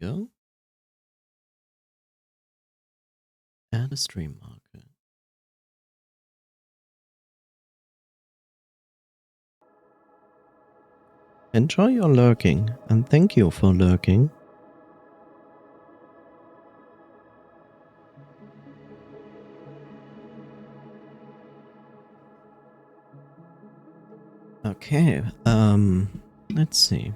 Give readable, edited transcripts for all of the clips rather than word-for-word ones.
go. Add a stream marker. Enjoy your lurking, and thank you for lurking. Okay, let's see.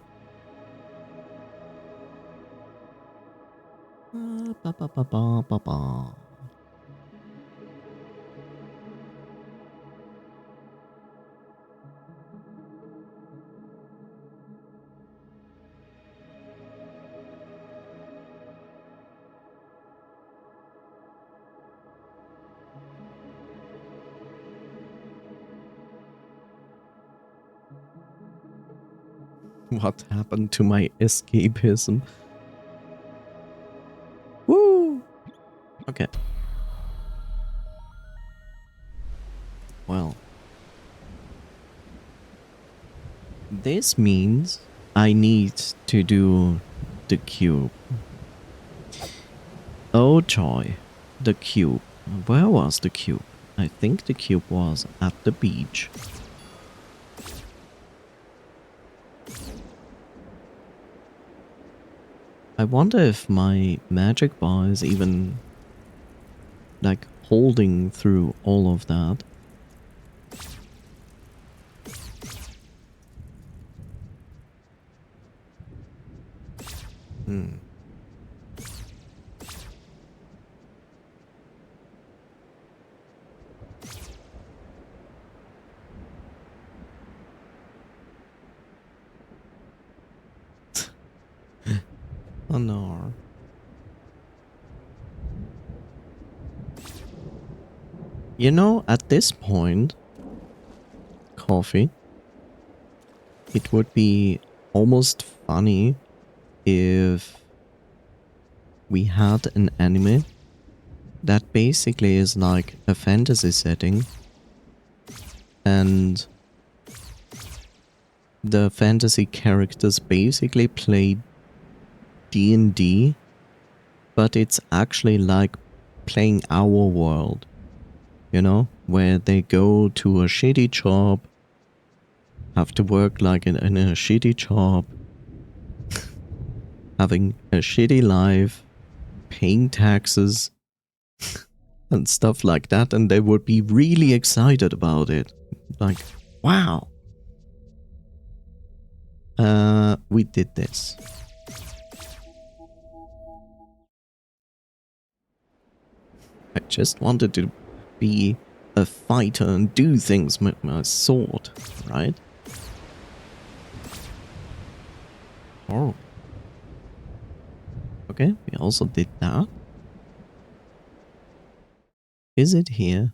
Ba, ba, ba, ba, ba, ba. What happened to my escapism? Woo! Okay. Well. This means I need to do the cube. Oh joy. The cube. Where was the cube? I think the cube was at the beach. I wonder if my magic bar is even like holding through all of that. Oh no. You know, at this point, coffee, it would be almost funny if we had an anime that basically is like a fantasy setting, and the fantasy characters basically play D&D, but it's actually like playing our world, you know, where they go to a shitty job, have to work like in a shitty job, having a shitty life, paying taxes, and stuff like that, and they would be really excited about it. Like, wow. We did this. I just wanted to be a fighter and do things with my sword, right? Oh. Okay, we also did that. Is it here?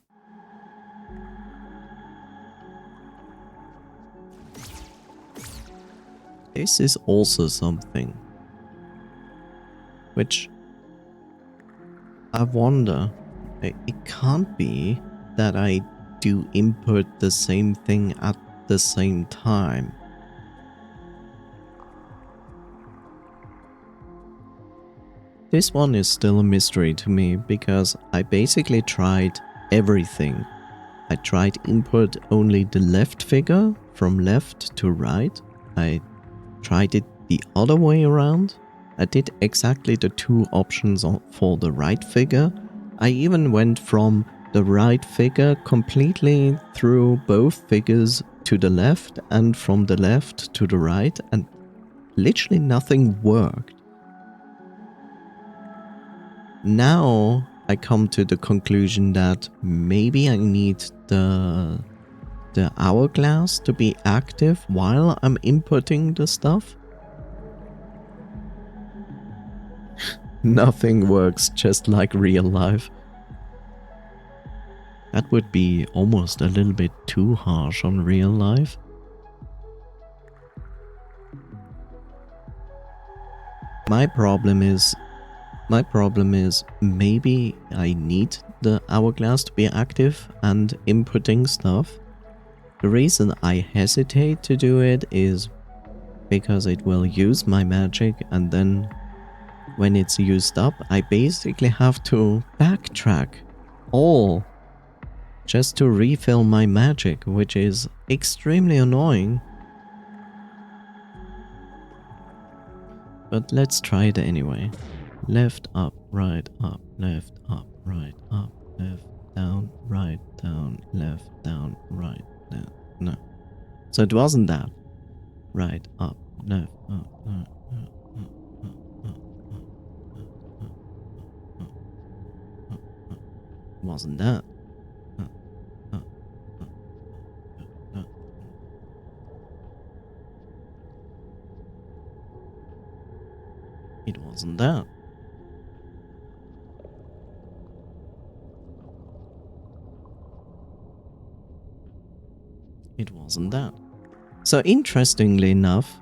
This is also something which I wonder. It can't be that I do input the same thing at the same time. This one is still a mystery to me because I basically tried everything. I tried input only the left figure from left to right. I tried it the other way around. I did exactly the two options for the right figure. I even went from the right figure completely through both figures to the left and from the left to the right, and literally nothing worked. Now I come to the conclusion that maybe I need the hourglass to be active while I'm inputting the stuff. Nothing works just like real life. That would be almost a little bit too harsh on real life. My problem is maybe I need the hourglass to be active and inputting stuff. The reason I hesitate to do it is because it will use my magic and then when it's used up, I basically have to backtrack all just to refill my magic, which is extremely annoying. But let's try it anyway. Left, up, right, up, left, up, right, up, left, down, left, down, right, down. No. So it wasn't that. Right, up, left, up, right, wasn't that. It wasn't that. It wasn't that. So interestingly enough,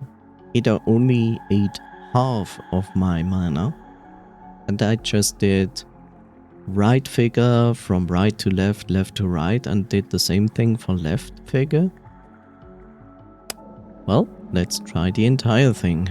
it only ate half of my mana. And I just did right figure from right to left, left to right, and did the same thing for left figure. Well, let's try the entire thing.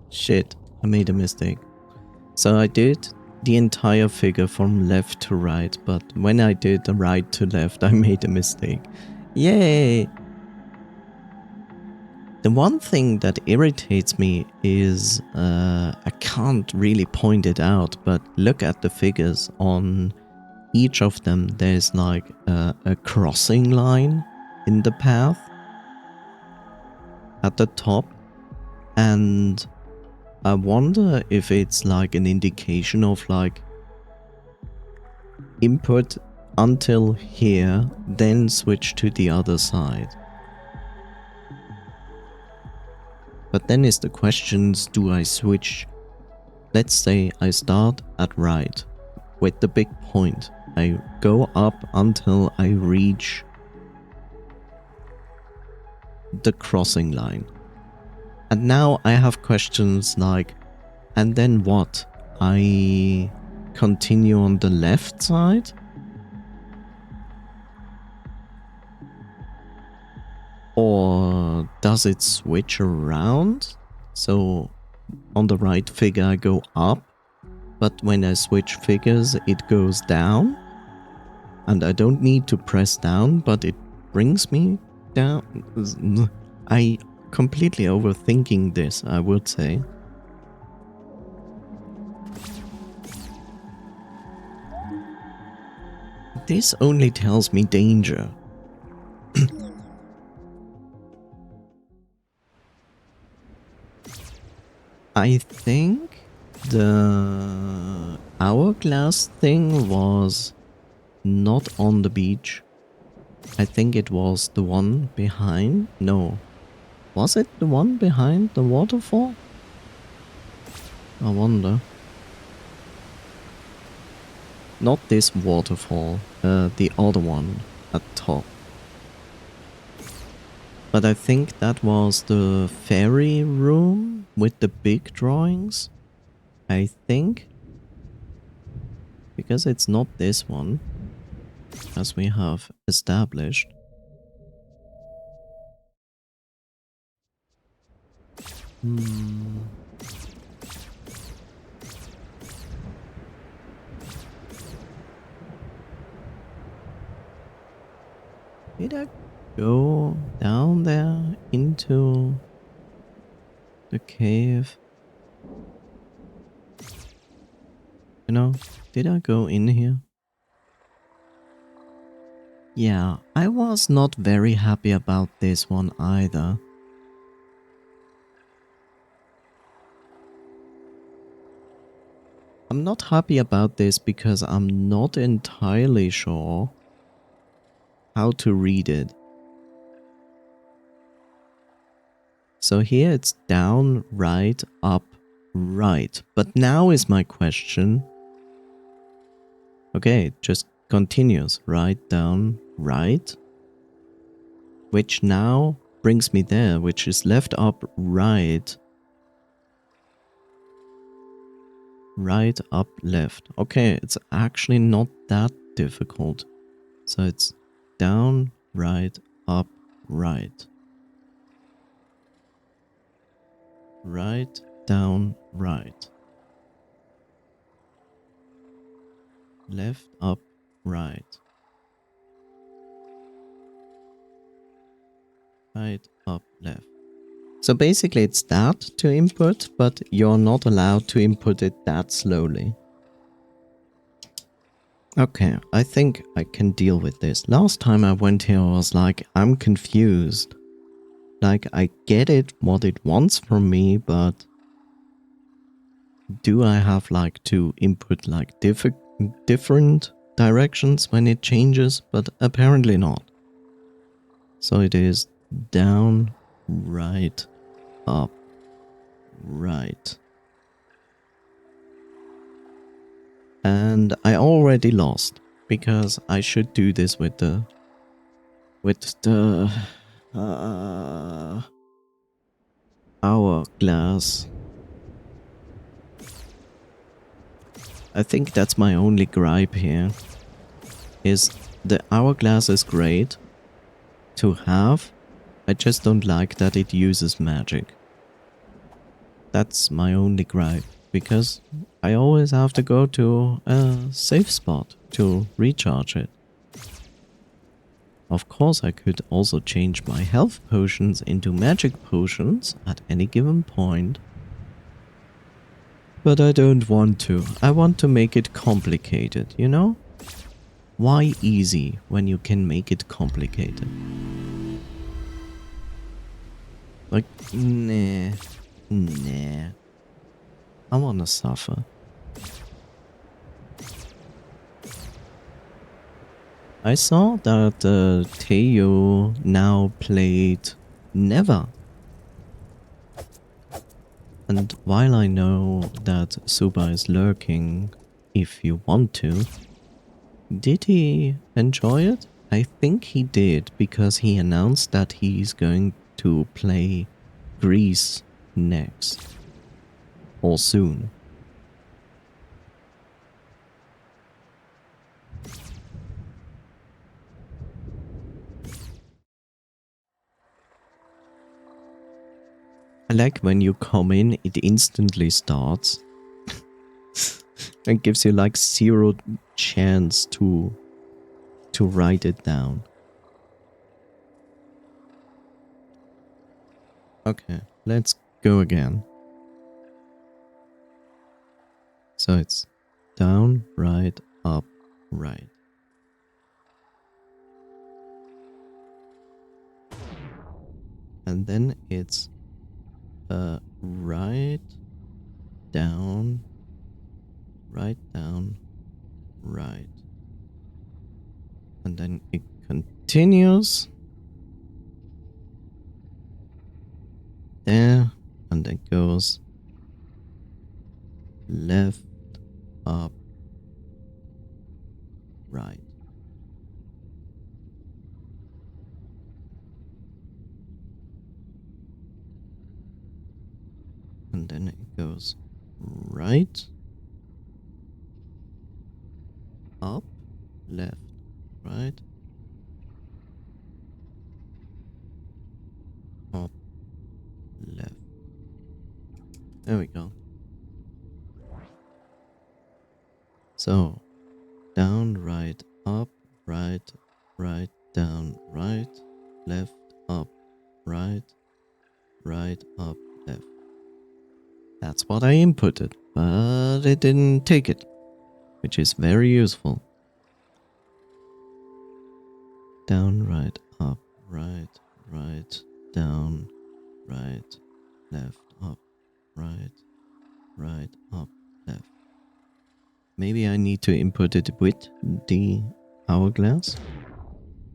Shit, I made a mistake. So I did the entire figure from left to right, but when I did the right to left, I made a mistake. Yay! The one thing that irritates me is, I can't really point it out, but look at the figures. On each of them, there's like a crossing line in the path at the top, and I wonder if it's like an indication of like input until here, then switch to the other side. But then is the questions, do I switch? Let's say I start at right with the big point. I go up until I reach the crossing line. And now I have questions like, and then what? I continue on the left side? Or does it switch around? So on the right figure I go up, but when I switch figures it goes down. And I don't need to press down, but it brings me down. I completely overthinking this, I would say. This only tells me danger. I think the hourglass thing was not on the beach. I think it was the one behind. No. Was it the one behind the waterfall? I wonder. Not this waterfall, the other one at top. But I think that was the fairy room with the big drawings. I think. Because it's not this one, as we have established. Did I go down there into the cave? You know, did I go in here? Yeah, I was not very happy about this one either. I'm not happy about this because I'm not entirely sure how to read it. So here it's down, right, up, right. But now is my question. Okay, it just continues. Right, down, right. Which now brings me there, which is left, up, right. Right, up, left. Okay, it's actually not that difficult. So it's down, right, up, right. Right, down, right. Left, up, right. Right, up, left. So basically it's that to input, but you're not allowed to input it that slowly. Okay, I think I can deal with this. Last time I went here I was like, I'm confused. Like, I get it, what it wants from me, but do I have like to input like different directions when it changes? But apparently not. So it is down, right, up, right. And I already lost because I should do this with the hourglass. I think that's my only gripe here. Is the hourglass is great to have. I just don't like that it uses magic. That's my only gripe, because I always have to go to a safe spot to recharge it. Of course I could also change my health potions into magic potions at any given point. But I don't want to. I want to make it complicated, you know? Why easy when you can make it complicated? Like, nah. Nah. I wanna suffer. I saw that Teo now played Never. And while I know that Suba is lurking if you want to, did he enjoy it? I think he did, because he announced that he's going to play Greece next. Or soon. I like when you come in, it instantly starts. And gives you like 0 chance to write it down. Okay, let's go again. So it's down, right, up, right. And then it's right, down, right, down, right. And then it continues there, and then goes left, up, right. And then it goes right, up, left, right, up, left. There we go. So, down, right, up, right, right, down, right, left, up, right, right, up, left. That's what I inputted, but it didn't take it, which is very useful. Down, right, up, right, right, down, right, left, up, right, right, up, left. Maybe I need to input it with the hourglass.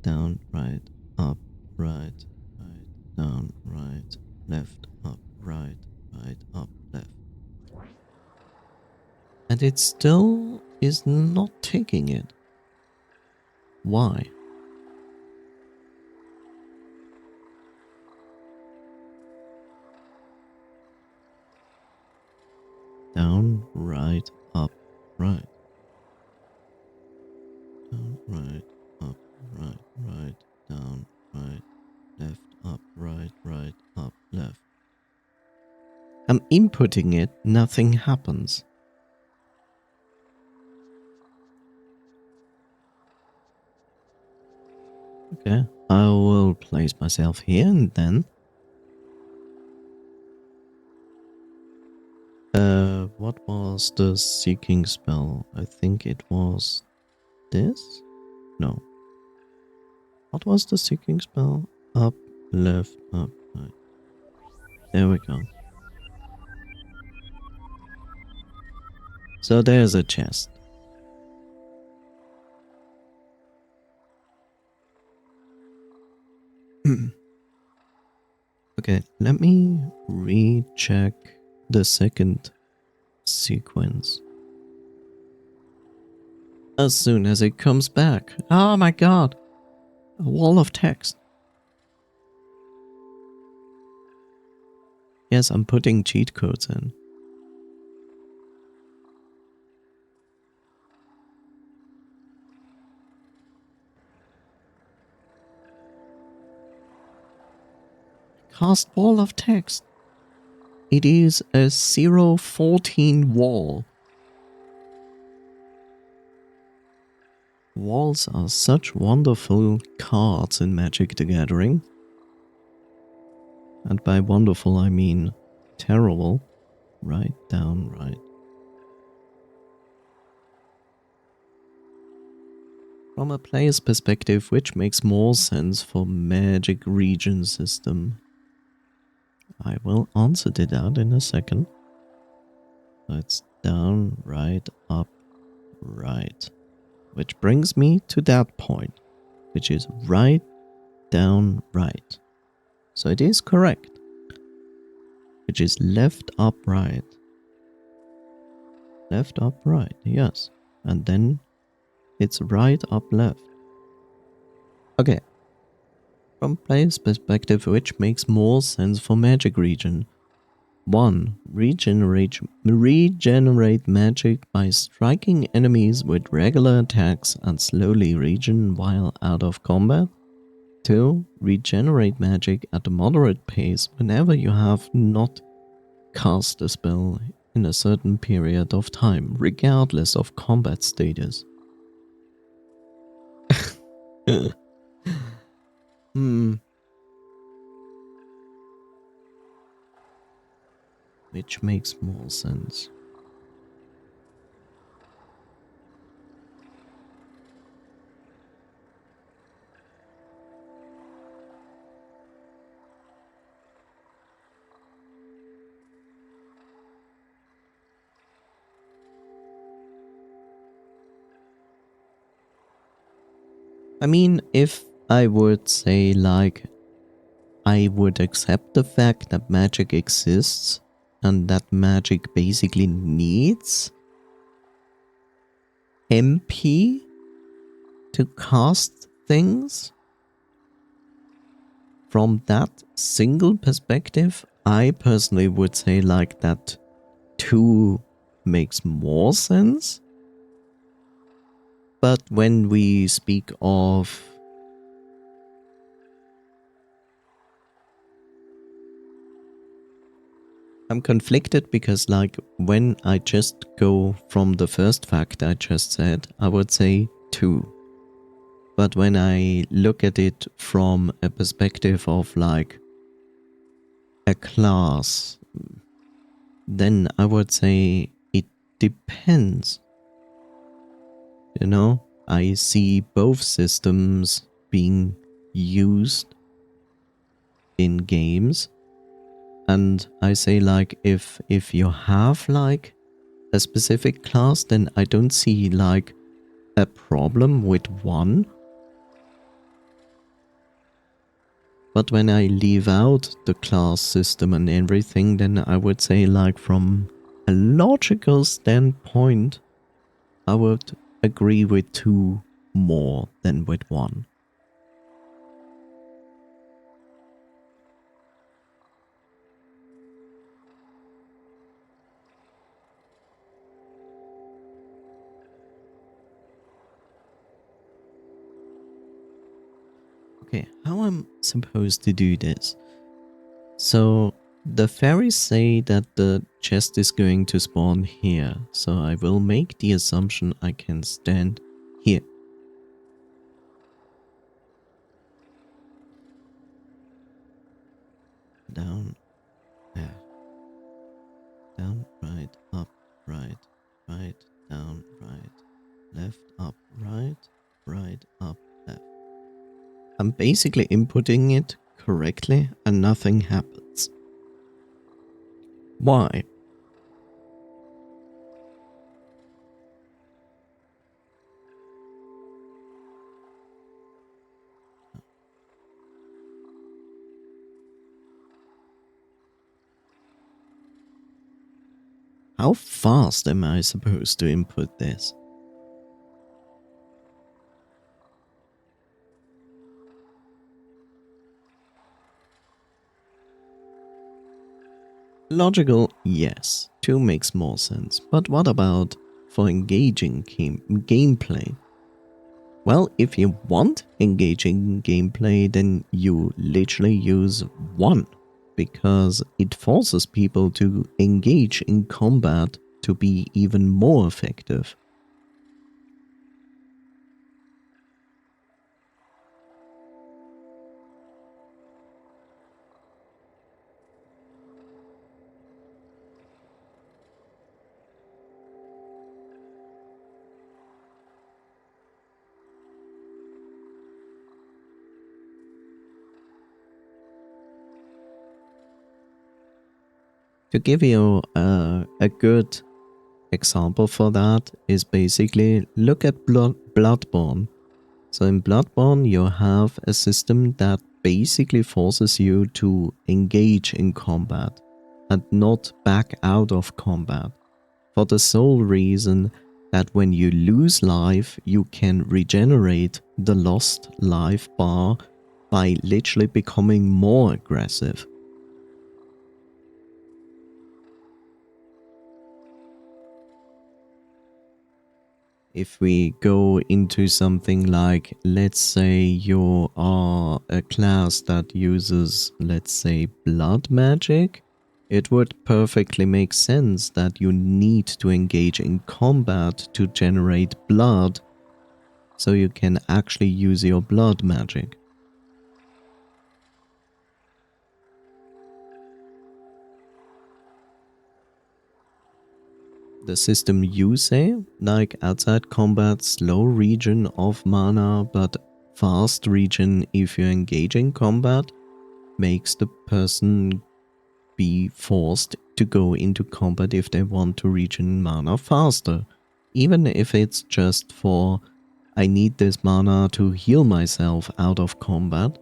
Down, right, up, right, right, down, right, left, up, right, right, up, left. And it still is not taking it. Why? Down, right, up, right. Down, right, up, right, right, down, right, left, up, right, up, left. I'm inputting it, nothing happens. Okay, I will place myself here and then. What was the seeking spell? I think it was this? No. What was the seeking spell? Up, left, up, right. There we go. So there's a chest. Okay, let me recheck the second sequence. As soon as it comes back. Oh my god! A wall of text. Yes, I'm putting cheat codes in. Cast wall of text. It is a 014 wall. Walls are such wonderful cards in Magic the Gathering. And by wonderful I mean terrible. Right, down, right. From a player's perspective, which makes more sense for Magic region system? I will answer to that in a second. So it's down, right, up, right. Which brings me to that point, which is right, down, right. So it is correct. Which is left, up, right. Left, up, right, yes. And then it's right, up, left. Okay. From player's perspective, which makes more sense for Magic region? 1. Regenerate magic by striking enemies with regular attacks and slowly regen while out of combat. 2. Regenerate magic at a moderate pace whenever you have not cast a spell in a certain period of time, regardless of combat status. Which makes more sense? I mean, if I would say, like, I would accept the fact that magic exists and that magic basically needs MP to cast things. From that single perspective, I personally would say like that 2 makes more sense. But when we speak of I'm conflicted because, like, when I just go from the first fact I just said, I would say 2. But when I look at it from a perspective of, like, a class, then I would say it depends. You know, I see both systems being used in games. And I say, like, if you have, like, a specific class, then I don't see, like, a problem with one. But when I leave out the class system and everything, then I would say, like, from a logical standpoint, I would agree with 2 more than with 1. Okay, how am I supposed to do this? So the fairies say that the chest is going to spawn here, so I will make the assumption I can stand here. Down, there. Down, right, up, right, right, down, right, left, up, right, up, left. I'm basically inputting it correctly and nothing happens. Why? How fast am I supposed to input this? Logical, yes. 2 makes more sense. But what about for engaging gameplay? Well, if you want engaging gameplay, then you literally use 1, because it forces people to engage in combat to be even more effective. To give you a good example for that is basically look at Bloodborne. So in Bloodborne you have a system that basically forces you to engage in combat and not back out of combat, for the sole reason that when you lose life you can regenerate the lost life bar by literally becoming more aggressive. If we go into something like, let's say you are a class that uses, let's say, blood magic, it would perfectly make sense that you need to engage in combat to generate blood so you can actually use your blood magic. The system you say, like outside combat, slow regen of mana, but fast regen if you engage in combat, makes the person be forced to go into combat if they want to regen mana faster. Even if it's just for, I need this mana to heal myself out of combat,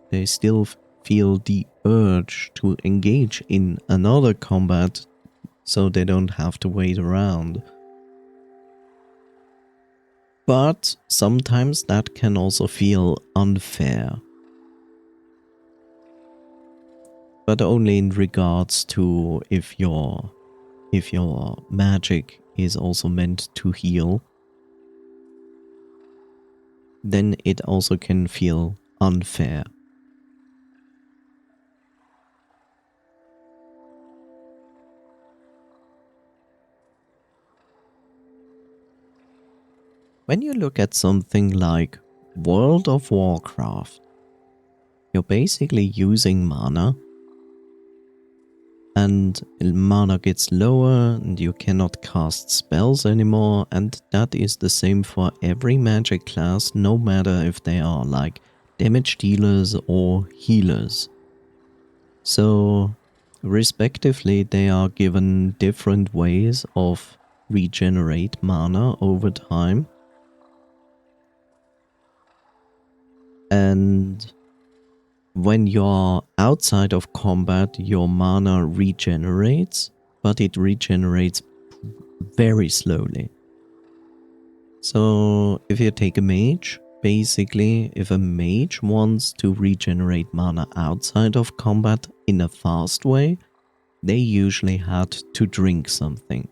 they still feel the urge to engage in another combat so they don't have to wait around. But sometimes that can also feel unfair. But only in regards to if your magic is also meant to heal, then it also can feel unfair. When you look at something like World of Warcraft, you're basically using mana, and mana gets lower and you cannot cast spells anymore, and that is the same for every magic class, no matter if they are like damage dealers or healers. So respectively they are given different ways of regenerate mana over time, and when you're outside of combat your mana regenerates, but it regenerates very slowly. So if you take a mage, basically if a mage wants to regenerate mana outside of combat in a fast way, they usually had to drink something.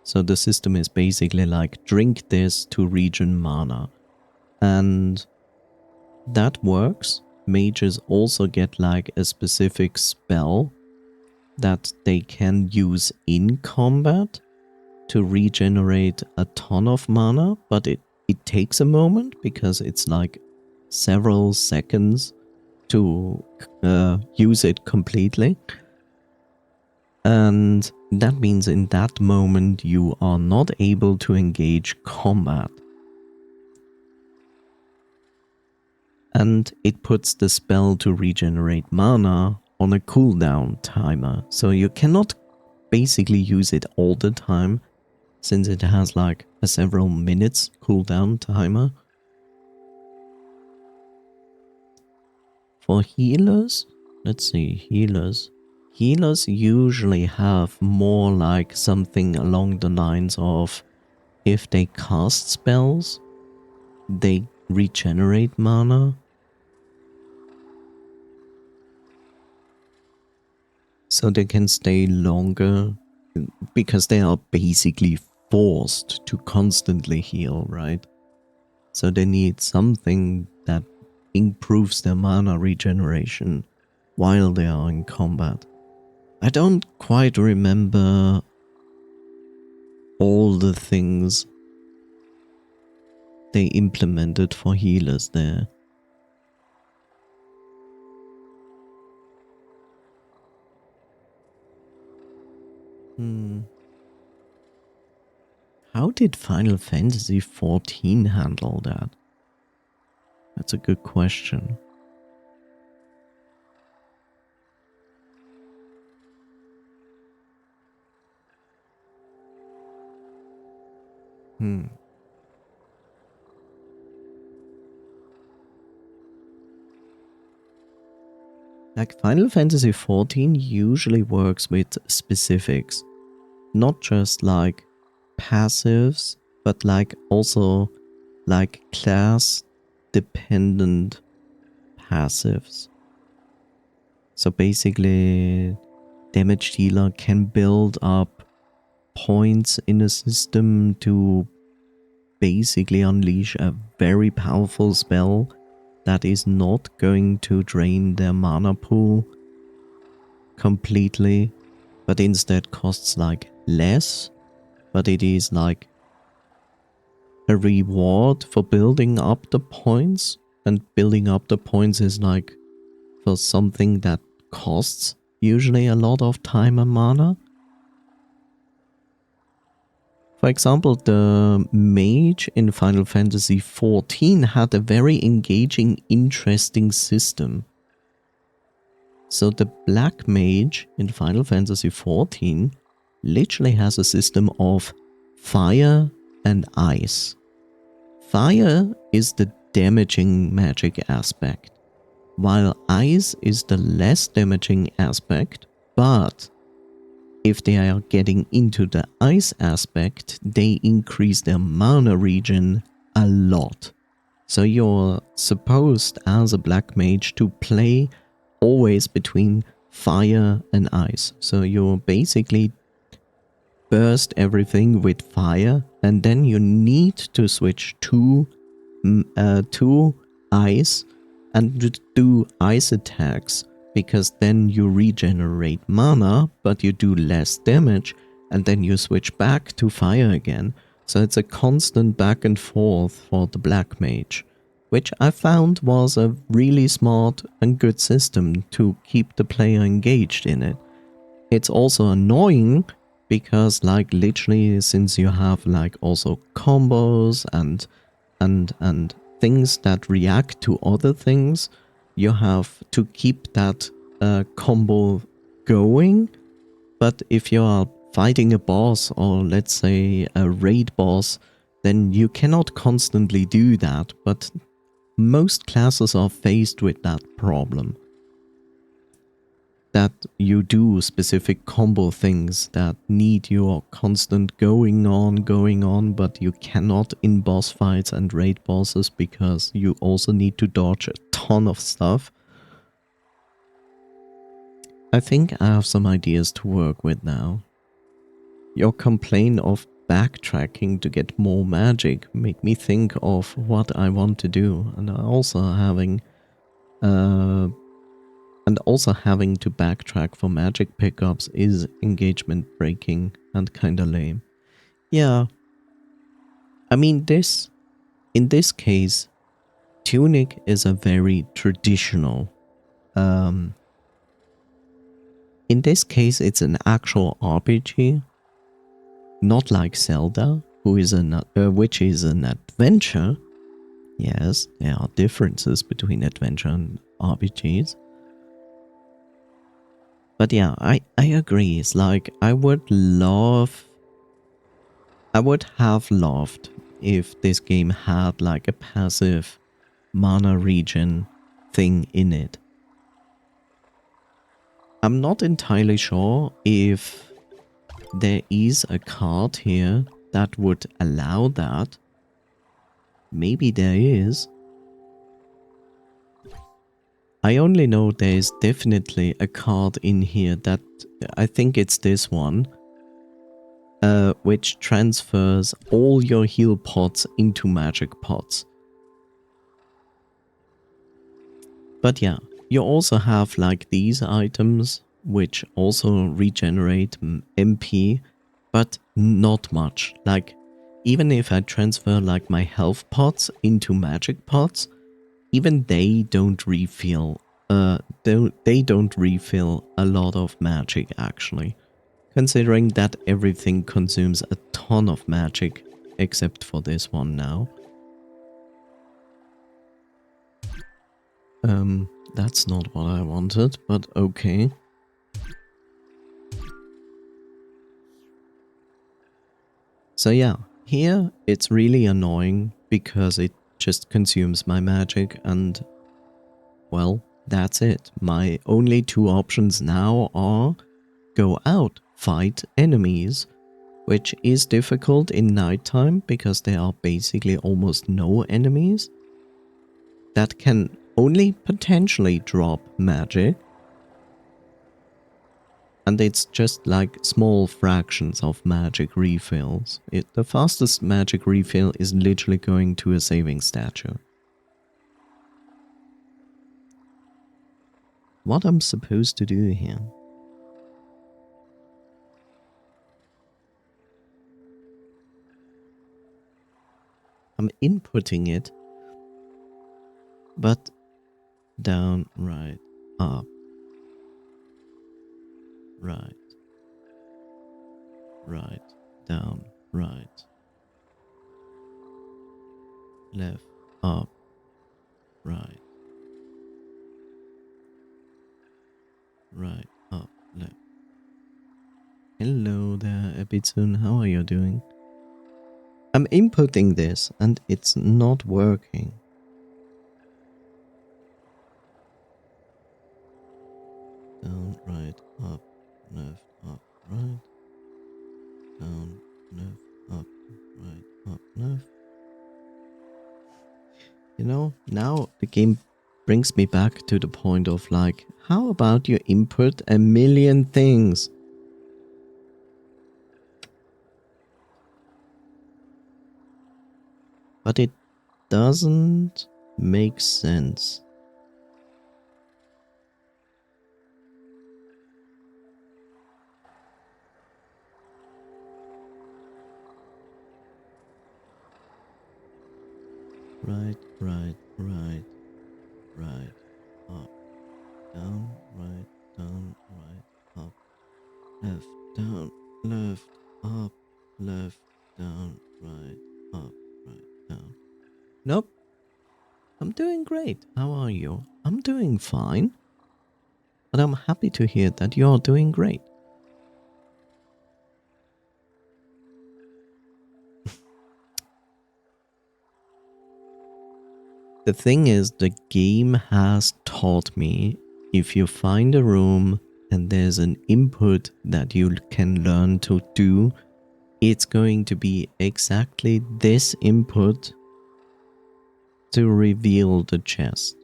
So the system is basically like, drink this to regen mana. And that works. Mages also get like a specific spell that they can use in combat to regenerate a ton of mana, but it takes a moment because it's like several seconds to use it completely. And that means in that moment you are not able to engage combat. And it puts the spell to regenerate mana on a cooldown timer. So you cannot basically use it all the time, since it has like a several minutes cooldown timer. For healers, let's see, healers. Healers usually have more like something along the lines of, if they cast spells, they regenerate mana. So they can stay longer because they are basically forced to constantly heal, right? So they need something that improves their mana regeneration while they are in combat. I don't quite remember all the things they implemented for healers there. How did Final Fantasy XIV handle that? That's a good question. Like Final Fantasy XIV usually works with specifics. Not just like passives, but like also like class dependent passives. So basically, damage dealer can build up points in a system to basically unleash a very powerful spell that is not going to drain their mana pool completely, but instead costs like less, but it is like a reward for building up the points, and building up the points is like for something that costs usually a lot of time and mana. For example, the mage in Final Fantasy XIV had a very engaging, interesting system. So the black mage in Final Fantasy XIV literally has a system of fire and ice. Fire is the damaging magic aspect, while ice is the less damaging aspect, but if they are getting into the ice aspect, they increase their mana regen a lot. So you're supposed as a black mage to play always between fire and ice. So you basically burst everything with fire, and then you need to switch to ice and do ice attacks, because then you regenerate mana, but you do less damage, and then you switch back to fire again. So it's a constant back and forth for the black mage, which I found was a really smart and good system to keep the player engaged in it. It's also annoying because like literally, since you have like also combos and things that react to other things, you have to keep that combo going. But if you are fighting a boss, or let's say a raid boss, then you cannot constantly do that. But most classes are faced with that problem. that you do specific combo things that need your constant going on, but you cannot in boss fights and raid bosses because you also need to dodge a ton of stuff. I think I have some ideas to work with now. Your complaint of backtracking to get more magic made me think of what I want to do, and also having to backtrack for magic pickups is engagement breaking and kinda lame. Yeah, I mean in this case, Tunic is a very traditional. Um, in this case, it's an actual RPG, not like Zelda, which is an adventure. Yes, there are differences between adventure and RPGs. But yeah, I agree. It's like I would have loved if this game had like a passive mana regen thing in it. I'm not entirely sure if there is a card here that would allow that. Maybe there is. I only know there is definitely a card in here that I think it's this one, which transfers all your heal pots into magic pots. But yeah, you also have like these items which also regenerate MP, but not much. Like even if I transfer like my health pots into magic pots, even they don't refill they don't refill a lot of magic actually. Considering that everything consumes a ton of magic except for this one now. That's not what I wanted, but okay. So yeah, here it's really annoying because it just consumes my magic and, well, that's it. My only two options now are go out, fight enemies, which is difficult in nighttime because there are basically almost no enemies that can only potentially drop magic. And it's just like small fractions of magic refills. The fastest magic refill is literally going to a saving statue. What I'm supposed to do here? I'm inputting it, but down, right, up, right, right, down, right, left, up, right, right, up, left. Hello there, Ebitsun, how are you doing? I'm inputting this and it's not working. Down, right, up, left, up, right, down, left, up, right, up, left. You know, now the game brings me back to the point of like, how about you input a million things? But it doesn't make sense. Right, right, right, right, up, down, right, up, left, down, left, up, left, down, right, up, right, down. Nope. I'm doing great. How are you? I'm doing fine. But I'm happy to hear that you're doing great. The thing is, the game has taught me if you find a room and there's an input that you can learn to do, it's going to be exactly this input to reveal the chest.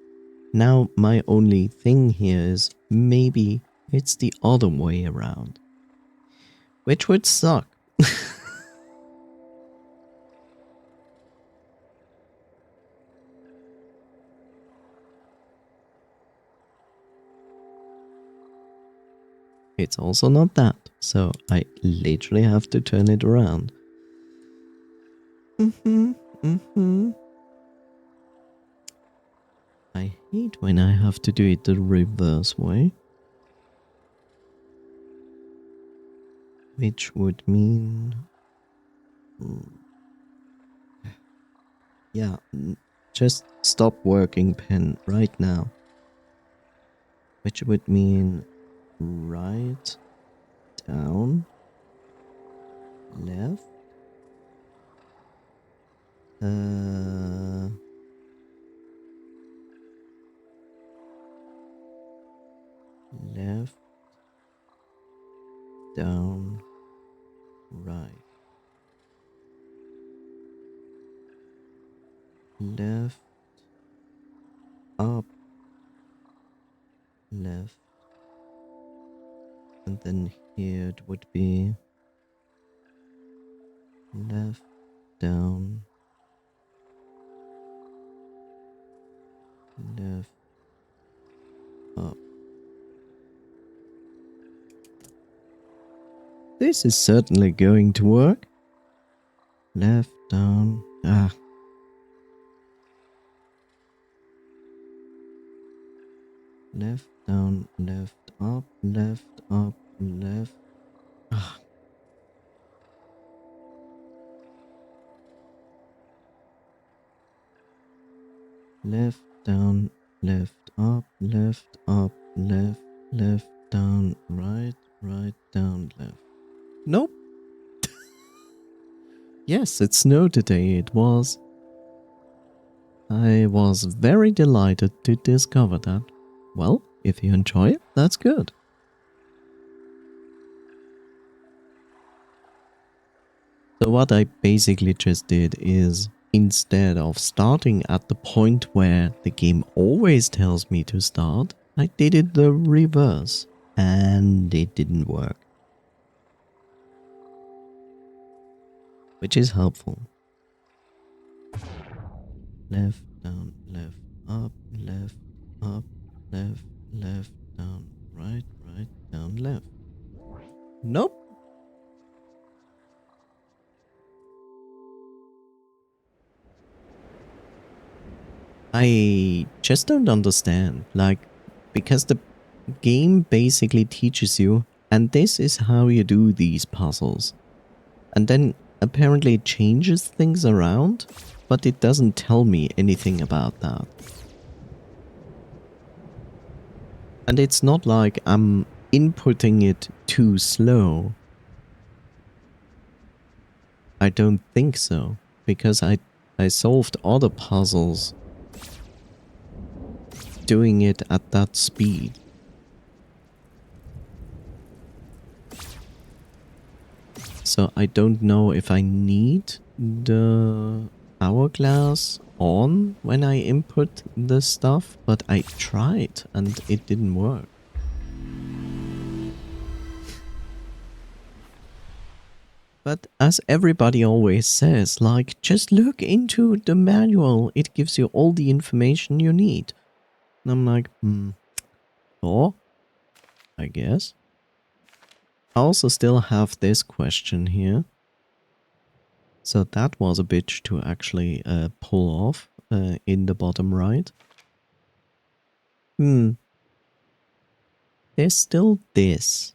Now, my only thing here is maybe it's the other way around, which would suck. It's also not that, so I literally have to turn it around. I hate when I have to do it the reverse way. Which would mean... yeah, just stop working, pen, right now. Which would mean right, down, left, left, down, right, left, up, left, and then here it would be left, down, left, up. This is certainly going to work. Left, down, left, down, left, up, left, up, left. Left, down, left, up, left, up, left, left, down, right, right, down, left. Nope. Yes, it's snow today, it was. I was very delighted to discover that. Well, if you enjoy it, that's good. So what I basically just did is, instead of starting at the point where the game always tells me to start, I did it the reverse, and it didn't work. Which is helpful. Left, down, left, up, left, up, left, left, down, right, right, down, left. Nope. I just don't understand, like, because the game basically teaches you, and this is how you do these puzzles. And then apparently it changes things around, but it doesn't tell me anything about that. And it's not like I'm inputting it too slow. I don't think so, because I solved other puzzles doing it at that speed. So I don't know if I need the hourglass on when I input the stuff, but I tried and it didn't work. But as everybody always says, like, just look into the manual, it gives you all the information you need. And I'm like, oh, I guess. I also still have this question here. So that was a bitch to actually pull off in the bottom right. There's still this.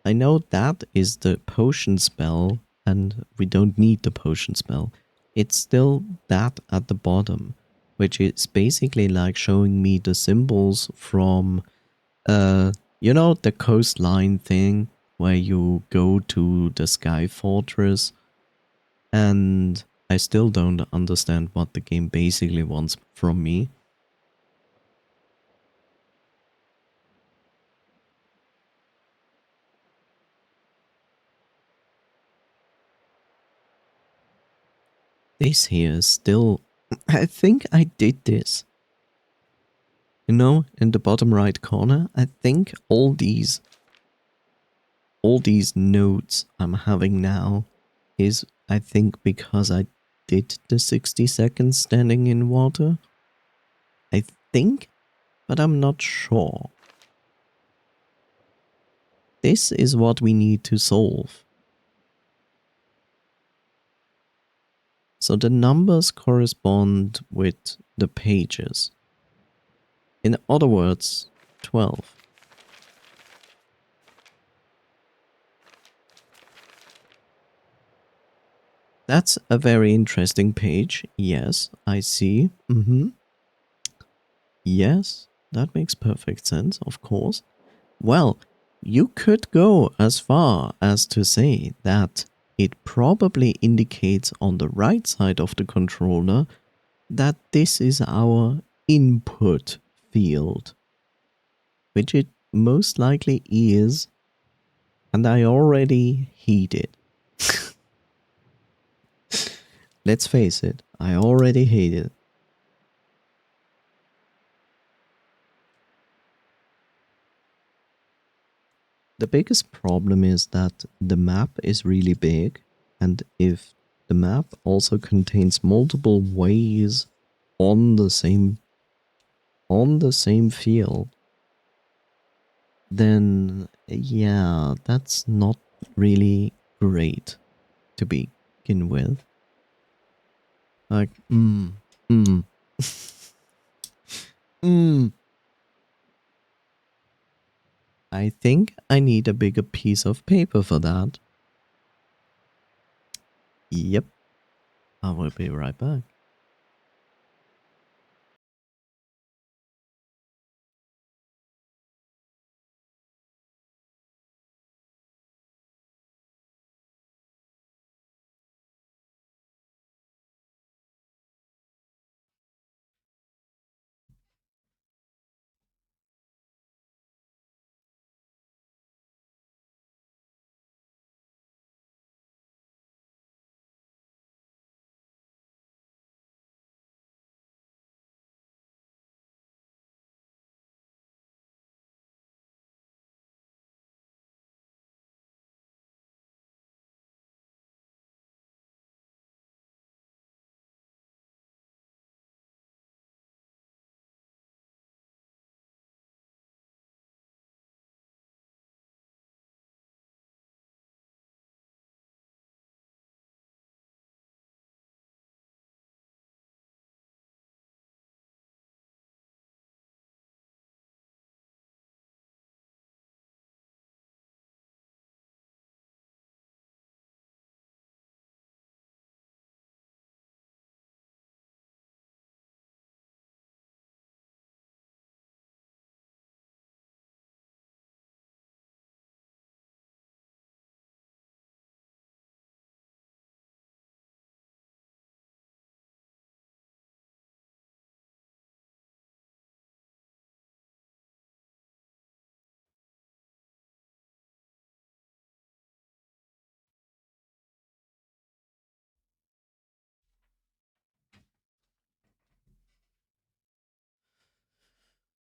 I know that is the potion spell, and we don't need the potion spell. It's still that at the bottom, which is basically like showing me the symbols from, you know, the coastline thing, where you go to the Sky Fortress. And I still don't understand what the game basically wants from me. This here is still... I think I did this. You know, in the bottom right corner, I think all these nodes I'm having now is, I think, because I did the 60 seconds standing in water. I think, but I'm not sure. This is what we need to solve. So the numbers correspond with the pages. In other words, 12. That's a very interesting page. Yes, I see. Yes, that makes perfect sense, of course. Well, you could go as far as to say that it probably indicates on the right side of the controller that this is our input field, which it most likely is, and I already hate it. Let's face it, I already hate it. The biggest problem is that the map is really big, and if the map also contains multiple ways on the same field, then yeah, that's not really great to begin with. Like, I think I need a bigger piece of paper for that. Yep, I will be right back.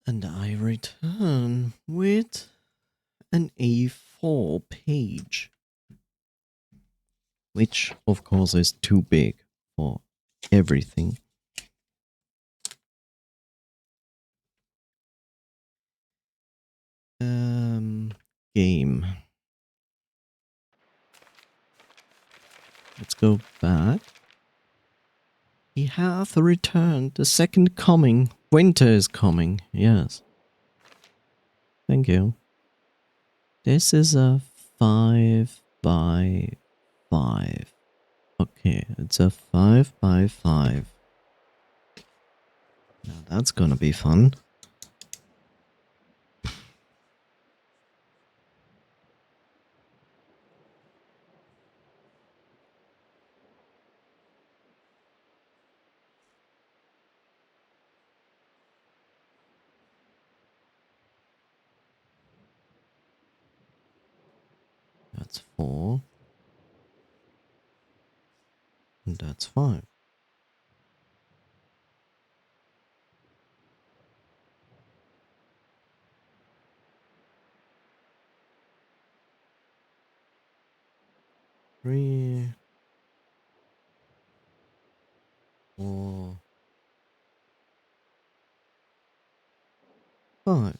And I return with an A4 page, which of course is too big for everything. Game. Let's go back. He hath returned. The second coming. Winter is coming. Yes. Thank you. This is a 5 by 5. Okay, it's a 5 by 5. Now that's gonna be fun. That's 4. And that's 5. 3, 4, 5.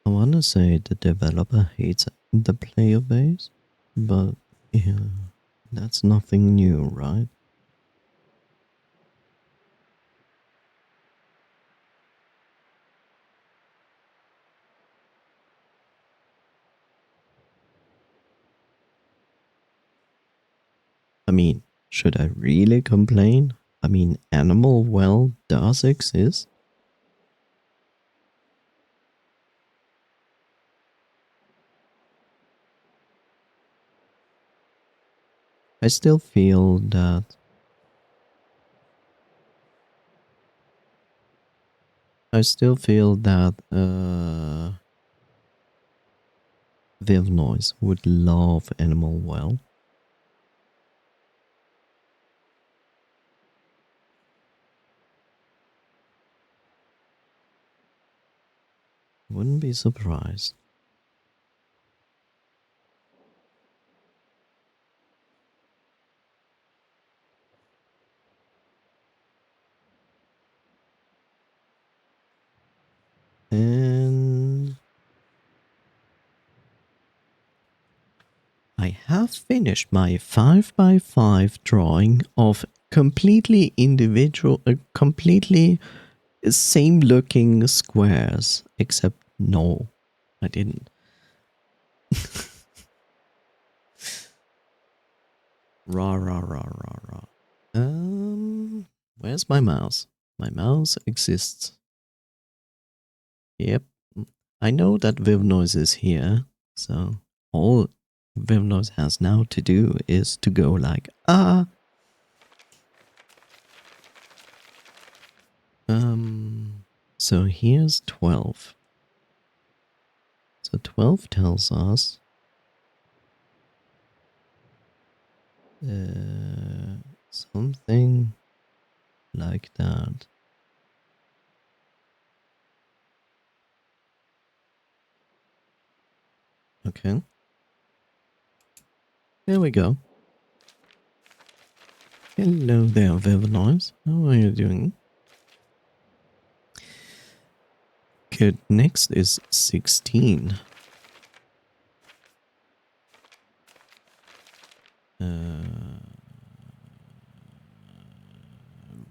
I want to say the developer hates the player base, but yeah, that's nothing new, right? I mean, should I really complain? I mean, animal well does exist. I still feel that Viv Noise would love animal well. Wouldn't be surprised. And I have finished my 5x5 drawing of completely individual, completely same looking squares, except no, I didn't. Rah, rah, rah, rah, rah. Where's my mouse? My mouse exists. Yep. I know that Vivnoise is here, so all Vivnoise has now to do is to go like, ah. So here's 12. So 12 tells us something like that. Okay. There we go. Hello there, Vivnoise. How are you doing? Good. Next is 16.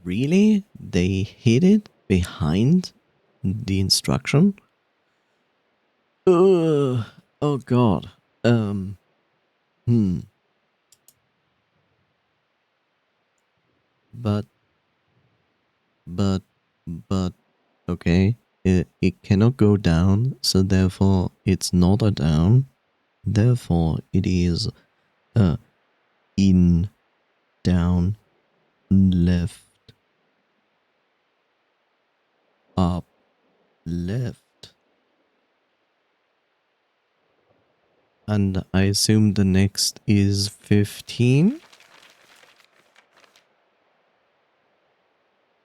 Really? They hid it behind the instruction? Oh god. But, but, okay. It cannot go down, so therefore it's not a down. Therefore it is in, down, left, up, left. And I assume the next is 15?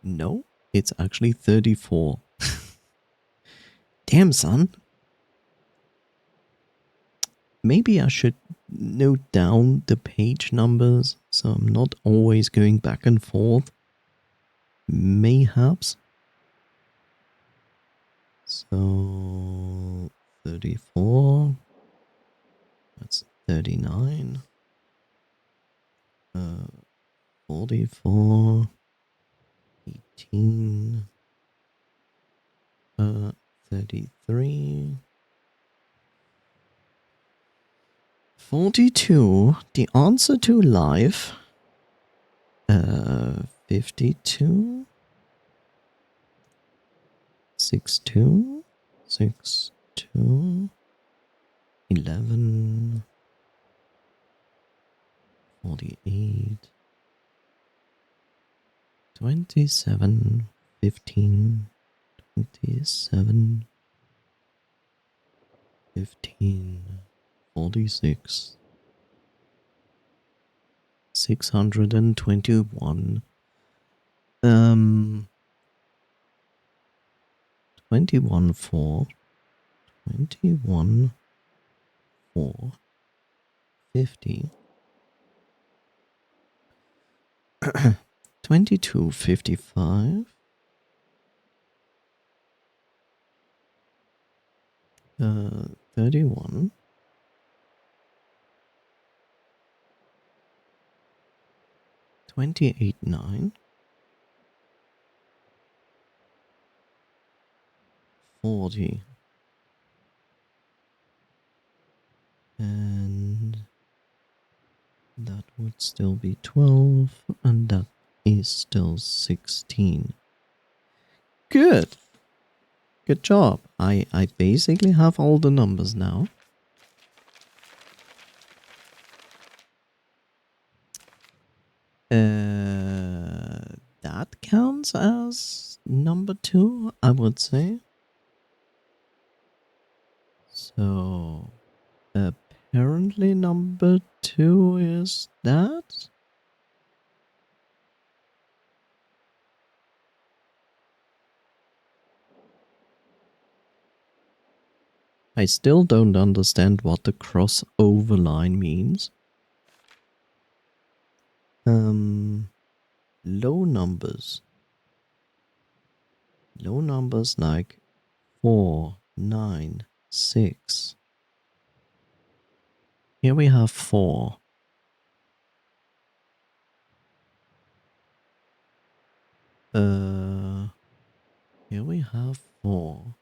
No, it's actually 34. Damn, son. Maybe I should note down the page numbers so I'm not always going back and forth. Mayhaps. So 34. That's 39. 44. 18. 33. 42. The answer to life. 52. 62. 62. 11. 48. 27. 15. 27. 15. 46. 621. 21 4, 21 4, 50, 22 55, 31, 28 9, 40, and that would still be 12, and that is still 16. Good. Good job. I basically have all the numbers now. That counts as number 2, I would say. So, apparently number 2 is that. I still don't understand what the crossover line means. Low numbers. Low numbers like 4, 9, 6. Here we have 4. Here we have 4.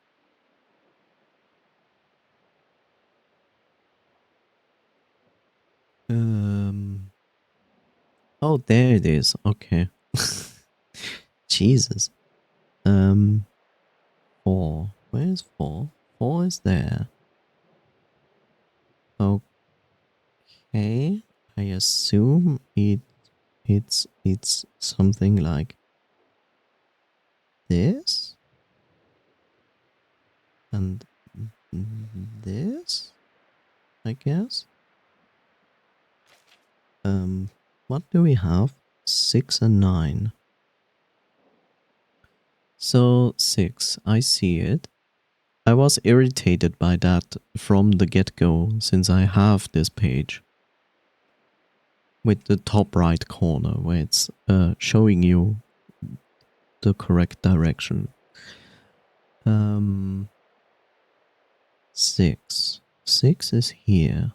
Oh, there it is. Okay. Jesus. 4. Where's 4? 4 is there. Okay. I assume it's something like this and this, I guess. What do we have? 6 and 9. So 6, I see it. I was irritated by that from the get-go since I have this page with the top right corner where it's showing you the correct direction. 6. 6 is here.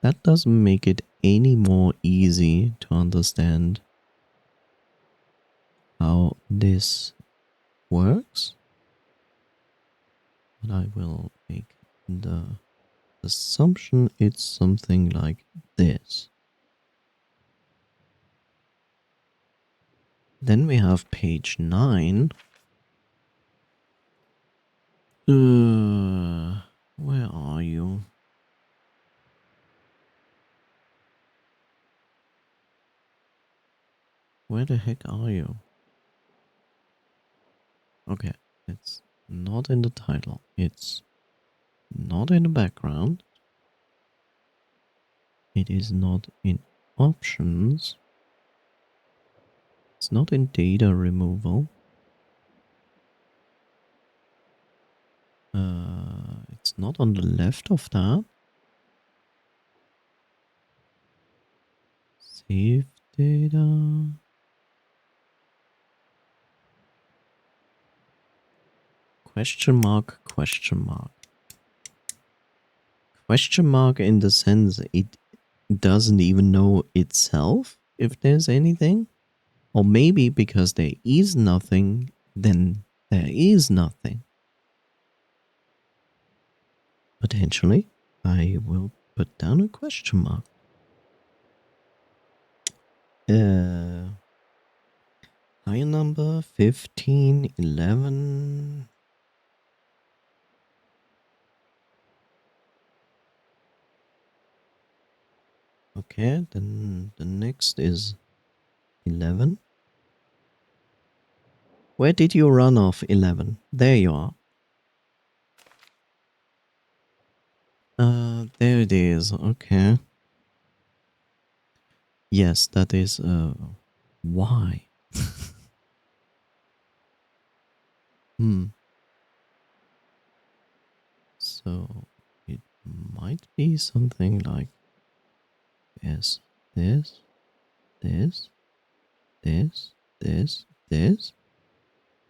That doesn't make it any more easy to understand how this works. But I will make the assumption it's something like this. Then we have page 9. Where are you? Where the heck are you? Okay, it's not in the title. It's not in the background. It is not in options. It's not in data removal. It's not on the left of that. Save data. Question mark, question mark. Question mark in the sense it doesn't even know itself if there's anything. Or maybe because there is nothing, then there is nothing. Potentially, I will put down a question mark. Higher number 15, 11. Okay, then the next is 11. Where did you run off 11? There you are. There it is. Okay. Yes, that is, why? So it might be something like this, this, this, this,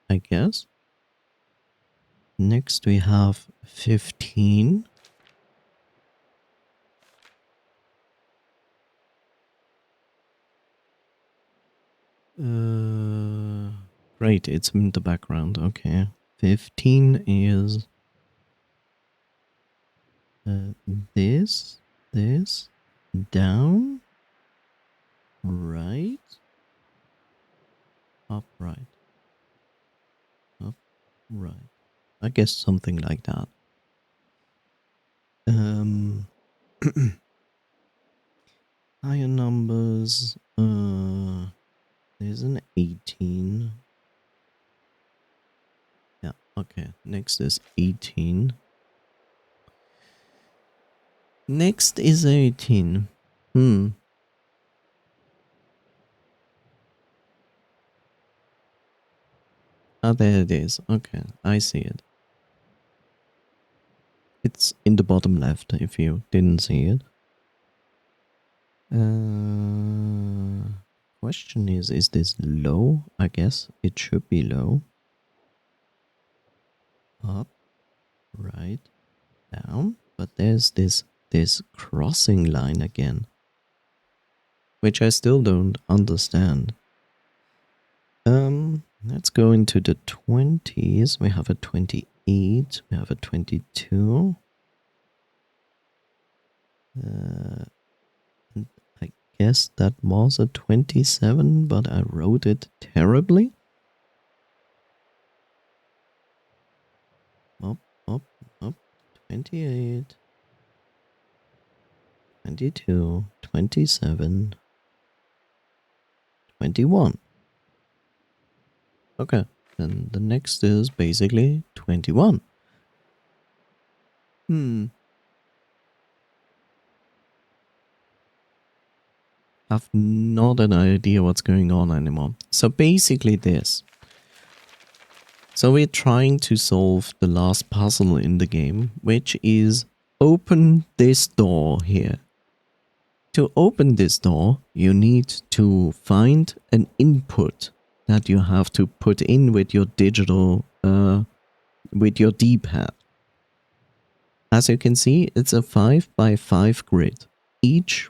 I guess. Next we have 15. Great, it's in the background, okay. 15 is this, down, right, upright, upright. I guess something like that. Higher numbers, there's an 18. Yeah, okay, next is 18. Next is 18. Ah, there it is. Okay, I see it. It's in the bottom left if you didn't see it. Question is this low? I guess it should be low. Up, right, down. But there's this crossing line again, which I still don't understand. Let's go into the 20s. We have a 28. We have a 22. I guess that was a 27, but I wrote it terribly. Up, 28, 22, 27, 21. Okay, then the next is basically 21. I've not an idea what's going on anymore. So basically this. So we're trying to solve the last puzzle in the game, which is open this door here. To open this door, you need to find an input that you have to put in with your digital, with your D-pad. As you can see, it's a 5 by 5 grid. Each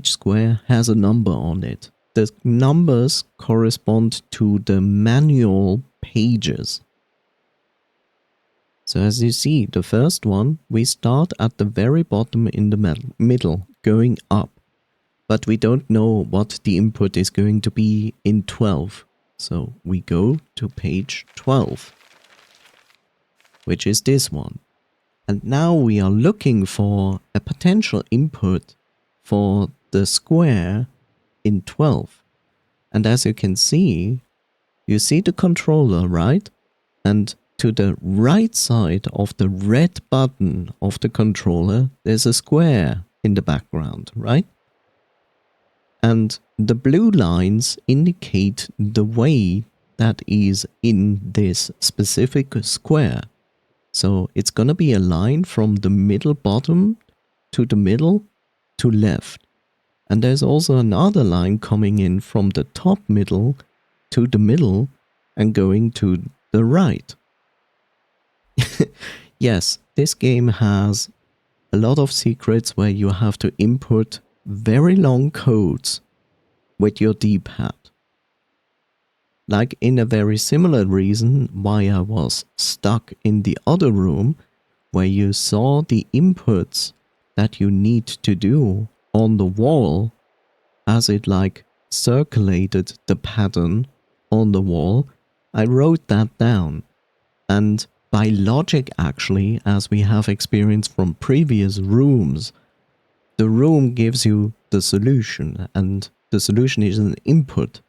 square has a number on it. The numbers correspond to the manual pages. So as you see, the first one, we start at the very bottom in the middle, going up. But we don't know what the input is going to be in 12. So we go to page 12, which is this one. And now we are looking for a potential input for the square in 12. And as you can see, you see the controller, right? And to the right side of the red button of the controller, there's a square in the background, right? And the blue lines indicate the way that is in this specific square. So it's going to be a line from the middle bottom to the middle to left. And there's also another line coming in from the top middle to the middle and going to the right. Yes, this game has a lot of secrets where you have to input very long codes with your D-pad. Like in a very similar reason why I was stuck in the other room, where you saw the inputs that you need to do on the wall as it like circulated the pattern on the wall. I wrote that down, and by logic actually, as we have experienced from previous rooms, the room gives you the solution, and the solution is an input.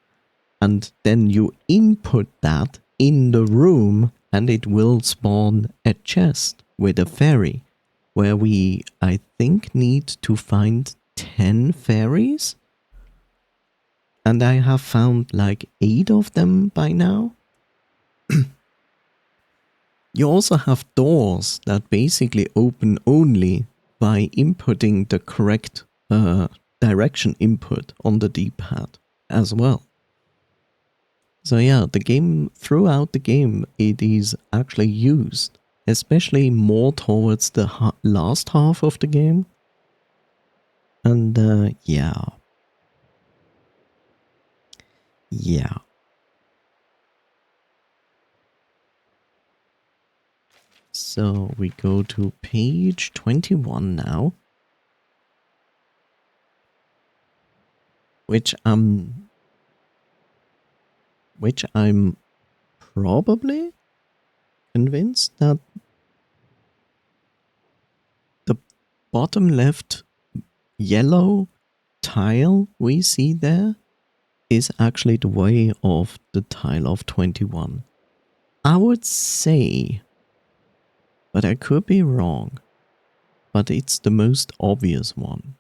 And then you input that in the room and it will spawn a chest with a fairy, where we, I think, need to find 10 fairies. And I have found like 8 of them by now. You also have doors that basically open only by inputting the correct direction input on the D-pad as well. So yeah, the game, throughout the game, it is actually used, especially more towards the last half of the game. And yeah. Yeah. So we go to page 21 now. Which I'm probably convinced that the bottom left yellow tile we see there is actually the way of the tile of 21. I would say, but I could be wrong, but it's the most obvious one.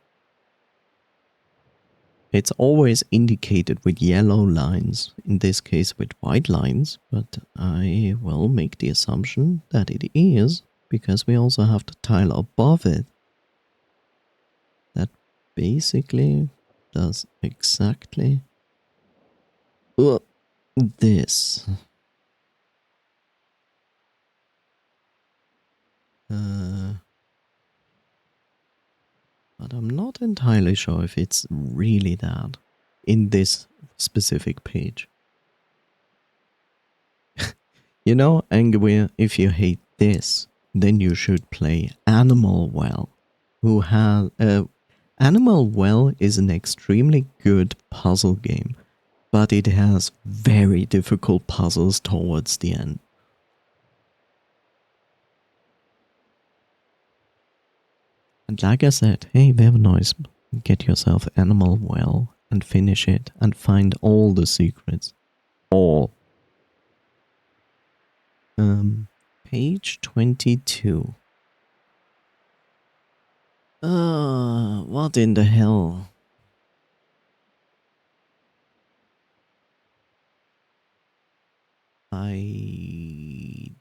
It's always indicated with yellow lines, in this case with white lines, but I will make the assumption that it is, because we also have the tile above it that basically does exactly this. But I'm not entirely sure if it's really that in this specific page. You know, Angewir, if you hate this, then you should play Animal Well, who has Animal Well is an extremely good puzzle game, but it has very difficult puzzles towards the end. And like I said, hey, very nice. Get yourself Animal Well and finish it and find all the secrets. All. Page 22. What in the hell? I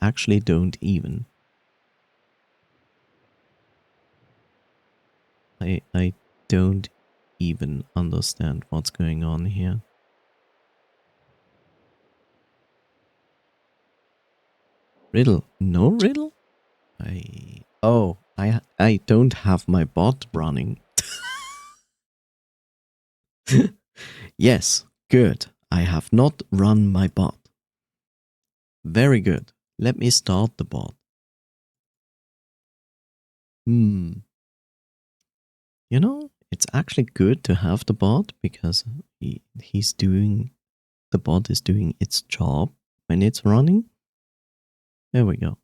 actually don't even. I don't even understand what's going on here. Riddle? No riddle? I don't have my bot running. Yes, good. I have not run my bot. Very good. Let me start the bot. You know, it's actually good to have the bot because the bot is doing its job when it's running. There we go.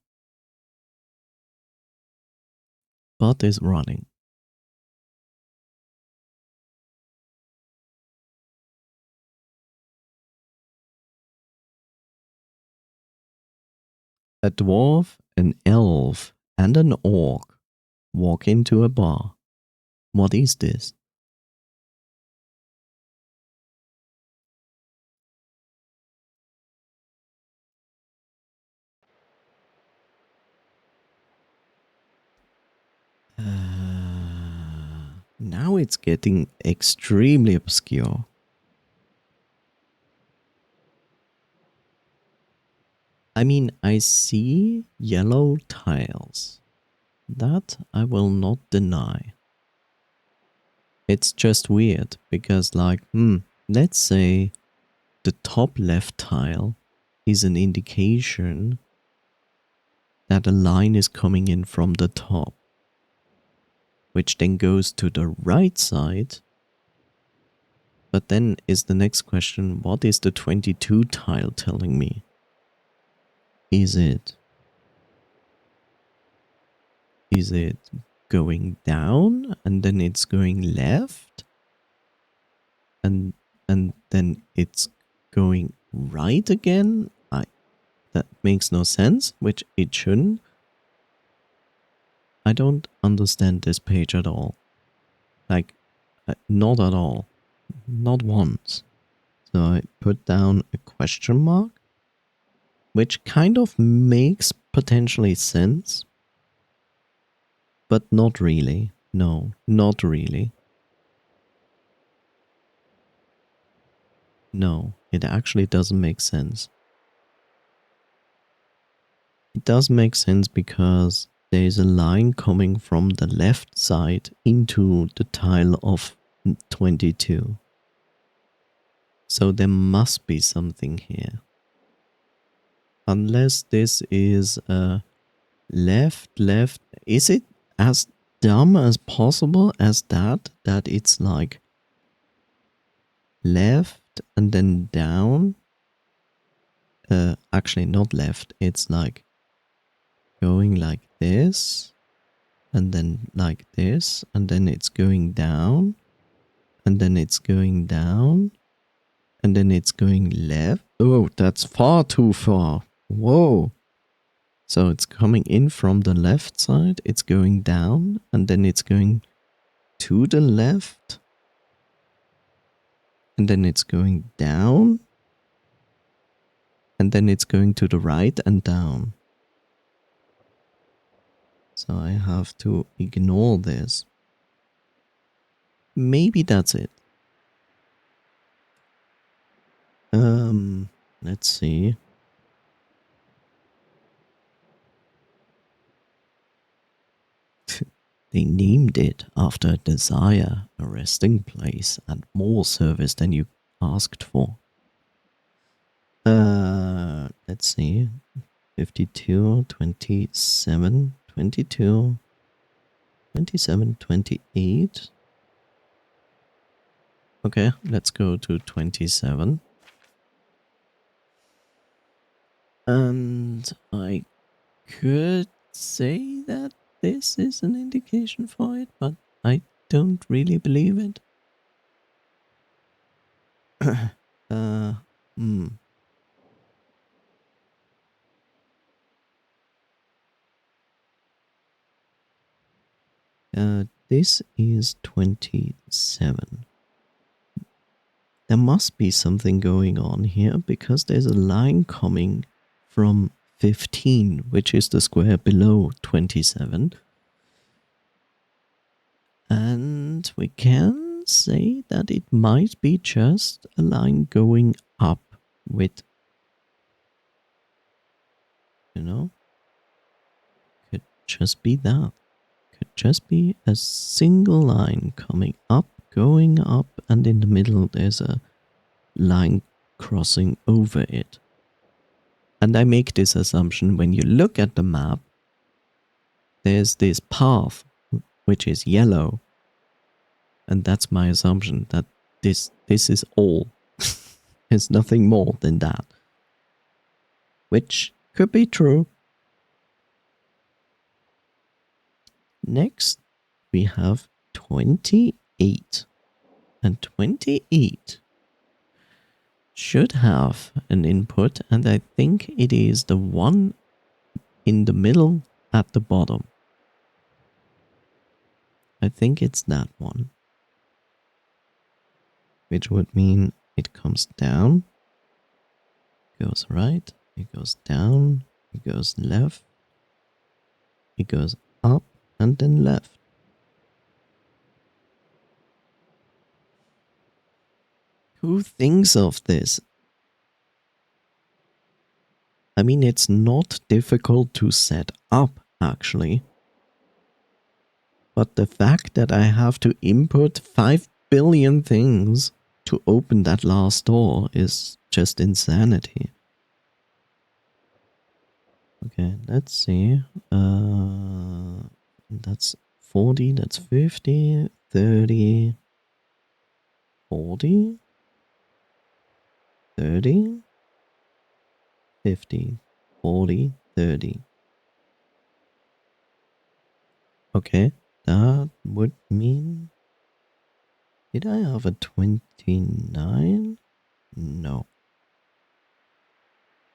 Bot is running. A dwarf, an elf, and an orc walk into a bar. What is this? Now it's getting extremely obscure. I mean, I see yellow tiles. That I will not deny. It's just weird because, like, let's say the top left tile is an indication that a line is coming in from the top, which then goes to the right side. But then is the next question, what is the 22 tile telling me? Is it going down and then it's going left? And then it's going right again? That makes no sense, which it shouldn't. I don't understand this page at all. Like, not at all. Not once. So I put down a question mark, which kind of makes potentially sense, but not really. No, not really. No, it actually doesn't make sense. It does make sense because there is a line coming from the left side into the tile of 22. So there must be something here. Unless this is a left. Is it as dumb as possible as that? That it's like left and then down? Actually not left. It's like going like this and then like this and then it's going down and then it's going down and then it's going left. Oh, that's far too far. Whoa. So it's coming in from the left side, it's going down, and then it's going to the left, and then it's going down, and then it's going to the right and down. So I have to ignore this. Maybe that's it. Let's see. They named it after a desire, a resting place, and more service than you asked for. Let's see. 52, 27, 22, 27, 28. Okay, let's go to 27. And I could say that this is an indication for it, but I don't really believe it. This is 27. There must be something going on here because there's a line coming from 15, which is the square below 27. And we can say that it might be just a line going up with, you know, could just be that. Could just be a single line coming up, going up, and in the middle there's a line crossing over it. And I make this assumption when you look at the map, there's this path which is yellow. And that's my assumption, that this is all. There's nothing more than that. Which could be true. Next, we have 28. And 28 should have an input, and I think it is the one in the middle at the bottom. I think it's that one. Which would mean it comes down, goes right, it goes down, it goes left, it goes up, and then left. Who thinks of this? I mean, it's not difficult to set up, actually. But the fact that I have to input 5 billion things to open that last door is just insanity. Okay, let's see. That's 40, that's 50, 30, 40, 30, 50, 40, 30. Okay, that would mean... Did I have a 29? No.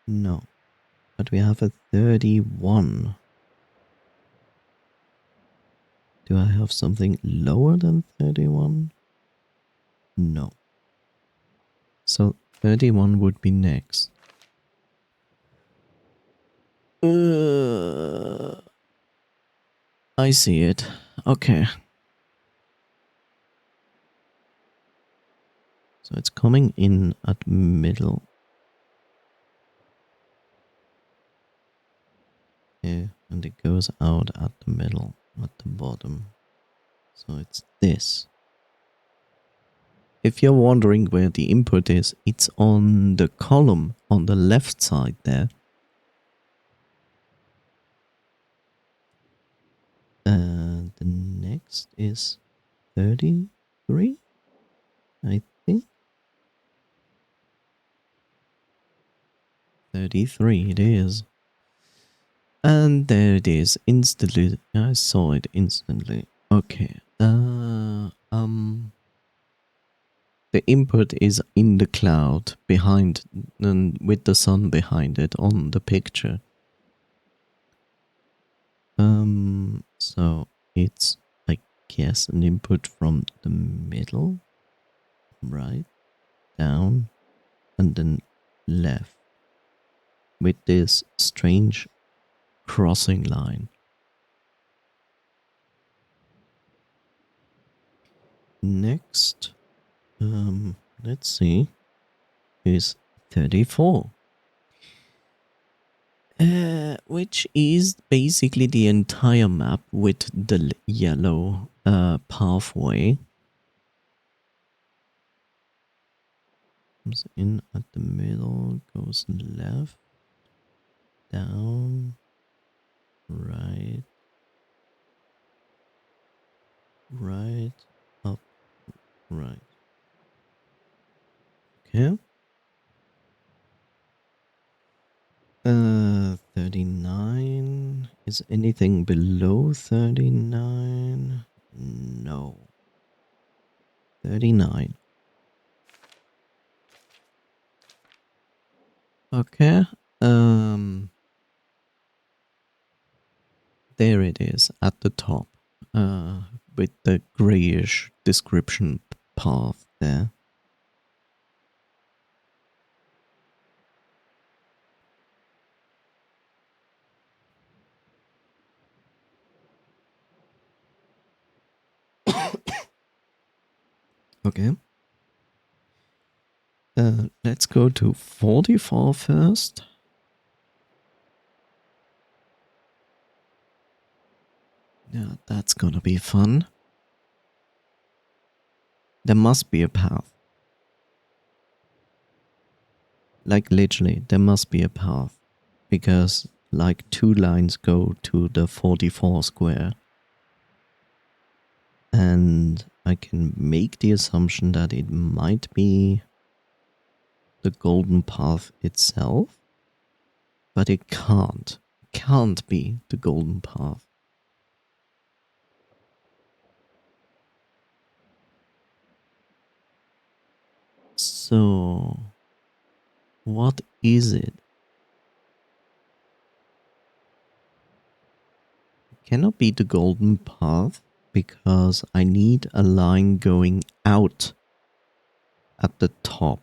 No. But we have a 31. Do I have something lower than 31? No. So 31 would be next. I see it. Okay. So it's coming in at middle. Yeah, and it goes out at the middle, at the bottom. So it's this. If you're wondering where the input is, it's on the column on the left side there. The next is 33, I think. 33 it is. And there it is, instantly. I saw it instantly. Okay. The input is in the cloud behind, and with the sun behind it on the picture. So it's, I guess, an input from the middle, right, down, and then left, with this strange crossing line. Next, let's see, is 34. Which is basically the entire map with the yellow pathway. Comes in at the middle, goes left, down, right, right, up, right. Okay. 39. Is anything below 39? No. 39. Okay. There it is at the top. With the grayish description path there. Okay. Let's go to 44 first. Yeah, that's gonna be fun. There must be a path. Like literally, there must be a path. Because like 2 lines go to the 44 square. And I can make the assumption that it might be the golden path itself. But it can't. Can't be the golden path. So, what is it? It cannot be the golden path because I need a line going out at the top.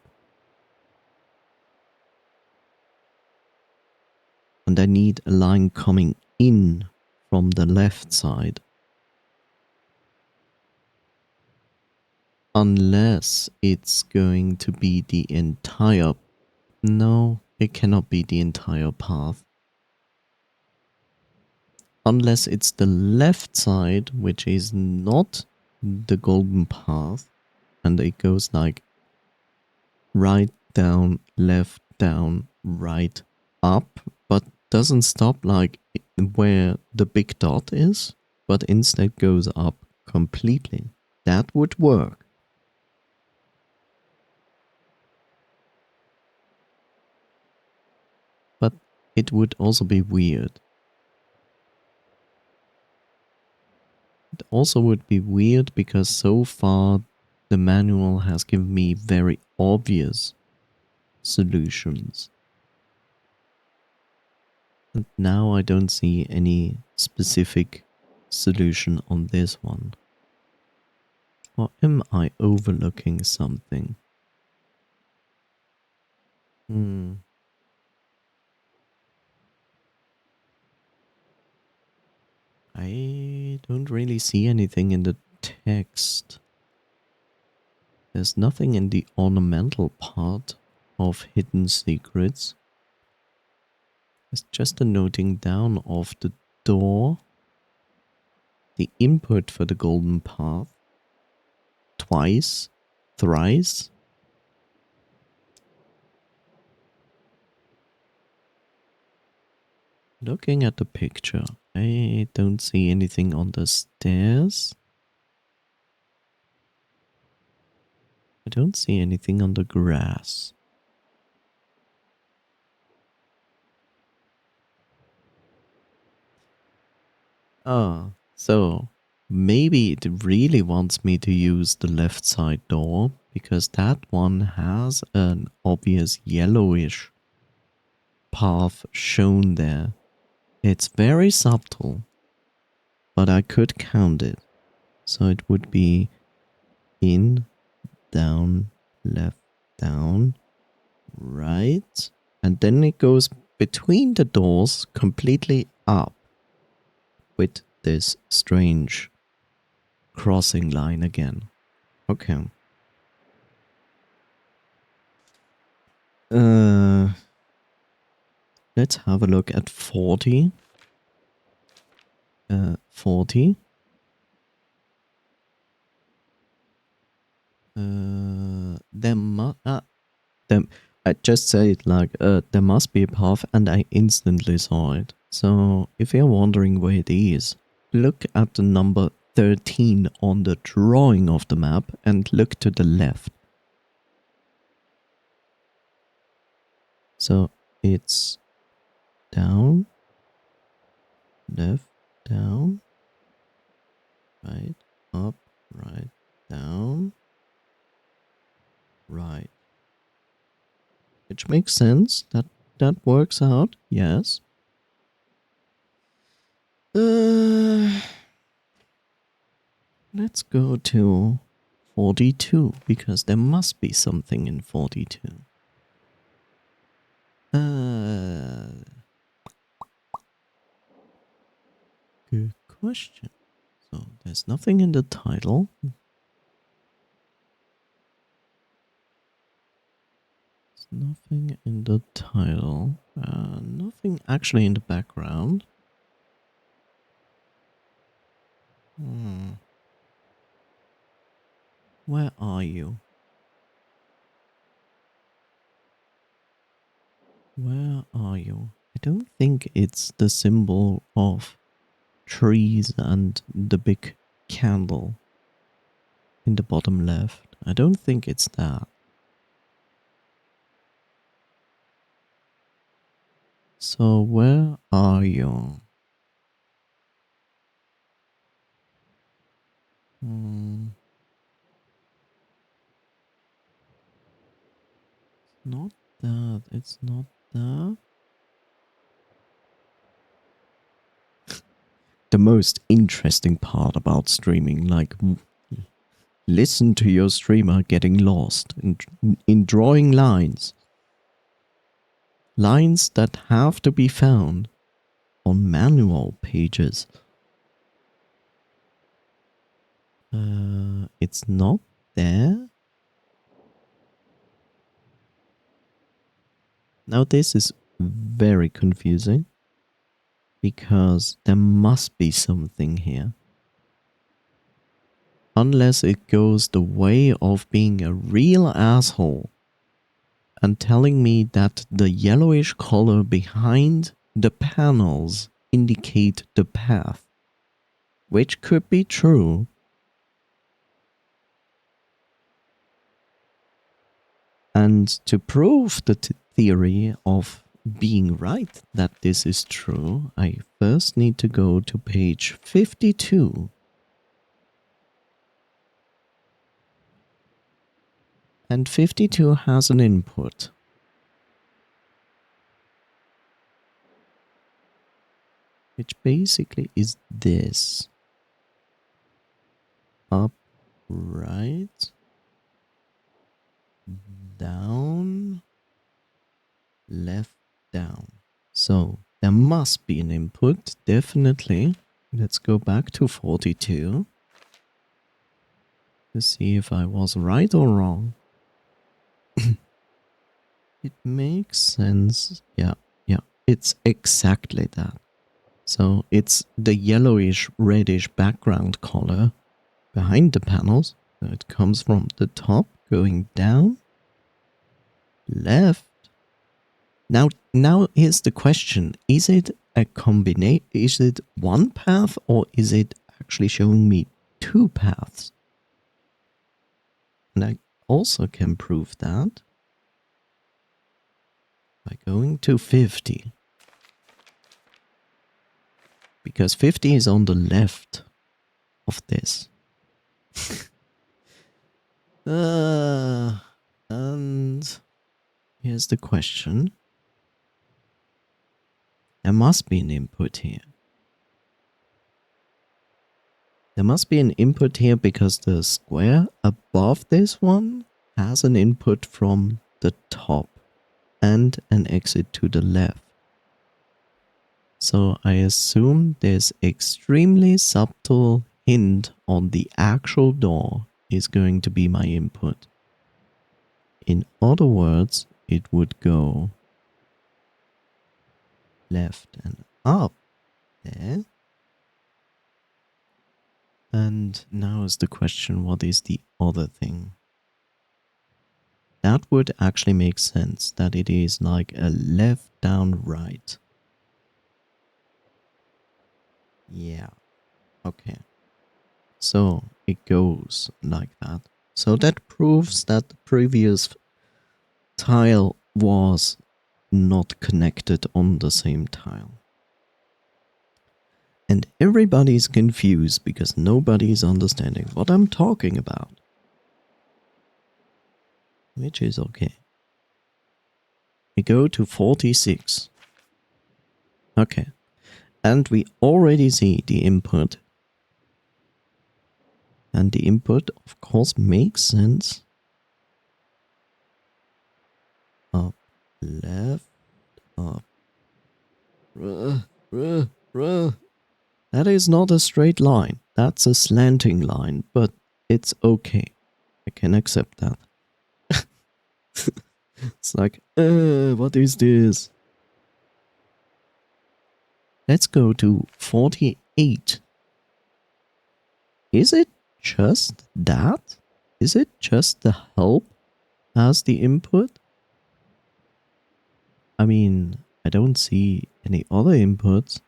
And I need a line coming in from the left side. Unless it's going to be the entire... No, it cannot be the entire path. Unless it's the left side, which is not the golden path. And it goes like right, down, left, down, right, up. But doesn't stop like where the big dot is. But instead goes up completely. That would work. But it would also be weird. It also would be weird because so far the manual has given me very obvious solutions. And now I don't see any specific solution on this one? Or am I overlooking something? I don't really see anything in the text. There's nothing in the ornamental part of hidden secrets. It's just a noting down of the door, the input for the golden path, twice, thrice. Looking at the picture, I don't see anything on the stairs. I don't see anything on the grass. Ah, so maybe it really wants me to use the left side door because that one has an obvious yellowish path shown there. It's very subtle, but I could count it. So it would be in, down, left, down, right. And then it goes between the doors completely up with this strange crossing line again. Okay. Let's have a look at 40. 40. I just say it like, there must be a path, and I instantly saw it. So, if you're wondering where it is, look at the number 13 on the drawing of the map and look to the left. So, it's down, left, down, right, up, right, down, right. Which makes sense. That works out, yes. Let's go to 42, because there must be something in 42. Good question. So, there's nothing in the title. There's nothing in the title. Nothing actually in the background. Where are you? Where are you? I don't think it's the symbol of trees and the big candle in the bottom left. I don't think it's that. So where are you? Not that. It's not that. The most interesting part about streaming, like, listen to your streamer getting lost in drawing lines. Lines that have to be found on manual pages. It's not there. Now this is very confusing because there must be something here. Unless it goes the way of being a real asshole and telling me that the yellowish color behind the panels indicate the path, which could be true. And to prove the theory of being right that this is true, I first need to go to page 52. And 52 has an input. Which basically is this. up, right, down, left, down. So there must be an input, definitely. Let's go back to 42 to see if I was right or wrong. It makes sense. Yeah, it's exactly that. So it's the yellowish reddish background color behind the panels. So it comes from the top going down, left. Now here's the question. Is it a combination? Is it one path or is it actually showing me two paths? And I also can prove that by going to 50. Because 50 is on the left of this. And here's the question. There must be an input here. There must be an input here because the square above this one has an input from the top and an exit to the left. So I assume this extremely subtle hint on the actual door is going to be my input. In other words, it would go left and up there. And now is the question, what is the other thing? That would actually make sense, that it is like a left, down, right. Yeah, okay. So it goes like that. So that proves that the previous tile was not connected on the same tile. And everybody's confused because nobody's understanding what I'm talking about. Which is okay. We go to 46. Okay. And we already see the input. And the input, of course, makes sense. Up, left, up. That is not a straight line. That's a slanting line, but it's okay. I can accept that. It's like, what is this? Let's go to 48. Is it just that? Is it just the help as the input? I mean, I don't see any other inputs.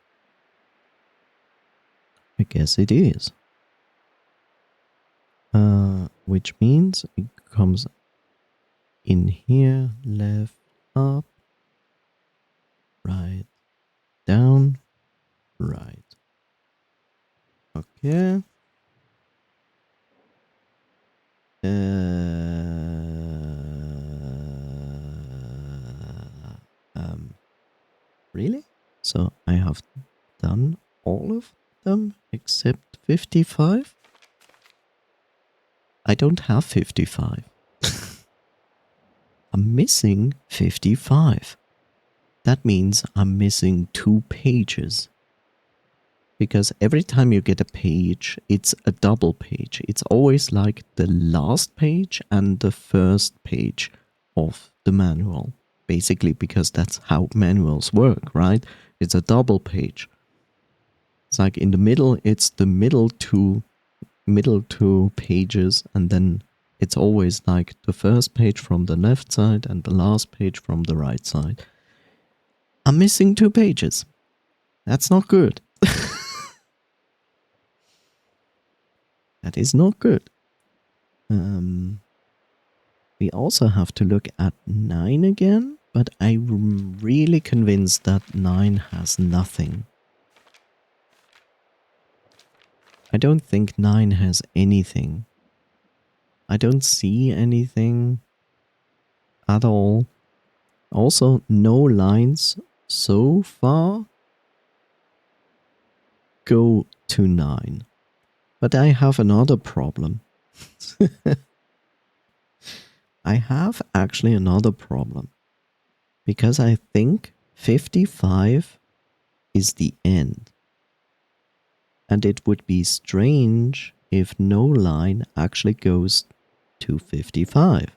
I guess it is. Which means it comes in here, left, up, right, down, right. Okay. Really? So I have done all of them except 55? I don't have 55. I'm missing 55. That means I'm missing 2 pages. Because every time you get a page, it's a double page. It's always like the last page and the first page of the manual. Basically, because that's how manuals work, right? It's a double page. It's like in the middle, it's the middle two pages, and then it's always like the first page from the left side and the last page from the right side. I'm missing 2 pages. That's not good. That is not good. We also have to look at 9 again, but I'm really convinced that 9 has nothing. I don't think 9 has anything. I don't see anything at all. Also, no lines so far go to 9. But I have another problem. I have actually another problem. Because I think 55 is the end. And it would be strange if no line actually goes to 55.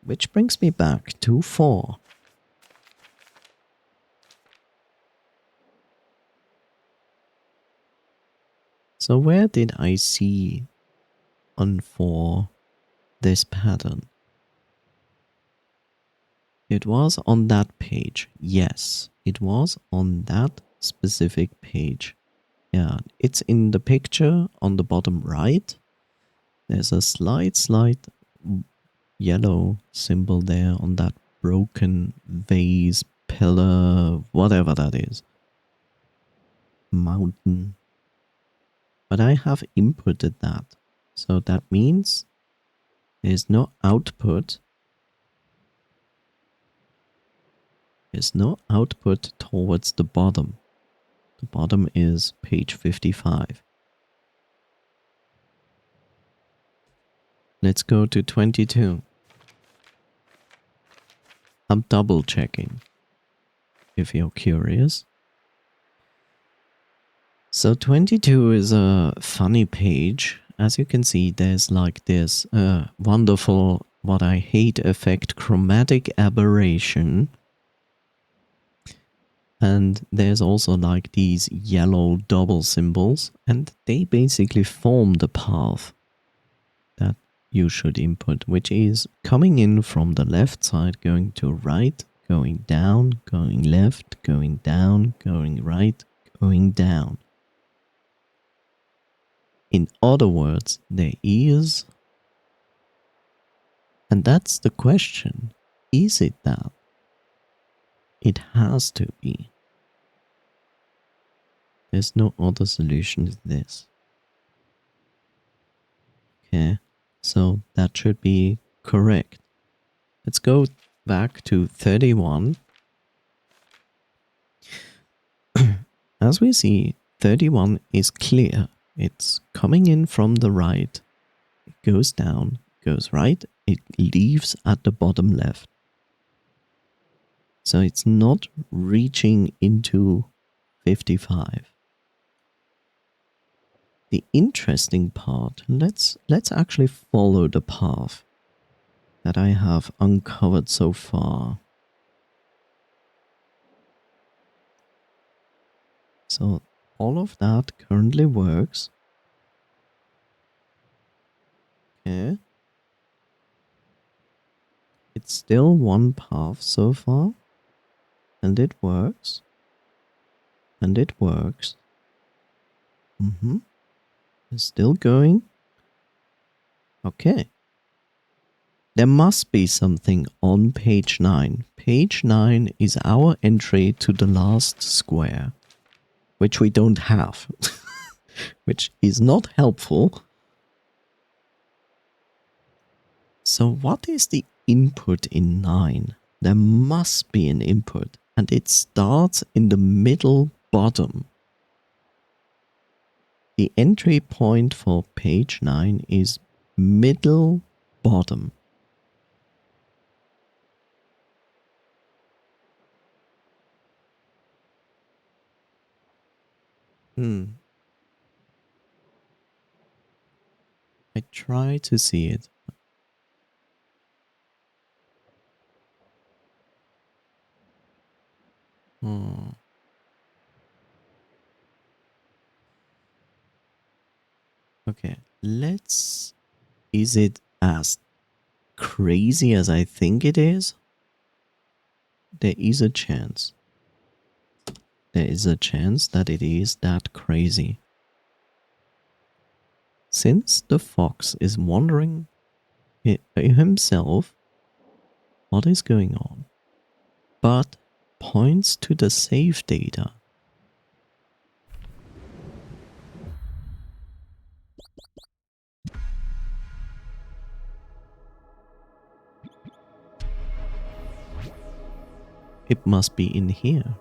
Which brings me back to 4. So where did I see on 4 this pattern? It was on that page. Yes, it was on that specific page. Yeah, it's in the picture on the bottom right. There's a slight yellow symbol there on that broken vase, pillar, whatever that is. Mountain. But I have inputted that. So that means there's no output. There's no output towards the bottom. The bottom is page 55. Let's go to 22. I'm double checking, if you're curious. So 22 is a funny page. As you can see, there's like this wonderful, what I hate effect, chromatic aberration. And there's also like these yellow double symbols, and they basically form the path that you should input, which is coming in from the left side, going to right, going down, going left, going down, going right, going down. In other words, there is, and that's the question, is it that? It has to be. There's no other solution to this. Okay, so that should be correct. Let's go back to 31. As we see, 31 is clear. It's coming in from the right. It goes down, goes right. It leaves at the bottom left. So it's not reaching into 55. The interesting part, let's actually follow the path that I have uncovered so far. So all of that currently works. Okay. It's still one path so far. And it works. And it works. It's still going. Okay. There must be something on page 9. Page 9 is our entry to the last square, which we don't have, which is not helpful. So what is the input in 9? There must be an input, and it starts in the middle bottom. The entry point for page 9 is middle bottom. I try to see it. Okay, is it as crazy as I think it is? There is a chance. There is a chance that it is that crazy. Since the fox is wondering himself what is going on, but points to the save data. It must be in here.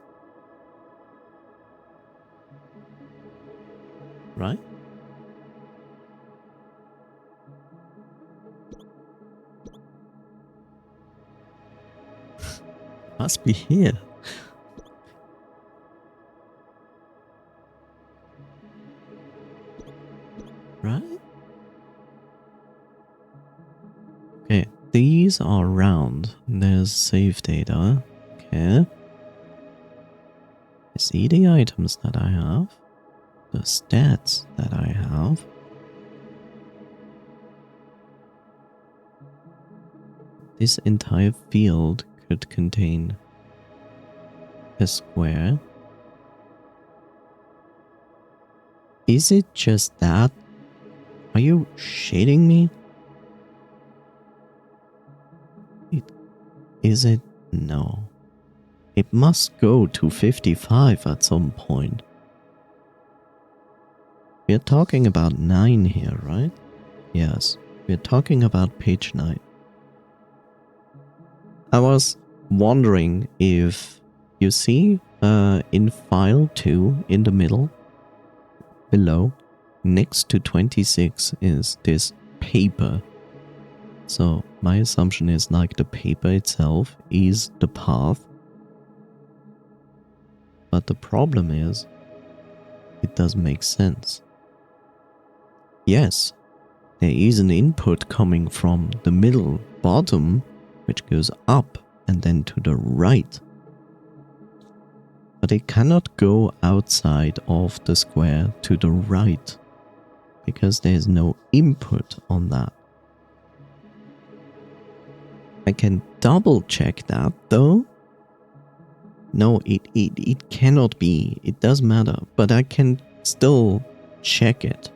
right? Must be here. Right? Okay, these are round. There's save data. Okay. I see the items that I have. The stats that I have. This entire field could contain a square. Is it just that? Are you shitting me? Is it? No. It must go to 55 at some point. We're talking about 9 here, right? Yes, we're talking about page 9. I was wondering if you see in file 2 in the middle, below, next to 26 is this paper. So my assumption is like the paper itself is the path. But the problem is, it doesn't make sense. Yes, there is an input coming from the middle bottom, which goes up and then to the right. But it cannot go outside of the square to the right, because there is no input on that. I can double check that though. No, it cannot be. It does matter, but I can still check it.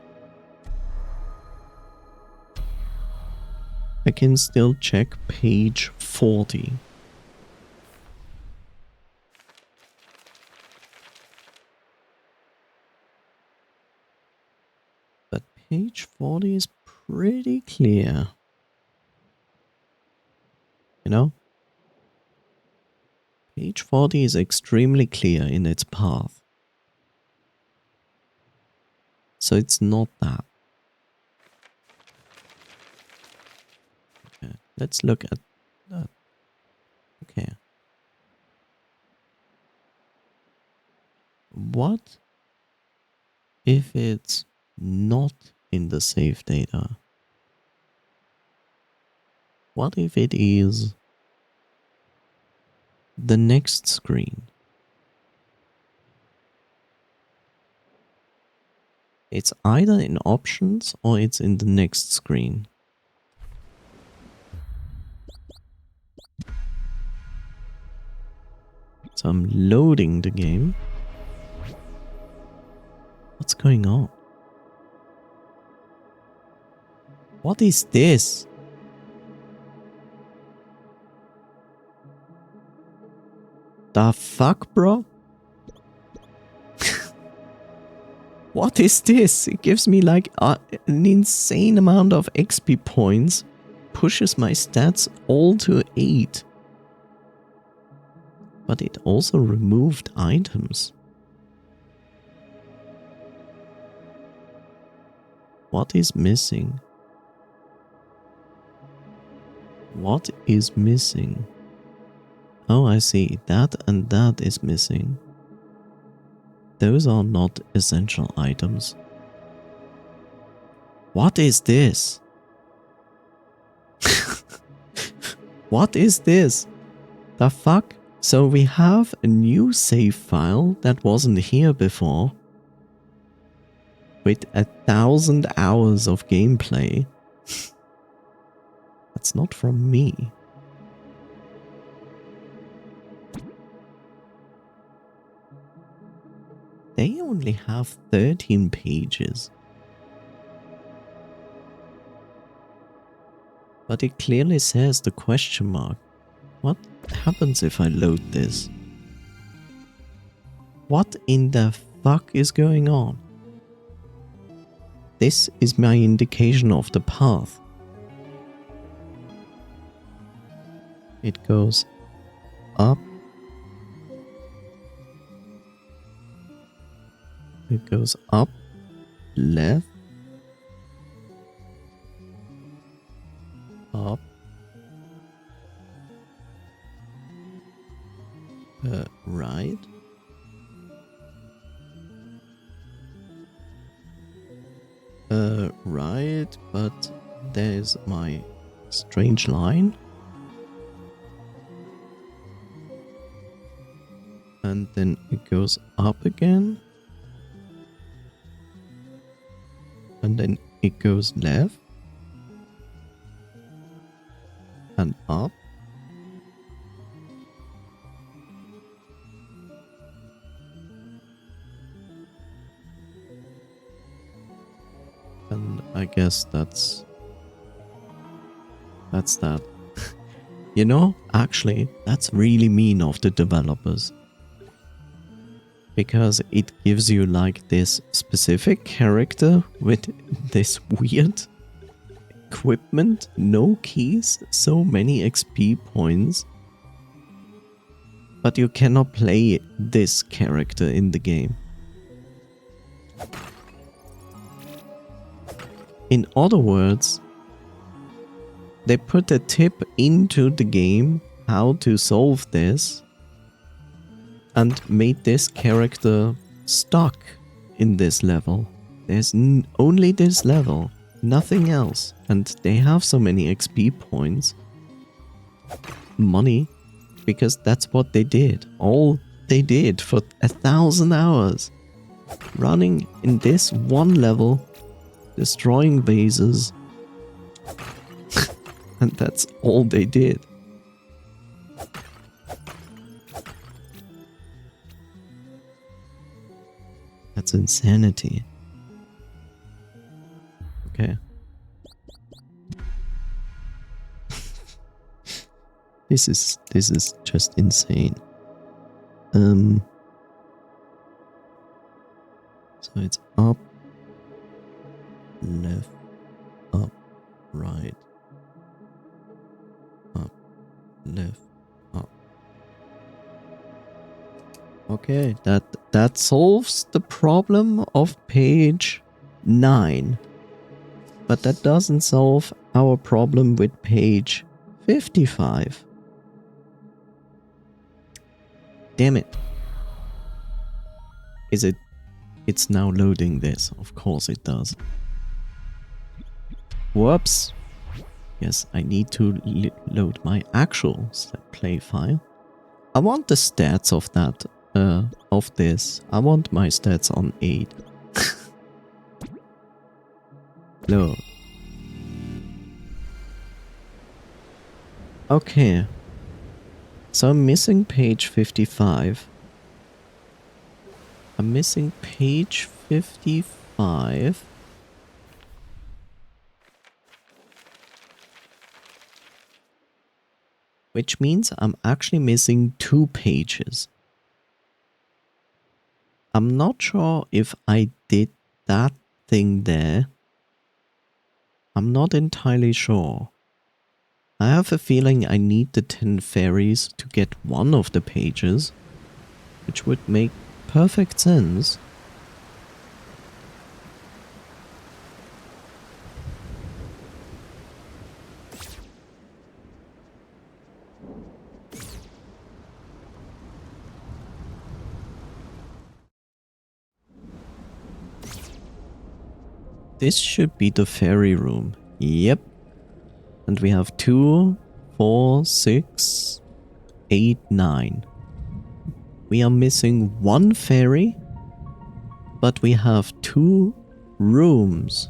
I can still check page 40. But page 40 is pretty clear. You know? Page 40 is extremely clear in its path. So it's not that. Okay, let's look at that. Okay. What if it's not in the save data? What if it is the next screen? It's either in options or it's in the next screen. So I'm loading the game. What's going on? What is this? The fuck, bro? What is this? It gives me like an insane amount of XP points. Pushes my stats all to 8. But it also removed items. What is missing? What is missing? Oh, I see. That and that is missing. Those are not essential items. What is this? What is this? The fuck? So we have a new save file that wasn't here before. With 1,000 hours of gameplay. That's not from me. They only have 13 pages. But it clearly says the question mark. What happens if I load this? What in the fuck is going on? This is my indication of the path. It goes up. It goes up left, up, right, right, but there's my strange line. And then it goes up again. And then it goes left. And up. And I guess that's that. You know, actually, that's really mean of the developers. Because it gives you like this specific character with this weird equipment, no keys, so many XP points. But you cannot play this character in the game. In other words, they put a tip into the game how to solve this and made this character stuck in this level. There's only this level, nothing else. And they have so many XP points, money, because that's what they did. All they did for 1,000 hours. Running in this one level, destroying bases. And that's all they did. That's insanity. Okay. This is just insane. So it's up, left, up, right, up, left, up. Okay, that solves the problem of page 9. But that doesn't solve our problem with page 55. Damn it. Is it? It's now loading this. Of course it does. Whoops. Yes, I need to load my actual play file. I want the stats of that, of this. I want my stats on 8. Load. Okay. So I'm missing page 55. I'm missing page 55. Which means I'm actually missing 2 pages. I'm not sure if I did that thing there. I'm not entirely sure. I have a feeling I need the 10 fairies to get one of the pages, which would make perfect sense. This should be the fairy room. Yep. And we have 2, 4, 6, 8, 9. We are missing 1 fairy, but we have 2 rooms.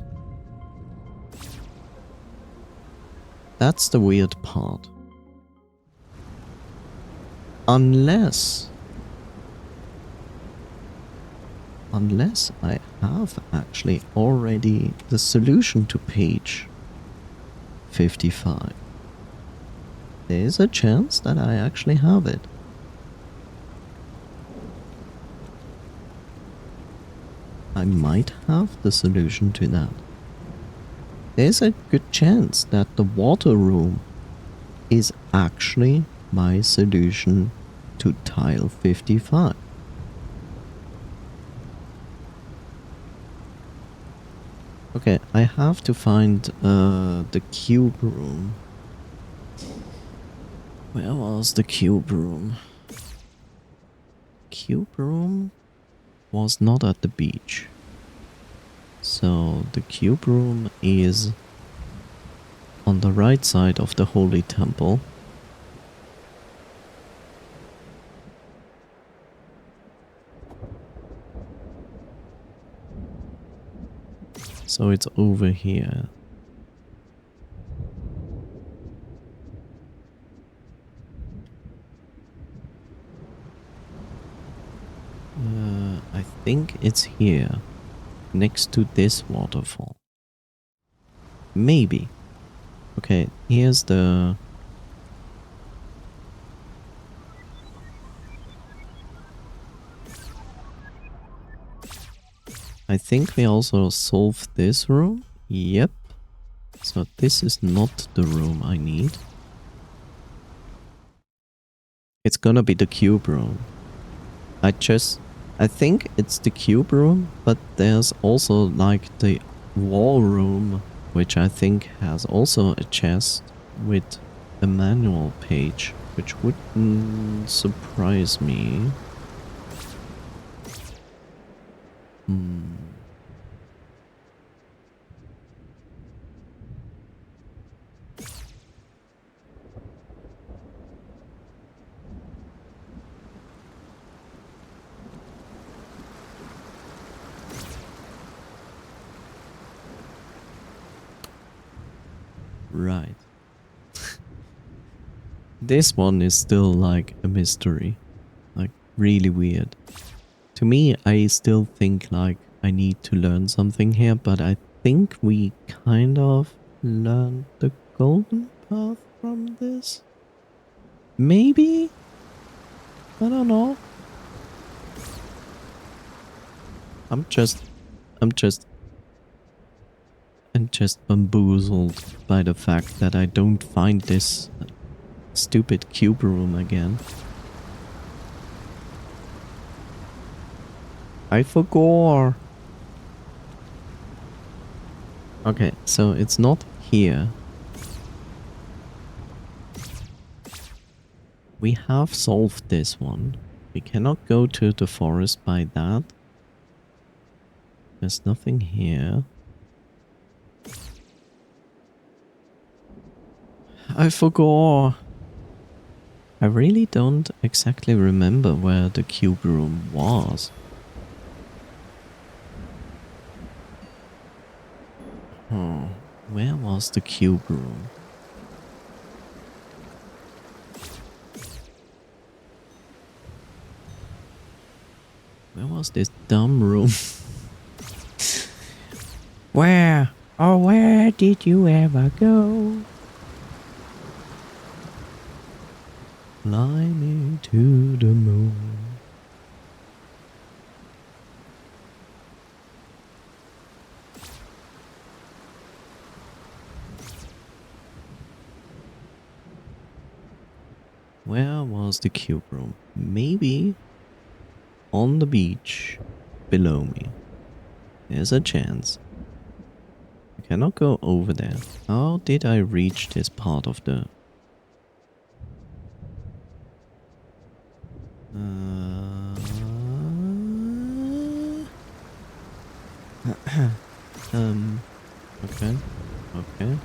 That's the weird part. Unless I have actually already the solution to page 55. There is a chance that I actually have it. I might have the solution to that. There's a good chance that the water room is actually my solution to tile 55. Okay, I have to find the cube room. Where was the cube room? Cube room was not at the beach. So the cube room is on the right side of the Holy Temple. So it's over here. I think it's here, next to this waterfall. Maybe. Okay, here's the... I think we also solved this room. Yep. So this is not the room I need. It's gonna be the cube room. I think it's the cube room, but there's also like the wall room, which I think has also a chest with a manual page, which wouldn't surprise me. Right. This one is still like a mystery. Like really weird. To me, I still think like I need to learn something here, but I think we kind of learned the golden path from this. Maybe? I don't know. I'm just bamboozled by the fact that I don't find this stupid cube room again. I forgot. Okay, so it's not here. We have solved this one. We cannot go to the forest by that. There's nothing here. I forgot. I really don't exactly remember where the cube room was. Oh, where was the cube room? Where was this dumb room? Where? Oh, where did you ever go? Fly me to the moon. Where was the cube room? Maybe on the beach below me. There's a chance. I cannot go over there. How did I reach this part of the... okay. Okay.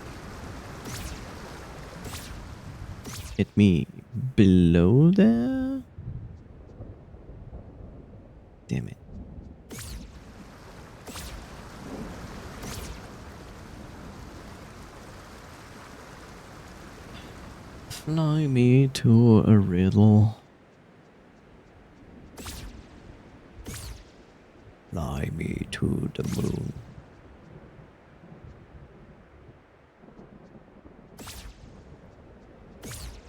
Hit me below there? Damn it. Fly me to a riddle. Fly me to the moon.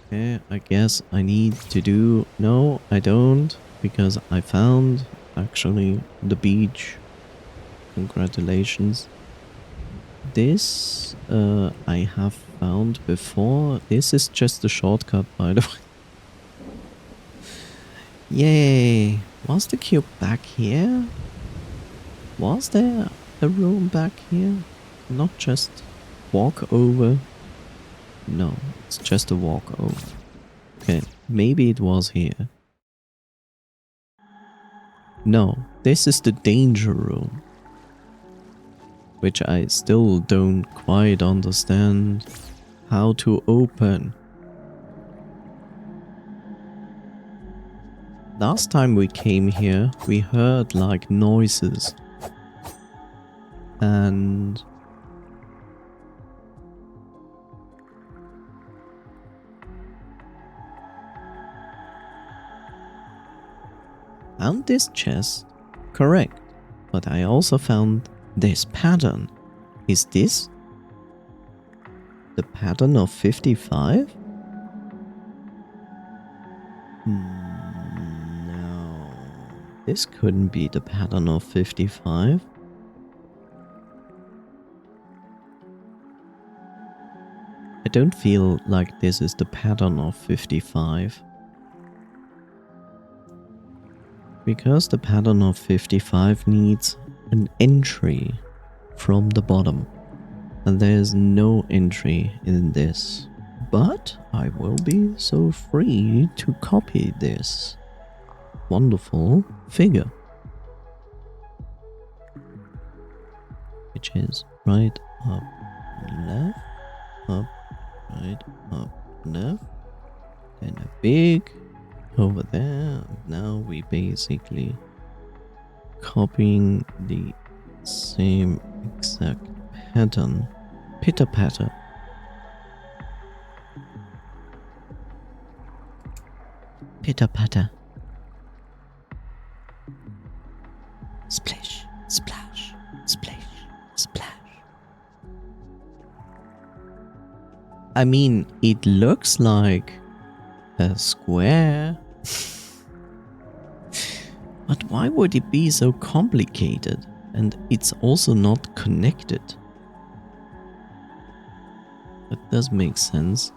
Okay, I guess I need to do... No, I don't, because I found actually the beach. Congratulations. This I have found before. This is just a shortcut, by the way. Yay! Was the cube back here? Was there? a room back here? Not just walk over? No, it's just a walk over. Okay, maybe it was here. No, this is the danger room. Which I still don't quite understand how to open. Last time we came here, we heard like noises. And found this chest, correct, but I also found this pattern. Is this the pattern of 55? No, this couldn't be the pattern of 55. I don't feel like this is the pattern of 55. Because the pattern of 55 needs an entry from the bottom. And there's no entry in this. But I will be so free to copy this wonderful figure. Which is right up, left, up, right, up, left. And a big over there. Now we basically copying the same exact pattern. Pitter patter. Pitter patter. Splish, splash, splish, splash. I mean, it looks like a square. But why would it be so complicated? And it's also not connected. That does make sense.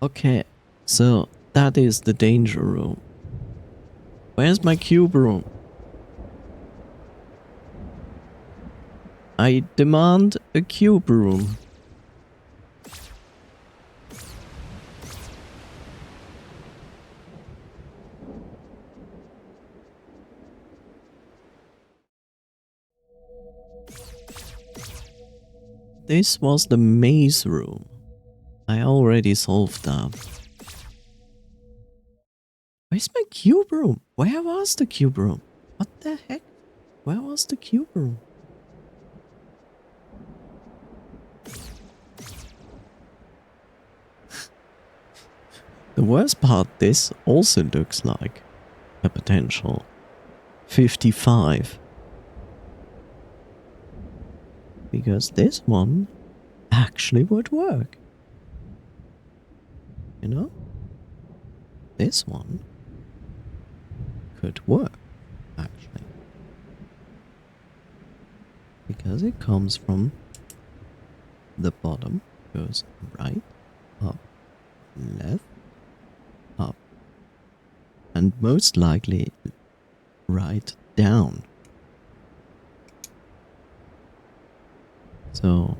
Okay, so that is the danger room. Where's my cube room? I demand a cube room. This was the maze room. I already solved that. Where's my cube room? Where was the cube room? What the heck? Where was the cube room? The worst part, this also looks like a potential 55. Because this one actually would work. You know? This one could work, actually. Because it comes from the bottom, goes right, up, left, up, and most likely right down. So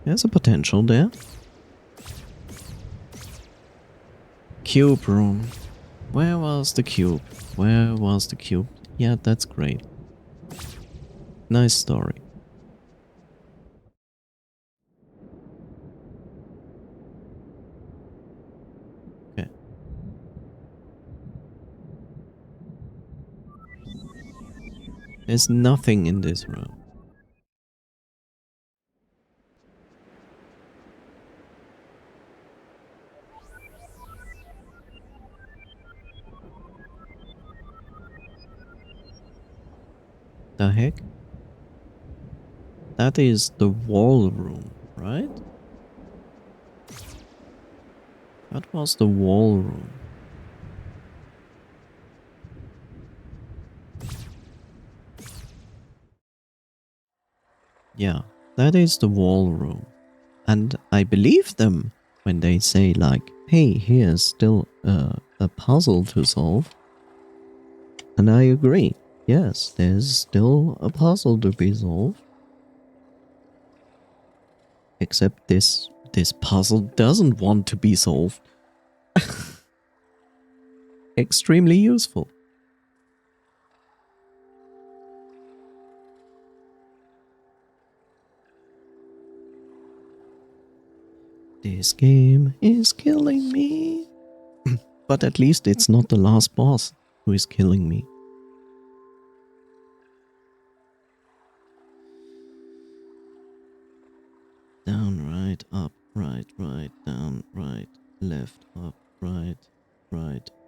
there's a potential there. Cube room. Where was the cube? Where was the cube? Yeah, that's great. Nice story. Okay. There's nothing in this room. The heck? That is the wall room, right? That was the wall room. Yeah, that is the wall room. And I believe them when they say like, hey, here's still a puzzle to solve. And I agree. Yes, there's still a puzzle to be solved. Except this puzzle doesn't want to be solved. Extremely useful. This game is killing me. But at least it's not the last boss who is killing me. Down, right, up, right, down, right, left, up, right,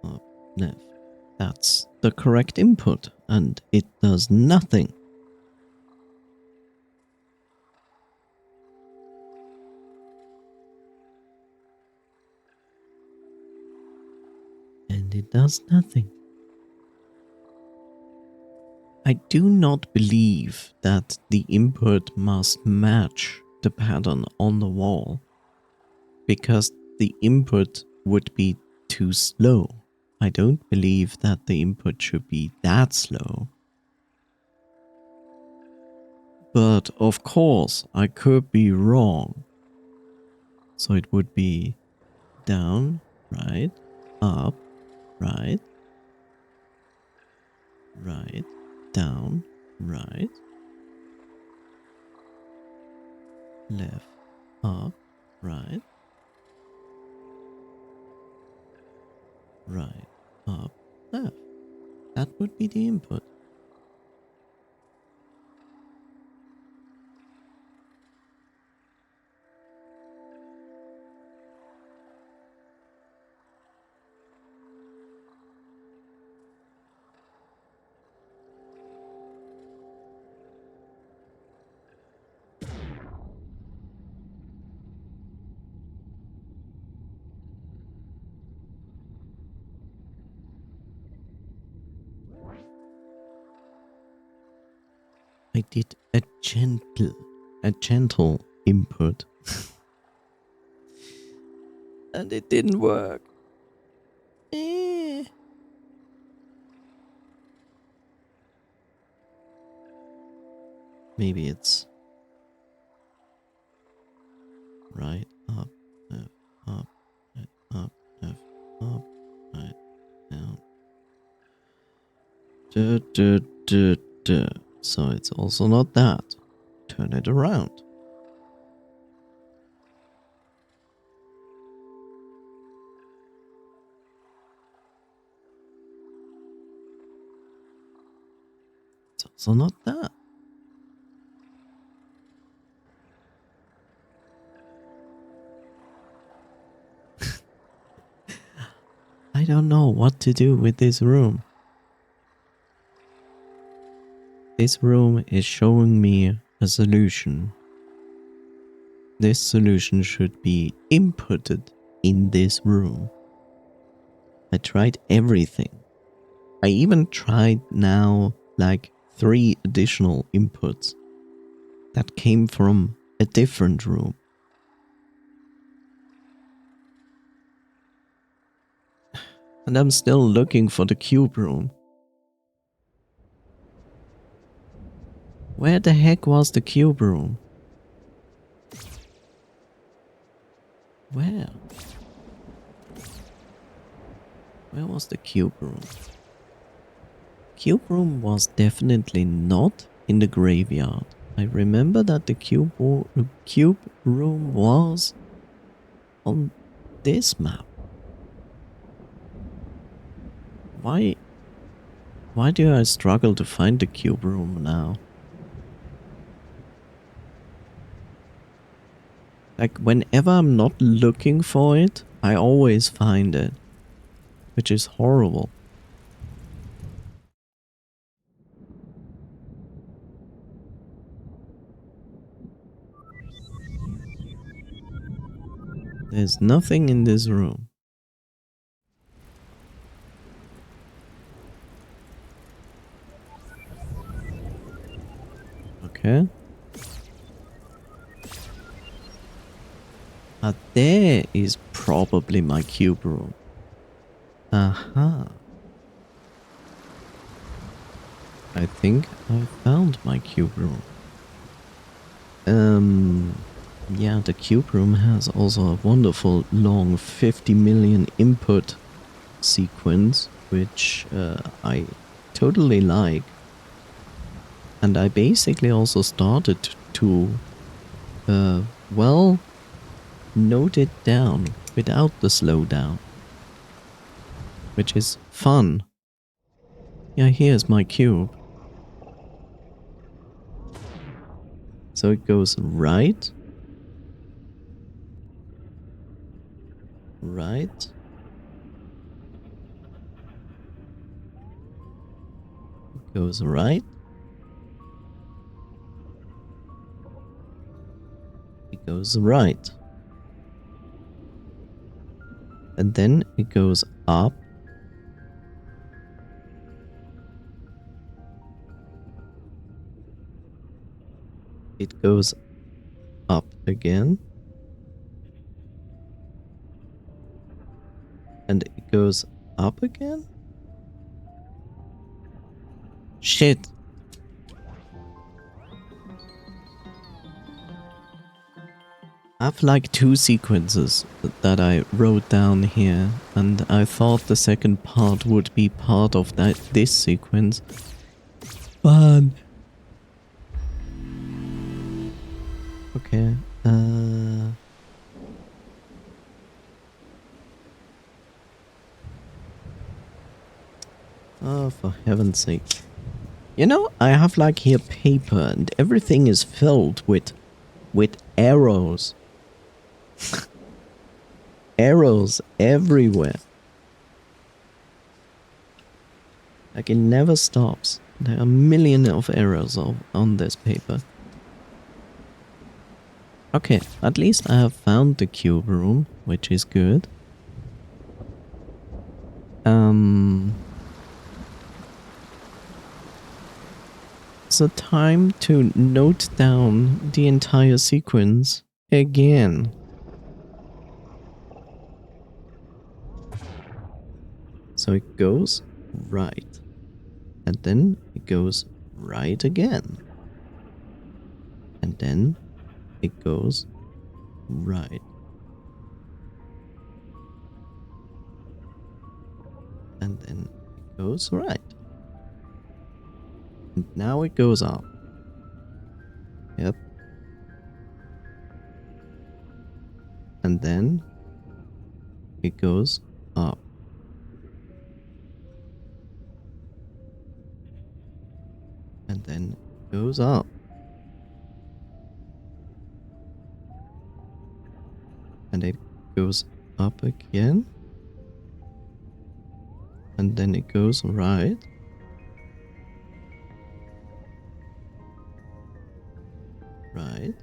up, left. That's the correct input, and it does nothing. And it does nothing. I do not believe that the input must match the pattern on the wall, because the input would be too slow. I don't believe that the input should be that slow. But of course, I could be wrong. So it would be down, right, up, right, down, right, left, up, right, up, left. That would be the input. I did a gentle input. And it didn't work. Maybe it's right, up, left, up, right, up, left, up, right, down. So it's also not that. Turn it around. It's also not that. I don't know what to do with this room. This room is showing me a solution. This solution should be inputted in this room. I tried everything. I even tried now like 3 additional inputs that came from a different room. And I'm still looking for the cube room. Where the heck was the cube room? Where? Where was the cube room? Cube room was definitely not in the graveyard. I remember that the cube room was on this map. Why do I struggle to find the cube room now? Like, whenever I'm not looking for it, I always find it. Which is horrible. There's nothing in this room. Okay. There is probably my cube room. Aha. I think I found my cube room. Yeah, the cube room has also a wonderful long 50 million input sequence, which I totally like. And I basically also started to, well, note it down without the slowdown, which is fun. Yeah, here's my cube. So it goes right, right, it goes right, it goes right. And then it goes up. It goes up again. And it goes up again? Shit. I have like two sequences that I wrote down here, and I thought the second part would be part of this sequence. But okay. Oh, for heaven's sake. You know, I have like here paper and everything is filled with arrows. Arrows everywhere. Like it never stops. There are a million of arrows on this paper. Okay, at least I have found the cube room, which is good. So time to note down the entire sequence again. So it goes right. And then it goes right again. And then it goes right. And then it goes right. And now it goes up. Yep. And then it goes up. And then it goes up. And it goes up again. And then it goes right. Right.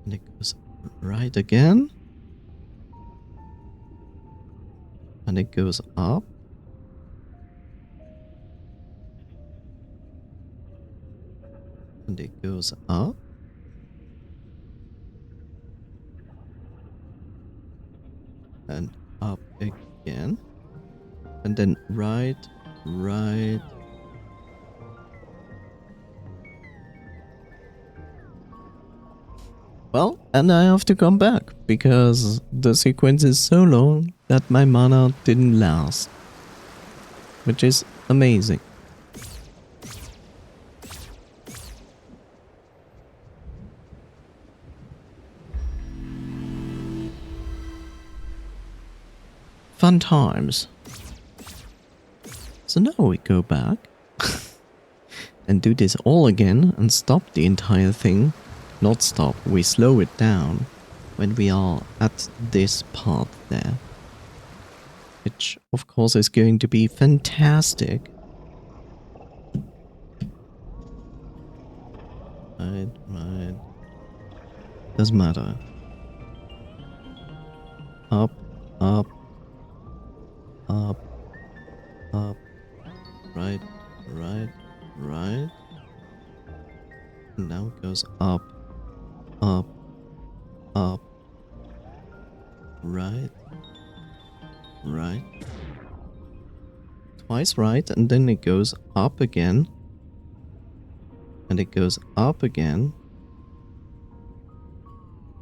And it goes right again. And it goes up. And it goes up. And up again. And then right, right. Well, and I have to come back because the sequence is so long that my mana didn't last. Which is amazing. Fun times. So now we go back and do this all again and stop the entire thing. Not stop, we slow it down when we are at this part there. Which of course is going to be fantastic. Right, right. Doesn't matter. Up, up, up, up, right, right, right. And now it goes up, up, up, right, right. Twice right, and then it goes up again. And it goes up again.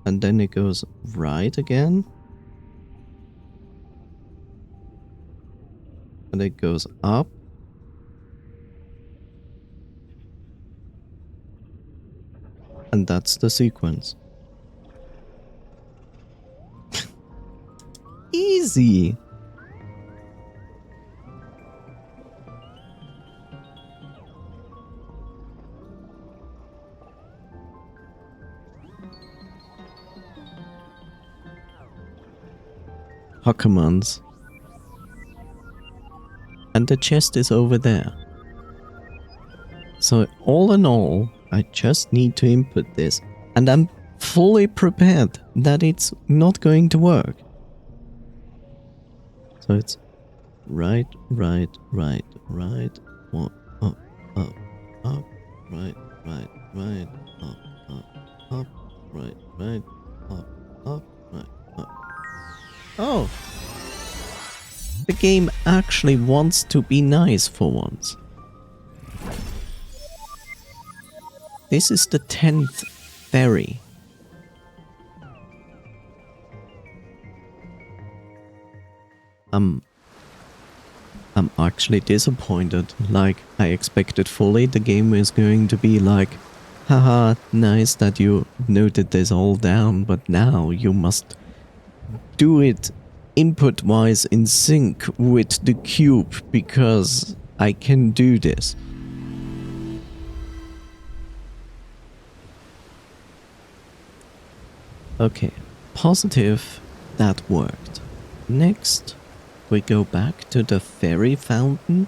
And then it goes right again. And it goes up. And that's the sequence. Easy! Hackemans. And the chest is over there. So all in all, I just need to input this. And I'm fully prepared that it's not going to work. So it's right, right, right, right, up, up, up, up, right, right, right, up, up, right, right, up, right, up. Oh! The game actually wants to be nice for once. This is the 10th ferry. I'm actually disappointed. Like, I expected fully the game is going to be like, haha, nice that you noted this all down, but now you must do it input-wise in sync with the cube, because I can do this. Okay, positive, that worked. Next, we go back to the fairy fountain.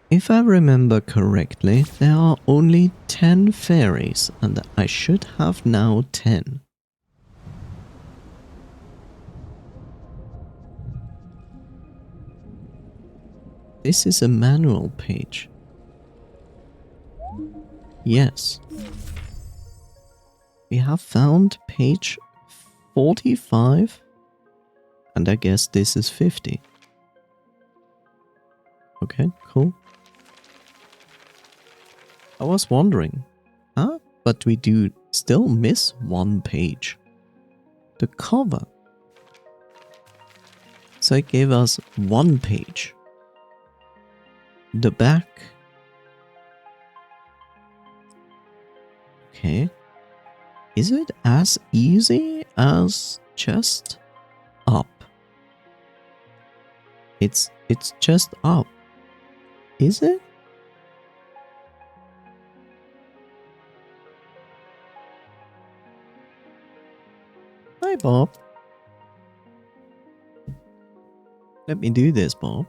If I remember correctly, there are only 10 fairies, and I should have now 10. This is a manual page. Yes. We have found page 45, and I guess this is 50. Okay, cool. I was wondering, huh? But we do still miss one page. The cover. So it gave us one page. The back. Okay. Is it as easy as just up? It's just up. Is it? Hi, Bob. Let me do this, Bob.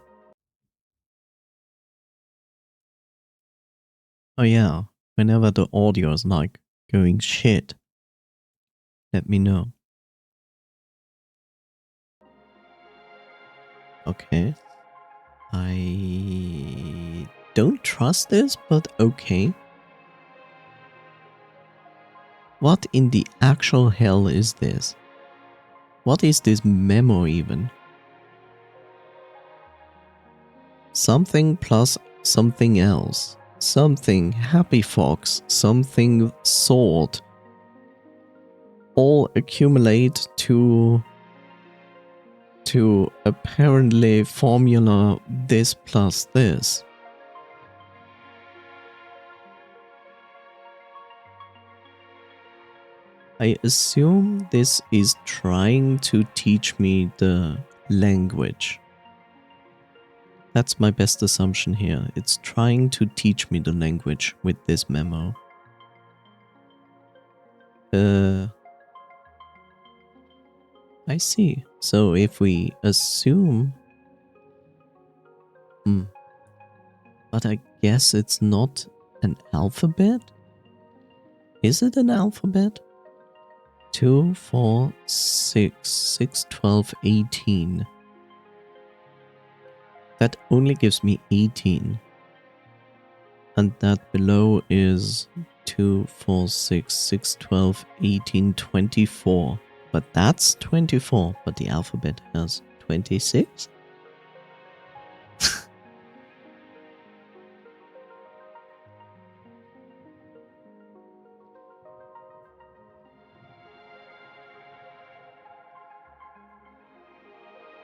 Oh yeah, whenever the audio is like going shit, let me know. Okay. I don't trust this, but okay. What in the actual hell is this? What is this memo even? Something plus something else. Something happy fox, something sword. All accumulate to apparently formula this plus this. I assume this is trying to teach me the language. That's my best assumption here. It's trying to teach me the language with this memo. I see. So if we assume... But I guess it's not an alphabet? Is it an alphabet? 2, 4, 6, 6, 12, 18. That only gives me 18. And that below is 2, 4, 6, 6, 12, 18, 24. But that's 24, but the alphabet has 26?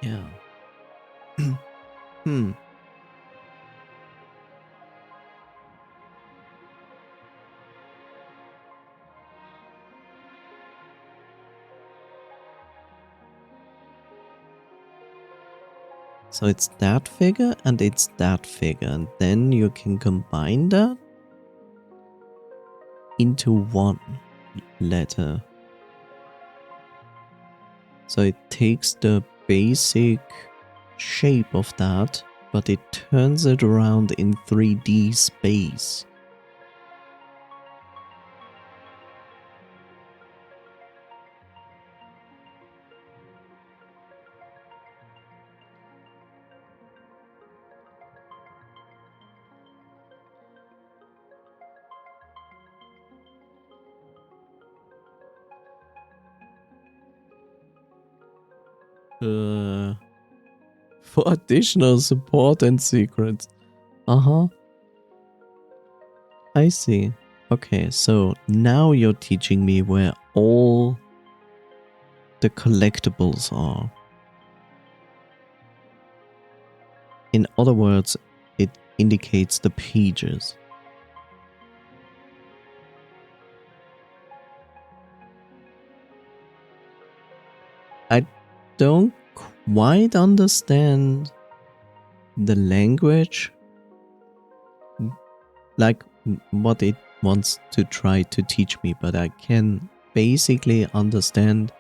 Yeah. Hmm. So it's that figure and it's that figure, and then you can combine that into one letter. So it takes the basic shape of that, but it turns it around in 3D space. For additional support and secrets. Uh-huh. I see. Okay, so now you're teaching me where all the collectibles are. In other words, it indicates the pages. I don't quite understand the language, like what it wants to try to teach me, but I can basically understand,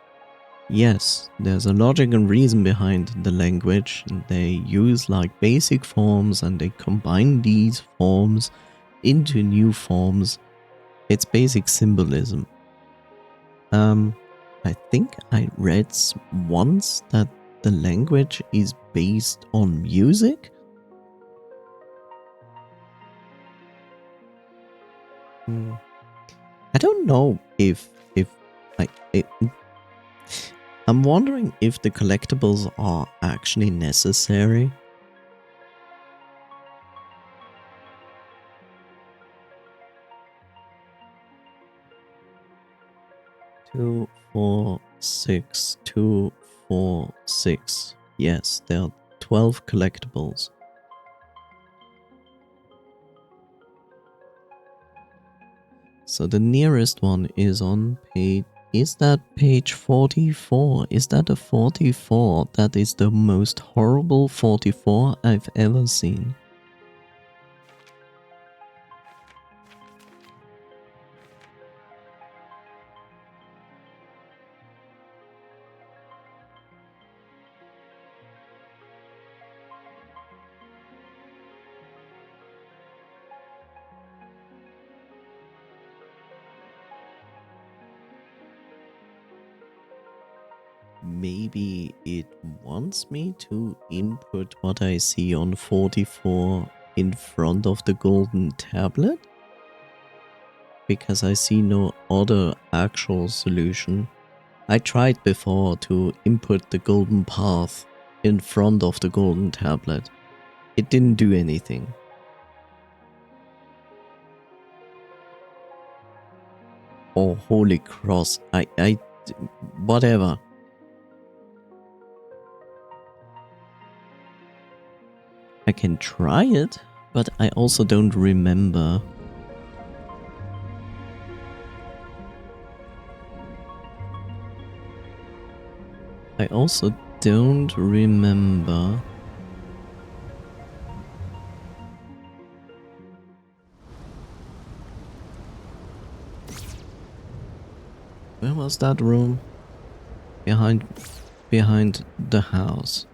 yes, there's a logic and reason behind the language, and they use like basic forms and they combine these forms into new forms. It's basic symbolism. I think I read once that the language is based on music. I don't know if I, it, I'm wondering if the collectibles are actually necessary. Two, 4, 6, 2, 4, 6. Yes, there are 12 collectibles. So the nearest one is on page... Is that page 44? Is that a 44? That is the most horrible 44 I've ever seen. Maybe it wants me to input what I see on 44 in front of the golden tablet? Because I see no other actual solution. I tried before to input the golden path in front of the golden tablet. It didn't do anything. Oh, holy cross. Whatever. I can try it, but I also don't remember. I also don't remember. Where was that room? Behind the house.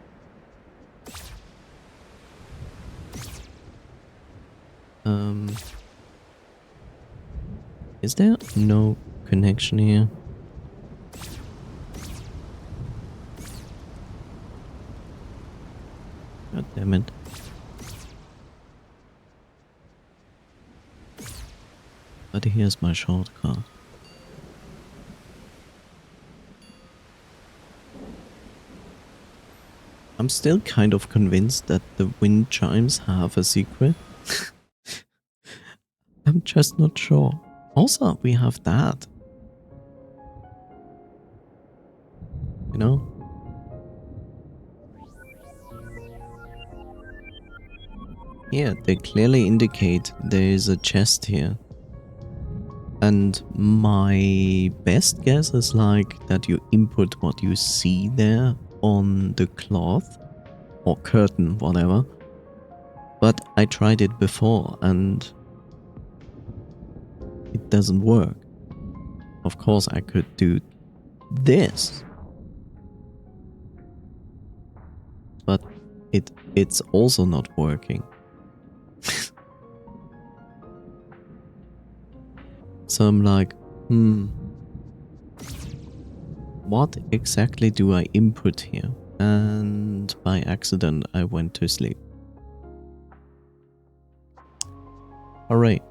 Is there no connection here? God damn it. But here's my shortcut. I'm still kind of convinced that the wind chimes have a secret. I'm just not sure. Also, we have that. You know? Yeah, they clearly indicate there is a chest here. And my best guess is like that you input what you see there on the cloth or curtain, whatever. But I tried it before and it doesn't work. Of course, I could do this, but it's also not working. So I'm like, what exactly do I input here? And by accident, I went to sleep. Alright.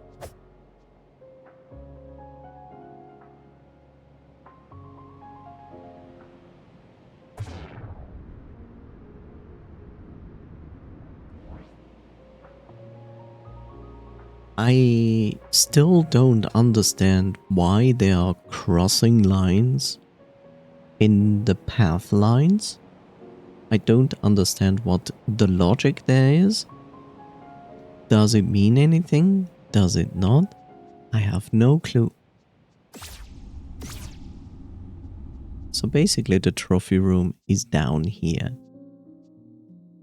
I still don't understand why there are crossing lines in the path lines. I don't understand what the logic there is. Does it mean anything? Does it not? I have no clue. So basically the trophy room is down here.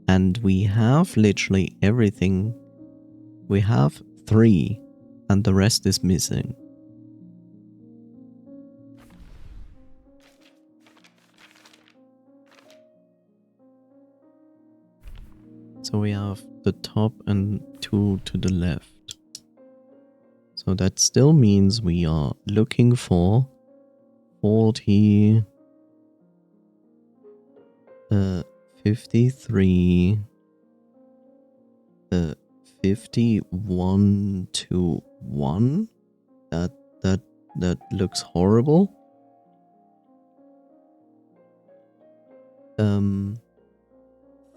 And we have literally everything. We have 3 and the rest is missing. So we have the top and 2 to the left. So that still means we are looking for 40, 53, 51 to 1. That looks horrible.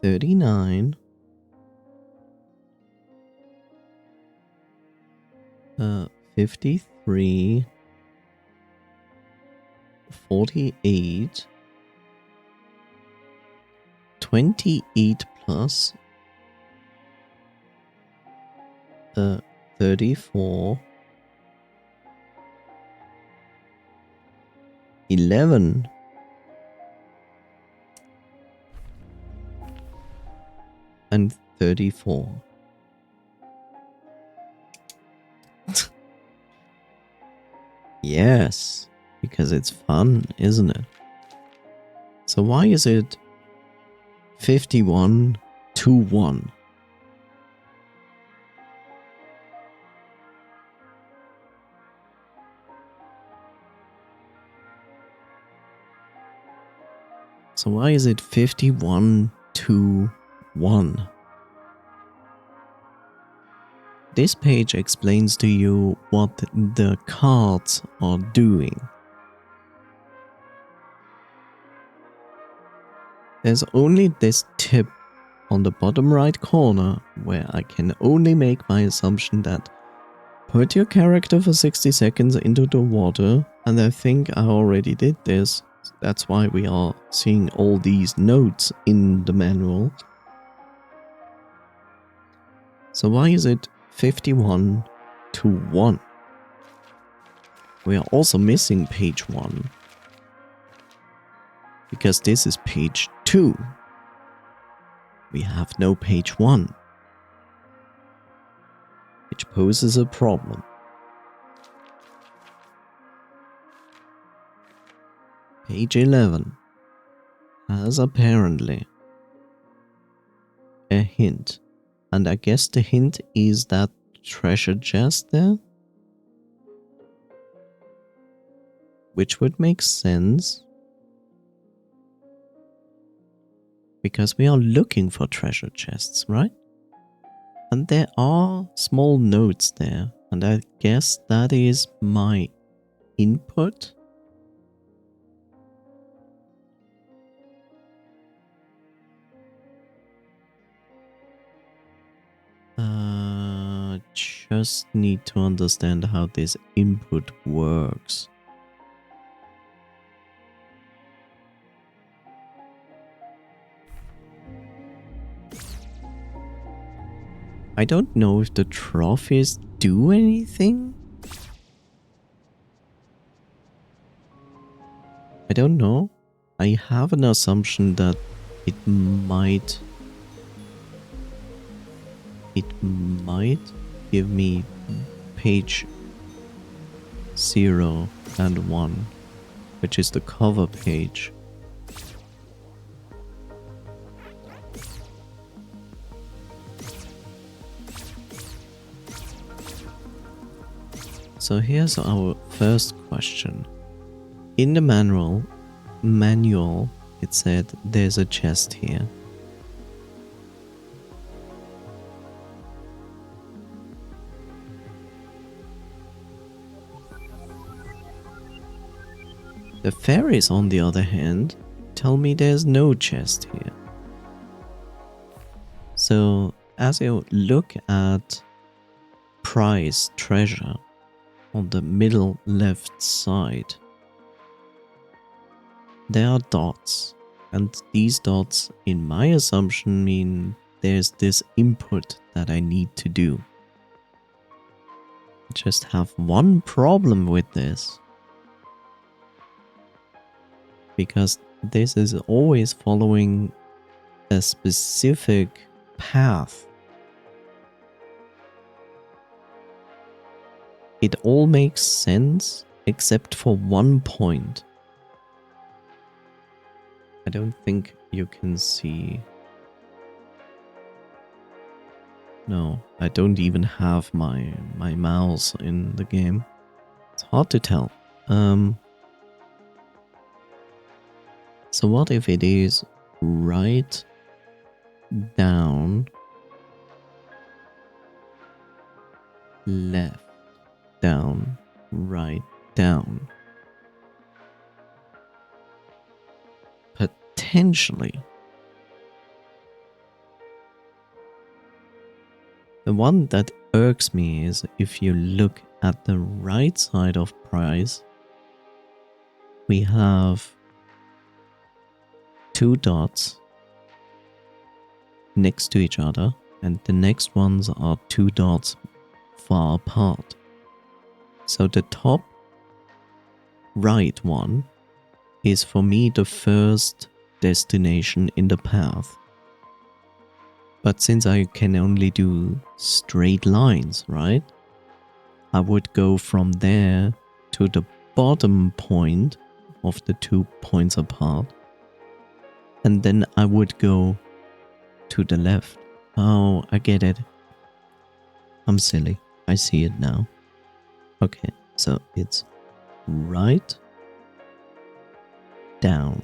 39. 53. 48. 28 plus 34. 11. And 34. Yes, because it's fun, isn't it? So why is it 51 to 1? So why is it 51 to 1? This page explains to you what the cards are doing. There's only this tip on the bottom right corner where I can only make my assumption that put your character for 60 seconds into the water, and I think I already did this. That's why we are seeing all these notes in the manual. So why is it 51 to 1? We are also missing page 1. Because this is page 2. We have no page 1. Which poses a problem. Page 11 has apparently a hint. And I guess the hint is that treasure chest there? Which would make sense. Because we are looking for treasure chests, right? And there are small notes there. And I guess that is my input. Just need to understand how this input works. I don't know if the trophies do anything. I don't know. I have an assumption that it might give me page 0 and 1, which is the cover page. So here's our first question. In the manual, it said there's a chest here. The fairies, on the other hand, tell me there's no chest here. So as you look at prize treasure on the middle left side, there are dots, and these dots, in my assumption, mean there's this input that I need to do. I just have one problem with this, because this is always following a specific path. It all makes sense except for one point. I don't think you can see. No, I don't even have my mouse in the game. It's hard to tell. So what if it is right down, left, down, right, down? Potentially. The one that irks me is if you look at the right side of prize, we have 2 dots next to each other, and the next ones are 2 dots far apart. So the top right one is for me the first destination in the path. But since I can only do straight lines, right? I would go from there to the bottom point of the 2 points apart. And then I would go to the left. Oh, I get it. I'm silly. I see it now. Okay, so it's right, down,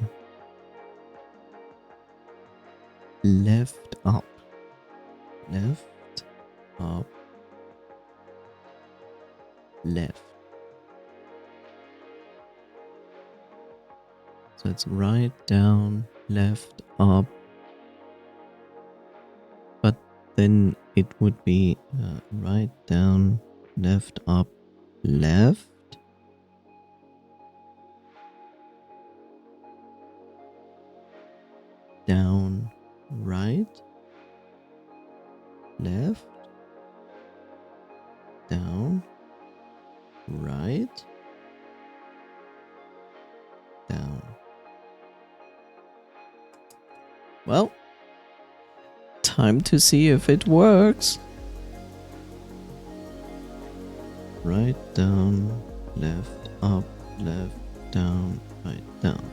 left, up, left, up, left. So it's right, down, left, up. But then it would be right, down, left, up, left. Down, right, left, down, right, down. Well, time to see if it works. Right, down, left, up, left, down, right, down.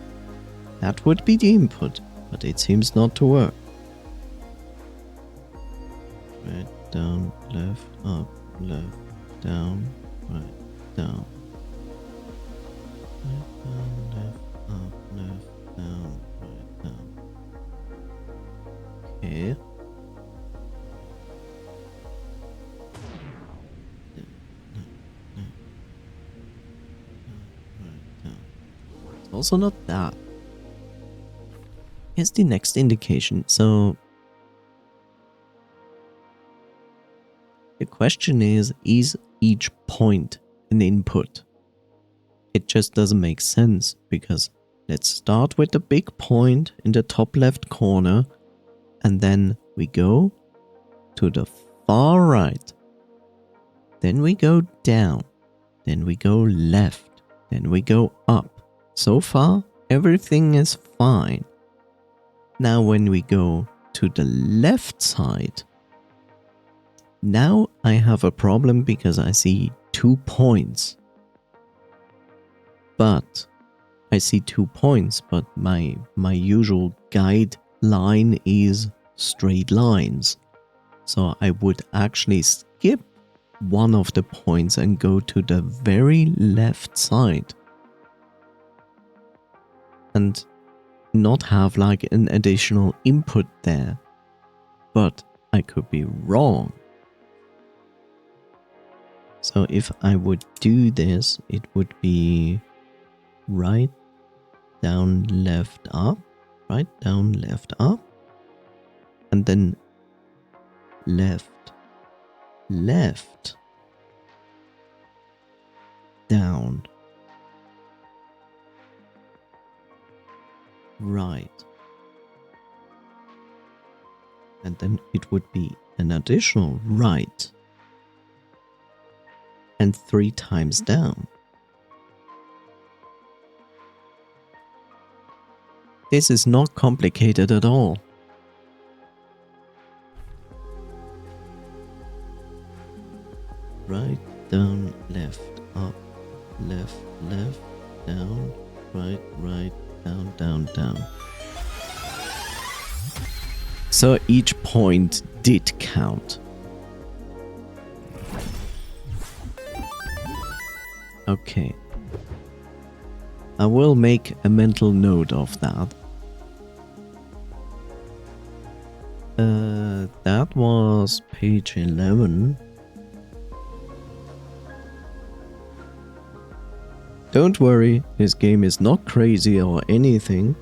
That would be the input, but it seems not to work. Right, down, left, up, left, down, right, down. Right, down, left, up, left, down, right, down. Okay. It's also not that. Here's the next indication. So The question is each point an input? It just doesn't make sense because let's start with the big point in the top left corner and then we go to the far right. Then we go down. Then we go left. Then we go up. So far, everything is fine. Now when we go to the left side, now I have a problem because I see 2 points. But I see 2 points, but my usual guide line is straight lines. So I would actually skip one of the points and go to the very left side. And not have like an additional input there. But I could be wrong. So if I would do this, it would be right, down, left, up, right, down, left, up, and then left, left, down, right. And then it would be an additional right and 3 times down. This is not complicated at all. Right, down, left, up, left, left, down, right, right, down, down, down. So each point did count. Okay. I will make a mental note of that. That was page 11. Don't worry, this game is not crazy or anything.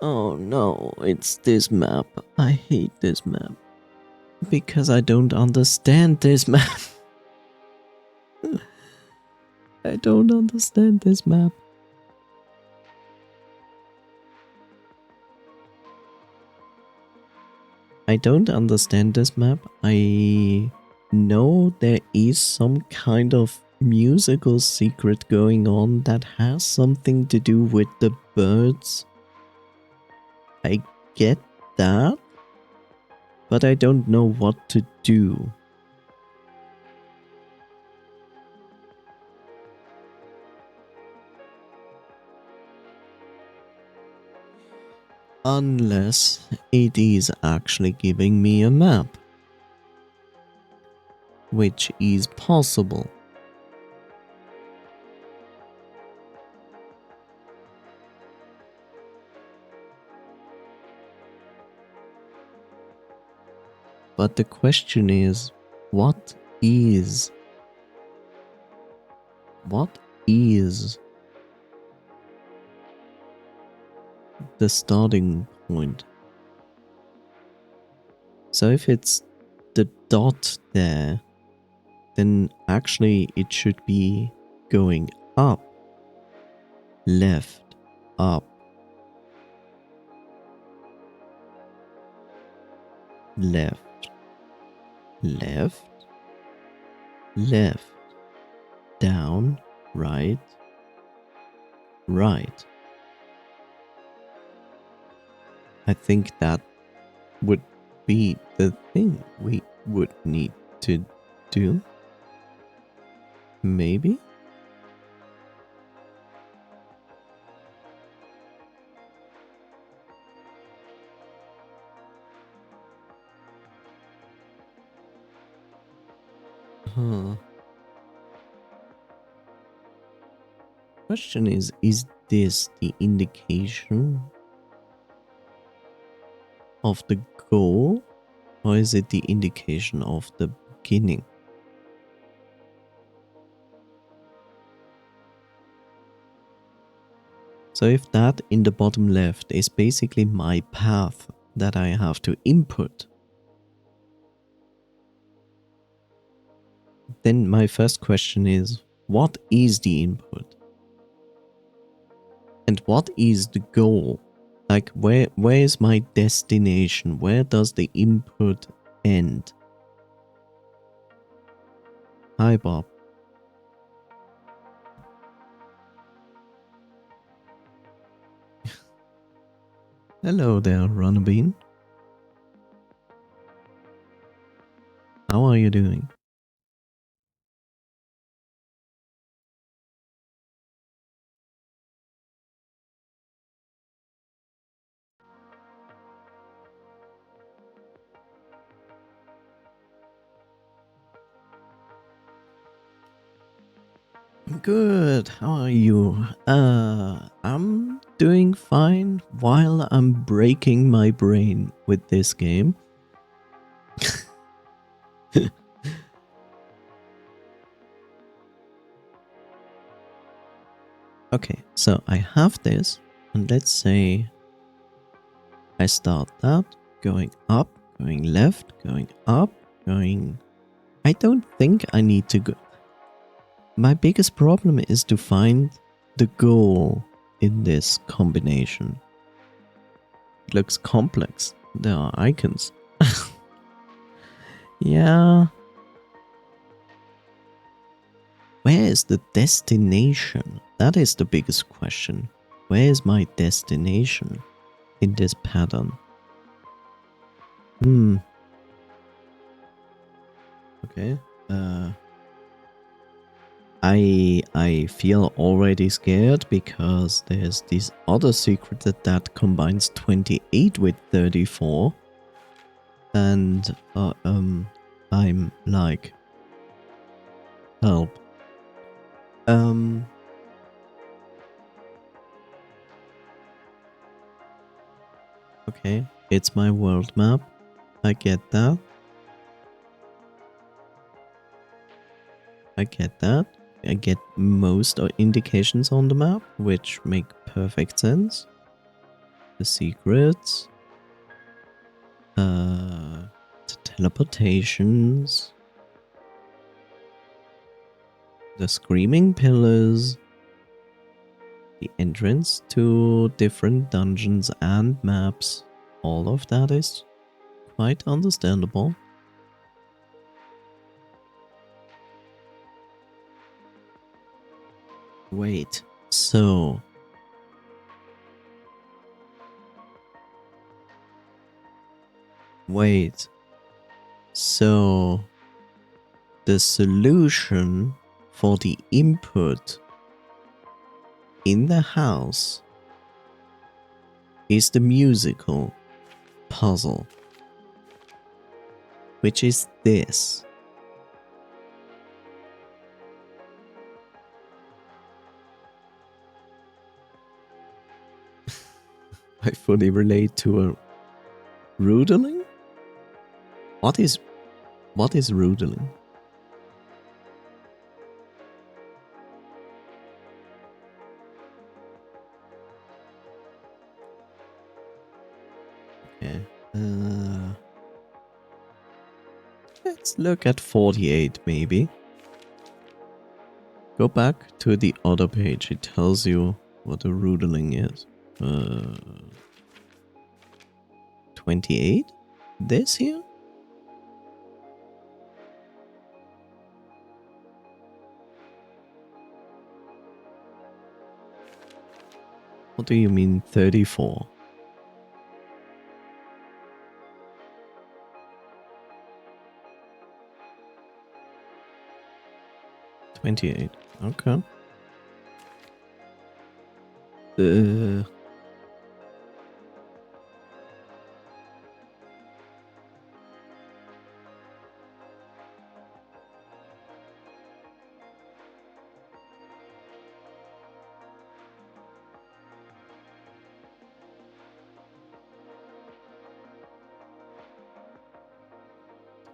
Oh no, it's this map. I hate this map. Because I don't understand this map. I don't understand this map. I don't understand this map. I know there is some kind of musical secret going on that has something to do with the birds. I get that, but I don't know what to do. Unless it is actually giving me a map. Which is possible. But the question is, what is the starting point? So if it's the dot there, then actually it should be going up, left, up, left, left, left, down, right, right. I think that would be the thing we would need to do. Maybe? Huh. Question is this the indication of the goal, or is it the indication of the beginning? So if that in the bottom left is basically my path that I have to input, then my first question is, what is the input? And what is the goal? Like, where is my destination? Where does the input end? Hi, Bob. Hello there, Runnerbean. How are you doing? Good. How are you? I'm doing fine while I'm breaking my brain with this game. Okay, so I have this, and let's say I start that, going up, going left, going up, going... I don't think I need to go... My biggest problem is to find the goal in this combination. It looks complex. There are icons. Yeah. Where is the destination? That is the biggest question. Where is my destination in this pattern? Okay. I feel already scared because there's this other secret that combines 28 with 34. And I'm like, help. Okay, it's my world map. I get that. I get that. I get most indications on the map, which make perfect sense. The secrets. The teleportations. The screaming pillars. The entrance to different dungeons and maps. All of that is quite understandable. Wait, so... Wait, so... The solution for the input in the house is the musical puzzle, which is this. I fully relate to a roodling? What is roodling? Okay. Let's look at 48 maybe. Go back to the other page. It tells you what a roodling is. 28? This here? What do you mean 34? $28. Okay.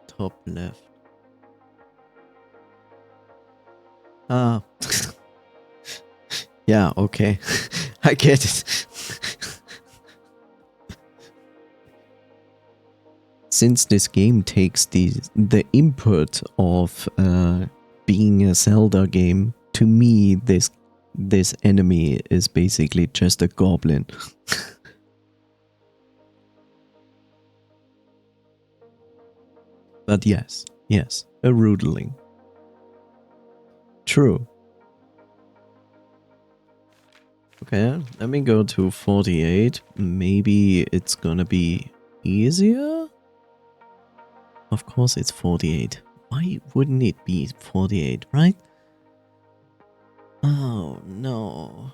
Top left. Ah. Yeah, okay. I get it. Since this game takes the input of being a Zelda game, to me this enemy is basically just a goblin. But yes, a rudling. True. Okay, let me go to 48. Maybe it's gonna be easier? Of course it's 48. Why wouldn't it be 48, right? Oh, no.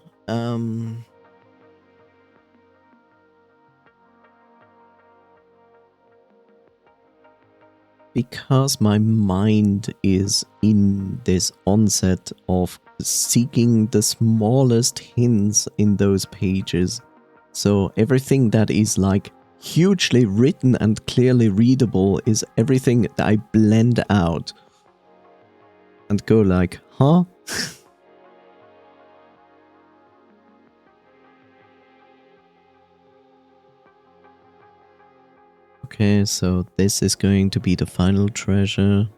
Because my mind is in this onset of seeking the smallest hints in those pages. So everything that is like hugely written and clearly readable is everything that I blend out and go like, huh? Okay, so this is going to be the final treasure.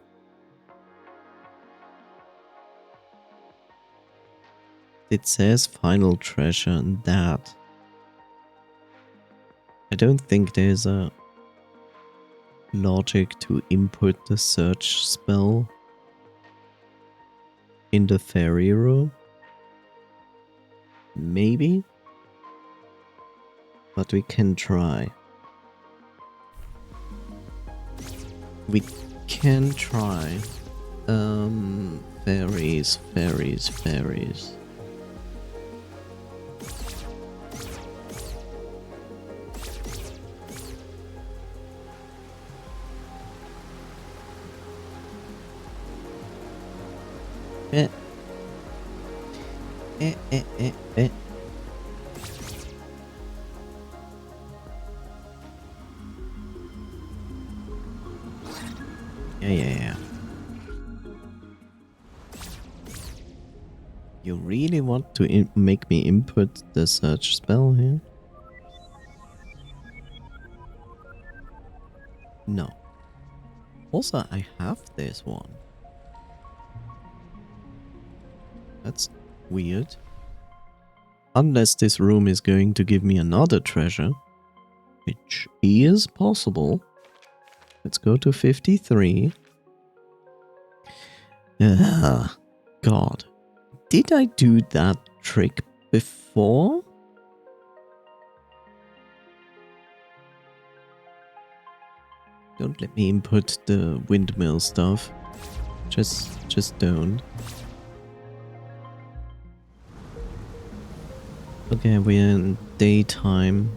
It says final treasure and that. I don't think there's a logic to input the search spell in the fairy room. Maybe? But we can try. We can try. Fairies, fairies, fairies. Eh. Eh, eh, eh, eh. Yeah. You really want to make me input the search spell here? No. Also, I have this one. That's weird. Unless this room is going to give me another treasure, which is possible. Let's go to 53. God. Did I do that trick before? Don't let me input the windmill stuff. Just don't. Okay, we're in daytime.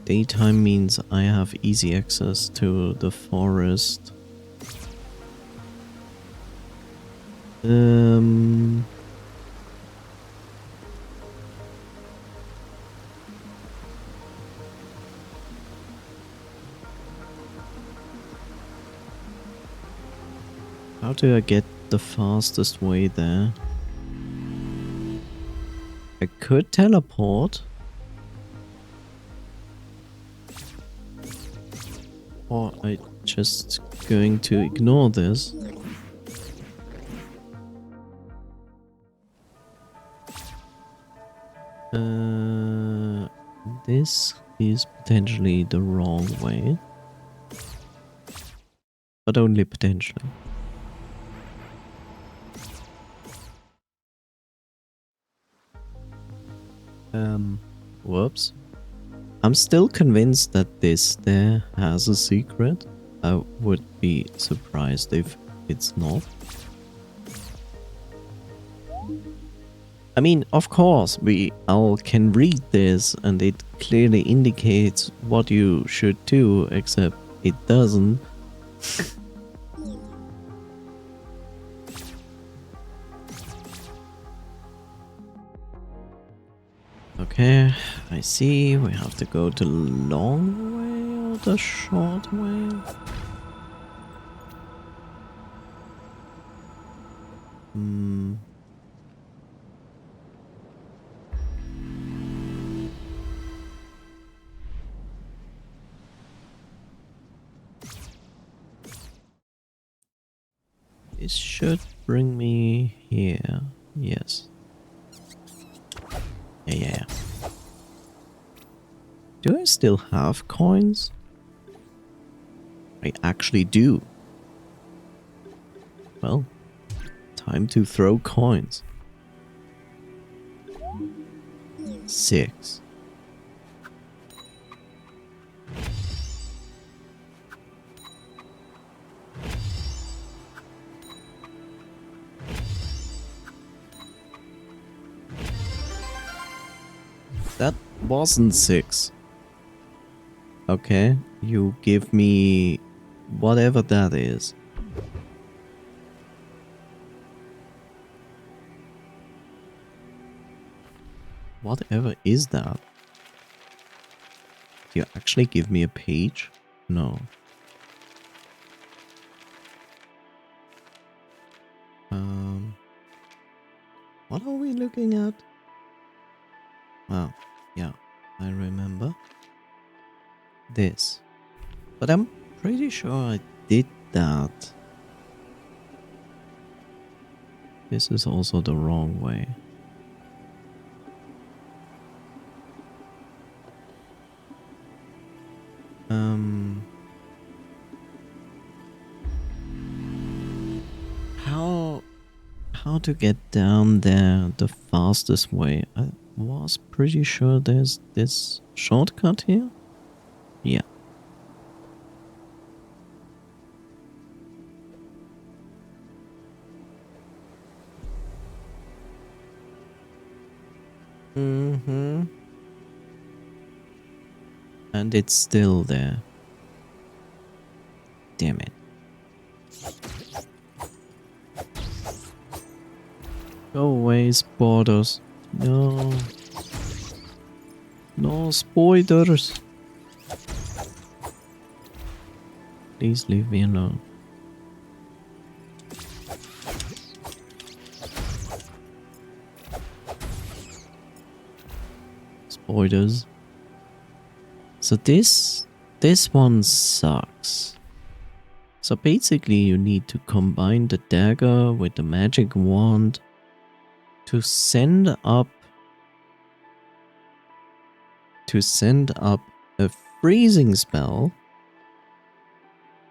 Daytime means I have easy access to the forest. How do I get the fastest way there? I could teleport. Or I just going to ignore this. This is potentially the wrong way. But only potentially. Whoops. I'm still convinced that this there has a secret. I would be surprised if it's not. I mean, of course, we all can read this and it clearly indicates what you should do, except it doesn't. Okay, I see. We have to go the long way or the short way. This should bring me here. Yes. Yeah. Do I still have coins? I actually do. Well, time to throw coins. 6. That wasn't 6. Okay, you give me whatever that is. Whatever is that? Do you actually give me a page? No. What are we looking at? Oh, yeah, I remember. This. But I'm pretty sure I did that. This is also the wrong way. How to get down there the fastest way? I was pretty sure there's this shortcut here. Yeah. And it's still there. Damn it. Go away, spiders. No. No spiders. Please leave me alone. Spiders. So this one sucks. So basically you need to combine the dagger with the magic wand to send up a freezing spell,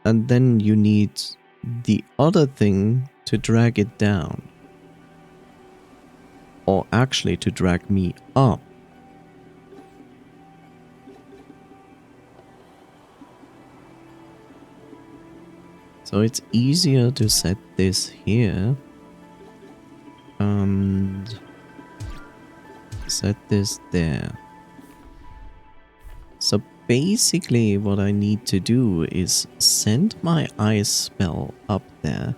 and then you need the other thing to drag it down, or actually to drag me up. So it's easier to set this here and set this there. So basically what I need to do is send my ice spell up there.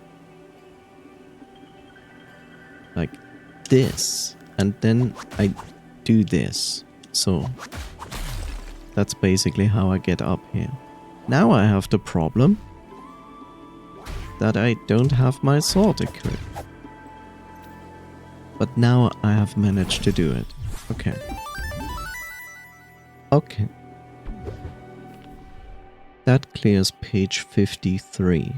Like this. And then I do this. So that's basically how I get up here. Now I have the problem that I don't have my sword equipped. But now I have managed to do it. Okay. Okay. That clears page 53.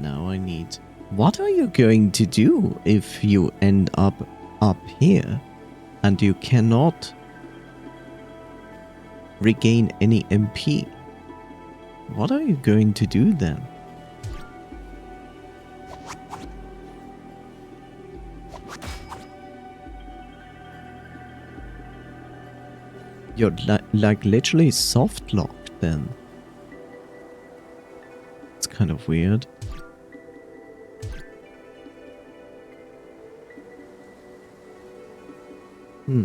Now I need... What are you going to do if you end up here and you cannot regain any MP? What are you going to do then? You're like literally soft locked then. It's kind of weird. Hmm.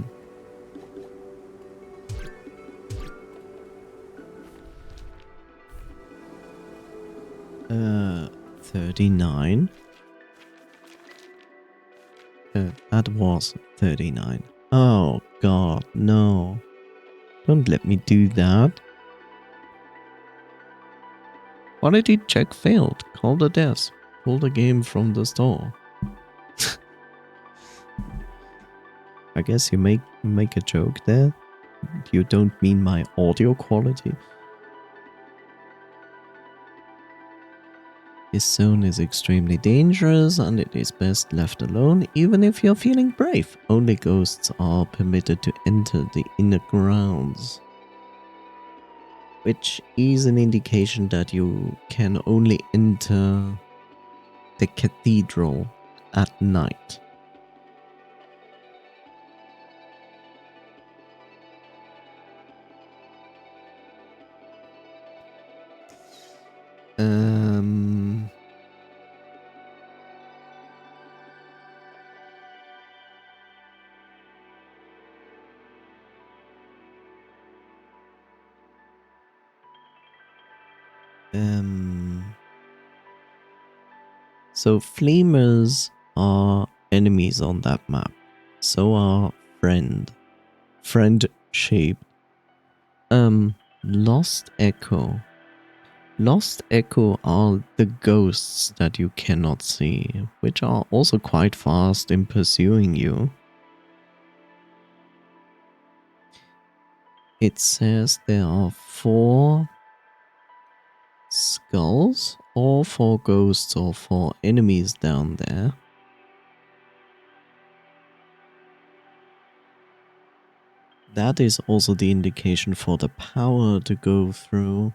39. That was 39. Oh god, no. Don't let me do that. Quality check failed. Call the desk. Pull the game from the store. I guess you make a joke there. You don't mean my audio quality? This zone is extremely dangerous and it is best left alone even if you're feeling brave. Only ghosts are permitted to enter the inner grounds, which is an indication that you can only enter the cathedral at night. So flamers are enemies on that map. So are friend-shaped. Lost Echo. Lost Echo are the ghosts that you cannot see, which are also quite fast in pursuing you. It says there are 4 skulls, or 4 ghosts, or 4 enemies down there. That is also the indication for the power to go through.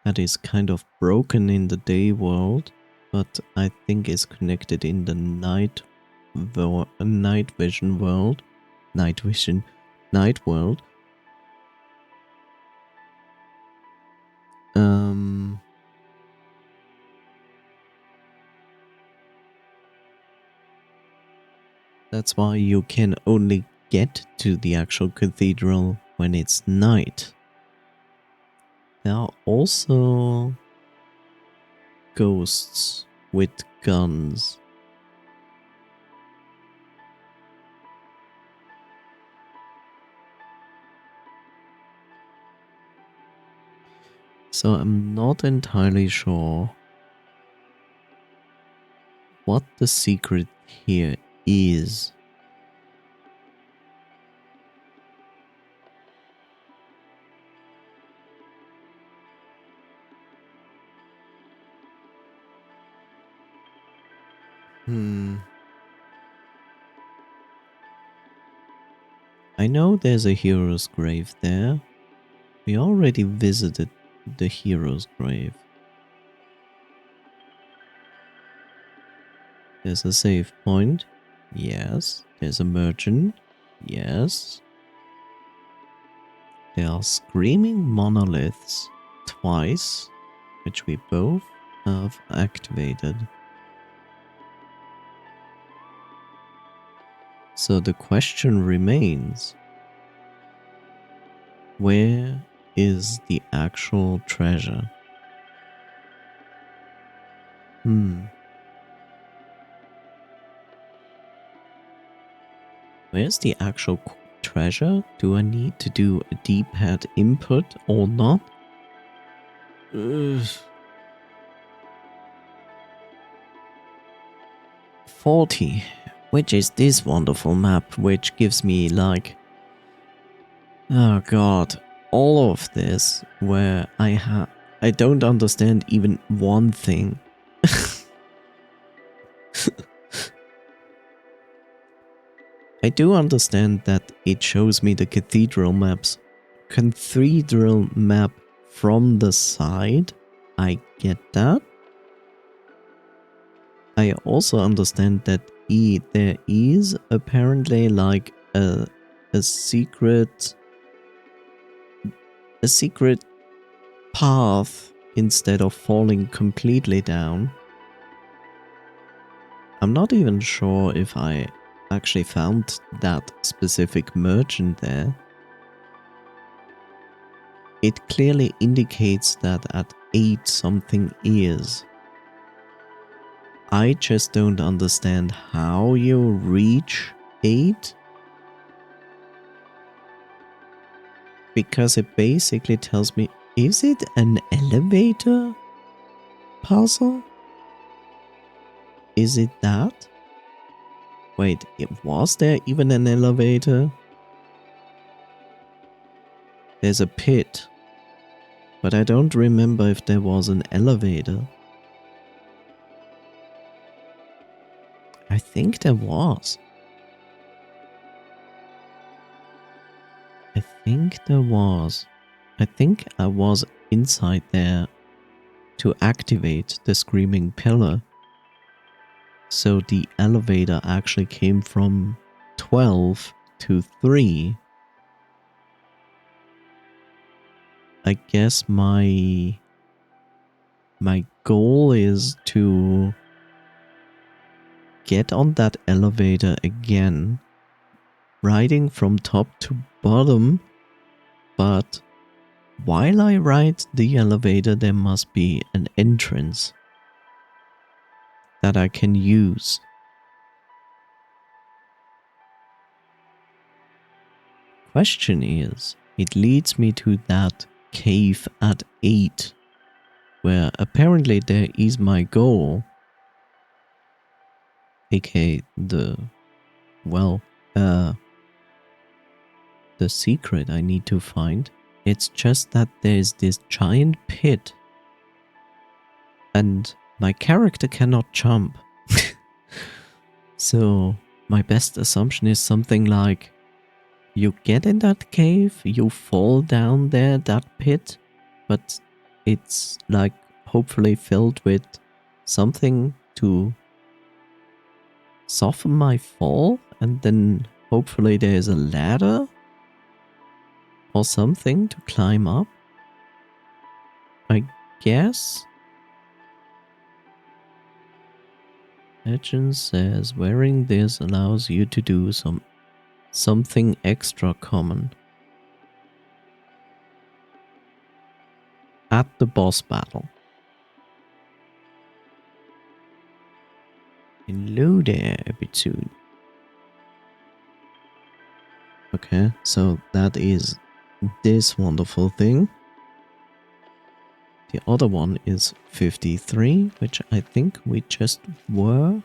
That is kind of broken in the day world, but I think is connected in the night vision world. Night world. That's why you can only get to the actual cathedral when it's night. There are also ghosts with guns. So I'm not entirely sure what the secret here is. I know there's a hero's grave there. We already visited the hero's grave. There's a save point. Yes. There's a merchant. Yes. There are screaming monoliths twice, which we both have activated. So the question remains, where is the actual treasure? Where's the actual treasure? Do I need to do a D-pad input or not? 40, which is this wonderful map, which gives me like, oh god, all of this where I don't understand even one thing. I do understand that it shows me the cathedral map from the side. I get that. I also understand that there is apparently like a secret path instead of falling completely down. I'm not even sure if I actually found that specific merchant there. It clearly indicates that at 8 something is. I just don't understand how you reach 8. Because it basically tells me, is it an elevator puzzle? Is it that? Wait, was there even an elevator? there's a pit, but I don't remember if there was an elevator. I think there was. I think I was inside there to activate the screaming pillar. So the elevator actually came from 12 to 3. I guess my goal is to get on that elevator again, riding from top to bottom, but while I ride the elevator there must be an entrance that I can use. Question is, it leads me to that cave at 8, where apparently there is my goal, aka the secret I need to find. It's just that there's this giant pit and my character cannot jump. So my best assumption is something like, you get in that cave, you fall down there, that pit, but it's like hopefully filled with something to soften my fall, and then hopefully there's a ladder or something to climb up, I guess. Legend says wearing this allows you to do something extra common at the boss battle. Hello there, episode. Okay, so that is this wonderful thing. The other one is 53, which I think we just were.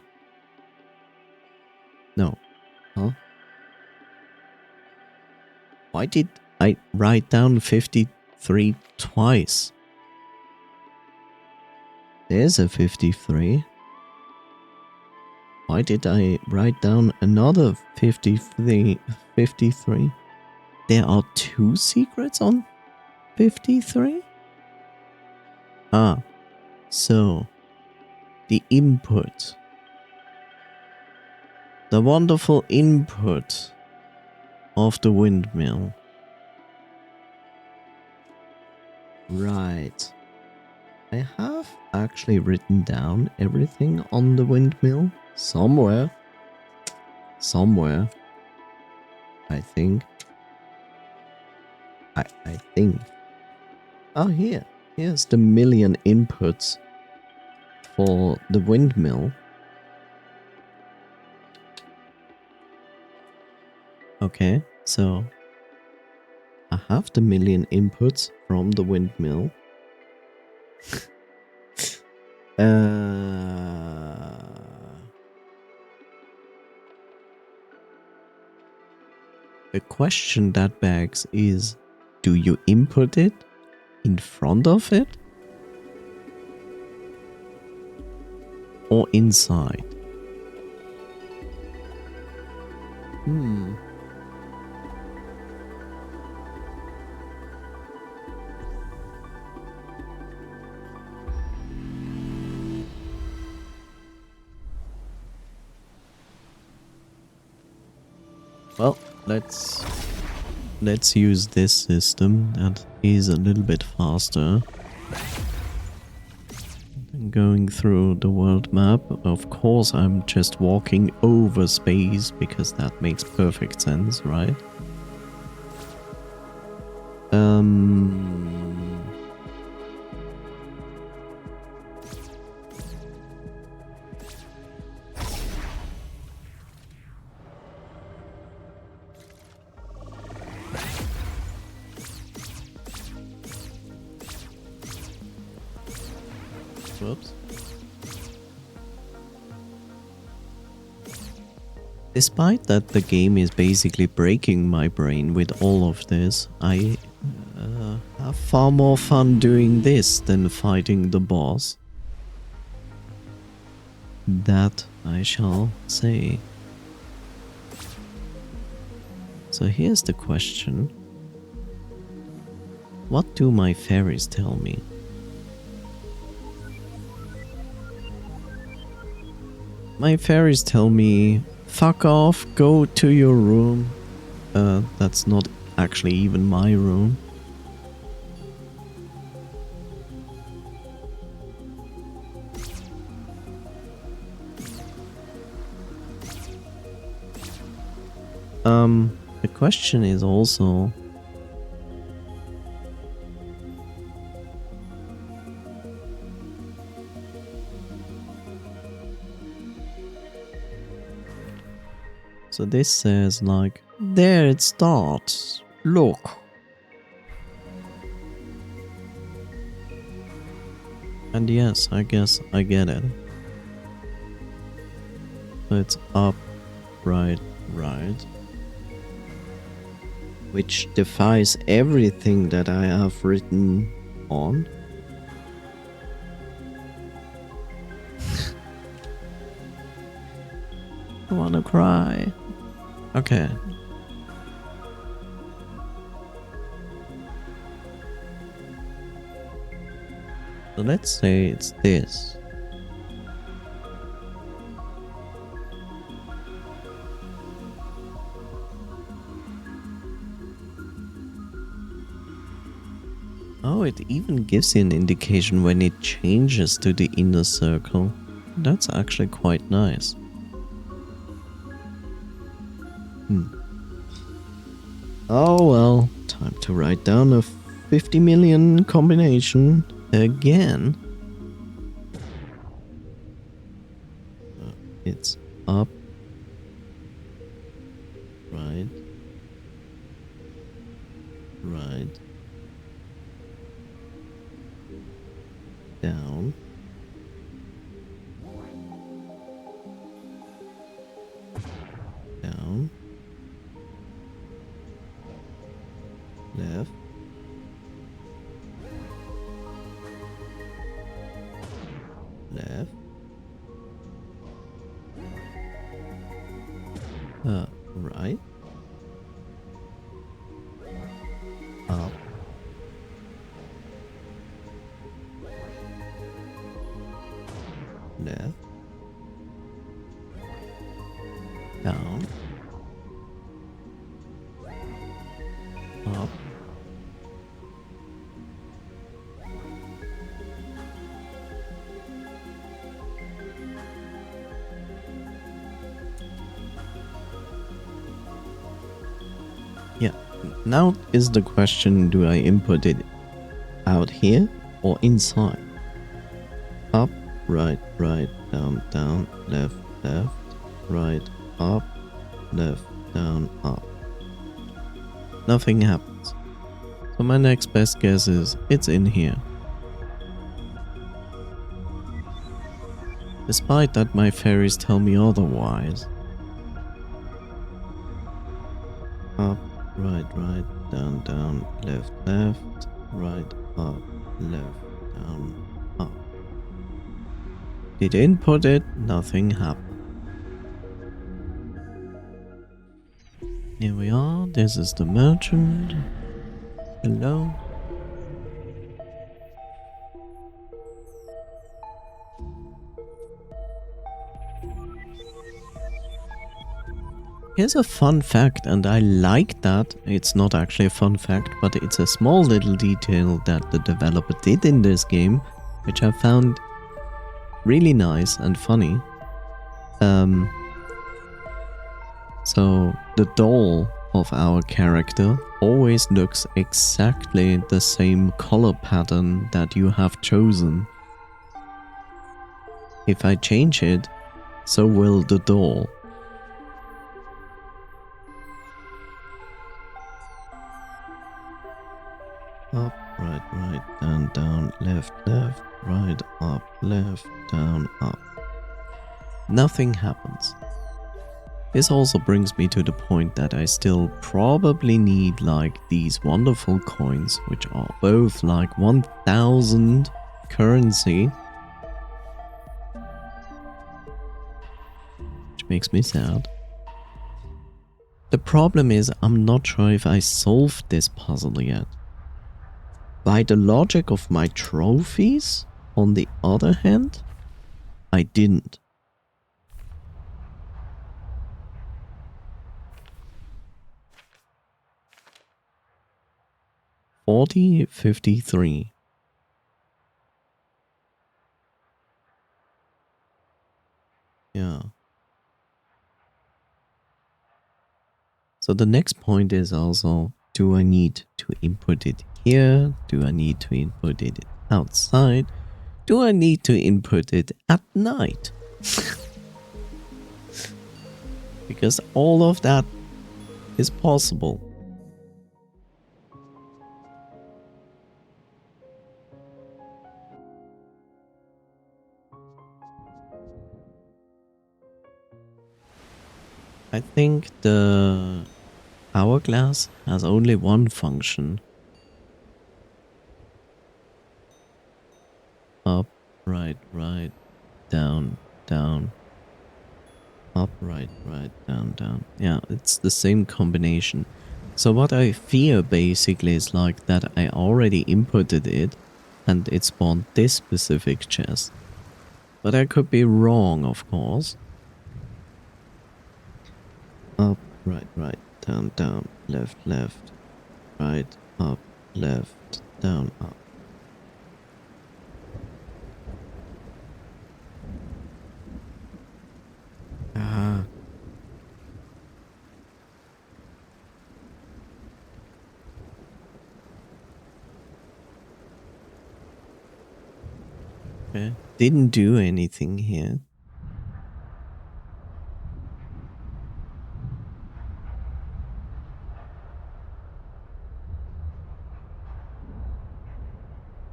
No. Huh? Why did I write down 53 twice? There's a 53. Why did I write down another 53? There are 2 secrets on 53? Ah, so the input. The wonderful input of the windmill. Right. I have actually written down everything on the windmill somewhere. I think. I think. Oh, here. Here's the million inputs for the windmill. Okay, so I have the million inputs from the windmill. The question that begs is, do you input it in front of it? Or inside? Well, let's use this system that is a little bit faster than going through the world map. Of course, I'm just walking over space because that makes perfect sense, right? Whoops. Despite that the game is basically breaking my brain with all of this, I far more fun doing this than fighting the boss. That I shall say. So here's the question. What do my fairies tell me? My fairies tell me, fuck off, go to your room. That's not actually even my room. The question is also... So this says like, there it starts, look. And yes, I guess I get it. So it's up, right, right. Which defies everything that I have written on. I wanna cry. Okay. So let's say it's this. Oh, it even gives you an indication when it changes to the inner circle. That's actually quite nice. Oh well, time to write down a 50 million combination again. It's up, right, right, down, down, left, left, right, up, left, down, up, yeah. Now is the question, do I input it out here or inside? Up, right, right, down, down, left, left, right, up, left, down, up. Nothing happens. So my next best guess is it's in here. Despite that my fairies tell me otherwise. Up, right, right, down, down, left, left, right, up, left, down, up. Did input it, nothing happened. Here we are, this is the merchant. Hello. Here's a fun fact, and I like that. It's not actually a fun fact, but it's a small little detail that the developer did in this game, which I found really nice and funny. So the doll of our character always looks exactly the same color pattern that you have chosen. If I change it, so will the doll. Up, right, right, down, down, left, left, right, up, left, down, up. Nothing happens. This also brings me to the point that I still probably need like these wonderful coins, which are both like 1000 currency. Which makes me sad. The problem is I'm not sure if I solved this puzzle yet. By the logic of my trophies, on the other hand, I didn't. $40.53. Yeah. So the next point is also, do I need to input it here? Do I need to input it outside? Do I need to input it at night? Because all of that is possible. I think the hourglass has only one function. Up, right, right, down, down. Up, right, right, down, down. Yeah, it's the same combination. So what I fear basically is like that I already inputted it and it spawned this specific chest. But I could be wrong, of course. Up, right, right, down, down, left, left, right, up, left, down, up. Ah. Okay. Didn't do anything here.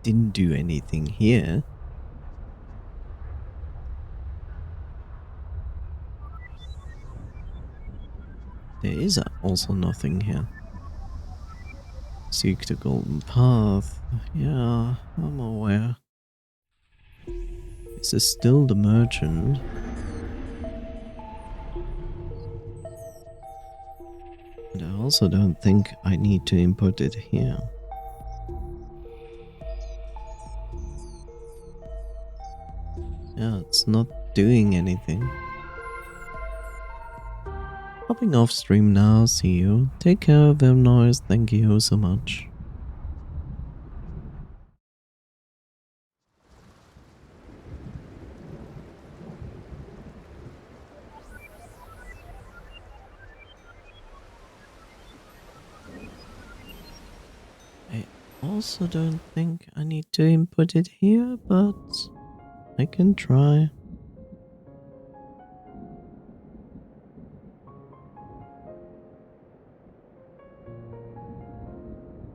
Didn't do anything here. There is also nothing here. Seek the golden path. Yeah, I'm aware. This is still the merchant. And I also don't think I need to input it here. Yeah, it's not doing anything. Hopping off stream now, see you. Take care of them noise, thank you so much. I also don't think I need to input it here, but I can try.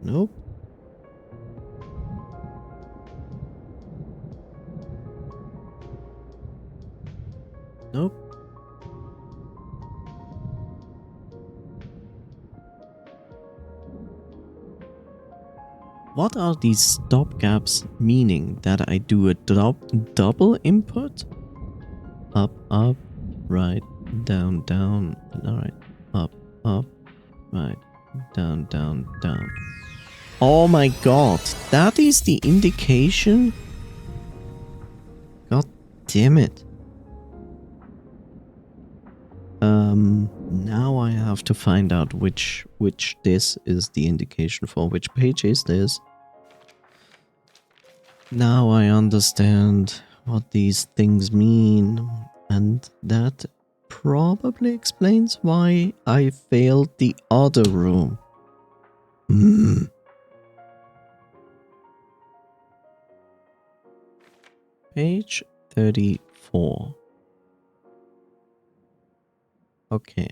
Nope. Nope. What are these stopgaps meaning? That I do a double input? Up, up, right, down, down, right, up, up, right, down, down, down. Oh my god, that is the indication? God damn it. Now I have to find out which this is the indication for. Which page is this? Now I understand what these things mean, and that probably explains why I failed the other room. Page 34. Okay.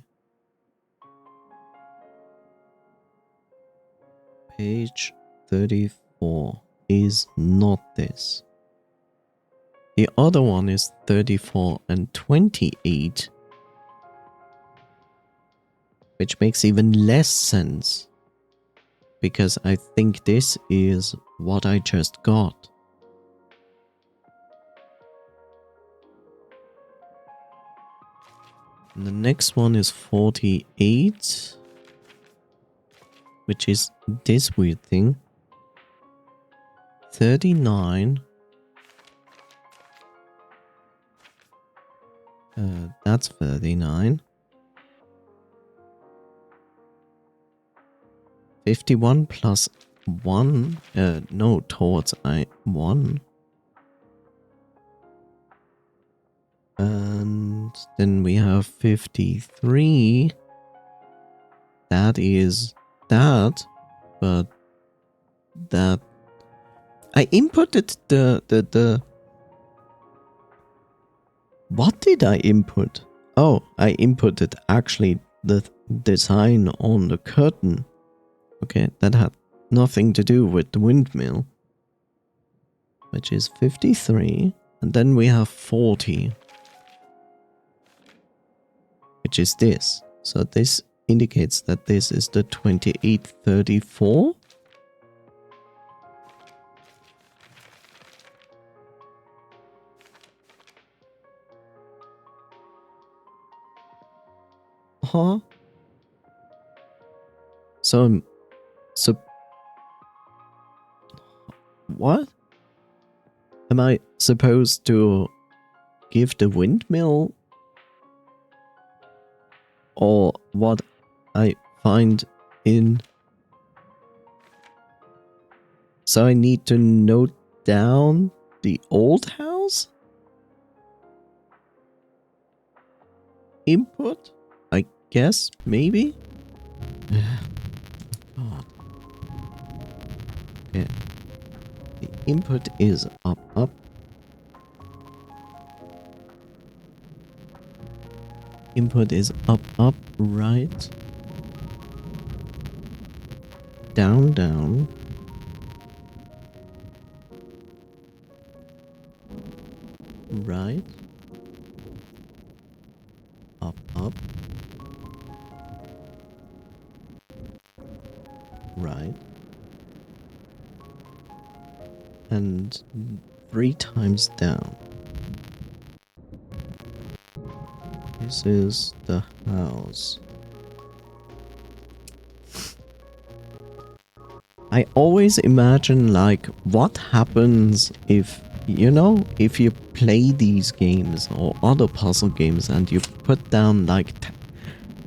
Page 34 is not this. The other one is 34 and 28. Which makes even less sense. Because I think this is what I just got. And the next one is 48. Which is this weird thing. 39. That's 39. 51 plus 1. No, towards 1. And then we have 53. That is that. But that... I inputted the... What did I input? Oh, I inputted actually the design on the curtain. Okay, that had nothing to do with the windmill. Which is 53. And then we have 40. Which is this. So this indicates that this is the 2834. Huh? So what? Am I supposed to give the windmill or what I find in... So I need to note down the old house? Input? I guess, maybe? God. Okay. The input is up, up. Input is up, up, right. Down, down. Right. Up, up. Right. And 3 times down. This is the house. I always imagine like what happens if, you know, if you play these games or other puzzle games and you put down like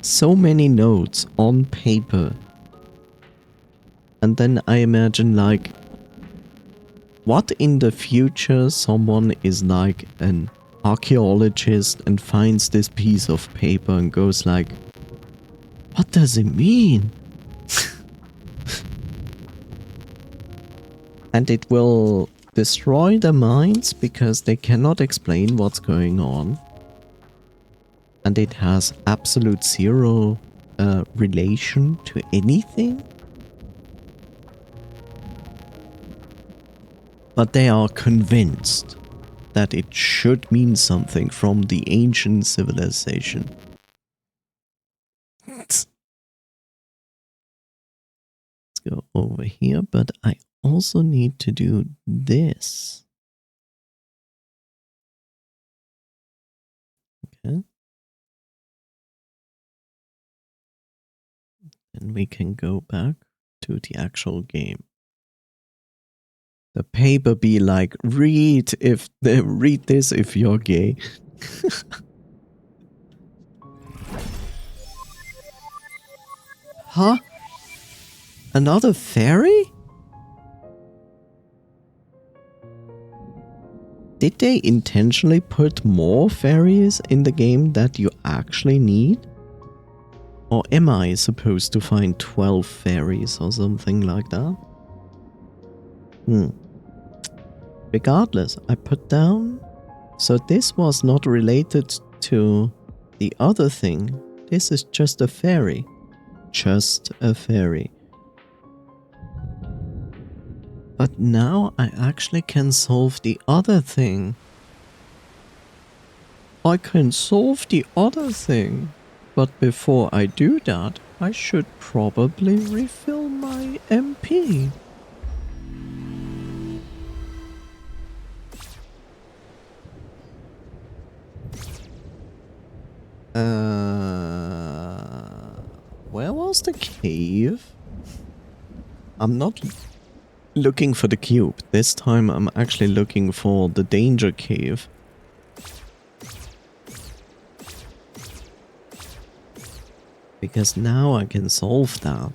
so many notes on paper. And then I imagine like what in the future someone is like an archaeologist and finds this piece of paper and goes like, what does it mean? And it will destroy their minds because they cannot explain what's going on. And it has absolute zero relation to anything. But they are convinced that it should mean something from the ancient civilization. Let's go over here, but I also need to do this. Okay. And we can go back to the actual game. The paper be like, read this if you're gay. Huh? Another fairy? Did they intentionally put more fairies in the game that you actually need? Or am I supposed to find 12 fairies or something like that? Regardless, I put down... So this was not related to the other thing. This is just a fairy. Just a fairy. But now I actually can solve the other thing. I can solve the other thing. But before I do that, I should probably refill my MP. Where was the cave? I'm not looking for the cube. This time I'm actually looking for the danger cave. Because now I can solve that.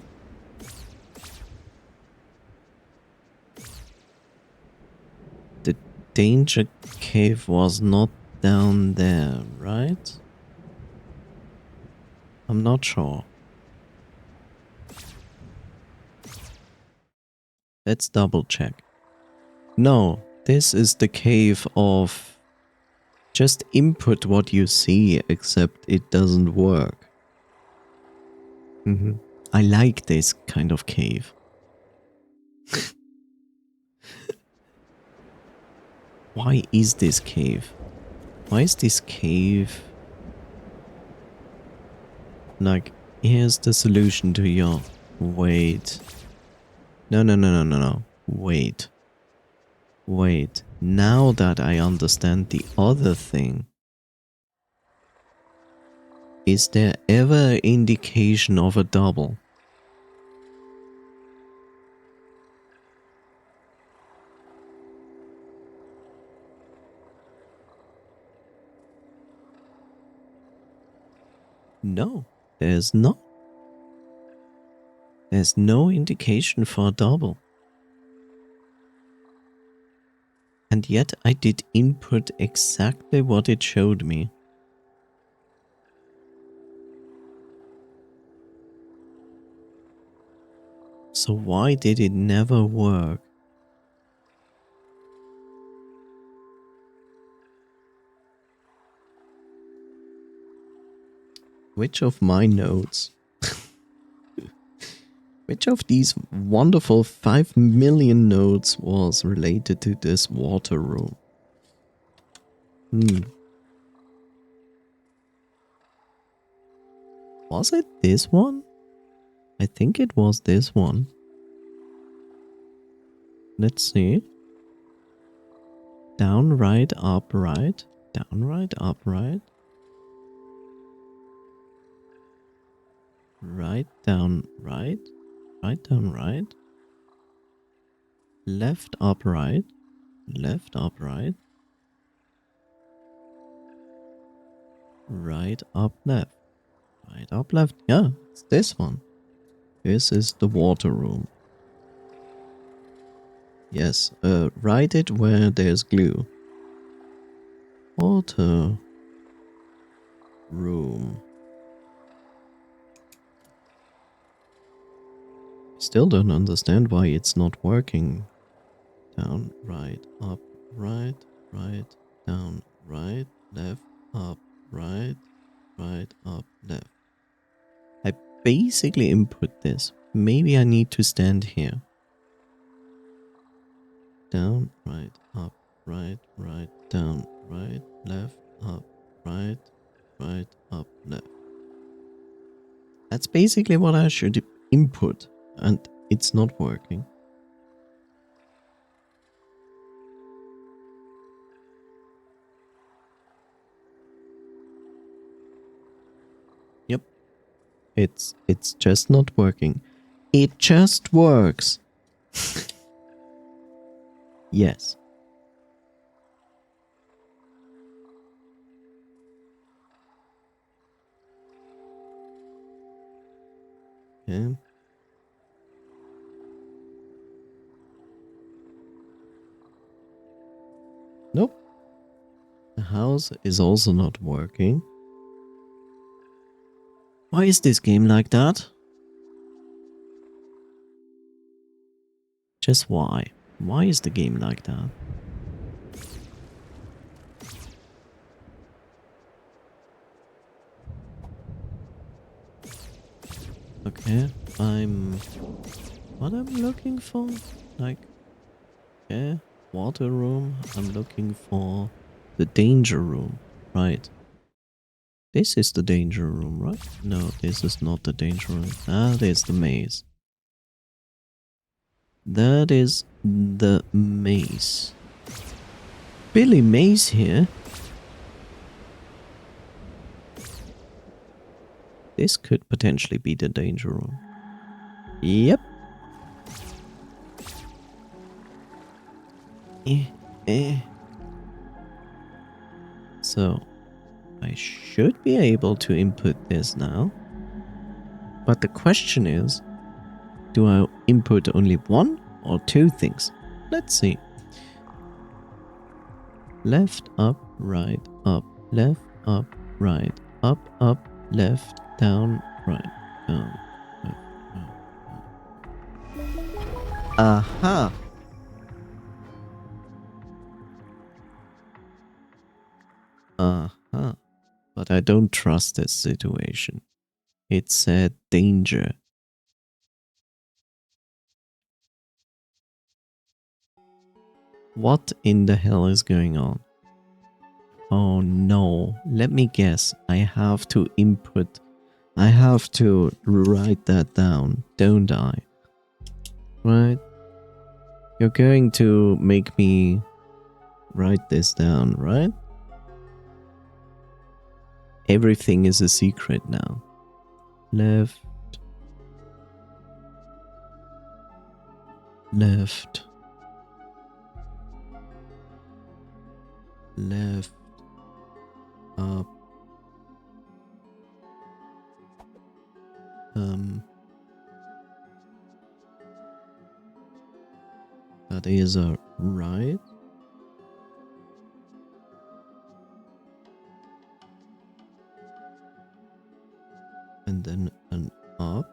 The danger cave was not down there, right? I'm not sure. Let's double check. No, this is the cave of just input what you see, except it doesn't work. I like this kind of cave. Why is this cave? Why is this cave? Like, here's the solution to your... Wait. No. Wait. Wait. Now that I understand the other thing, is there ever an indication of a double? No, there's not. There's no indication for a double. And yet I did input exactly what it showed me. So why did it never work? Which of my nodes? Which of these wonderful 5 million nodes was related to this water room? Was it this one? I think it was this one. Let's see. Down, right, up, right. Down, right, up, right. Right, down, right. Right, down, right. Left, up, right. Left, up, right. Right, up, left. Right, up, left. Yeah, it's this one. This is the water room. Yes, write it where there's glue. Water room. Still don't understand why it's not working. Down, right, up, right, right, down, right, left, up, right, right, up, left. I basically input this. Maybe I need to stand here. Down, right, up, right, right, down, right, left, up, right, right, up, left. That's basically what I should input, and it's not working. Yep. It's just not working. It just works. Yes. Okay. Nope. The house is also not working. Why is this game like that? Just why? Why is the game like that? Okay, what I'm looking for? Like, okay, water room. I'm looking for the danger room. Right. This is the danger room, right? No, this is not the danger room. That is the maze. That is the maze. Billy Maze here? This could potentially be the danger room. Yep. So, I should be able to input this now. But the question is, do I input only one or two things? Let's see. Left, up, right, up, left, up, right, up, left, down, right, down, left, down. Aha! Uh-huh. But I don't trust this situation. It said danger. What in the hell is going on? Oh no, let me guess. I have to input. I have to write that down, don't I? Right? You're going to make me write this down, right? Everything is a secret now. Left. Left. Left. Up. That is a right. And then an up.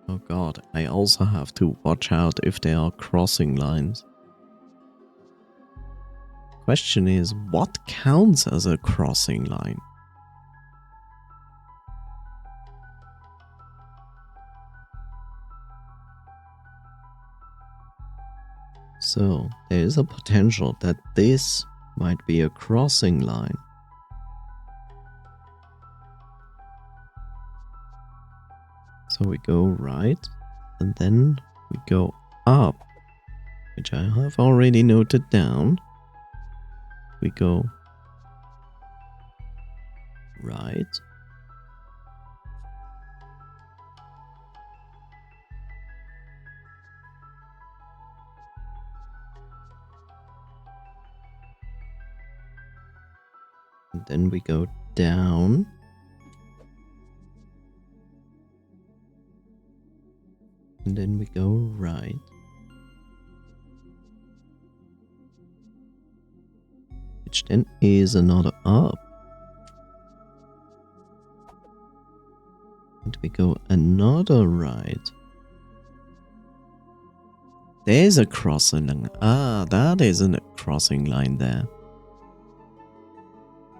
Oh god, I also have to watch out if there are crossing lines. Question is, what counts as a crossing line? So, there is a potential that this might be a crossing line. So we go right, and then we go up, which I have already noted down. We go right. And then we go down. And then we go right. Which then is another up. And we go another right. There's a crossing line. Ah, that isn't a crossing line there.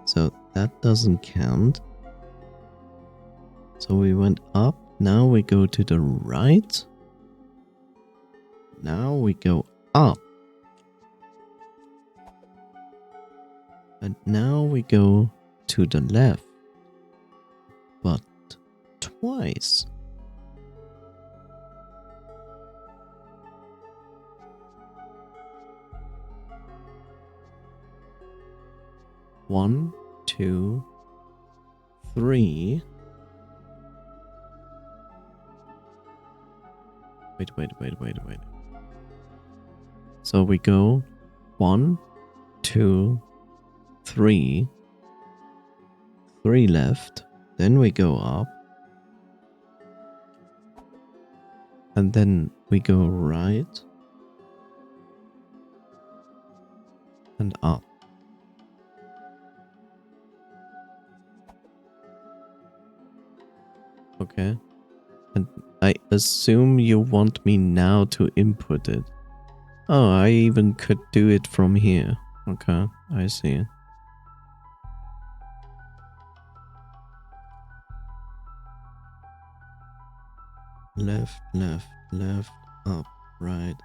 So that doesn't count. So we went up. Now we go to the right. Now we go up. And now we go to the left. But twice. One, two, three. Wait. So we go 1, 2, 3. 3 left. Then we go up. And then we go right. And up. Okay. And I assume you want me now to input it. Oh, I even could do it from here. Okay, I see. Left, up, right,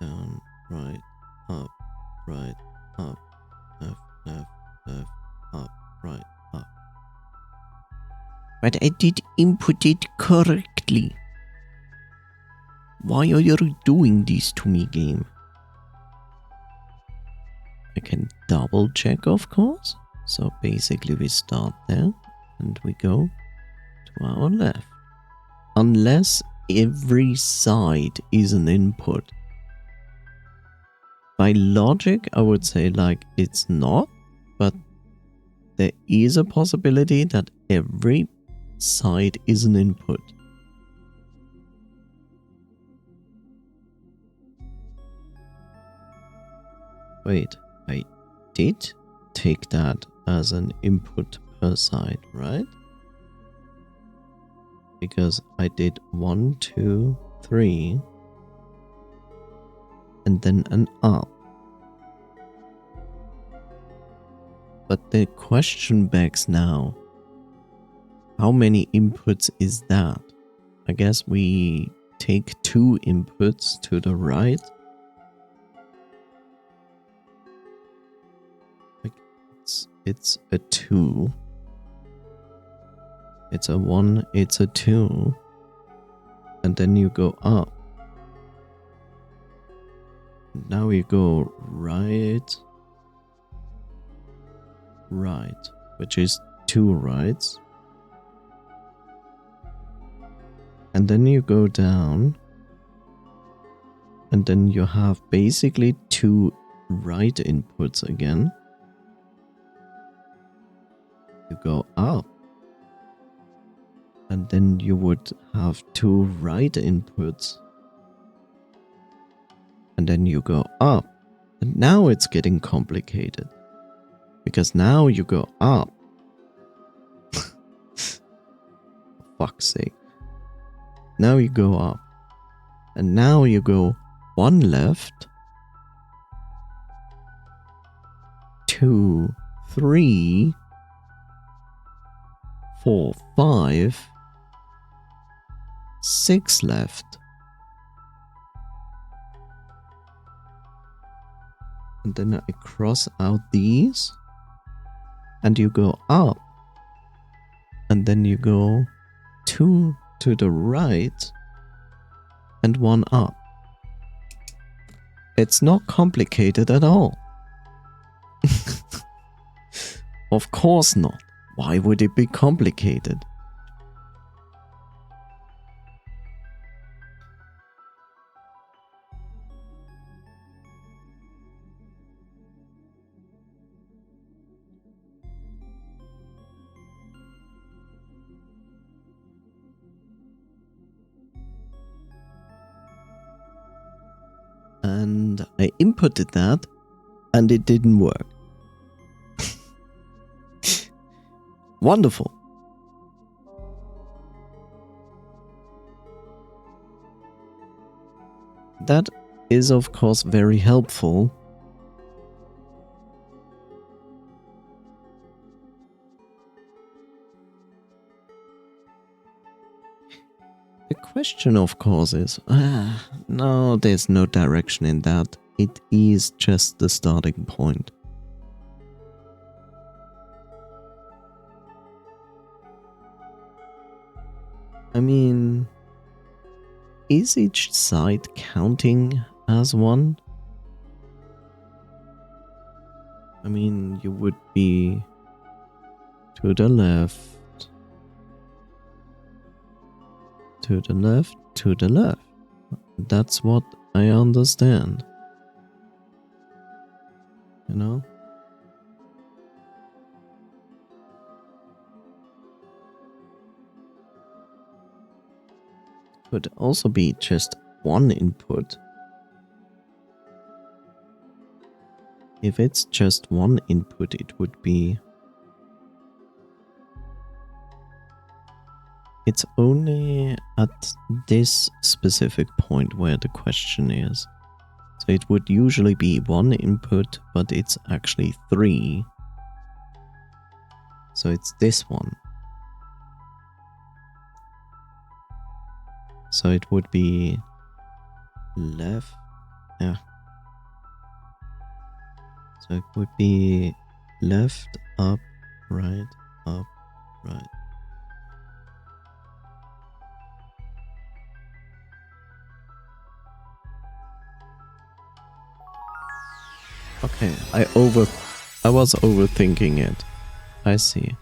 down, right, up, left, up, right, up. But I did input it correctly. Why are you doing this to me, game? I can double check, of course. So basically we start there and we go to our left. Unless every side is an input. By logic, I would say like it's not, but there is a possibility that every side is an input. Wait, I did take that as an input per side, right? Because I did 1, 2, 3, and then an up. But the question begs now, how many inputs is that? I guess we take 2 inputs to the right. It's a 2. It's a 1, it's a 2. And then you go up. Now you go right, which is 2 rights. And then you go down. And then you have basically 2 right inputs again. You go up. And then you would have 2 right inputs. And then you go up. And now it's getting complicated. Because now you go up. For fuck's sake. Now you go up. And now you go 1 left. 2, 3, 4, 5, 6 left. And then I cross out these. And you go up. And then you go 2 to the right. And 1 up. It's not complicated at all. Of course not. Why would it be complicated? And I inputted that, and it didn't work. Wonderful. That is, of course, very helpful. The question, of course, is, no, there's no direction in that. It is just the starting point. I mean, is each side counting as one? I mean, you would be to the left, to the left, to the left. That's what I understand. You know? Could also be just 1 input. If it's just 1 input, it would be... It's only at this specific point where the question is. So it would usually be 1 input, but it's actually 3. So it's this one. So it would be left, yeah. So it would be left, up, right, Okay, I was overthinking it. I see.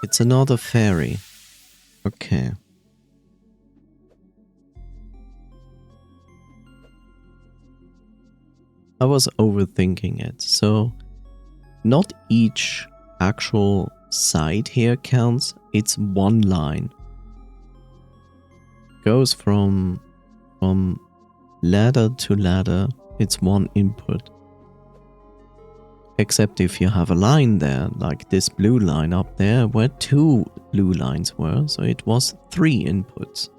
It's another fairy. Okay. I was overthinking it. So, not each actual side here counts. It's one line. Goes from ladder to ladder. It's one input. Except if you have a line there, like this blue line up there, where 2 blue lines were, so it was 3 inputs.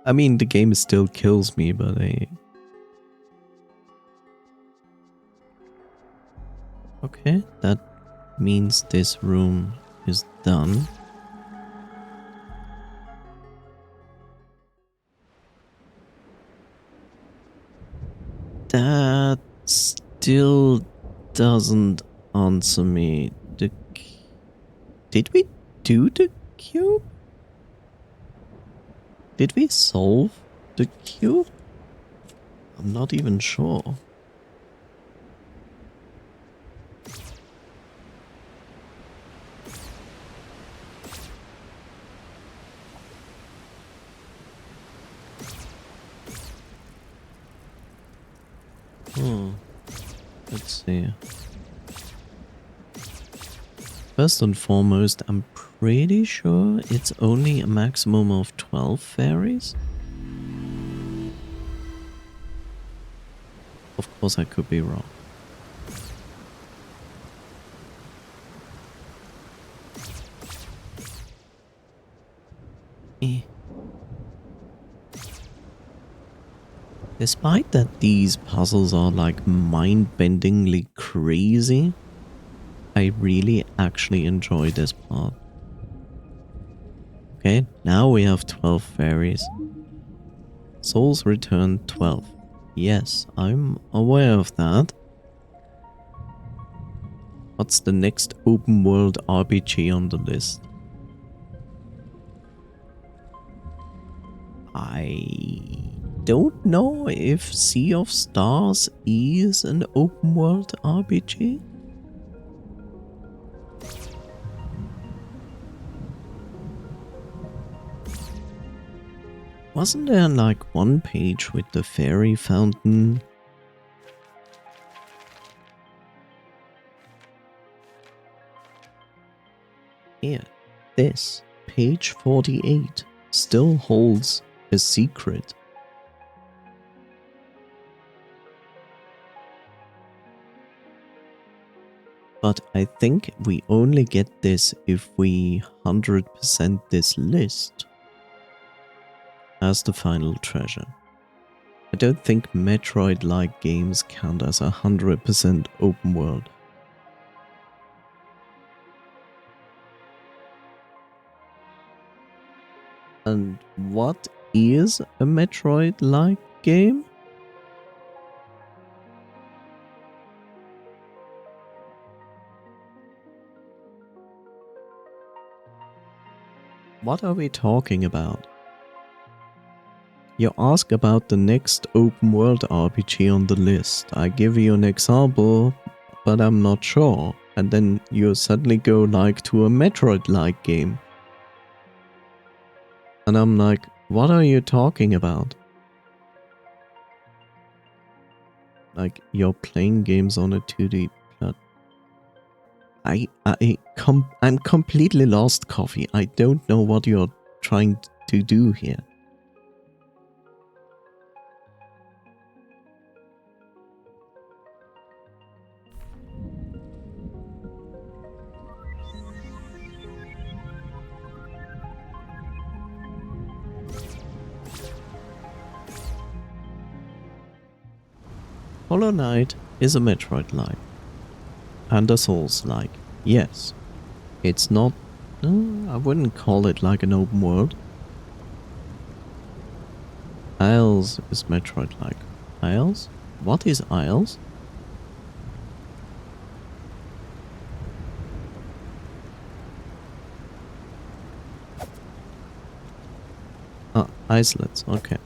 I mean, the game still kills me, but okay, that means this room is done. That still doesn't answer me. Did we do the cube? Did we solve the cube? I'm not even sure. Let's see. First and foremost, I'm pretty sure it's only a maximum of 12 fairies. Of course, I could be wrong. Despite that these puzzles are like mind-bendingly crazy, I really actually enjoy this part. Okay, now we have 12 fairies. Souls return 12. Yes, I'm aware of that. What's the next open world RPG on the list? I don't know if Sea of Stars is an open world RPG. Wasn't there like one page with the fairy fountain? Here, this, page 48, still holds a secret. But I think we only get this if we 100% this list as the final treasure. I don't think Metroid-like games count as 100% open world. And what is a Metroid-like game? What are we talking about? You ask about the next open world RPG on the list. I give you an example, but I'm not sure. And then you suddenly go like to a Metroid-like game. And I'm like, what are you talking about? Like, you're playing games on a 2D plat. I'm completely lost, Coffee. I don't know what you're trying to do here. Hollow Knight is a Metroid-like. And a Souls-like. Yes. It's not... I wouldn't call it like an open world. Isles is Metroid-like. Isles? What is Isles? Islets, okay.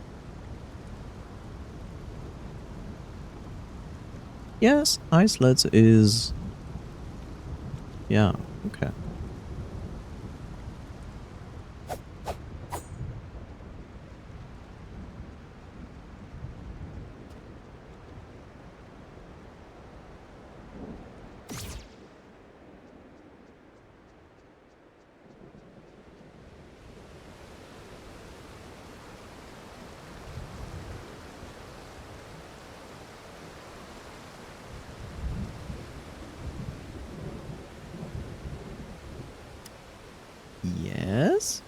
Yes, islets is... Yeah, okay. Yes?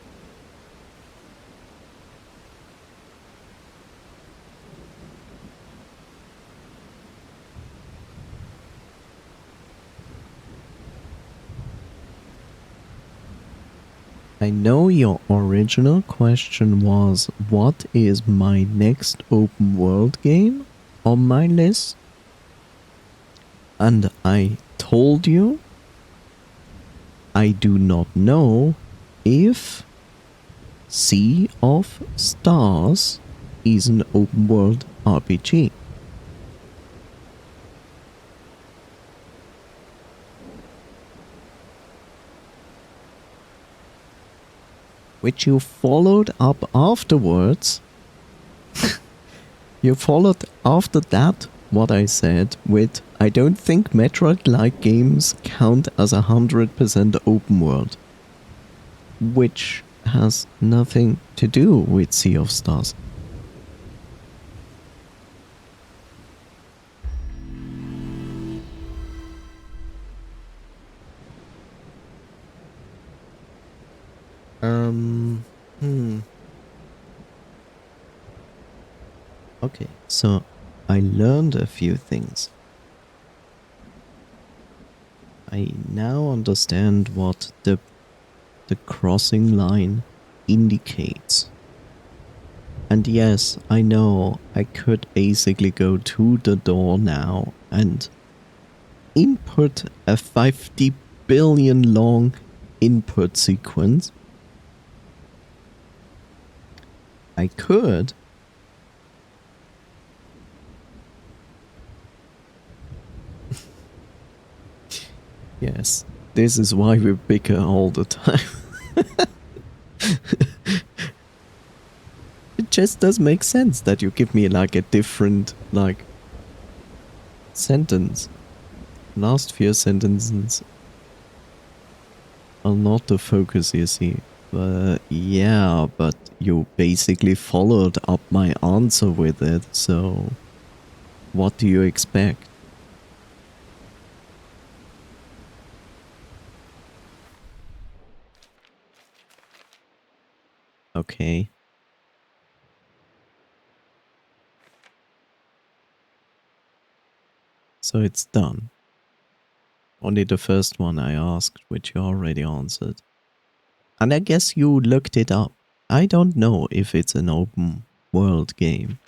I know your original question was, what is my next open world game on my list? And I told you I do not know if Sea of Stars is an open world RPG. Which you followed up afterwards. You followed after that what I said with, I don't think Metroid-like games count as 100% open world. Which has nothing to do with Sea of Stars. Okay, so I learned a few things. I now understand what the crossing line indicates. And yes, I know I could basically go to the door now and input a 50 billion long input sequence. I could. Yes, this is why we bicker all the time. It just does make sense that you give me like a different, like, sentence. Last few sentences are not the focus, you see. But yeah, but you basically followed up my answer with it, so what do you expect? Okay. So it's done. Only the first one I asked, which you already answered. And I guess you looked it up. I don't know if it's an open world game.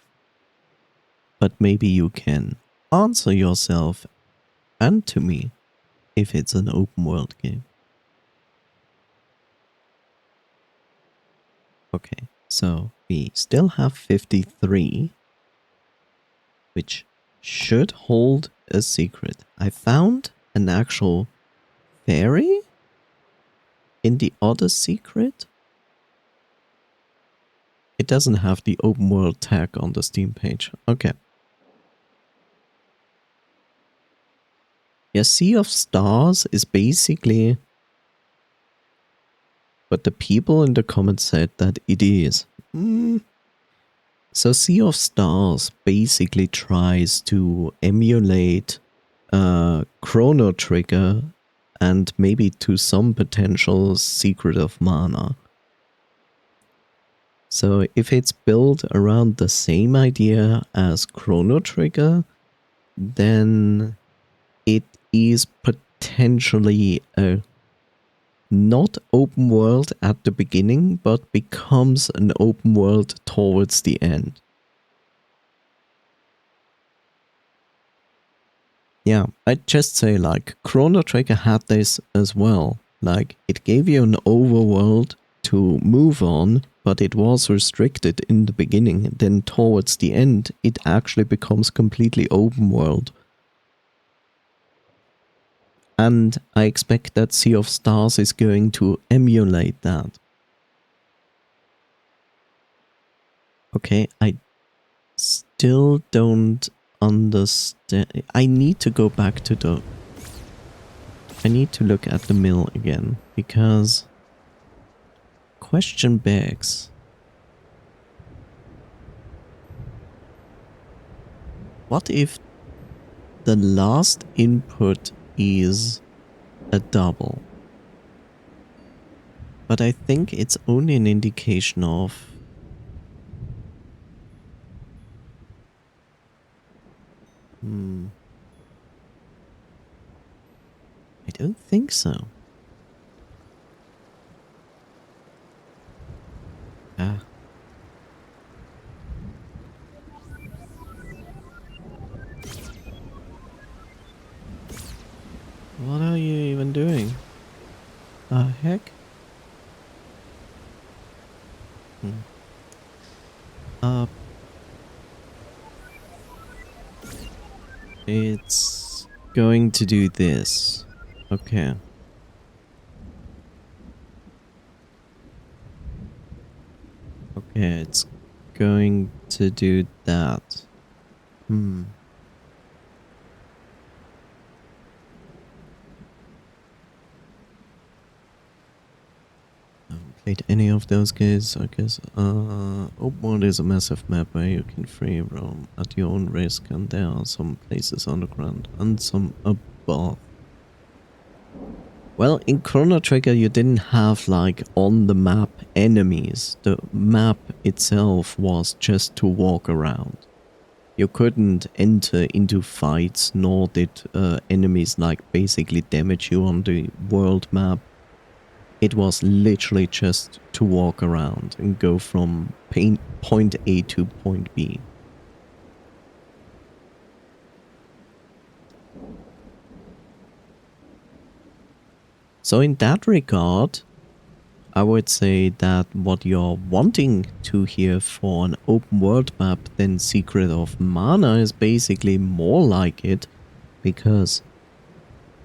But maybe you can answer yourself and to me if it's an open world game. Okay, so we still have 53, which should hold a secret. I found an actual fairy in the other secret. It doesn't have the open world tag on the Steam page. Okay. Yeah, Sea of Stars is basically what the people in the comments said that it is. So Sea of Stars basically tries to emulate Chrono Trigger and maybe to some potential Secret of Mana. So if it's built around the same idea as Chrono Trigger, then it is potentially a not open world at the beginning, but becomes an open world towards the end. Yeah, I'd just say like Chrono Trigger had this as well. Like it gave you an overworld to move on but it was restricted in the beginning. Then towards the end, it actually becomes completely open world. And I expect that Sea of Stars is going to emulate that. Okay, I still don't understand. I need to go back to the... I need to look at the mill again, because... Question begs. What if the last input is a double? But I think it's only an indication of... I don't think so. Ah. What are you even doing? The heck? It's going to do this. Okay. Okay, it's going to do that. Played any of those games, I guess. Open world is a massive map where you can free roam at your own risk, and there are some places underground and some above. Well, in Chrono Trigger you didn't have like on the map enemies. The map itself was just to walk around. You couldn't enter into fights, nor did enemies like basically damage you on the world map. It was literally just to walk around and go from point A to point B. So in that regard, I would say that what you're wanting to hear for an open world map than Secret of Mana is basically more like it, because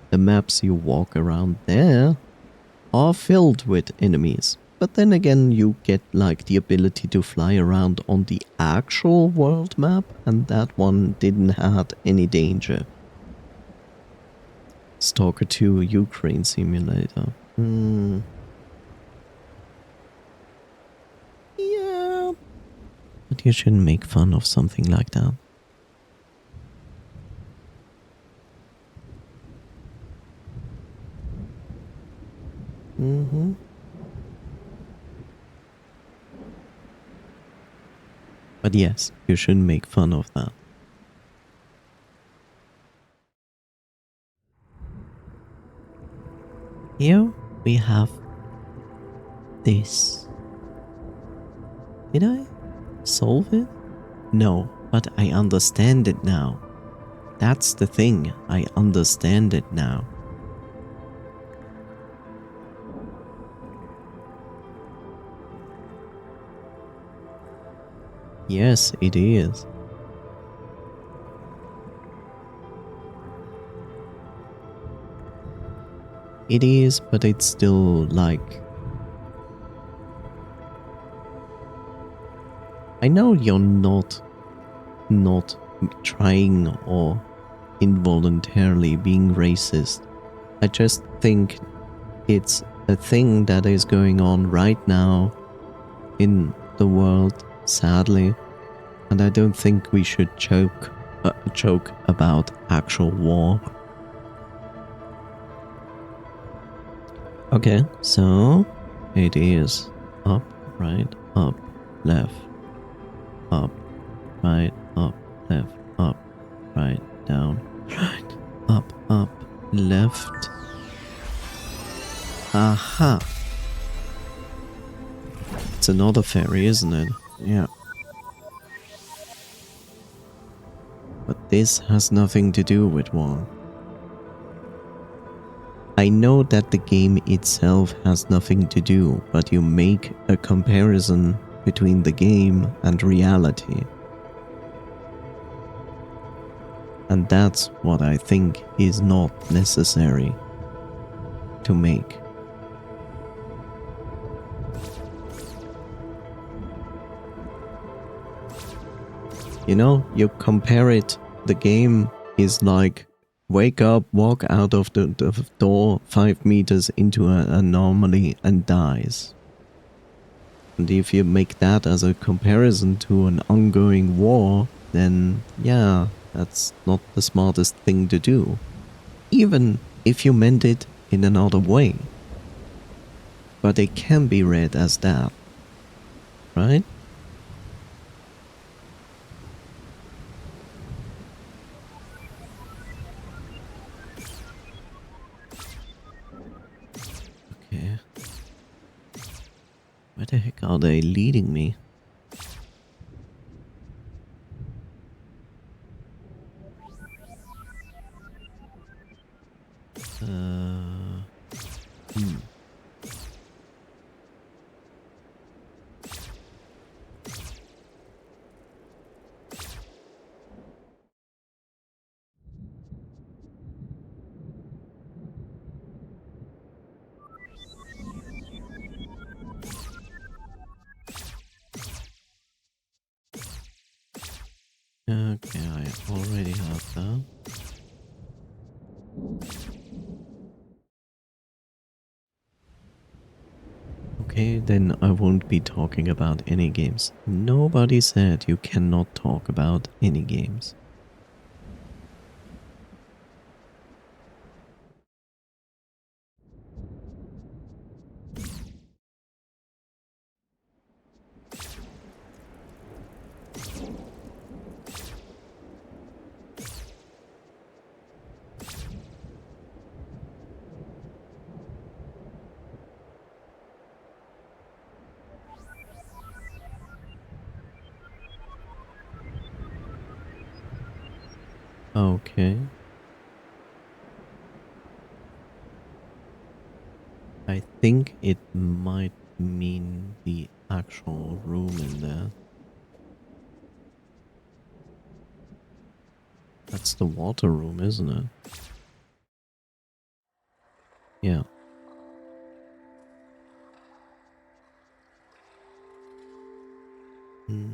the maps you walk around there are filled with enemies. But then again, you get like the ability to fly around on the actual world map, and that one didn't have any danger. Stalker 2 Ukraine Simulator. Yeah. But you shouldn't make fun of something like that. But yes, you shouldn't make fun of that. Here we have this. Did I solve it? No, but I understand it now. That's the thing, I understand it now. Yes, it is. It is, but it's still like... I know you're not trying or involuntarily being racist. I just think it's a thing that is going on right now in the world, sadly, and I don't think we should joke about actual war. Okay, so it is up, right, up, left, up, right, up, left, up, right, down, right, up, left. Aha! It's another ferry, isn't it? Yeah. But this has nothing to do with war. I know that the game itself has nothing to do, but you make a comparison between the game and reality. And that's what I think is not necessary to make. You know, you compare it, the game is like wake up, walk out of the door 5 meters into an anomaly and dies. And if you make that as a comparison to an ongoing war, then yeah, that's not the smartest thing to do. Even if you meant it in another way. But it can be read as that, right? Okay. Where the heck are they leading me? Hmm. Okay, I already have that. Okay, then I won't be talking about any games. Nobody said you cannot talk about any games. Okay. I think it might mean the actual room in there. That's the water room, isn't it? Yeah. Hmm.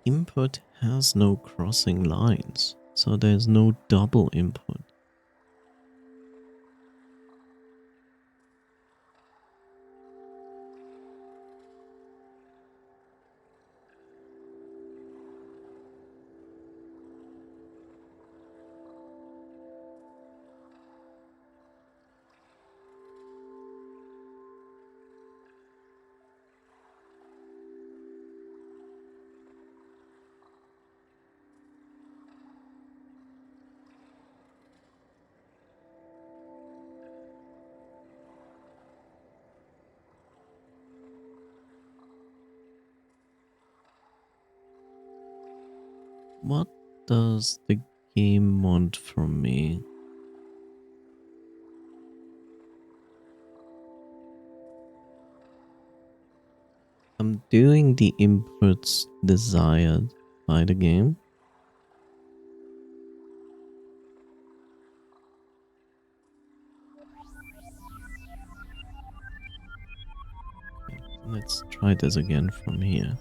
Input has no crossing lines, so there's no double input. What does the game want from me? I'm doing the inputs desired by the game. Let's try this again from here.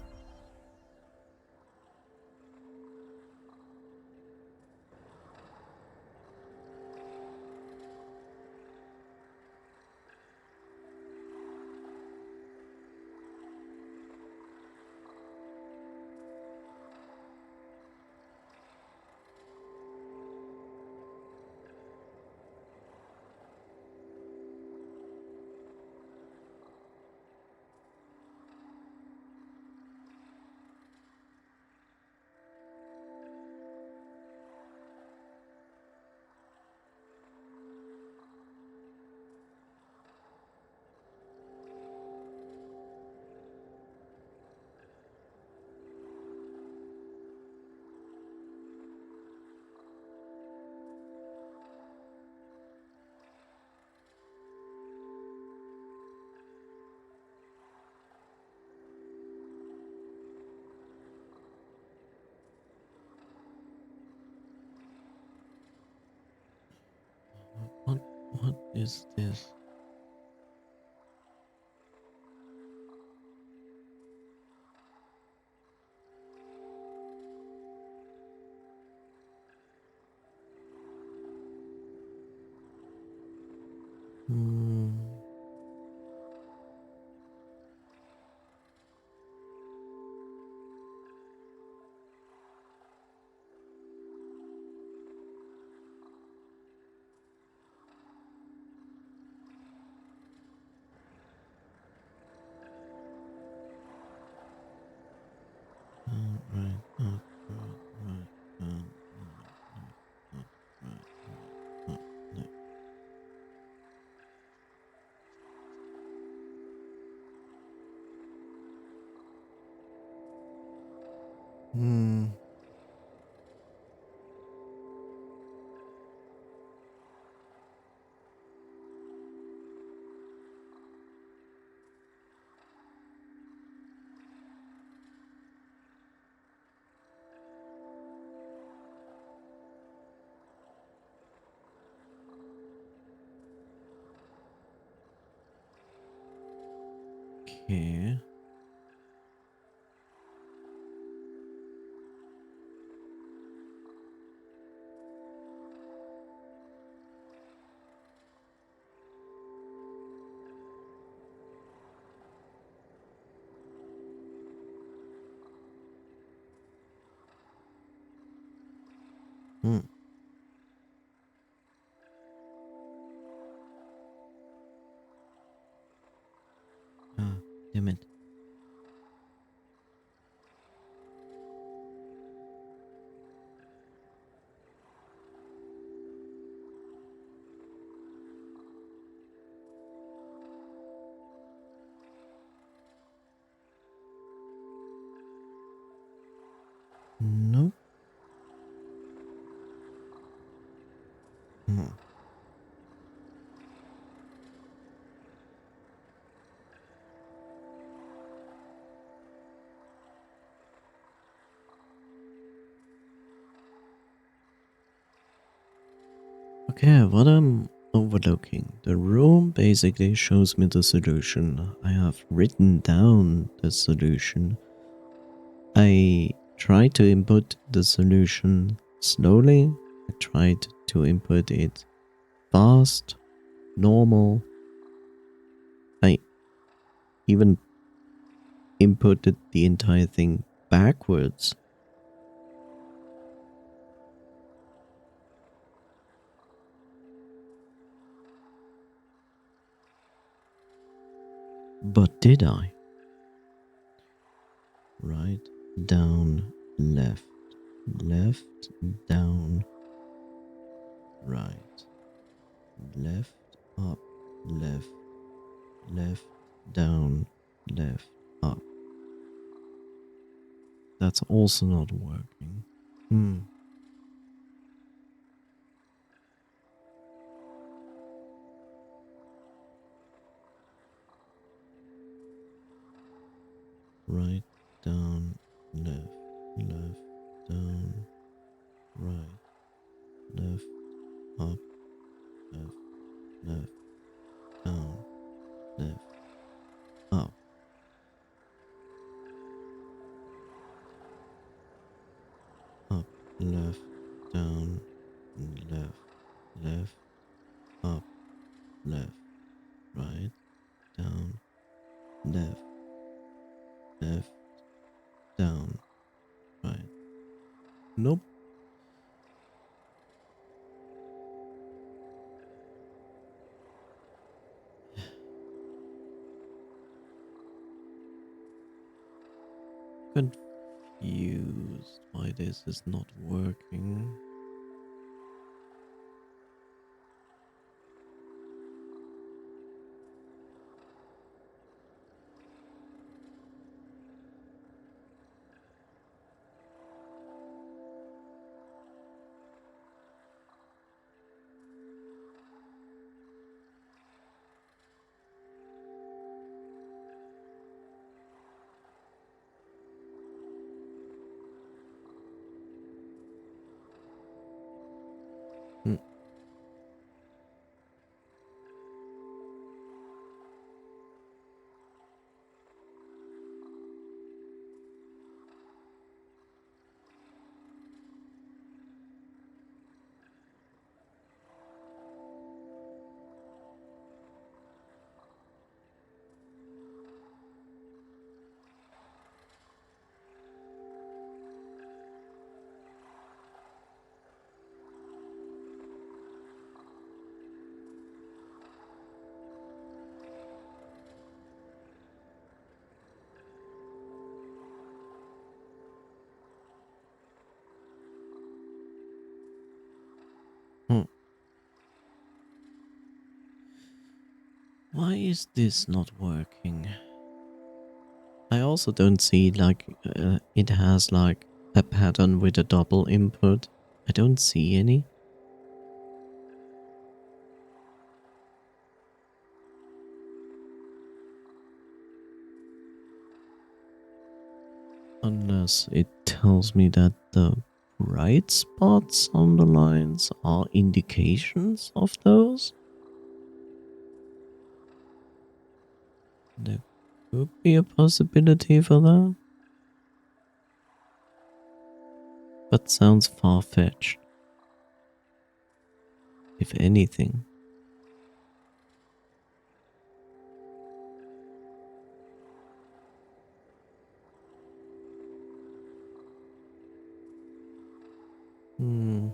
is this? Hmm. Right, right, right, right, right, right, right. Hmm. Okay. Hmm. Ah, damn it. Nope. Hmm. Okay, what I'm overlooking. The room basically shows me the solution. I have written down the solution. I tried to input the solution slowly. I tried to input it fast, normal. I even inputted the entire thing backwards. But did I? Right, down, left, left, down, right, left, up, left, left, down, left, up. That's also not working. Hmm. Right, down, left, left, down, right, left, up, left, left, down, left, up. Up, left, down, left, left, up, left, right, down, left, left, down, right. Nope. Confused why this is not working. Hmm. Why is this not working? I also don't see like it has like a pattern with a double input. I don't see any. Unless it tells me that the bright spots on the lines are indications of those. There could be a possibility for that. But sounds far-fetched. If anything. Hmm.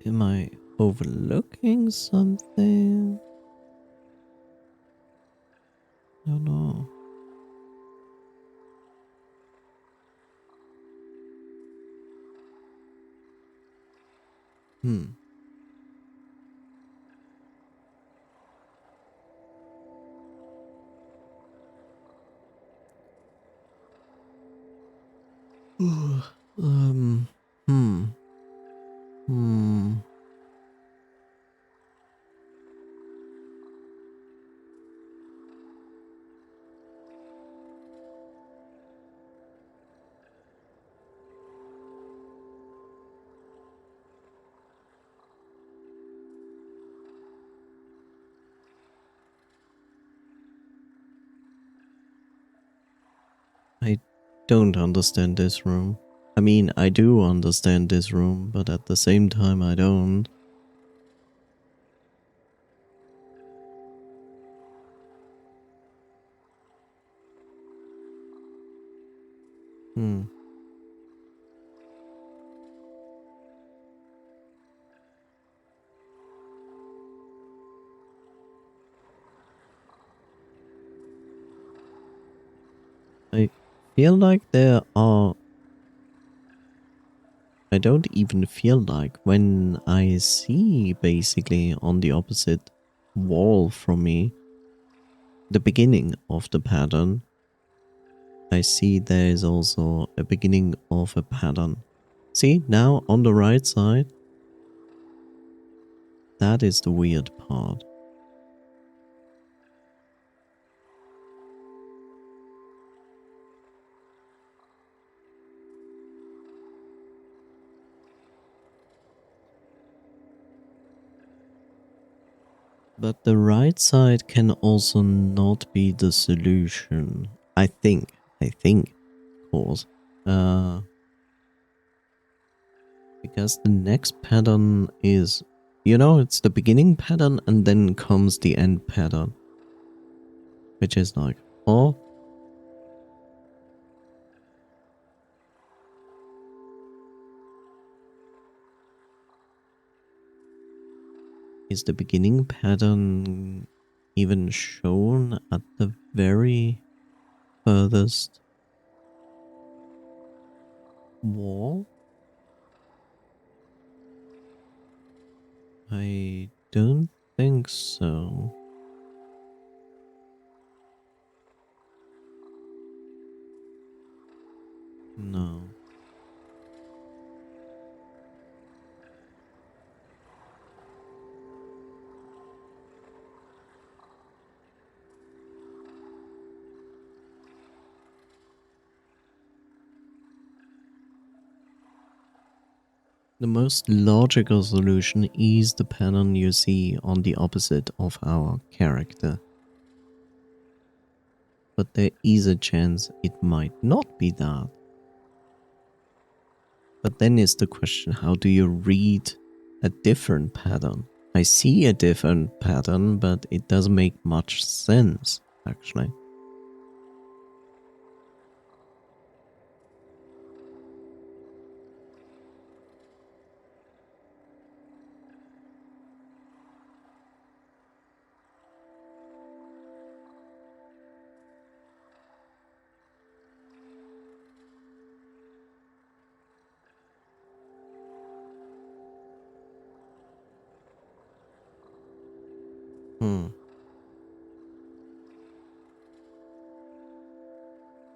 Am I overlooking something? I don't know. Hmm. um. Hmm. Hmm. I don't understand this room. I mean, I do understand this room, but at the same time, I don't. Hmm. I feel like there are. I don't even feel like when I see basically on the opposite wall from me the beginning of the pattern, I see there is also a beginning of a pattern. See, now on the right side, that is the weird part. But the right side can also not be the solution. I think, of course. Because the next pattern is, you know, it's the beginning pattern and then comes the end pattern. Which is like, oh, is the beginning pattern even shown at the very furthest wall? I don't think so. No. The most logical solution is the pattern you see on the opposite of our character. But there is a chance it might not be that. But then is the question, how do you read a different pattern? I I see a different pattern, but it doesn't make much sense, actually.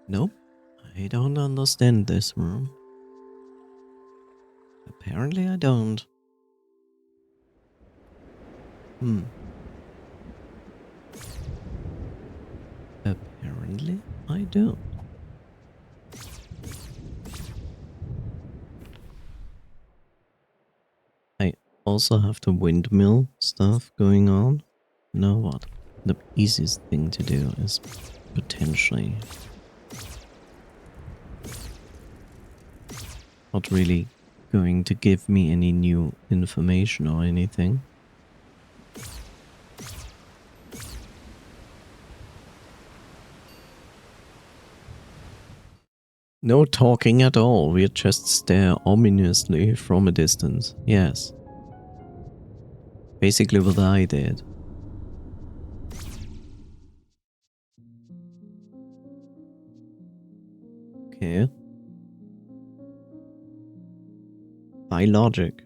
Nope, I don't understand this room. Apparently I don't. Apparently I don't. I also have the windmill stuff going on. You know what? The easiest thing to do is potentially not really going to give me any new information or anything. No talking at all, we just stare ominously from a distance. Yes. Basically what I did. Okay. By logic.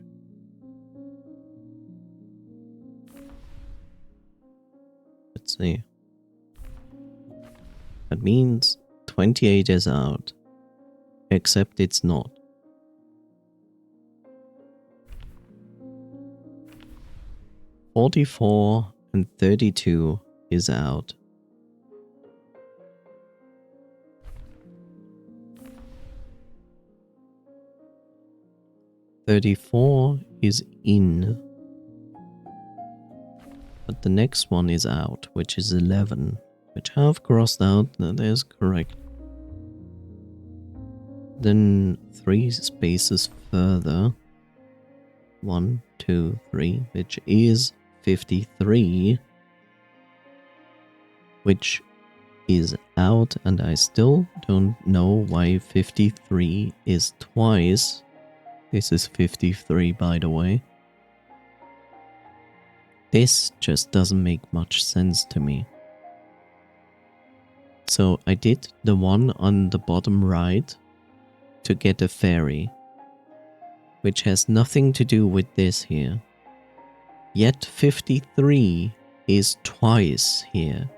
Let's see. That means 28 is out. Except it's not. $44 and $32 is out. $34 is in. But the next one is out, which is 11. Which I have crossed out, that is correct. Then 3 spaces further. 1, 2, 3, which is 53. Which is out, and I still don't know why 53 is twice. This is 53, by the way. This just doesn't make much sense to me. So I did the one on the bottom right to get a fairy, which has nothing to do with this here. Yet 53 is twice here.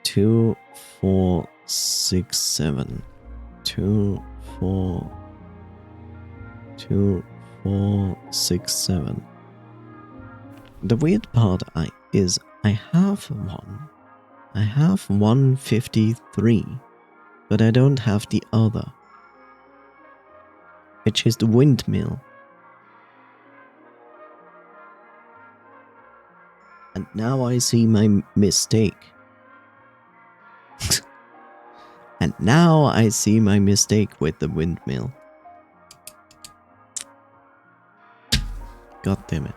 Two, 4, 6, 7. 2, 4, 2, 4, 6, 7. The weird part is I have one. I have 153, but I don't have the other, which is the windmill. And now I see my mistake. And now I see my mistake with the windmill. God damn it.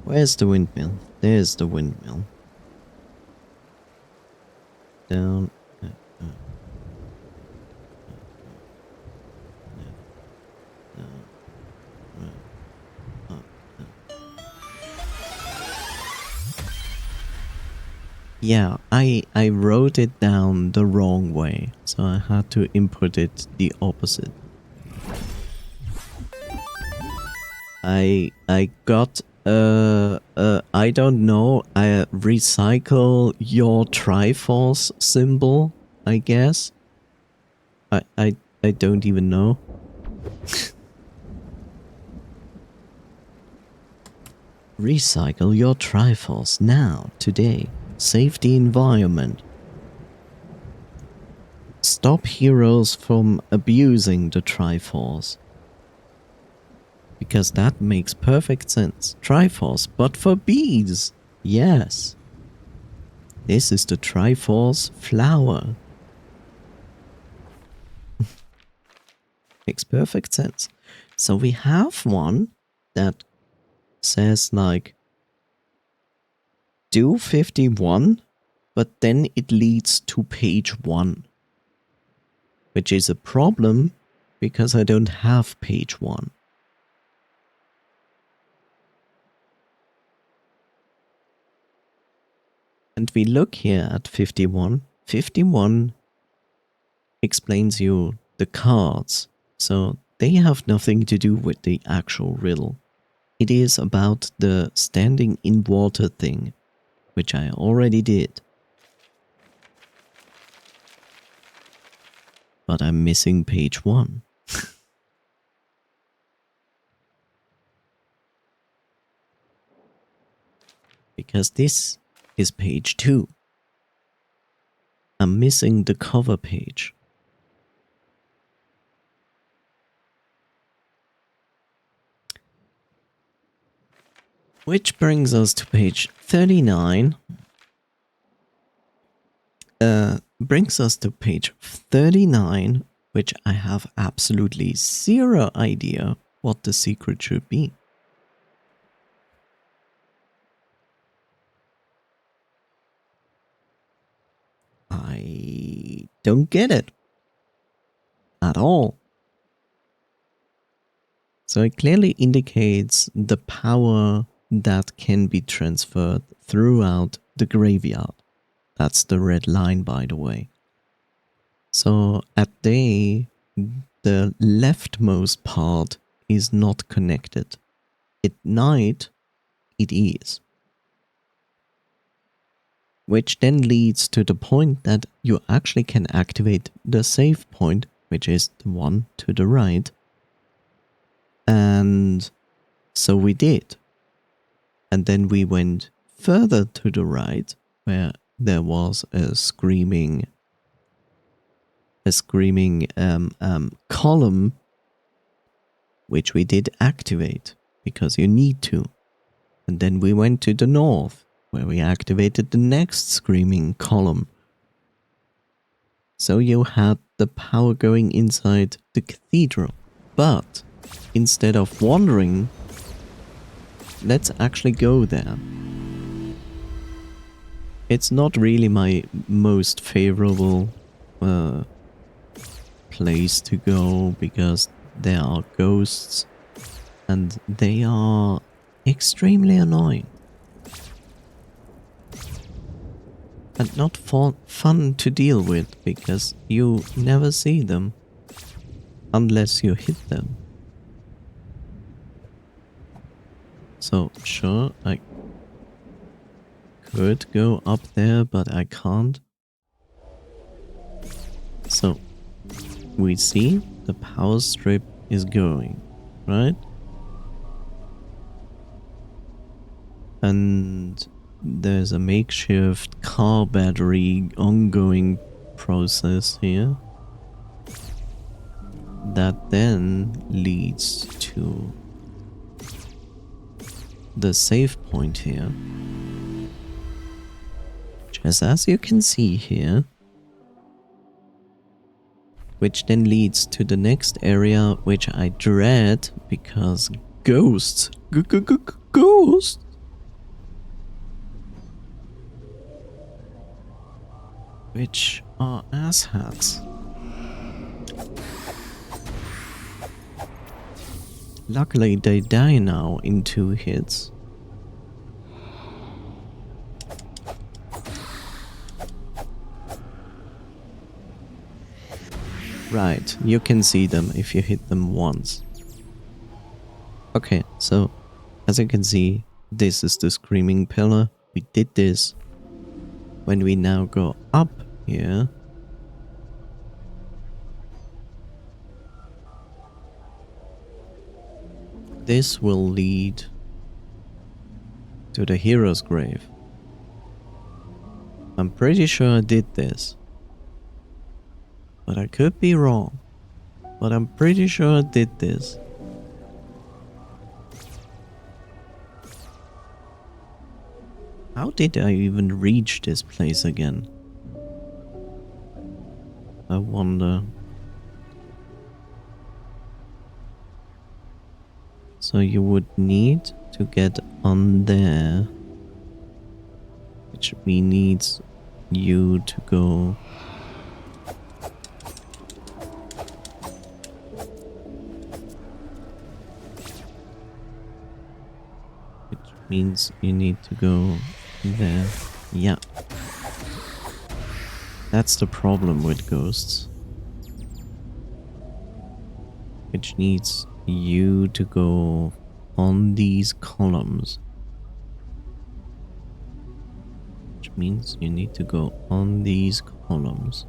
Where's the windmill? There's the windmill. Down. Yeah, I wrote it down the wrong way, so I had to input it the opposite. I got I don't know, recycle your Triforce symbol, I guess. I don't even know. Recycle your Triforce now, today. Safety environment. Stop heroes from abusing the Triforce. Because that makes perfect sense. Triforce, but for bees. Yes. This is the Triforce flower. Makes perfect sense. So we have one that says like do 51, but then it leads to page 1. Which is a problem because I don't have page 1. And we look here at 51. 51 explains you the cards. So they have nothing to do with the actual riddle. It is about the standing in water thing, which I already did. But I'm missing page 1. Because this is page 2. I'm missing the cover page. Which brings us to page 39. Brings us to page 39, which I have absolutely zero idea what the secret should be. I don't get it at all. So it clearly indicates the power that can be transferred throughout the graveyard. That's the red line, by the way. So at day, the leftmost part is not connected. At night, it is. Which then leads to the point that you actually can activate the save point, which is the one to the right. And so we did. And then we went further to the right, where there was a screaming column, which we did activate, because you need to. And then we went to the north, where we activated the next screaming column. So you had the power going inside the cathedral. But instead of wandering, let's actually go there. It's not really my most favorable place to go because there are ghosts and they are extremely annoying. And not fun to deal with because you never see them unless you hit them. So sure, I could go up there, but I can't. So we see the power strip is going, right? And there's a makeshift car battery ongoing process here that then leads to the save point here, just as you can see here, which then leads to the next area, which I dread because ghosts, ghosts. Which are asshats. Luckily they die now in 2 hits. Right, you can see them if you hit them once. Okay, so as you can see, this is the screaming pillar. We did this. When we now go up here, this will lead to the hero's grave. I'm pretty sure I did this. But I could be wrong. But I'm pretty sure I did this. How did I even reach this place again? I wonder. So you would need to get on there. Which needs you to go. Which means you need to go there. Yeah. That's the problem with ghosts. Which needs you to go on these columns. Which means you need to go on these columns.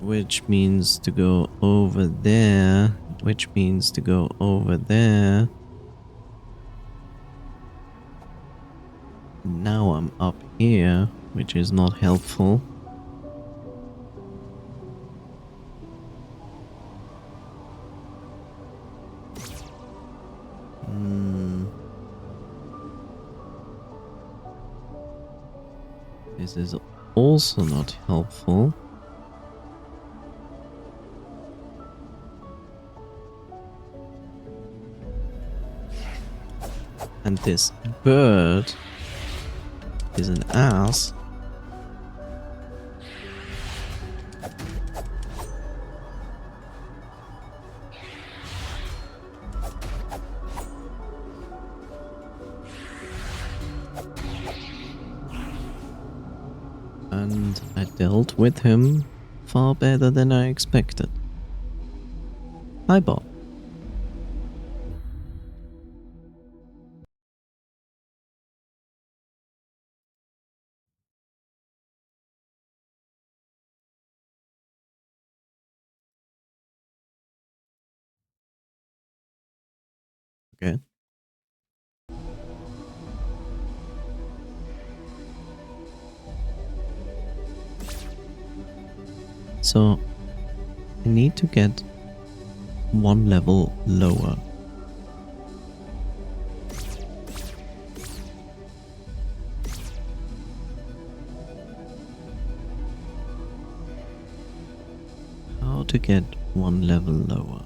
Which means to go over there. Which means to go over there. Now I'm up here, which is not helpful. This is also not helpful. And this bird is an ass. And I dealt with him far better than I expected. Hi, Bob. Okay. So, I need to get one level lower. How to get one level lower?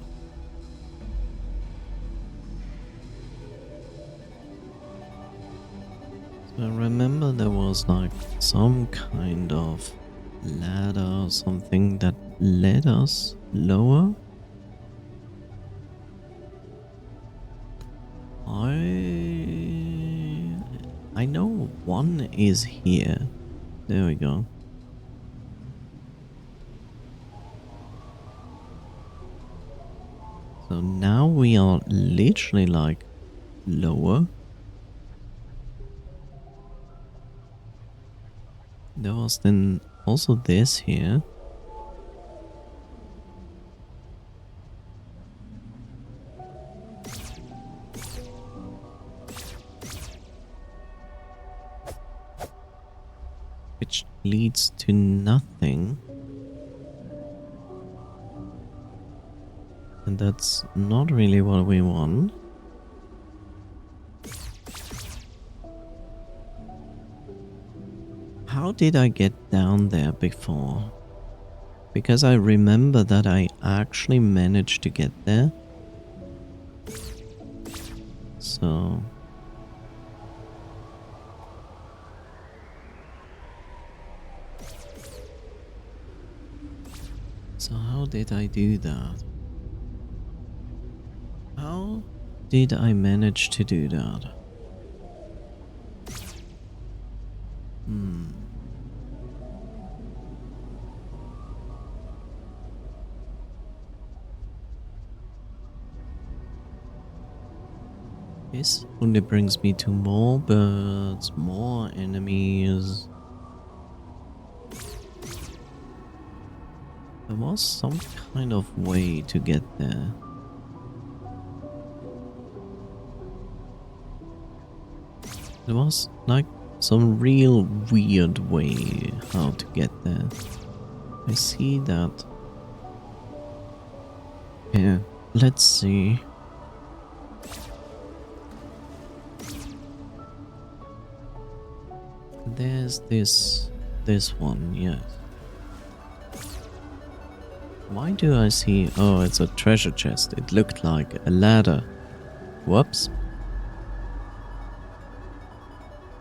So I remember there was like some kind of ladder or something that led us lower. I know one is here. There we go. So now we are literally like lower. There was then also this here. Which leads to nothing. And that's not really what we want. How did I get down there before? Because I remember that I actually managed to get there. So... So how did I do that? How did I manage to do that? This only brings me to more birds, more enemies. There was some kind of way to get there. There was like some real weird way how to get there. I see that. Yeah, let's see. There's this one, yes. Why do I see... Oh, it's a treasure chest. It looked like a ladder. Whoops.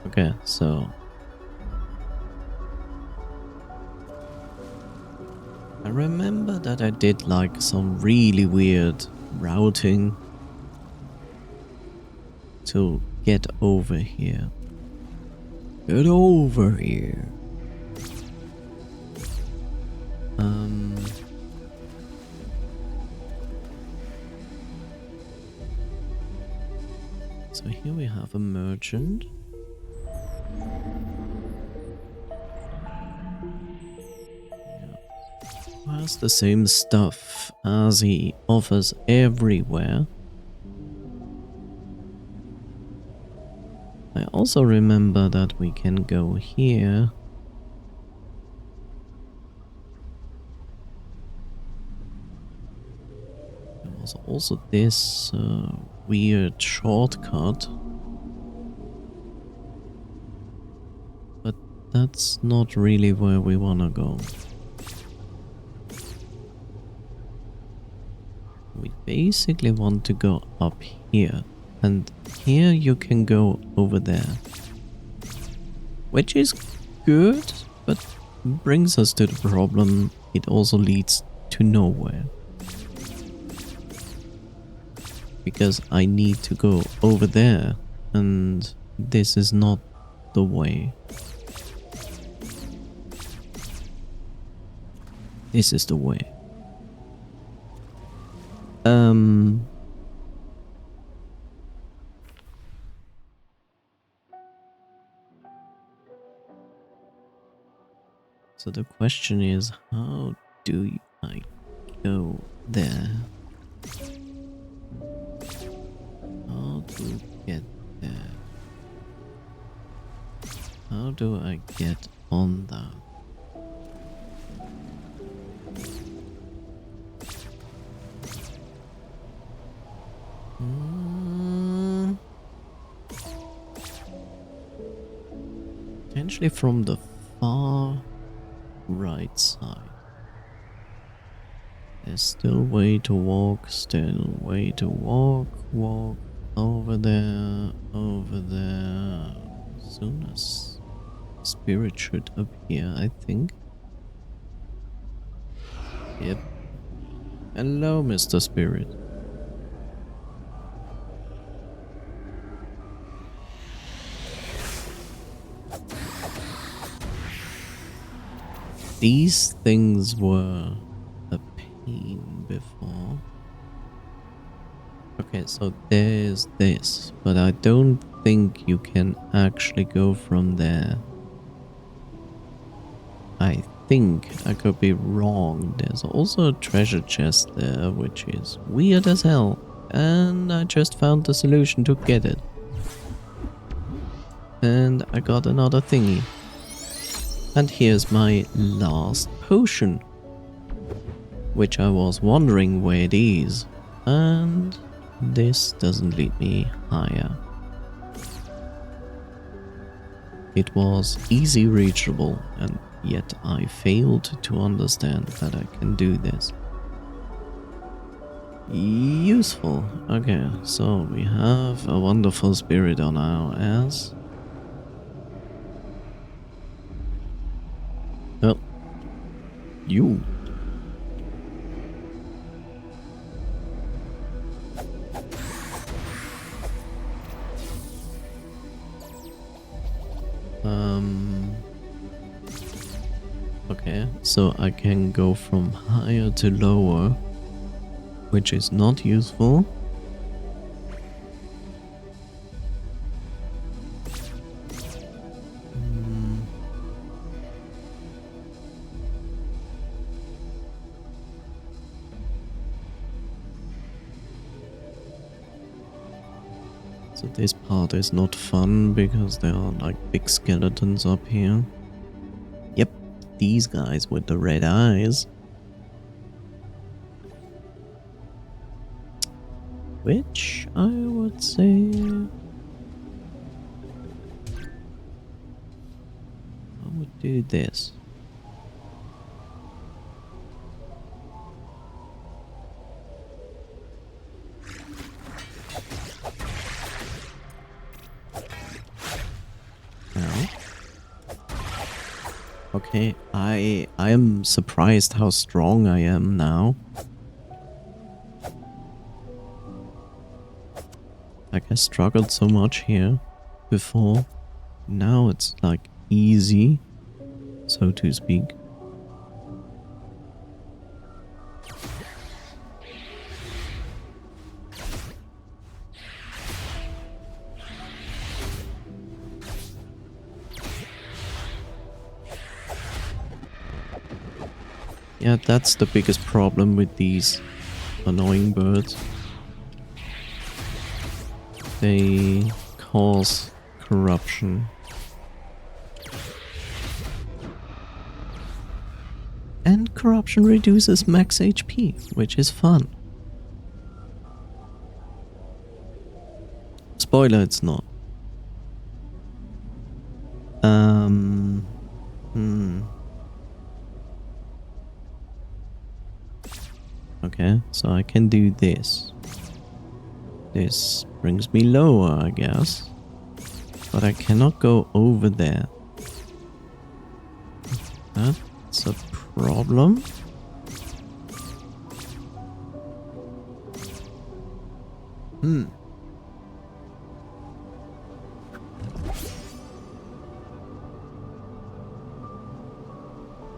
Okay, so... I remember that I did like some really weird routing to get over here. Get over here. So here we have a merchant. Yeah. Who has the same stuff as he offers everywhere. I also remember that we can go here. There was also this weird shortcut. But that's not really where we wanna go. We basically want to go up here. And here you can go over there. Which is good, but brings us to the problem. It also leads to nowhere. Because I need to go over there. And this is not the way. This is the way. So the question is, how do I go there? How to get there? How do I get on that? Potentially from the far right side. There's still way to walk, still way to walk, walk over there, over there. As soon as spirit should appear, I think. Yep. Hello, Mr. Spirit. These things were a pain before. Okay, so there's this, but I don't think you can actually go from there. I think I could be wrong. There's also a treasure chest there, which is weird as hell. And I just found the solution to get it. And I got another thingy. And here's my last potion, which I was wondering where it is. And this doesn't lead me higher. It was easy reachable, and yet I failed to understand that I can do this. Useful. Okay, so we have a wonderful spirit on our ass. Well, you. Okay, so I can go from higher to lower, which is not useful. So this part is not fun because there are like big skeletons up here. Yep, these guys with the red eyes. Which I would say... I would do this. Now. Okay, I am surprised how strong I am now. Like I struggled so much here before. Now it's like easy, so to speak. Yeah, that's the biggest problem with these annoying birds. They cause corruption. And corruption reduces max HP, which is fun. Spoiler, it's not. Okay, so I can do this. This brings me lower, I guess. But I cannot go over there. That's a problem.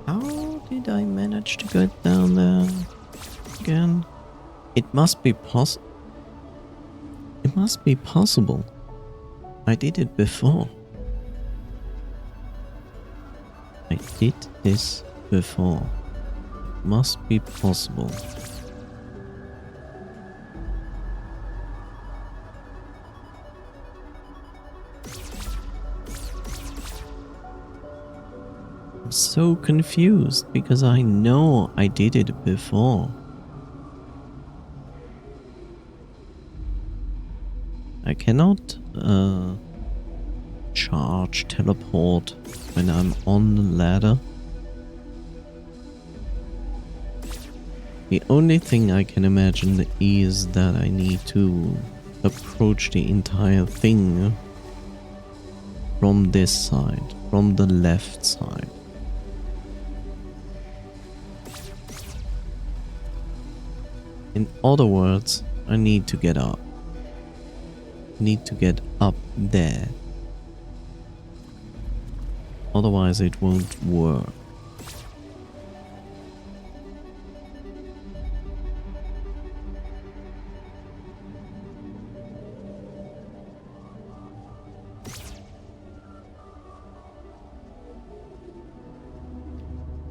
How did I manage to get down there again? It must be possible. It must be possible. I did it before. I did this before. Must be possible. I'm so confused because I know I did it before. I cannot charge teleport when I'm on the ladder. The only thing I can imagine is that I need to approach the entire thing from this side, from the left side. In other words, I need to get up. Need to get up there. Otherwise it won't work.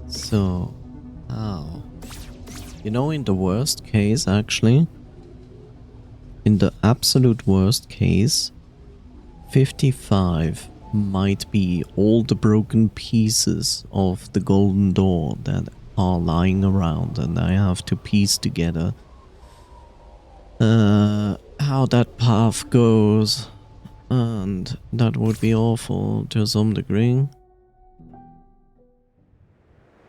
So, how? You know, in the worst case, actually, in the absolute worst case, 55 might be all the broken pieces of the golden door that are lying around, and I have to piece together how that path goes, and that would be awful to some degree.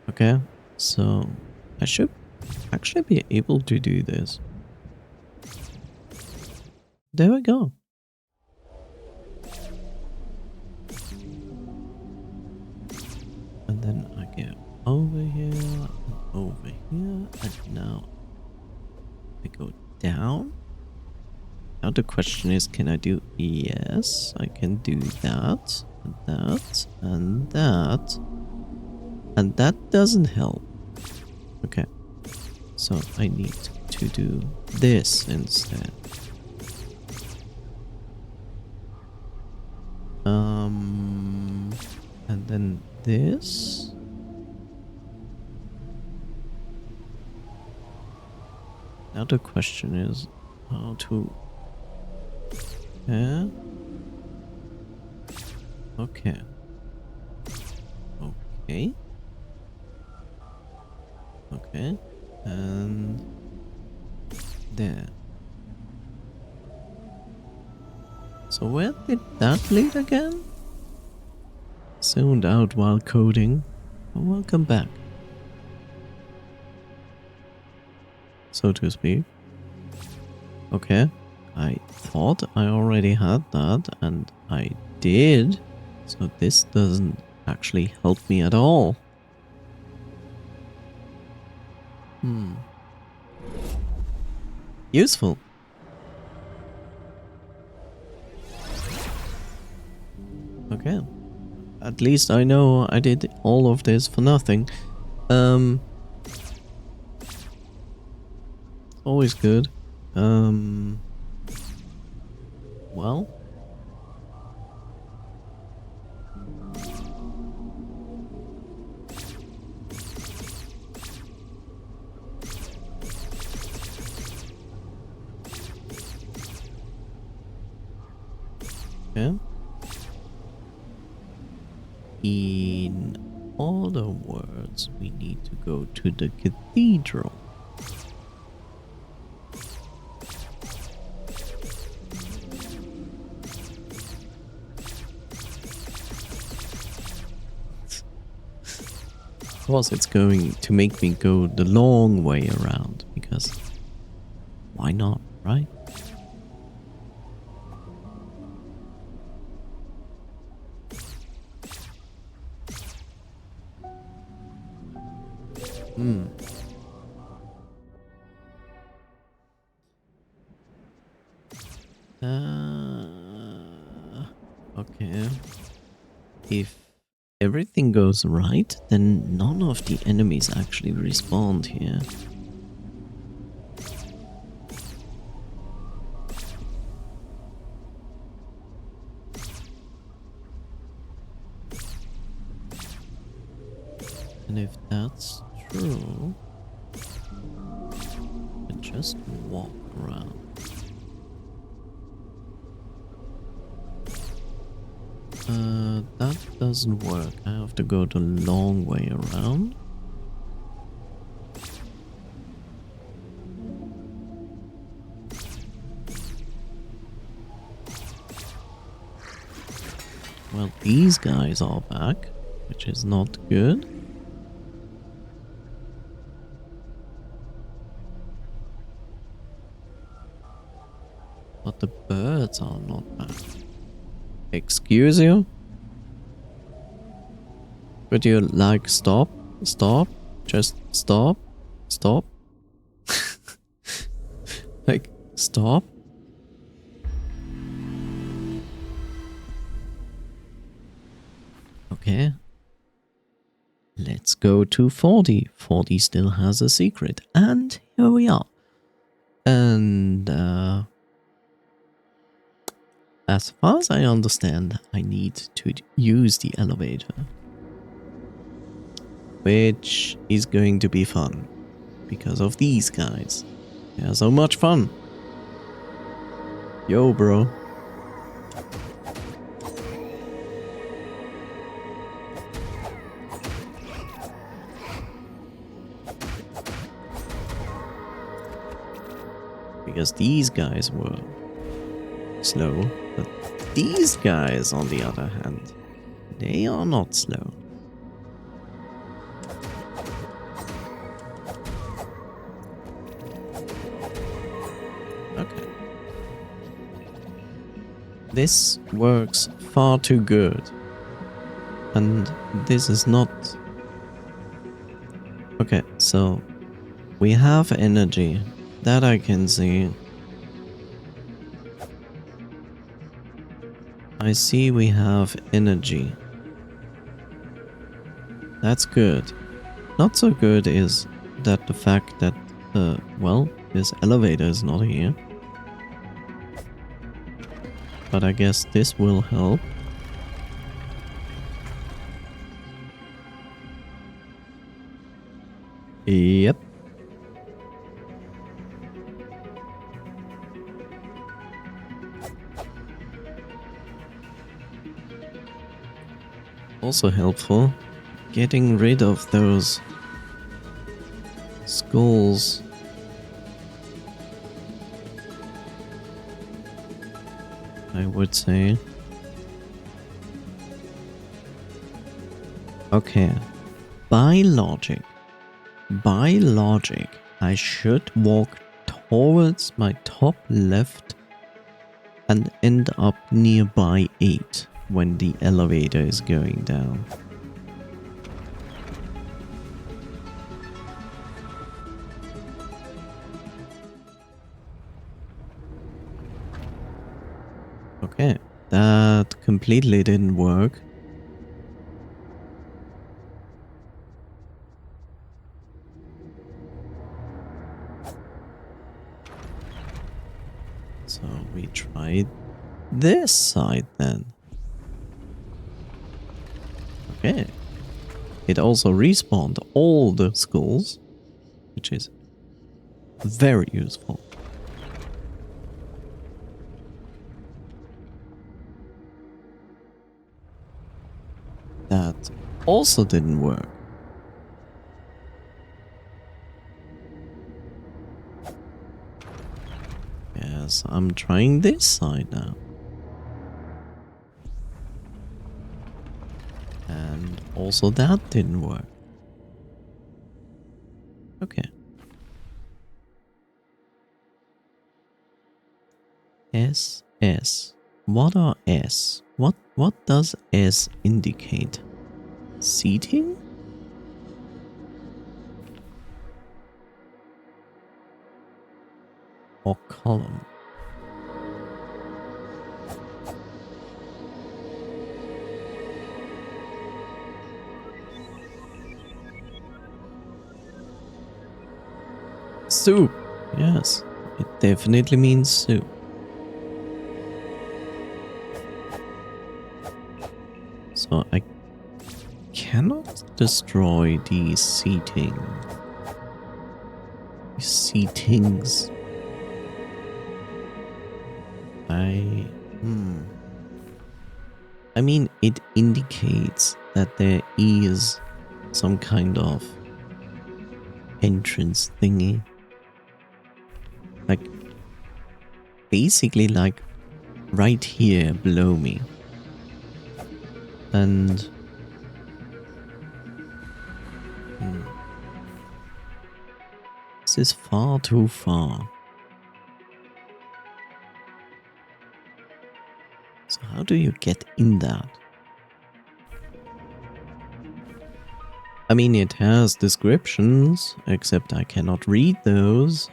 Okay, so I should actually be able to do this. There we go. And then I get over here, and over here, and now I go down. Now the question is, can I do... Yes, I can do that, and that, and that. And that doesn't help. Okay, so I need to do this instead. And then this. Now the question is how to Okay. Okay. Okay. Okay. And there. So where did that lead again? Zoned out while coding. Welcome back, so to speak. Okay. I thought I already had that, and I did. So this doesn't actually help me at all. Useful. Okay. At least I know I did all of this for nothing. Always good. Well. Okay. In other words, we need to go to the cathedral. Of course, it's going to make me go the long way around, because why not, right? Okay. If everything goes right, then none of the enemies actually respawn here. And if that's true, I just walk around. That doesn't work. I have to go the long way around. Well, these guys are back, which is not good. But the birds are not back. Excuse you? Would you like stop? Stop? Just stop? Stop? Like, stop? Okay. Let's go to 40. 40 still has a secret. And here we are. And, as far as I understand, I need to use the elevator. Which is going to be fun. Because of these guys. They are so much fun. Yo, bro. Because these guys were slow, but these guys, on the other hand, they are not slow. Okay. This works far too good. And this is not... Okay, so we have energy. That I can see. I see we have energy. That's good. Not so good is that the fact that, well, this elevator is not here. But I guess this will help. Yep. Also helpful. Getting rid of those skulls. I would say. Okay. By logic, I should walk towards my top left and end up nearby 8 when the elevator is going down. Okay, that completely didn't work. So we tried this side then. Okay. It also respawned all the skulls, which is very useful. That also didn't work. Yes, I'm trying this side now. And also that didn't work. Okay. S. What are S? What does S indicate? Seating? Or column? Soup. Yes, it definitely means soup. So I cannot destroy these seatings. I mean, it indicates that there is some kind of entrance thingy. Like, basically like right here below me. And this is far too far. So how do you get in that? I mean, it has descriptions, except I cannot read those.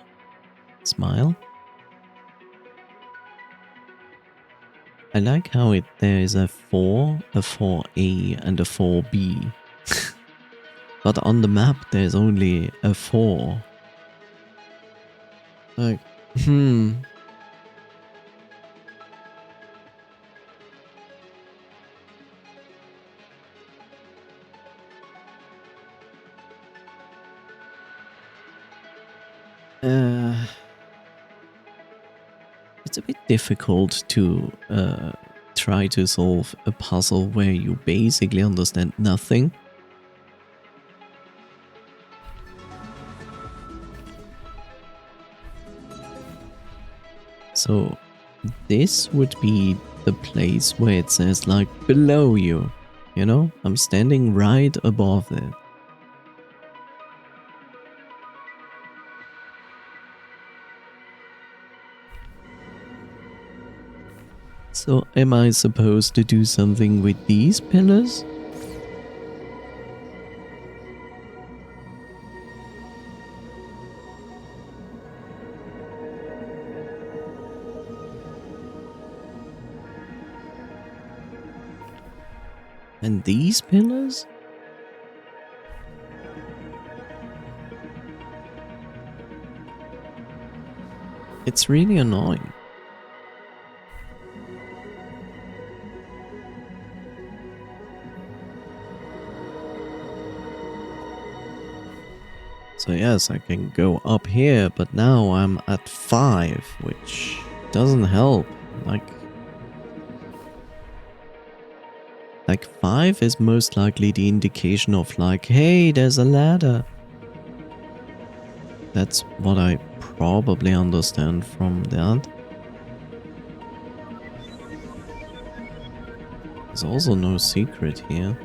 Smile. I like how there is a 4, a 4A, and a 4B. But on the map there's only a 4. Like, It's a bit difficult to try to solve a puzzle where you basically understand nothing. So this would be the place where it says like below you, you know? I'm standing right above it. So am I supposed to do something with these pillars? And these pillars? It's really annoying. So yes, I can go up here, but now I'm at 5, which doesn't help. Like, Like 5 is most likely the indication of like, hey, there's a ladder. That's what I probably understand from that. There's also no secret here.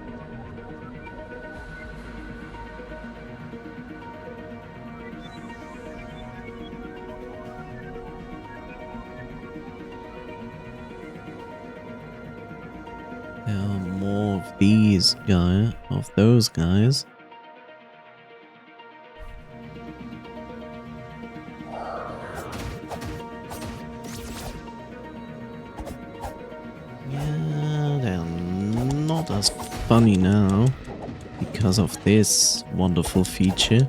There are more of these guys, of those guys. Yeah, they're not as funny now because of this wonderful feature.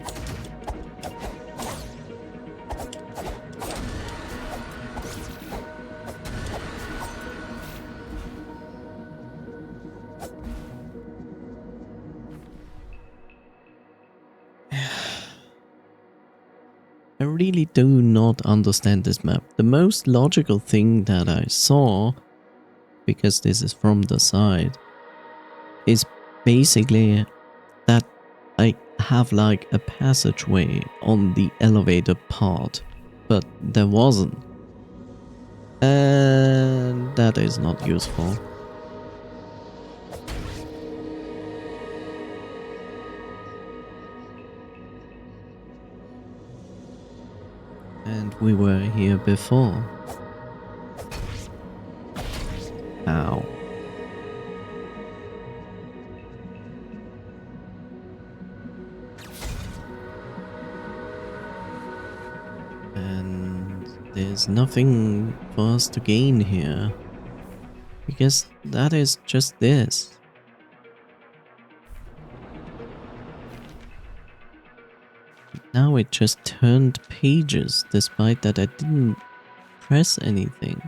I really do not understand this map. The most logical thing that I saw, because this is from the side, is basically that I have like a passageway on the elevator part, but there wasn't. And that is not useful. And we were here before. Ow. And there's nothing for us to gain here. Because that is just this. Now it just turned pages, despite that I didn't press anything.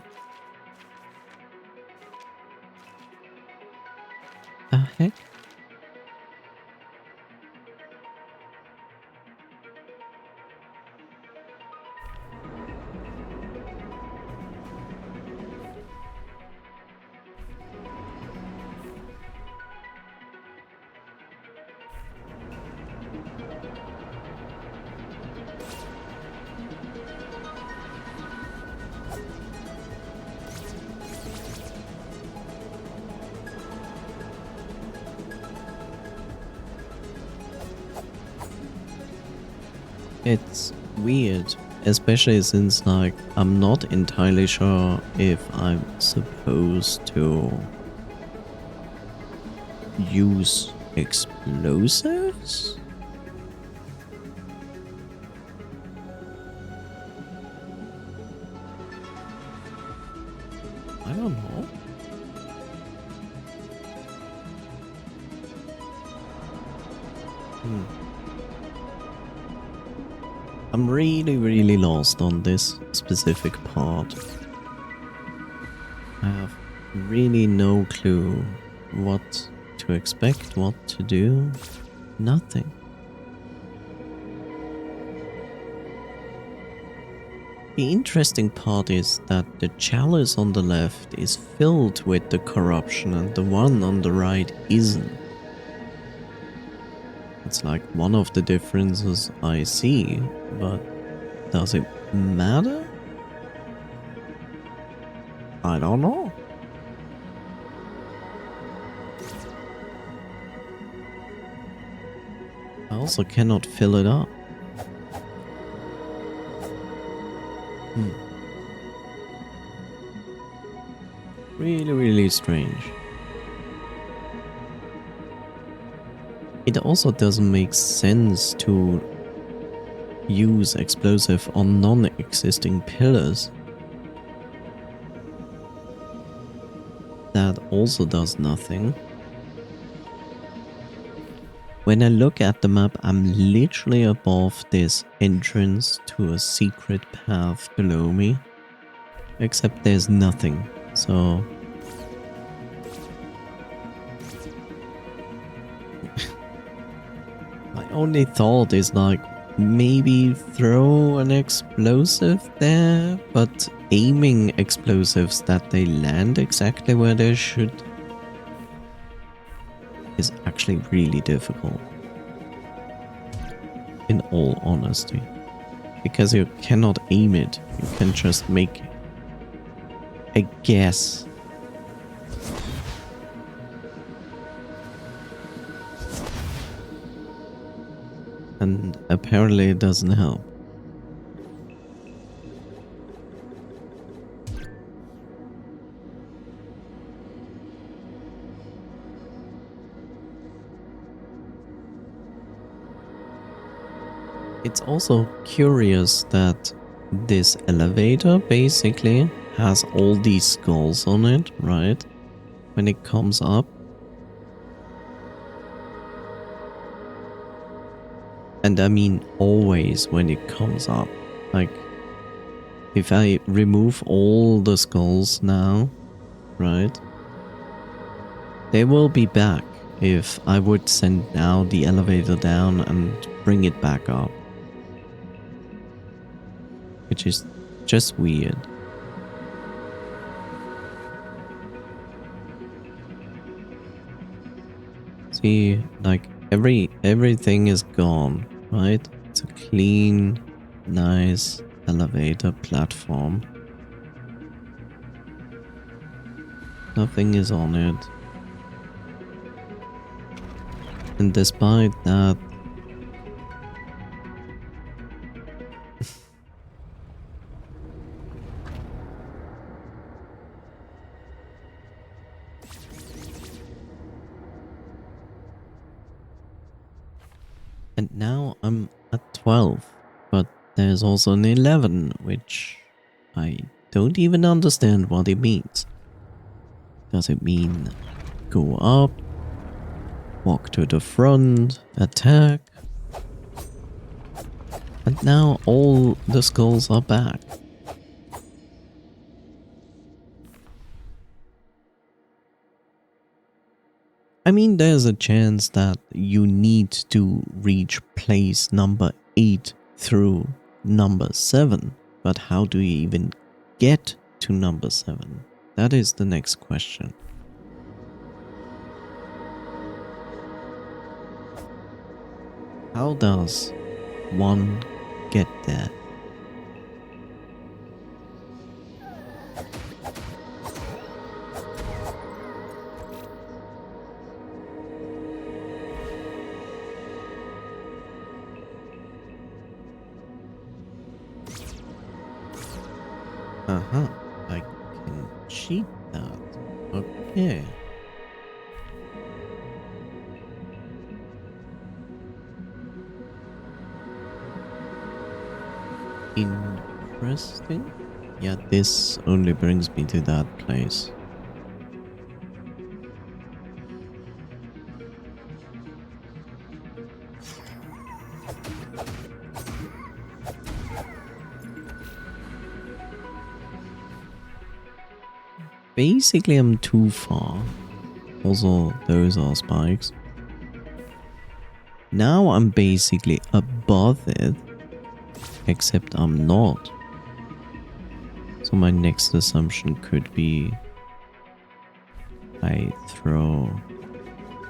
The heck? It's weird, especially since like I'm not entirely sure if I'm supposed to use explosives? I don't know. I'm really lost on this specific part. I have really no clue what to expect, what to do. Nothing. The interesting part is that the chalice on the left is filled with the corruption and the one on the right isn't. It's like one of the differences I see, but does it matter? I don't know. I also cannot fill it up. Really strange. It also doesn't make sense to use explosive on non-existing pillars. That also does nothing. When I look at the map, I'm literally above this entrance to a secret path below me. Except there's nothing, so... My only thought is like, maybe throw an explosive there, but aiming explosives that they land exactly where they should. is actually really difficult. In all honesty. Because you cannot aim it. You can just make a guess. And apparently it doesn't help. It's also curious that this elevator basically has all these skulls on it, right? When it comes up. And I mean always when it comes up. Like, if I remove all the skulls now, right? They will be back if I would send now the elevator down and bring it back up. Which is just weird. See, like everything is gone, right? It's a clean, nice elevator platform. Nothing is on it. And despite that, and now I'm at 12, but there's also an 11, which I don't even understand what it means. Does it mean go up, walk to the front, attack? And now all the skulls are back. I mean, there's a chance that you need to reach place number 8 through number 7. But how do you even get to number 7? That is the next question. How does one get there? Uh-huh, I can cheat that. Okay. Interesting. Yeah, this only brings me to that place. Basically, I'm too far. Also, those are spikes. Now I'm basically above it, except I'm not. So my next assumption could be I throw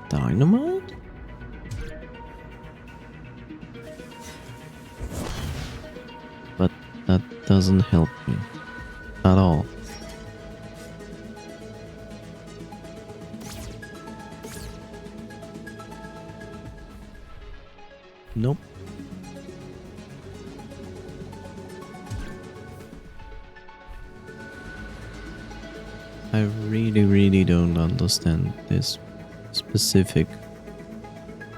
dynamite? But that doesn't help me at all. Nope. I really don't understand this specific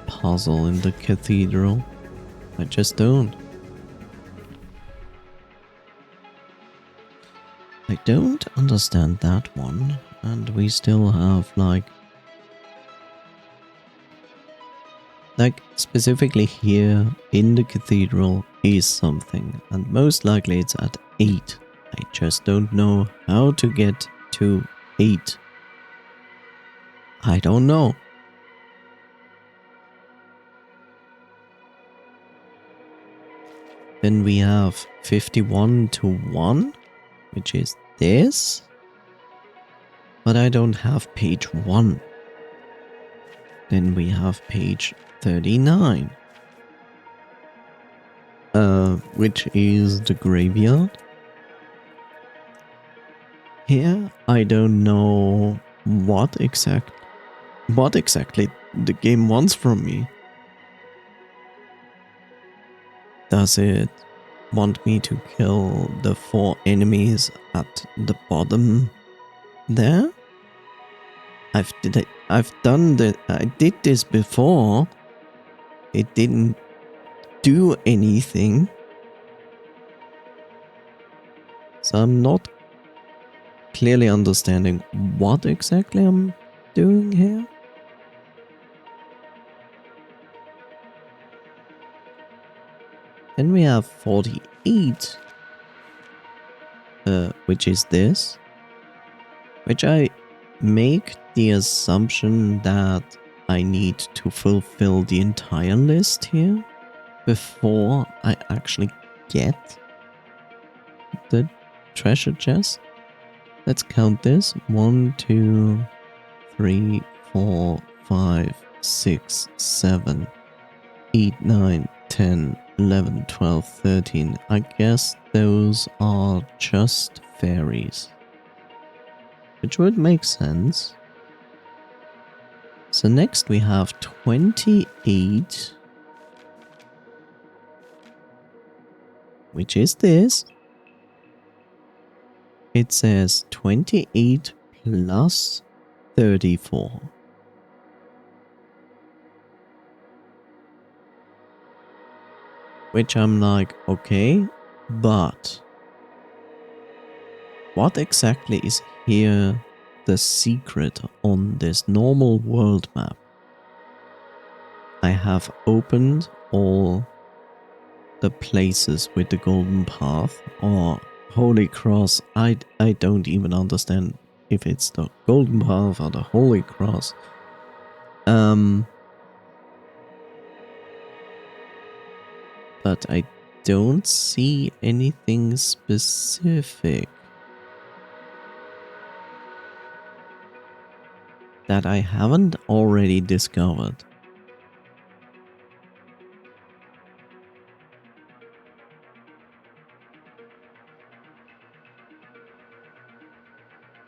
puzzle in the cathedral. I just don't. I don't understand that one, and we still have like specifically here in the cathedral is something, and most likely it's at 8. I just don't know how to get to 8. I don't know. Then we have 51 to 1, which is this. But I don't have page 1. Then we have page 39. Which is the graveyard. Here I don't know what exactly the game wants from me. Does it want me to kill the 4 enemies at the bottom there? I did this before. It didn't do anything. So I'm not clearly understanding what exactly I'm doing here. Then we have 48, which is this, which I make the assumption that I need to fulfill the entire list here before I actually get the treasure chest. Let's count this. 1, 2, 3, 4, 5, 6, 7, 8, 9, 10, 11, 12, 13. I guess those are just fairies. Which would make sense. So next we have 28. Which is this. It says 28 plus 34. Which I'm like, okay, but what exactly is here the secret on this normal world map? I have opened all the places with the golden path or holy cross. I don't even understand if it's the golden path or the holy cross. But I don't see anything specific that I haven't already discovered.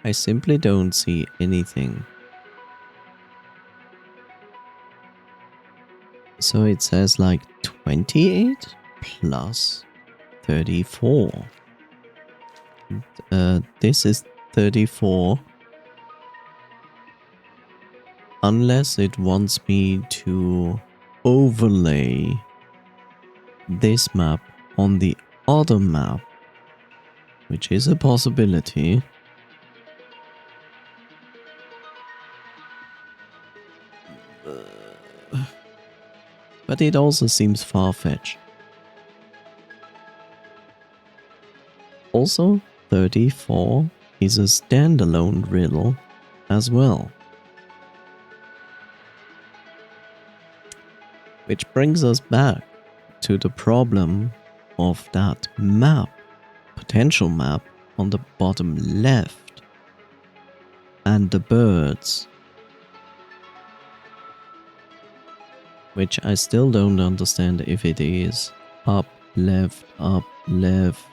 I simply don't see anything. So it says like 28 plus 34. This is 34. Unless it wants me to overlay this map on the other map, which is a possibility. But it also seems far-fetched. Also, 34 is a standalone riddle as well. Which brings us back to the problem of that map, potential map on the bottom left, and the birds. Which I still don't understand if it is up, left, left,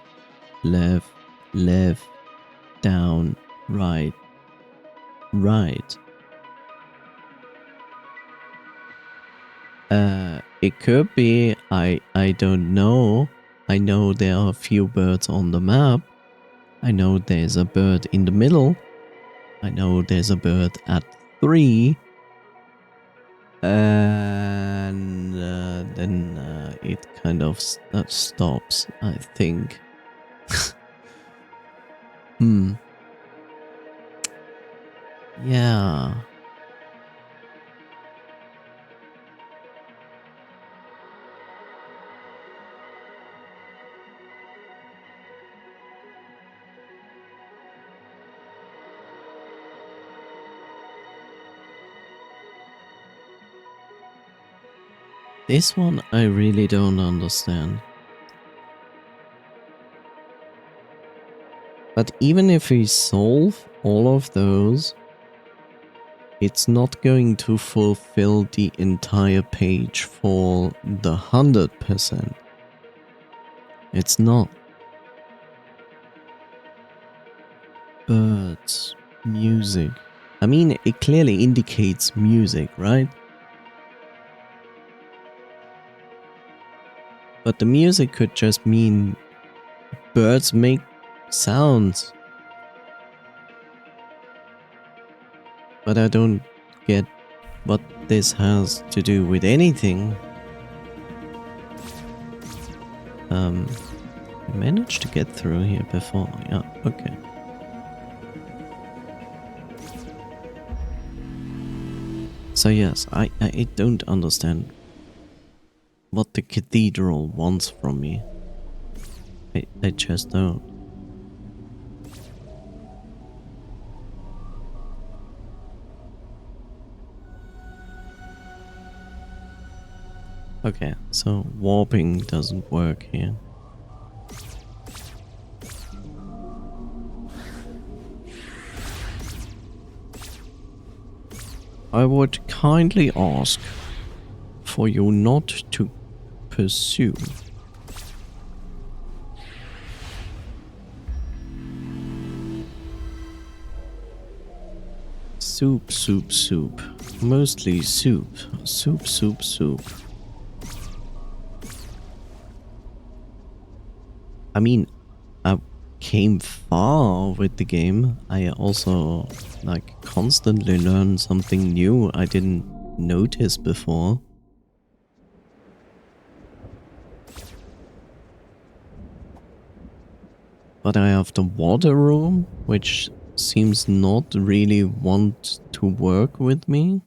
down, right, right. It could be, I don't know. I know there are a few birds on the map. I know there's a bird in the middle. I know there's a bird at 3. And then it kind of stops, I think. Yeah. This one I really don't understand. But even if we solve all of those, it's not going to fulfill the entire page for the 100%. It's not. Birds, music. I mean, it clearly indicates music, right? But the music could just mean birds make sounds. But I don't get what this has to do with anything. I managed to get through here before. Yeah, okay. So yes, I don't understand what the cathedral wants from me. I just don't. Okay, so warping doesn't work here. I would kindly ask for you not to pursue. Soup, soup, soup. Mostly soup. Soup, soup, soup. I mean, I came far with the game. I also, like, constantly learn something new I didn't notice before. But I have the water room, which seems not really want to work with me.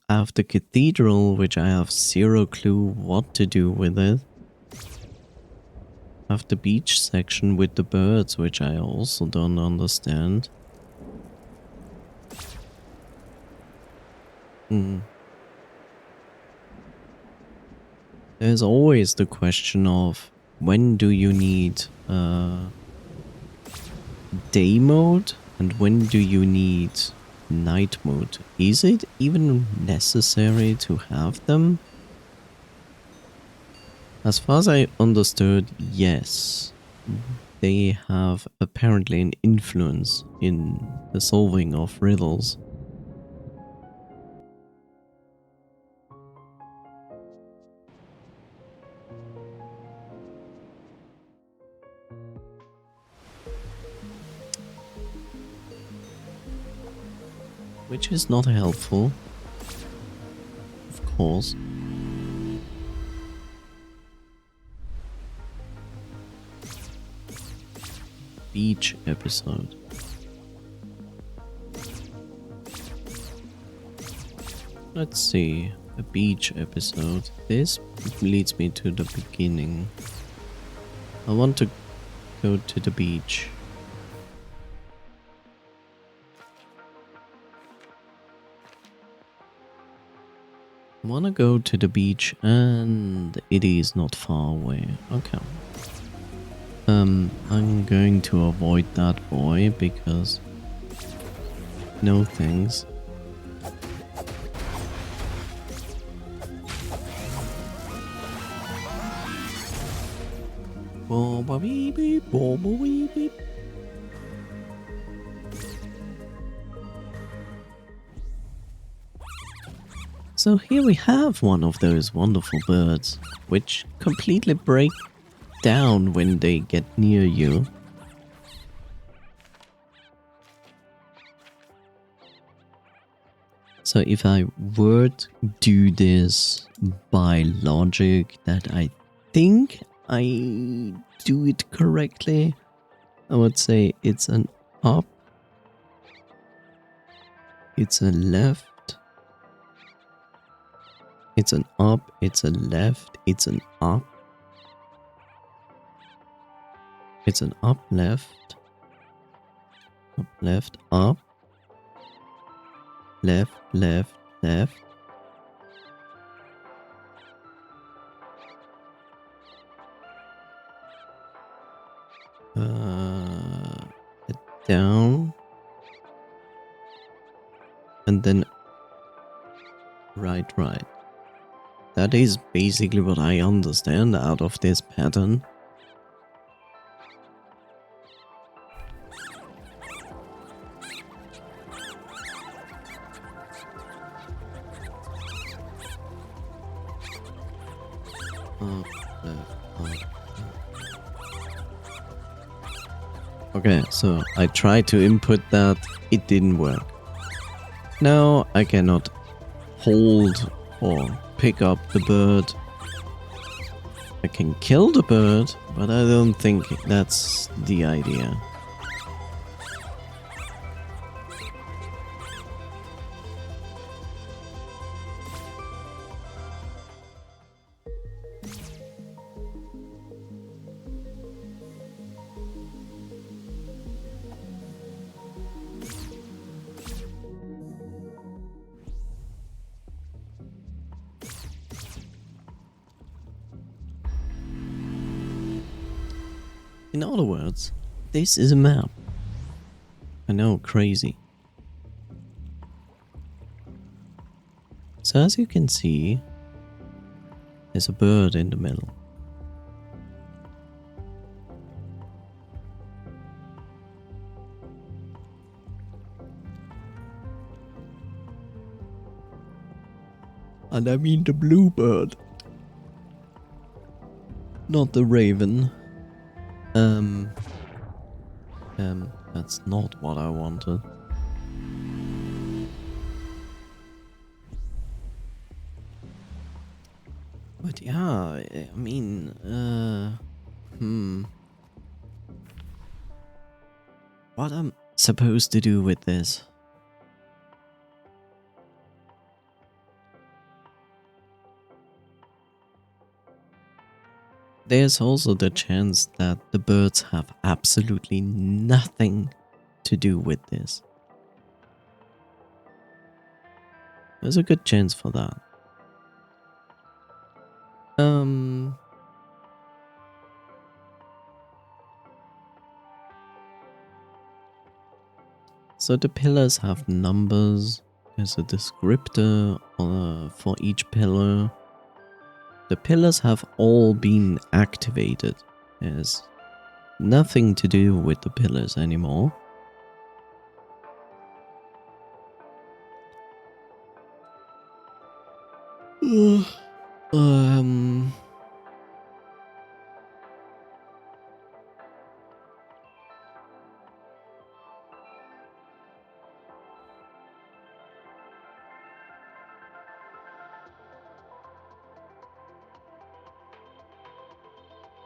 I have the cathedral, which I have zero clue what to do with it. I have the beach section with the birds, which I also don't understand. There's always the question of when do you need day mode and when do you need night mode? Is it even necessary to have them? As far as I understood, yes. They have apparently an influence in the solving of riddles. Which is not helpful, of course. Beach episode. Let's see, a beach episode. This leads me to the beginning. I want to go to the beach. I want to go to the beach and it is not far away. Okay. I'm going to avoid that boy because no thanks. So here we have one of those wonderful birds, which completely break down when they get near you. So if I would do this by logic that I think I do it correctly, I would say it's an up, it's a left, it's an up, it's a left, it's an up, it's an up, left, up, left, up, left, left, left. down. And then right. That is basically what I understand out of this pattern. Okay, so I tried to input that, it didn't work. Now I cannot hold or pick up the bird. I can kill the bird, but I don't think that's the idea. In other words, this is a map. I know, crazy. So as you can see, there's a bird in the middle. And I mean the blue bird. Not the raven. That's not what I wanted. But yeah, I mean, what I'm supposed to do with this? There's also the chance that the birds have absolutely nothing to do with this. There's a good chance for that. So the pillars have numbers. There's a descriptor for each pillar. The pillars have all been activated. There's nothing to do with the pillars anymore.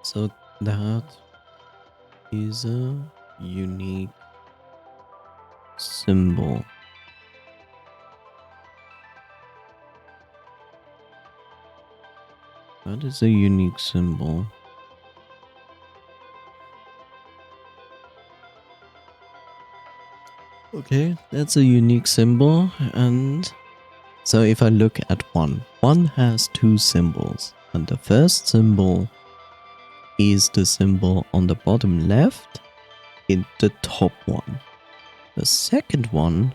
So that is a unique symbol. That is a unique symbol. Okay, that's a unique symbol. And so if I look at one has two symbols. And the first symbol is the symbol on the bottom left in the top one. The second one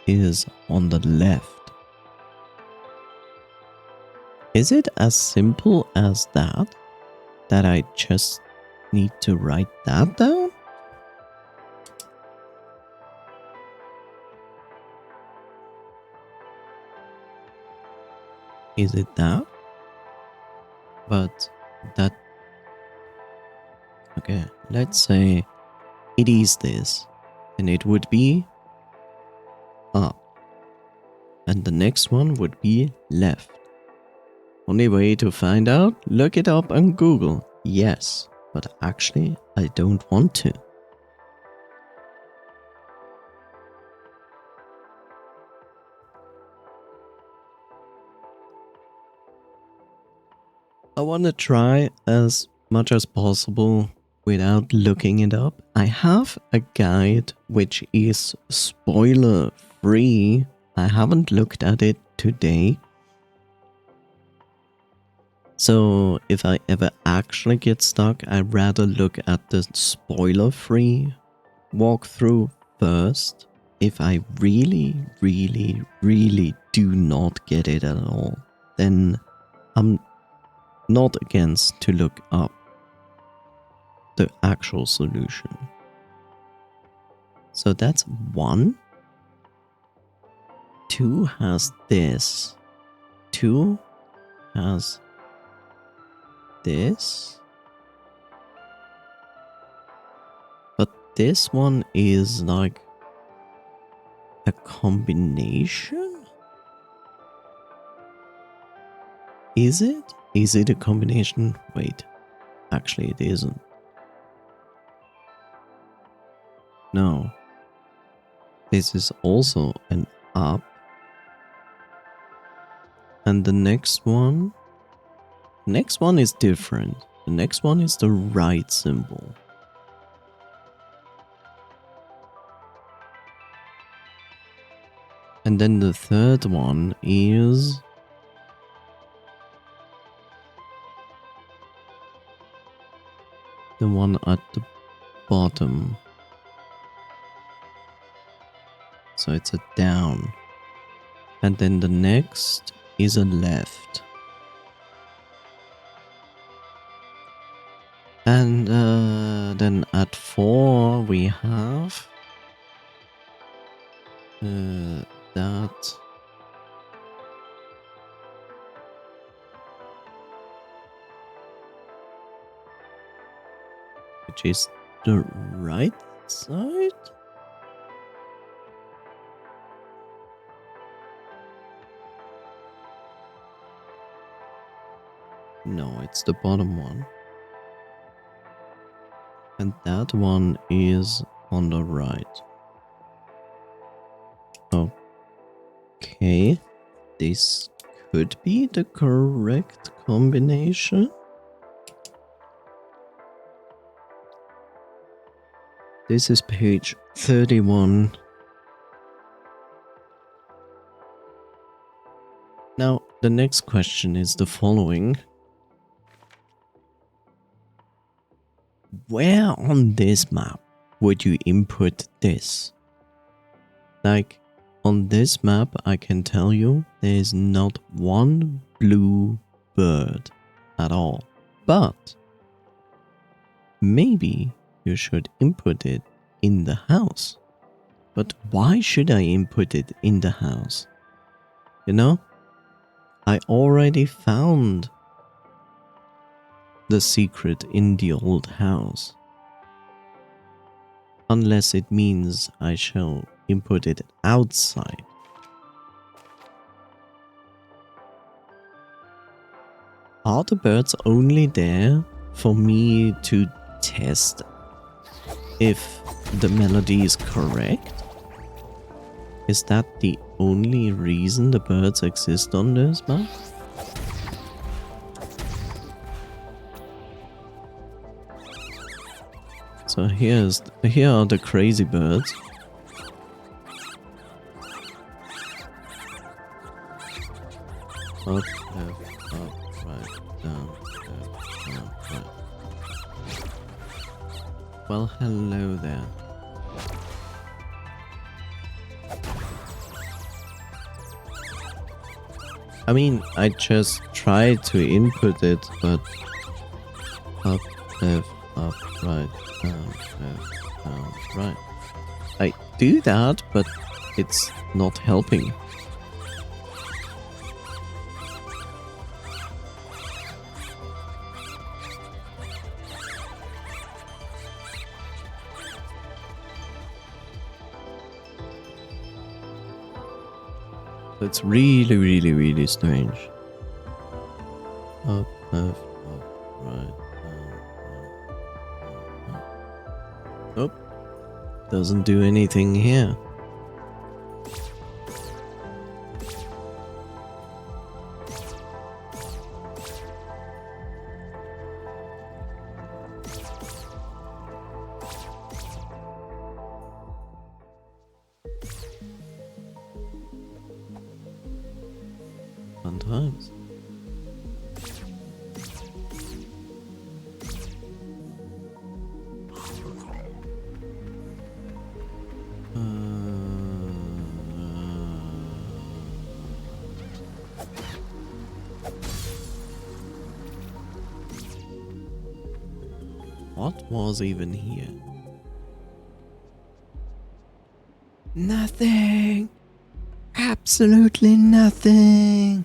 is on the left. Is it as simple as that? That I just need to write that down? Is it that? But that... Okay, let's say it is this. And it would be up. And the next one would be left. Only way to find out? Look it up on Google. Yes, but actually I don't want to. I want to try as much as possible without looking it up. I have a guide which is spoiler free. I haven't looked at it today. So if I ever actually get stuck, I'd rather look at the spoiler free walk through first. If I really, really, really do not get it at all, then I'm not against to look up the actual solution. So that's 1. 2 has this. 2 has this. But this one is like a combination? Is it? Is it a combination? Wait, actually it isn't. No. This is also an up. And the next one is different. The next one is the right symbol. And then the third one is the one at the bottom. So it's a down. And then the next is a left. And then at 4 we have that. Which is the right side? No, it's the bottom one. And that one is on the right. Okay. This could be the correct combination. This is page 31. Now, the next question is the following. Where on this map would you input this? Like, on this map, I can tell you there is not one blue bird at all. But maybe you should input it in the house. But why should I input it in the house? You know? I already found the secret in the old house. Unless it means I shall input it outside. Are the birds only there for me to test if the melody is correct? Is that the only reason the birds exist on this map? So here are the crazy birds. Up, left, up, right, down, left, down, right. Well, hello there. I mean, I just tried to input it, but up, left, up, right, down, left, down, right. I do that, but it's not helping. It's really, really, really strange. Up, left, up, right, down, right. Oh, doesn't do anything here. Fun times. What was even here? Nothing! Absolutely nothing!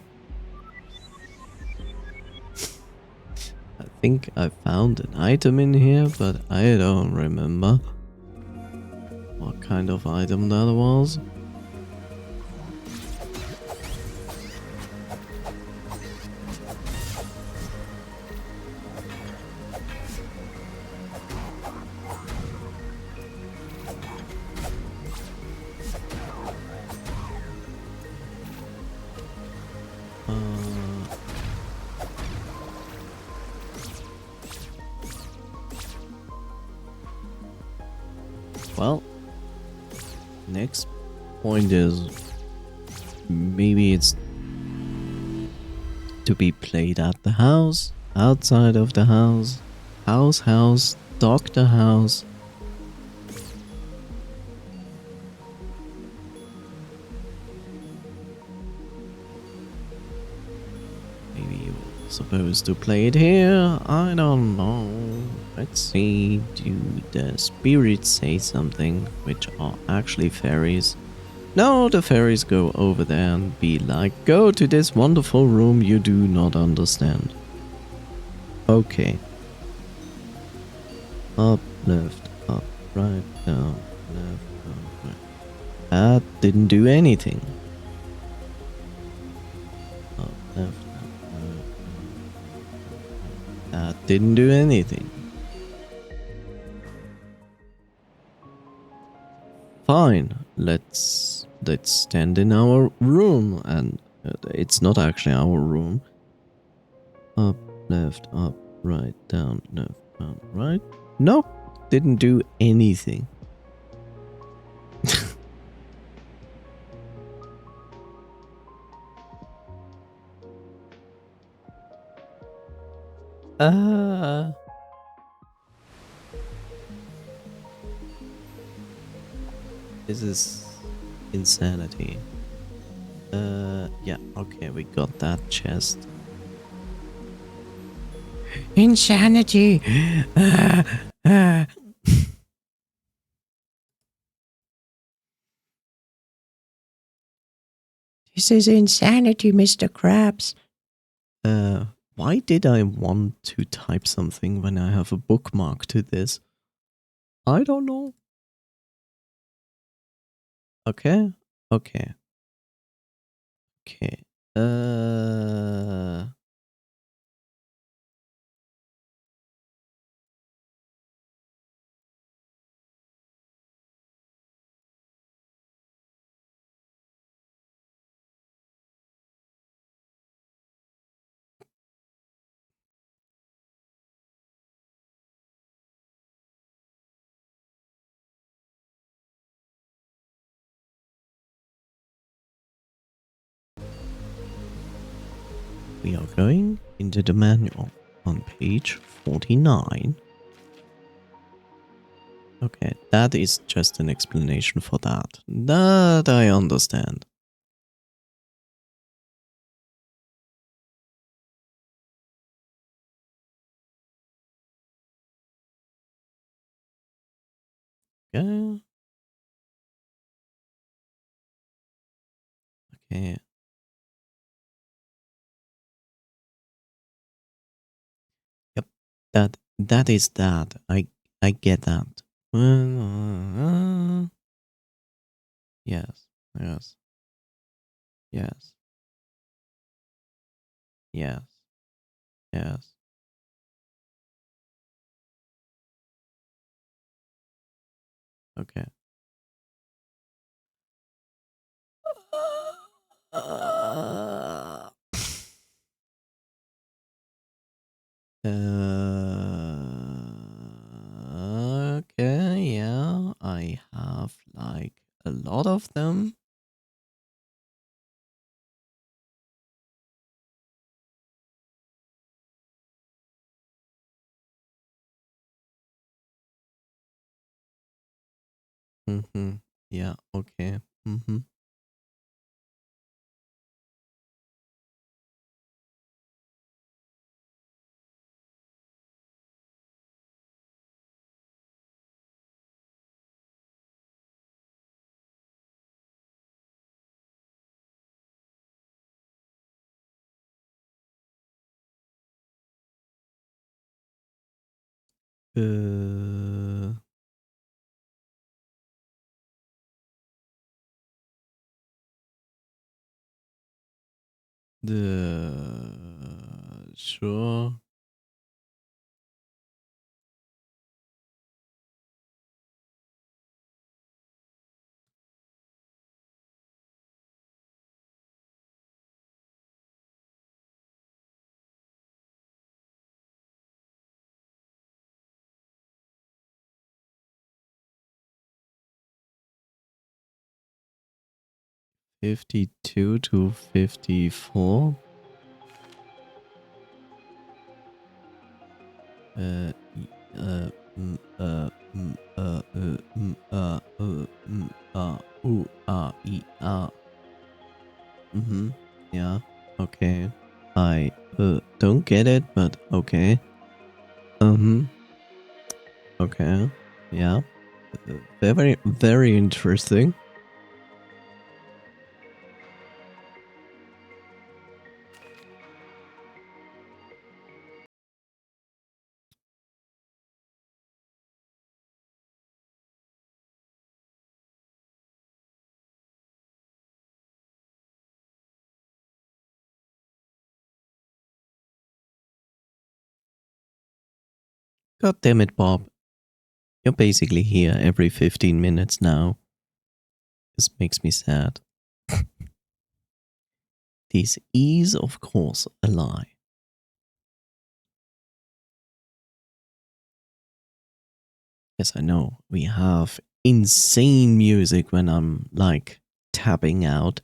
I think I found an item in here, but I don't remember what kind of item that was. Well, next point is maybe it's to be played at the house, outside of the house, house, doctor house. Maybe you're supposed to play it here. I don't know. Let's see. Do the spirits say something, which are actually fairies? No, the fairies go over there and be like, go to this wonderful room you do not understand. Okay. Up, left, up, right, down, left, down, right. That didn't do anything. Up, left, up, right, down. That didn't do anything. Fine, let's stand in our room, and it's not actually our room. Up, left, up, right, down, left, down, right. Nope, didn't do anything. This is insanity. Yeah, okay, we got that chest. Insanity! This is insanity, Mr. Krabs. Why did I want to type something when I have a bookmark to this? I don't know. Okay, okay, okay. We are going into the manual on page 49. Okay, that is just an explanation for that. That I understand. Yeah. Okay. Yep. That is that. I get that. Yes. Yes. Yes. Yes. Yes. Okay. Uh, okay, yeah, I have like a lot of them. Mm-hmm. Yeah, okay. Mm-hmm. Uh, sure. $52 to $54. Uh, Yeah. Okay. I don't get it, but okay. Okay. Yeah. Very, very interesting. God damn it, Bob. You're basically here every 15 minutes now. This makes me sad. This is, of course, a lie. Yes, I know. We have insane music when I'm like tapping out,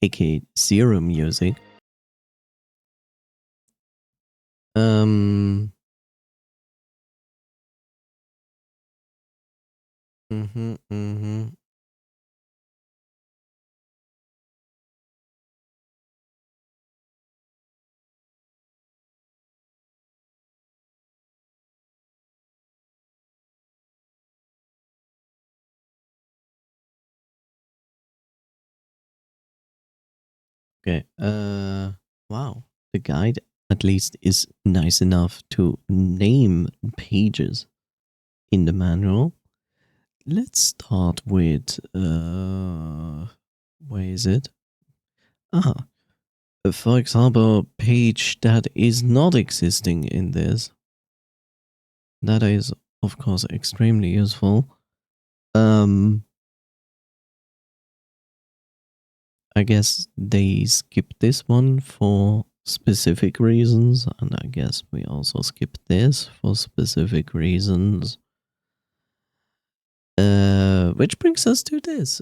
aka zero music. Um. Mhm. Mhm. Okay. Wow. The guide at least is nice enough to name pages in the manual. Let's start with where is it? Ah, for example, page that is not existing in this. That is, of course, extremely useful. I guess they skipped this one for specific reasons, and I guess we also skipped this for specific reasons. Which brings us to this.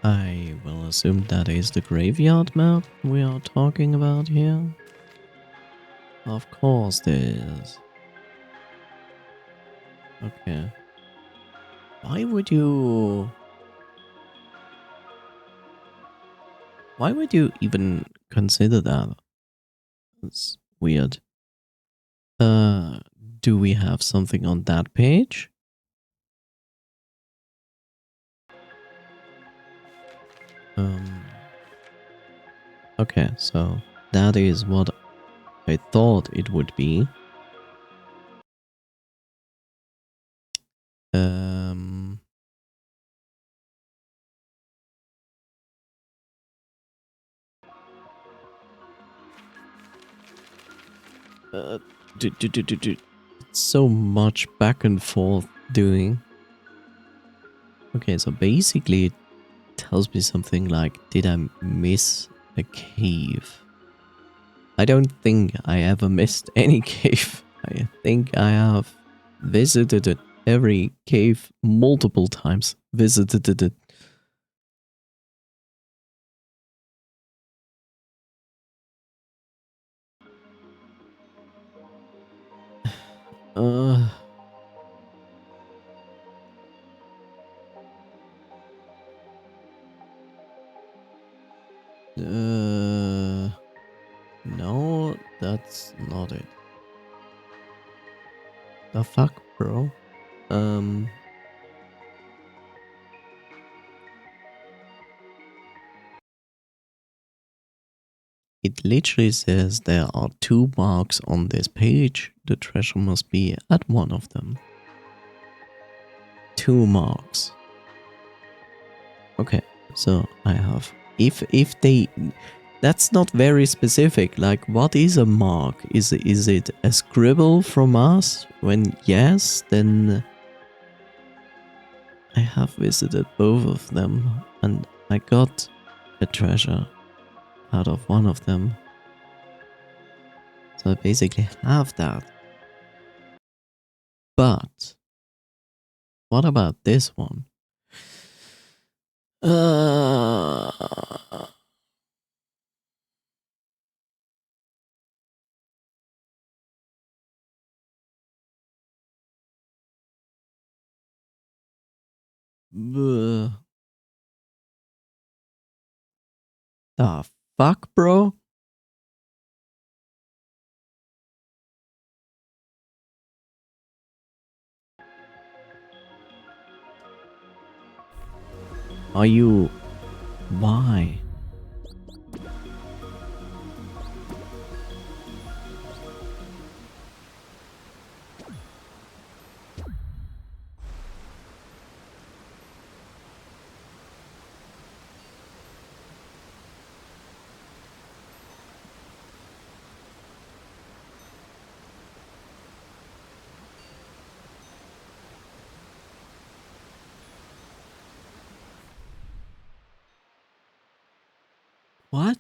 I will assume that is the graveyard map we are talking about here. Of course there is. Okay. Why would you... Why would you even consider that? It's weird. Do we have something on that page? Okay, so that is what I thought it would be. Um, uh, so much back and forth doing. Okay, so basically it tells me something like, did I miss a cave? I don't think I ever missed any cave. I think I have visited it, every cave multiple times. Visited it. Uh, No, that's not it. The fuck, bro? It literally says there are 2 marks on this page. The treasure must be at one of them. 2 marks. Okay, so I have... If they... That's not very specific. Like, what is a mark? Is it a scribble from us? When yes, then I have visited both of them and I got a treasure out of one of them. So I basically have that. But what about this one? The fuck, bro? Are you... Why? What?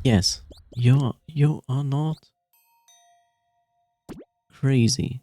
Yes, you are not crazy.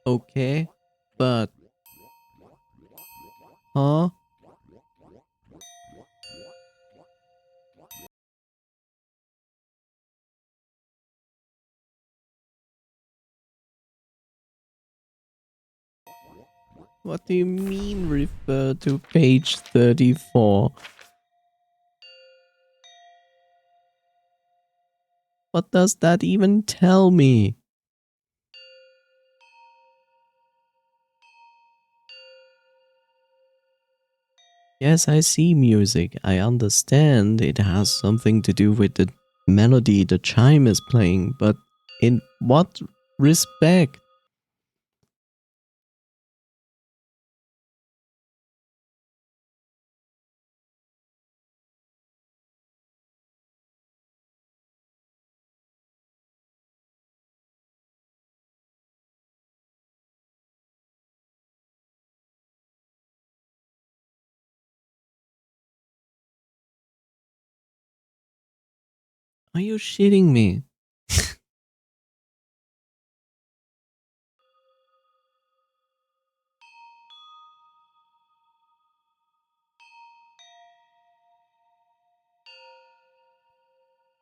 Okay, but... Huh? What do you mean refer to page 34? What does that even tell me? Yes, I see music. I understand it has something to do with the melody the chime is playing, but in what respect? Are you shitting me?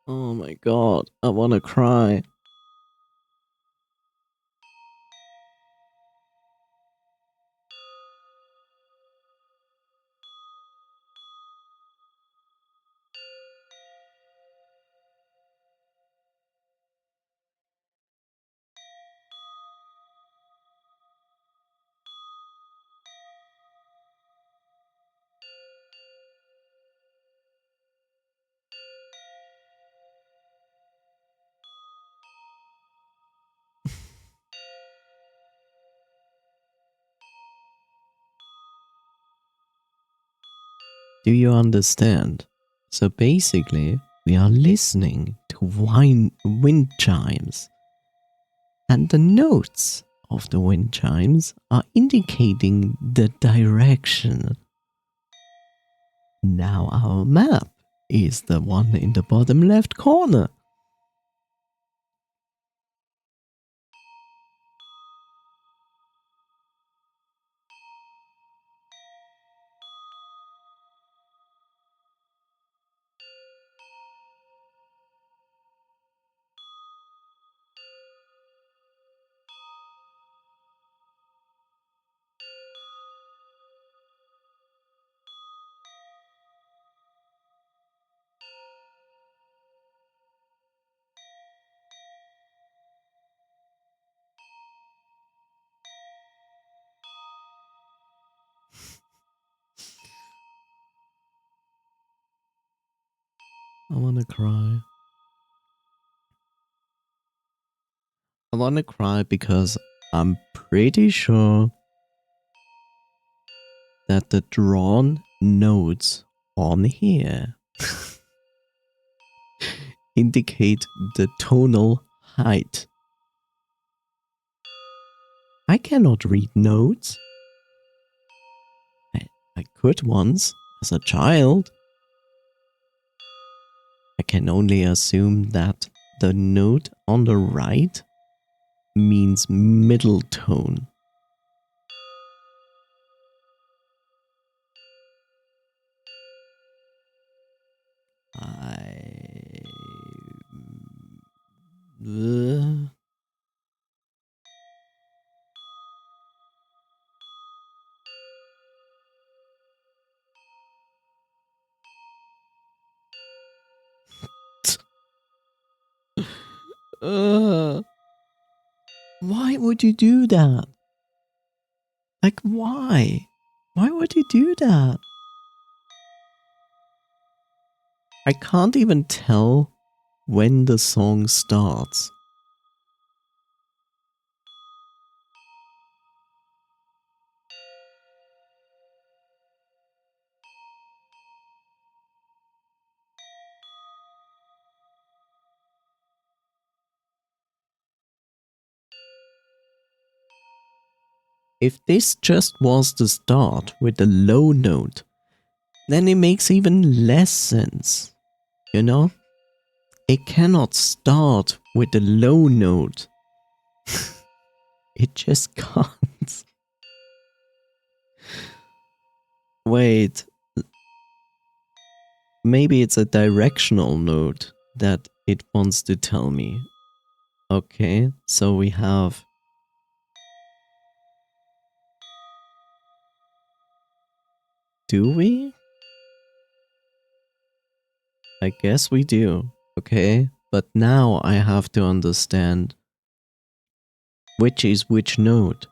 Oh my god, I wanna cry. Do you understand? So basically, we are listening to wind chimes, and the notes of the wind chimes are indicating the direction. Now our map is the one in the bottom left corner. I wanna cry. I wanna cry because I'm pretty sure that the drawn notes on here indicate the tonal height. I cannot read notes. I could once, as a child. I can only assume that the note on the right means middle tone. I... Why would you do that? Like, why? Why would you do that? I can't even tell when the song starts. If this just was the start with the low note, then it makes even less sense. You know? It cannot start with the low note. It just can't. Wait. Maybe it's a directional note that it wants to tell me. Okay, so we have... Do we? I guess we do. Okay, but now I have to understand which is which note.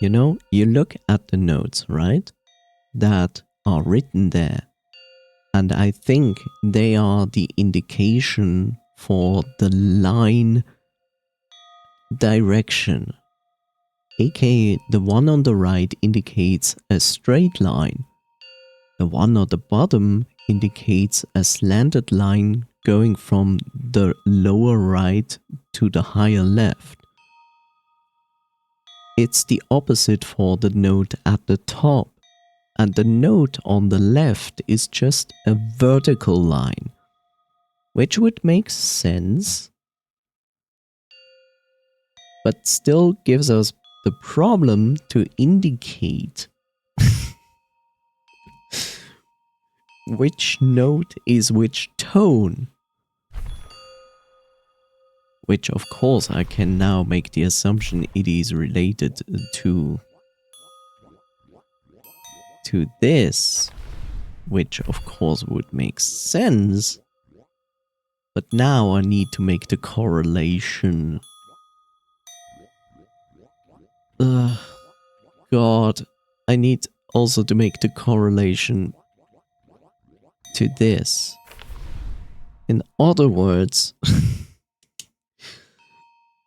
You know, you look at the notes, right? that are written there. And I think they are the indication for the line direction. aka the one on the right indicates a straight line. The one on the bottom indicates a slanted line going from the lower right to the higher left. It's the opposite for the node at the top, and the node on the left is just a vertical line, which would make sense, but still gives us the problem to indicate which note is which tone. Which of course I can now make the assumption it is related to this, which of course would make sense. But now I need to make the correlation. Ugh, God, I need also to make the correlation to this. In other words,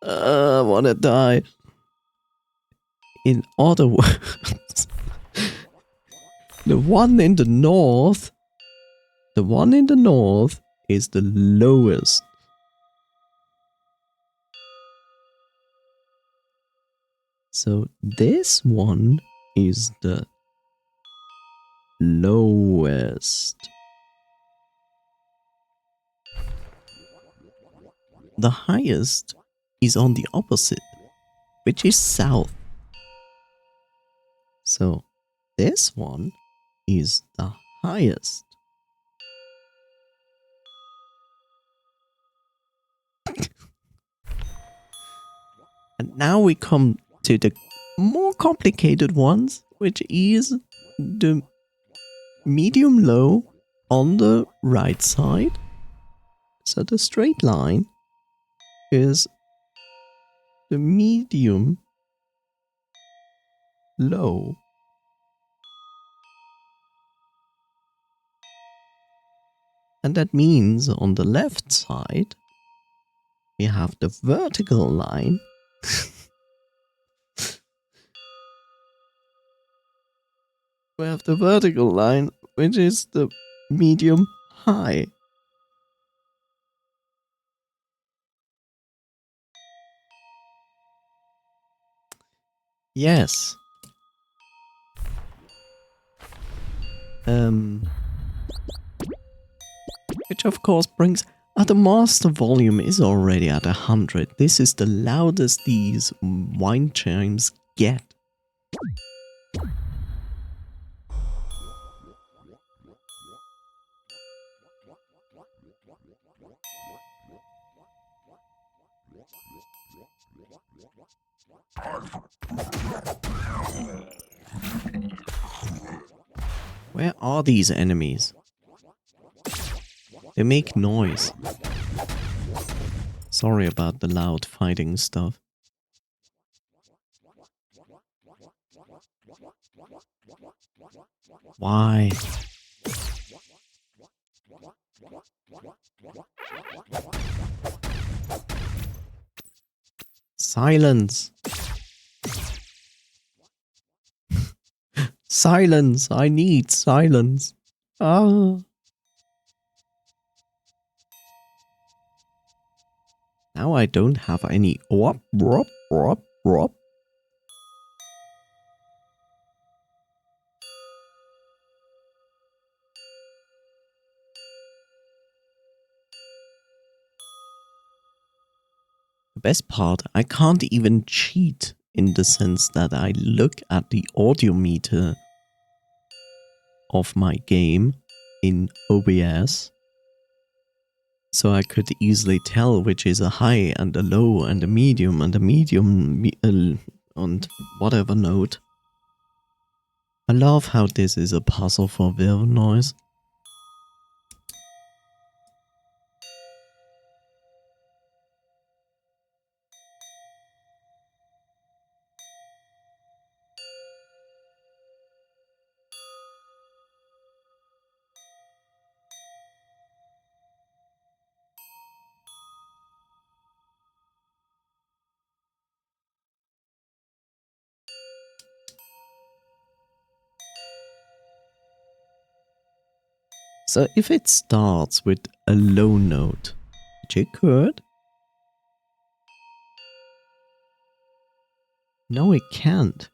I wanna die. In other words, the one in the north is the lowest. So this one is the lowest. The highest is on the opposite, which is south. So this one is the highest. And now we come to the more complicated ones, which is the medium low on the right side. So the straight line is the medium low. And that means on the left side, we have the vertical line. We have the vertical line, which is the medium high. Yes. Which of course brings... the master volume is already at 100. This is the loudest these wind chimes get. Where are these enemies? They make noise. Sorry about the loud fighting stuff. Why? Silence! Silence! I need silence! Ah! Now I don't have any... Wop, wop, wop, wop. The best part, I can't even cheat in the sense that I look at the audio meter of my game in OBS, so I could easily tell which is a high and a low and a medium and a medium and whatever note. I love how this is a puzzle for Viv noise. So if it starts with a low note, which it could. No, it can't.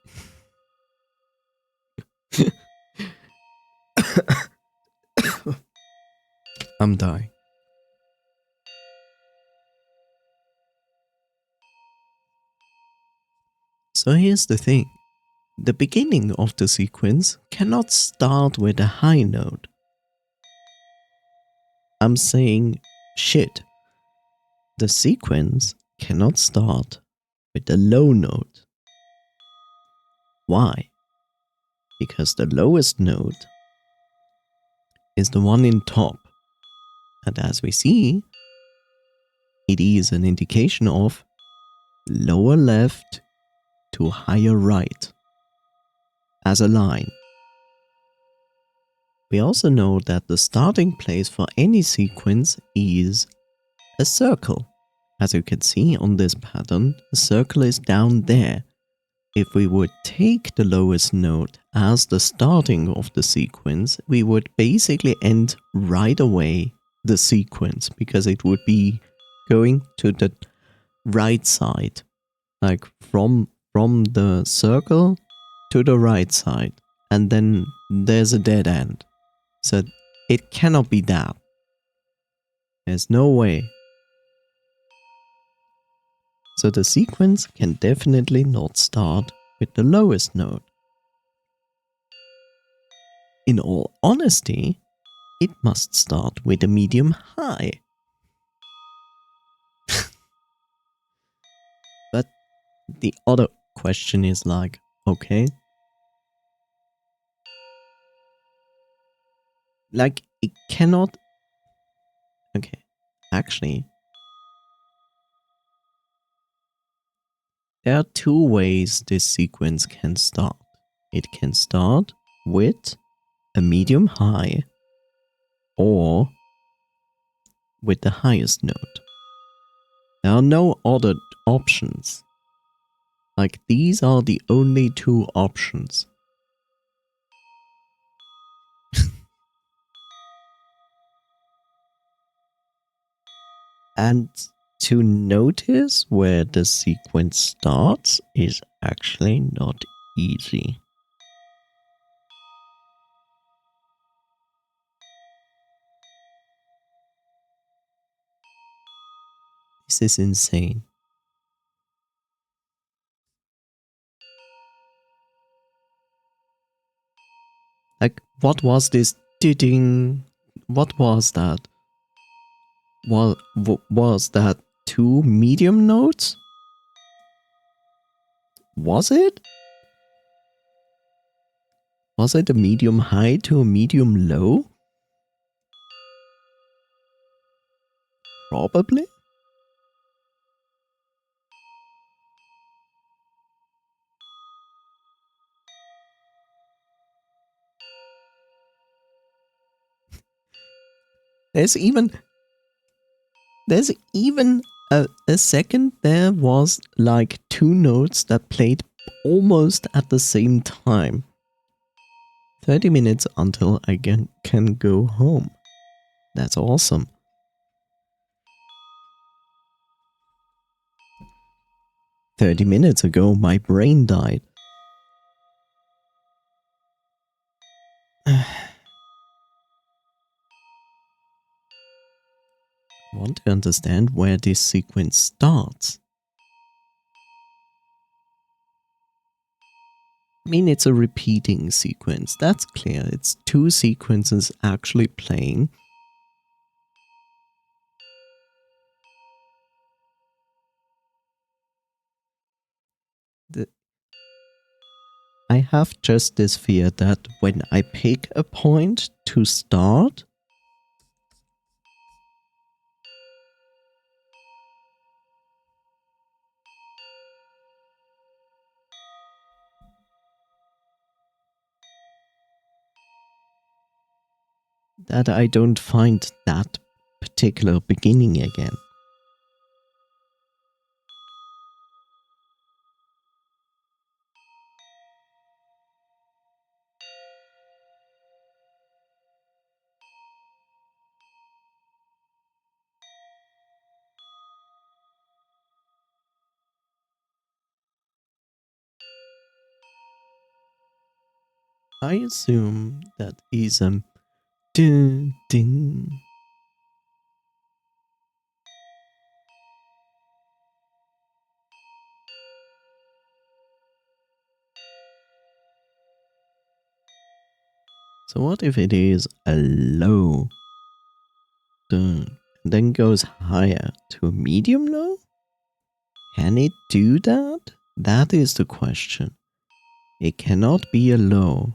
I'm dying. So here's the thing. The beginning of the sequence cannot start with a high note. I'm saying shit. The sequence cannot start with a low note. Why? Because the lowest note is the one in top. And as we see, it is an indication of lower left to higher right as a line. We also know that the starting place for any sequence is a circle. As you can see on this pattern, the circle is down there. If we would take the lowest note as the starting of the sequence, we would basically end right away the sequence because it would be going to the right side, like from the circle to the right side, and then there's a dead end. So it cannot be that. There's no way. So the sequence can definitely not start with the lowest note. In all honesty, it must start with a medium high. But the other question is like, okay, like it cannot. Okay, actually, there are two ways this sequence can start. It can start with a medium high or with the highest note. There are no other options. Like, these are the only two options. And to notice where the sequence starts is actually not easy. This is insane. Like, what was this ding? What was that? Was that two medium notes? Was it? Was it a medium high to a medium low? Probably. There's even a second there was like two notes that played almost at the same time. 30 minutes until I can go home. That's awesome. "30 minutes ago, my brain died." Want to understand where this sequence starts? I mean, it's a repeating sequence, that's clear. It's two sequences actually playing. I have just this fear that when I pick a point to start, that I don't find that particular beginning again. I assume that is a ding ding. So what if it is a low dun, then goes higher to a medium low? Can it do that? That is the question. It cannot be a low.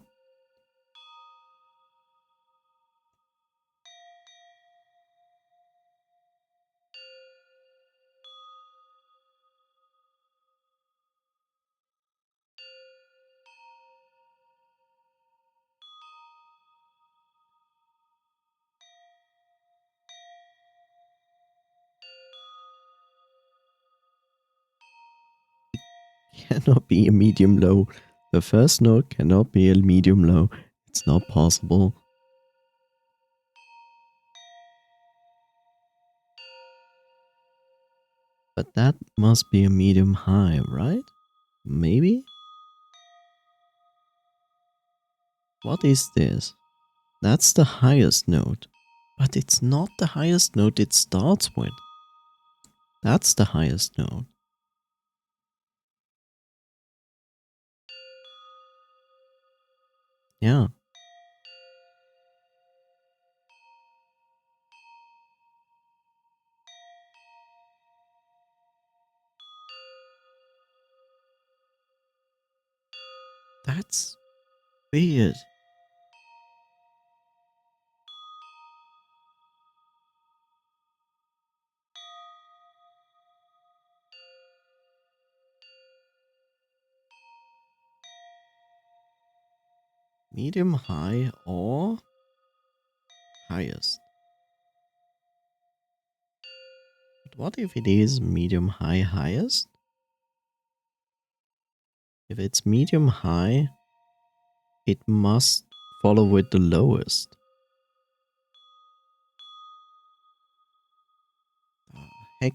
Cannot be a medium low. The first note cannot be a medium low. It's not possible. But that must be a medium high, right? Maybe? What is this? That's the highest note. But it's not the highest note it starts with. That's the highest note. Yeah. That's weird. Medium high or highest. But what if it is medium high highest? If it's medium high, it must follow with the lowest. Heck,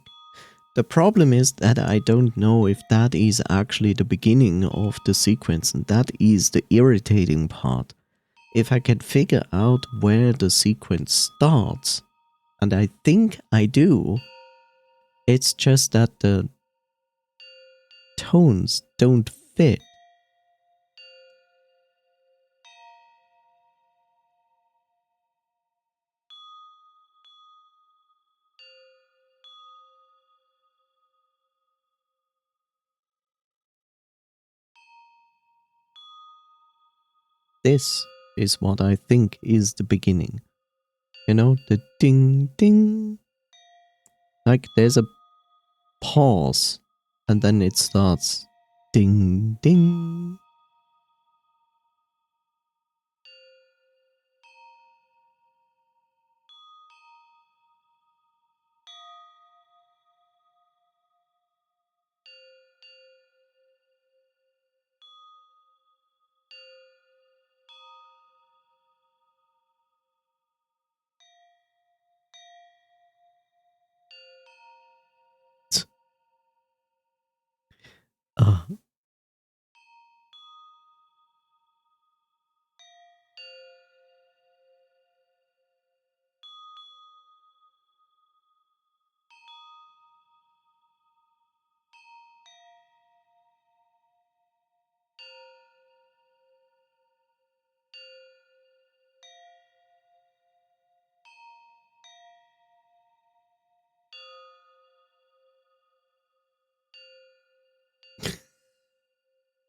the problem is that I don't know if that is actually the beginning of the sequence, and that is the irritating part. If I can figure out where the sequence starts, and I think I do, it's just that the tones don't fit. This is what I think is the beginning. You know, the ding ding. Like there's a pause and then it starts ding ding.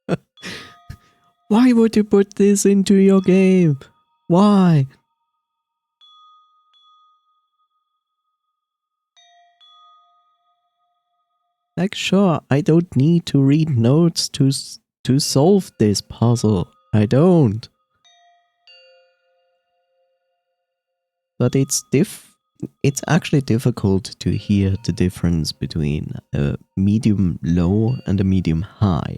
Uh, why would you put this into your game? Why? Like, sure, I don't need to read notes to solve this puzzle. I don't. But it's actually difficult to hear the difference between a medium low and a medium high.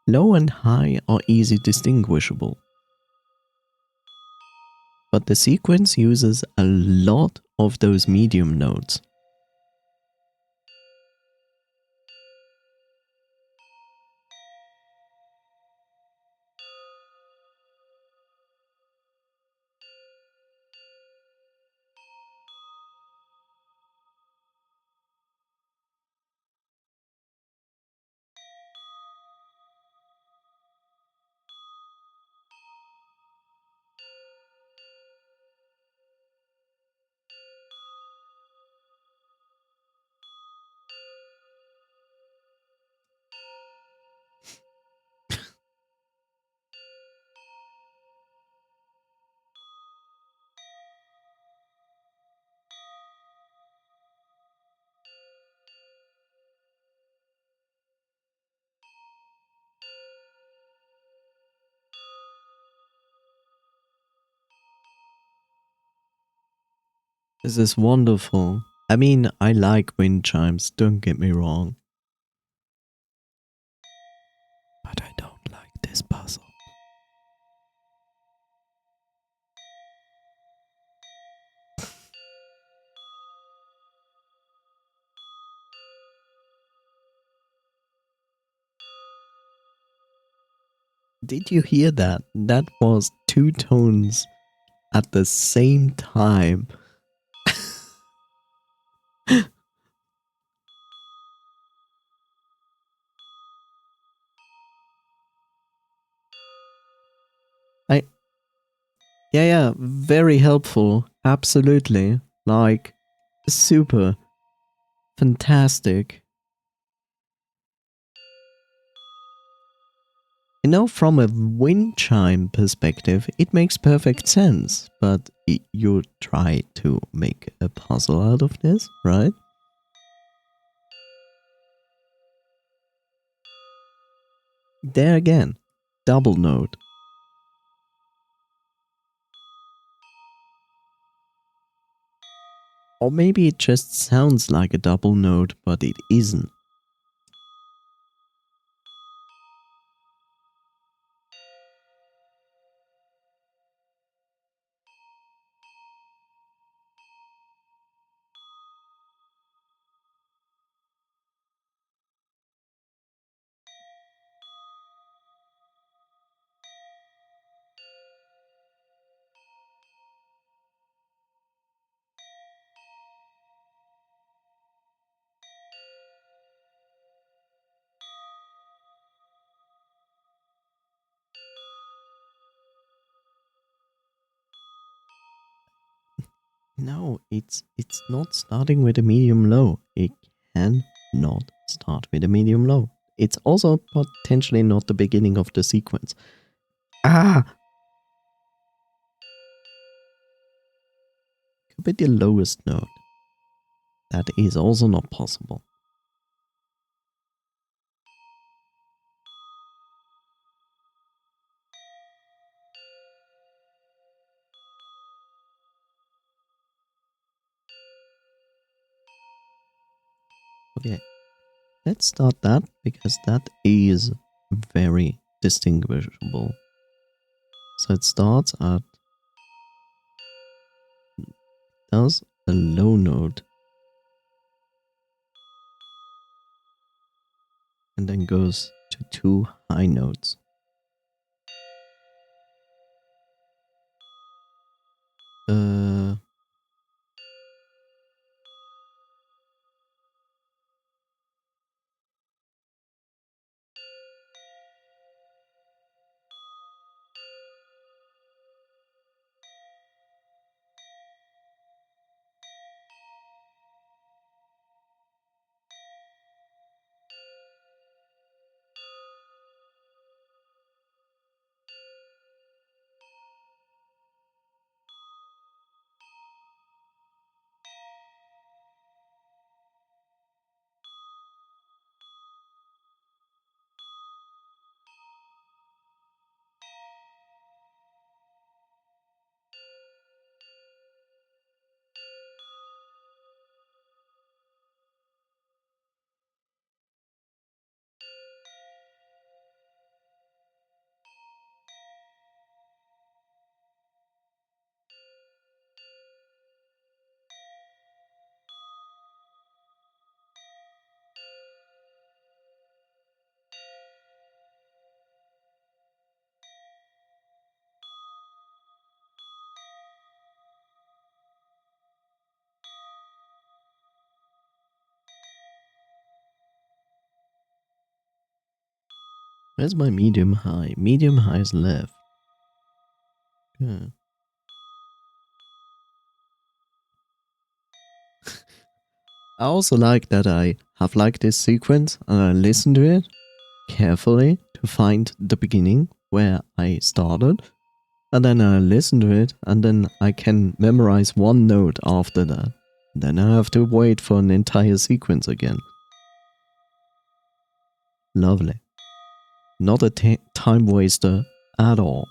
Low and high are easy distinguishable. But the sequence uses a lot of those medium notes. This is wonderful. I mean, I like wind chimes, don't get me wrong. But I don't like this puzzle. Did you hear that? That was 2 tones at the same time. Yeah, very helpful. Absolutely. Like, super. Fantastic. You know, from a wind chime perspective, it makes perfect sense, but you try to make a puzzle out of this, right? There again, double note. Or maybe it just sounds like a double note, but it isn't. No, it's not starting with a medium low. It cannot start with a medium low. It's also potentially not the beginning of the sequence. Ah! Could be the lowest note. That is also not possible. Okay, let's start that because that is very distinguishable. So it starts at does a low note and then goes to 2 high notes. Where's my medium high? Medium high is left. Yeah. I also like that I have like this sequence and I listen to it carefully to find the beginning where I started. And then I listen to it and then I can memorize one note after that. Then I have to wait for an entire sequence again. Lovely. Not a time waster at all.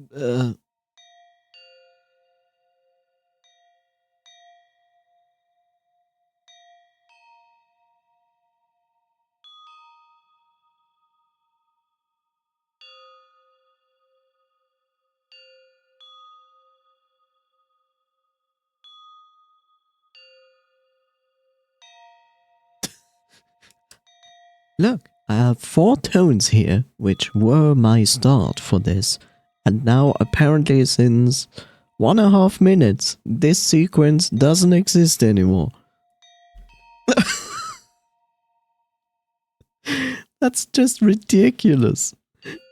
Uh, Look, I have 4 tones here, which were my start for this. And now, apparently, since 1.5 minutes, this sequence doesn't exist anymore. That's just ridiculous.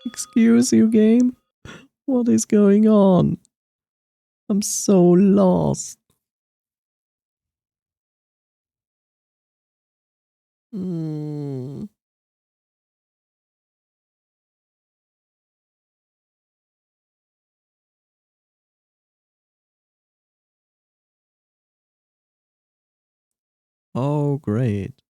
Excuse you, game? What is going on? I'm so lost. Mm. Oh, great.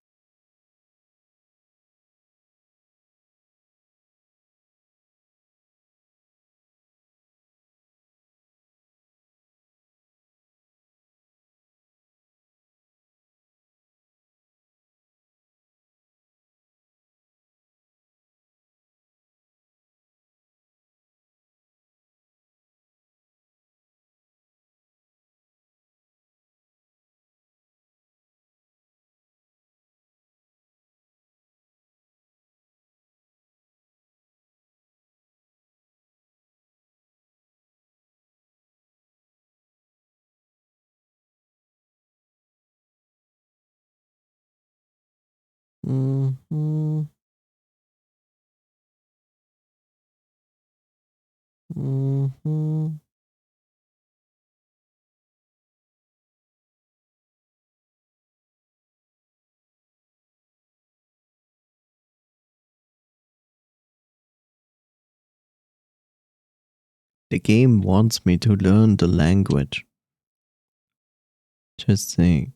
Mm-hmm. Mm-hmm. The game wants me to learn the language. Just saying.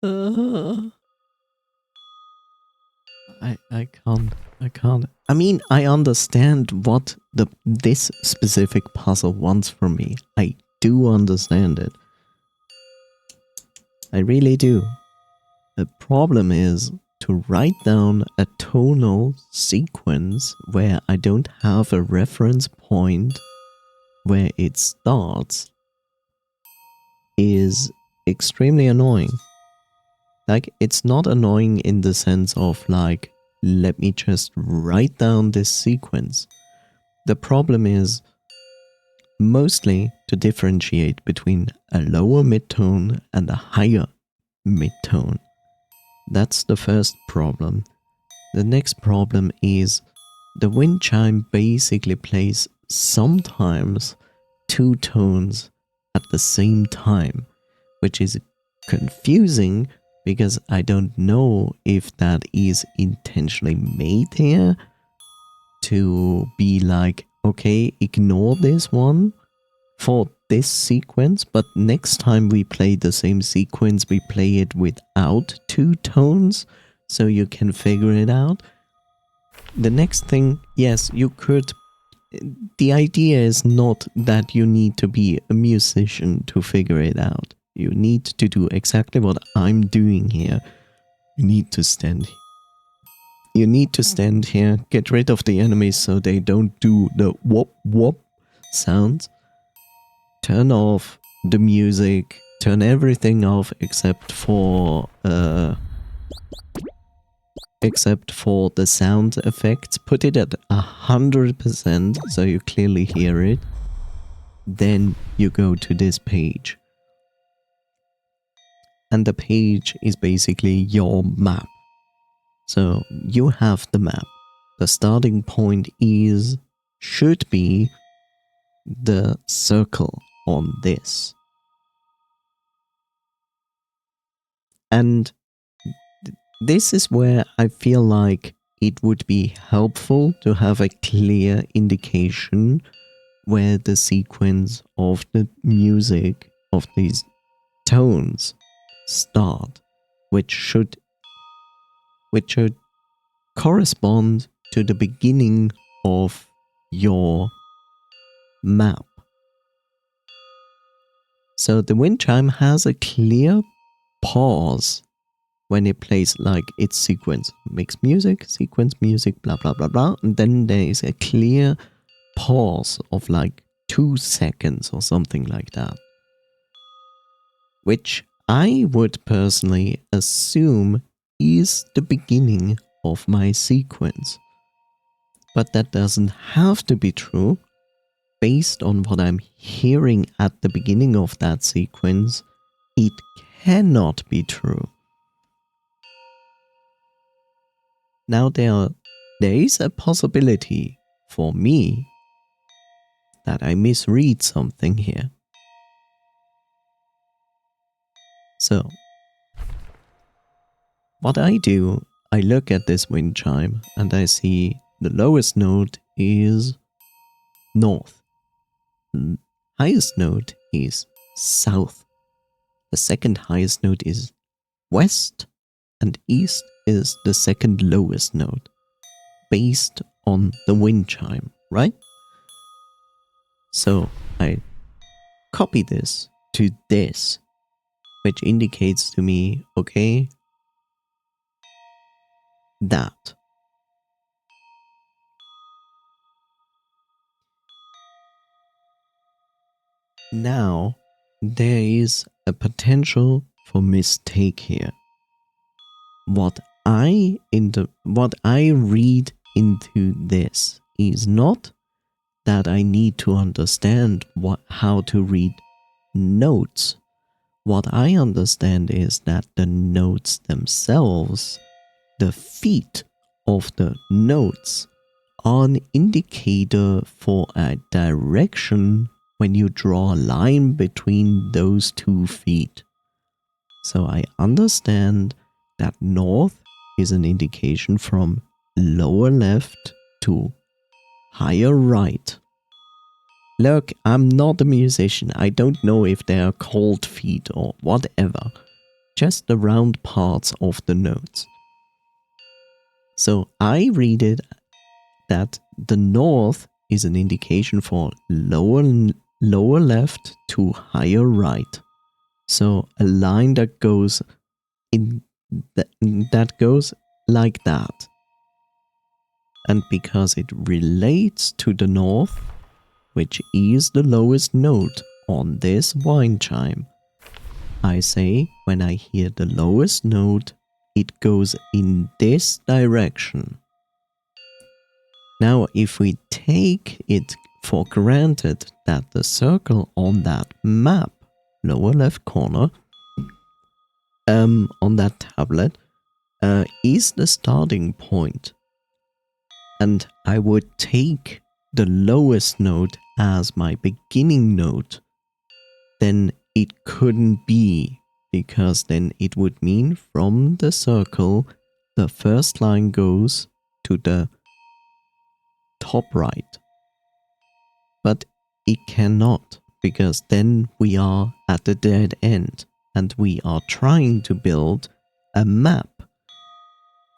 uh, I can't. I mean, I understand what this specific puzzle wants from me. I do understand it. I really do. The problem is to write down a tonal sequence where I don't have a reference point where it starts is extremely annoying. Like, it's not annoying in the sense of like, let me just write down this sequence. The problem is mostly to differentiate between a lower midtone and a higher midtone. That's the first problem. The next problem is the wind chime basically plays sometimes 2 tones at the same time, which is confusing because I don't know if that is intentionally made here to be like, okay, ignore this one for this sequence, but next time we play the same sequence, we play it without 2 tones, so you can figure it out. The next thing, yes, you could. The idea is not that you need to be a musician to figure it out. You need to do exactly what I'm doing here. You need to stand. You need to stand here, get rid of the enemies so they don't do the whoop whoop sounds. Turn off the music. Turn everything off except for the sound effects. Put it at 100% so you clearly hear it. Then you go to this page. And the page is basically your map. So you have the map. The starting point should be the circle on this. And this is where I feel like it would be helpful to have a clear indication where the sequence of the music of these tones start, which should correspond to the beginning of your map. So the wind chime has a clear pause when it plays like its sequence. Makes music, sequence, music, blah blah blah blah. And then there is a clear pause of like 2 seconds or something like that. Which I would personally assume is the beginning of my sequence. But that doesn't have to be true. Based on what I'm hearing at the beginning of that sequence, it cannot be true. Now there is a possibility for me that I misread something here. So, what I do, I look at this wind chime and I see the lowest note is north. The highest note is south. The second highest note is west, and east is the second lowest note, based on the wind chime, right? So I copy this to this, which indicates to me, okay, that. Now, there is a potential for mistake here. What I read into this is not that I need to understand how to read notes. What I understand is that the notes themselves, the feet of the notes, are an indicator for a direction when you draw a line between those 2 feet. So I understand that north is an indication from lower left to higher right. Look, I'm not a musician. I don't know if they are cold feet or whatever. Just the round parts of the notes. So I read it that the north is an indication for lower left to higher right. So a line that goes that goes like that. And because it relates to the north, which is the lowest note on this wind chime, I say when I hear the lowest note, it goes in this direction. Now, if we take it for granted that the circle on that map, lower left corner, on that tablet, is the starting point, and I would take the lowest note as my beginning note, then it couldn't be, because then it would mean from the circle, the first line goes to the top right. But it cannot, because then we are at the dead end, and we are trying to build a map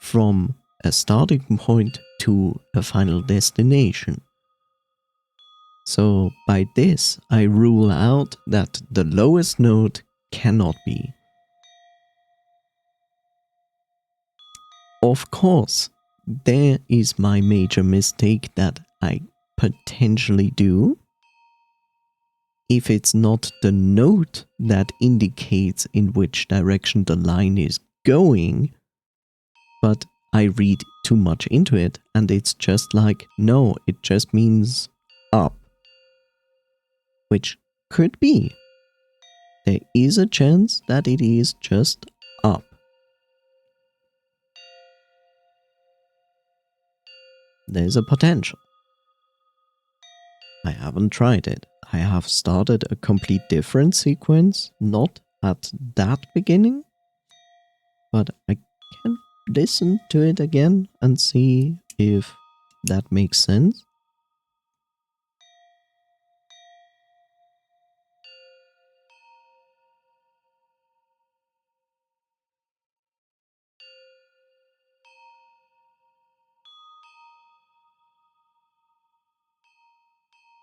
from a starting point to a final destination. So by this, I rule out that the lowest note cannot be. Of course, there is my major mistake that I potentially do. If it's not the note that indicates in which direction the line is going, but I read too much into it and it's just like, no, it just means up. Which could be. There is a chance that it is just up. There's a potential. I haven't tried it. I have started a complete different sequence, not at that beginning, but I can listen to it again and see if that makes sense.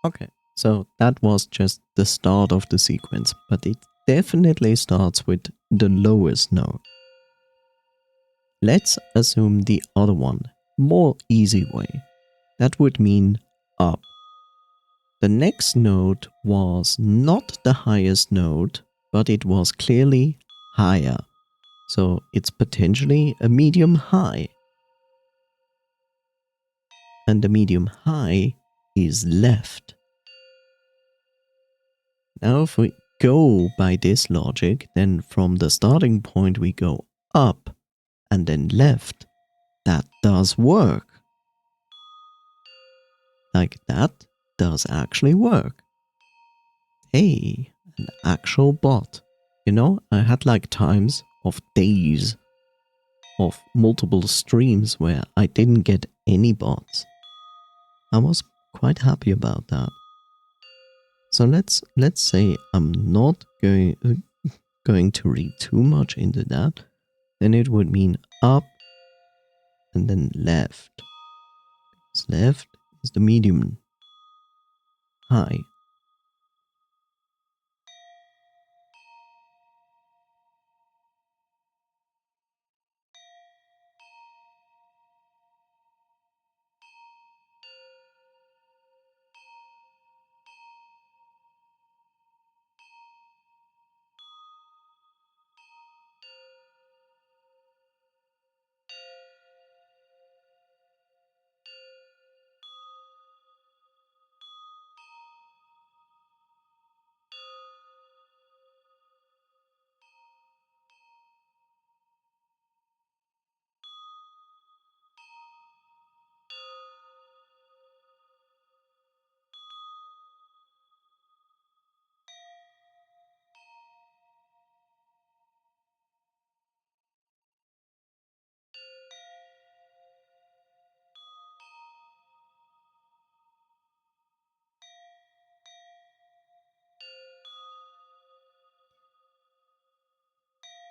Okay, so that was just the start of the sequence, but it definitely starts with the lowest note. Let's assume the other one, more easy way. That would mean up. The next note was not the highest note, but it was clearly higher. So it's potentially a medium high. And the medium high is left. Now if we go by this logic, then from the starting point we go up and then left. That does work. Like that does actually work. Hey, an actual bot. You know, I had like times of days of multiple streams where I didn't get any bots. I was quite happy about that. So let's say I'm not going to read too much into that. Then it would mean up and then left. Because left is the medium high.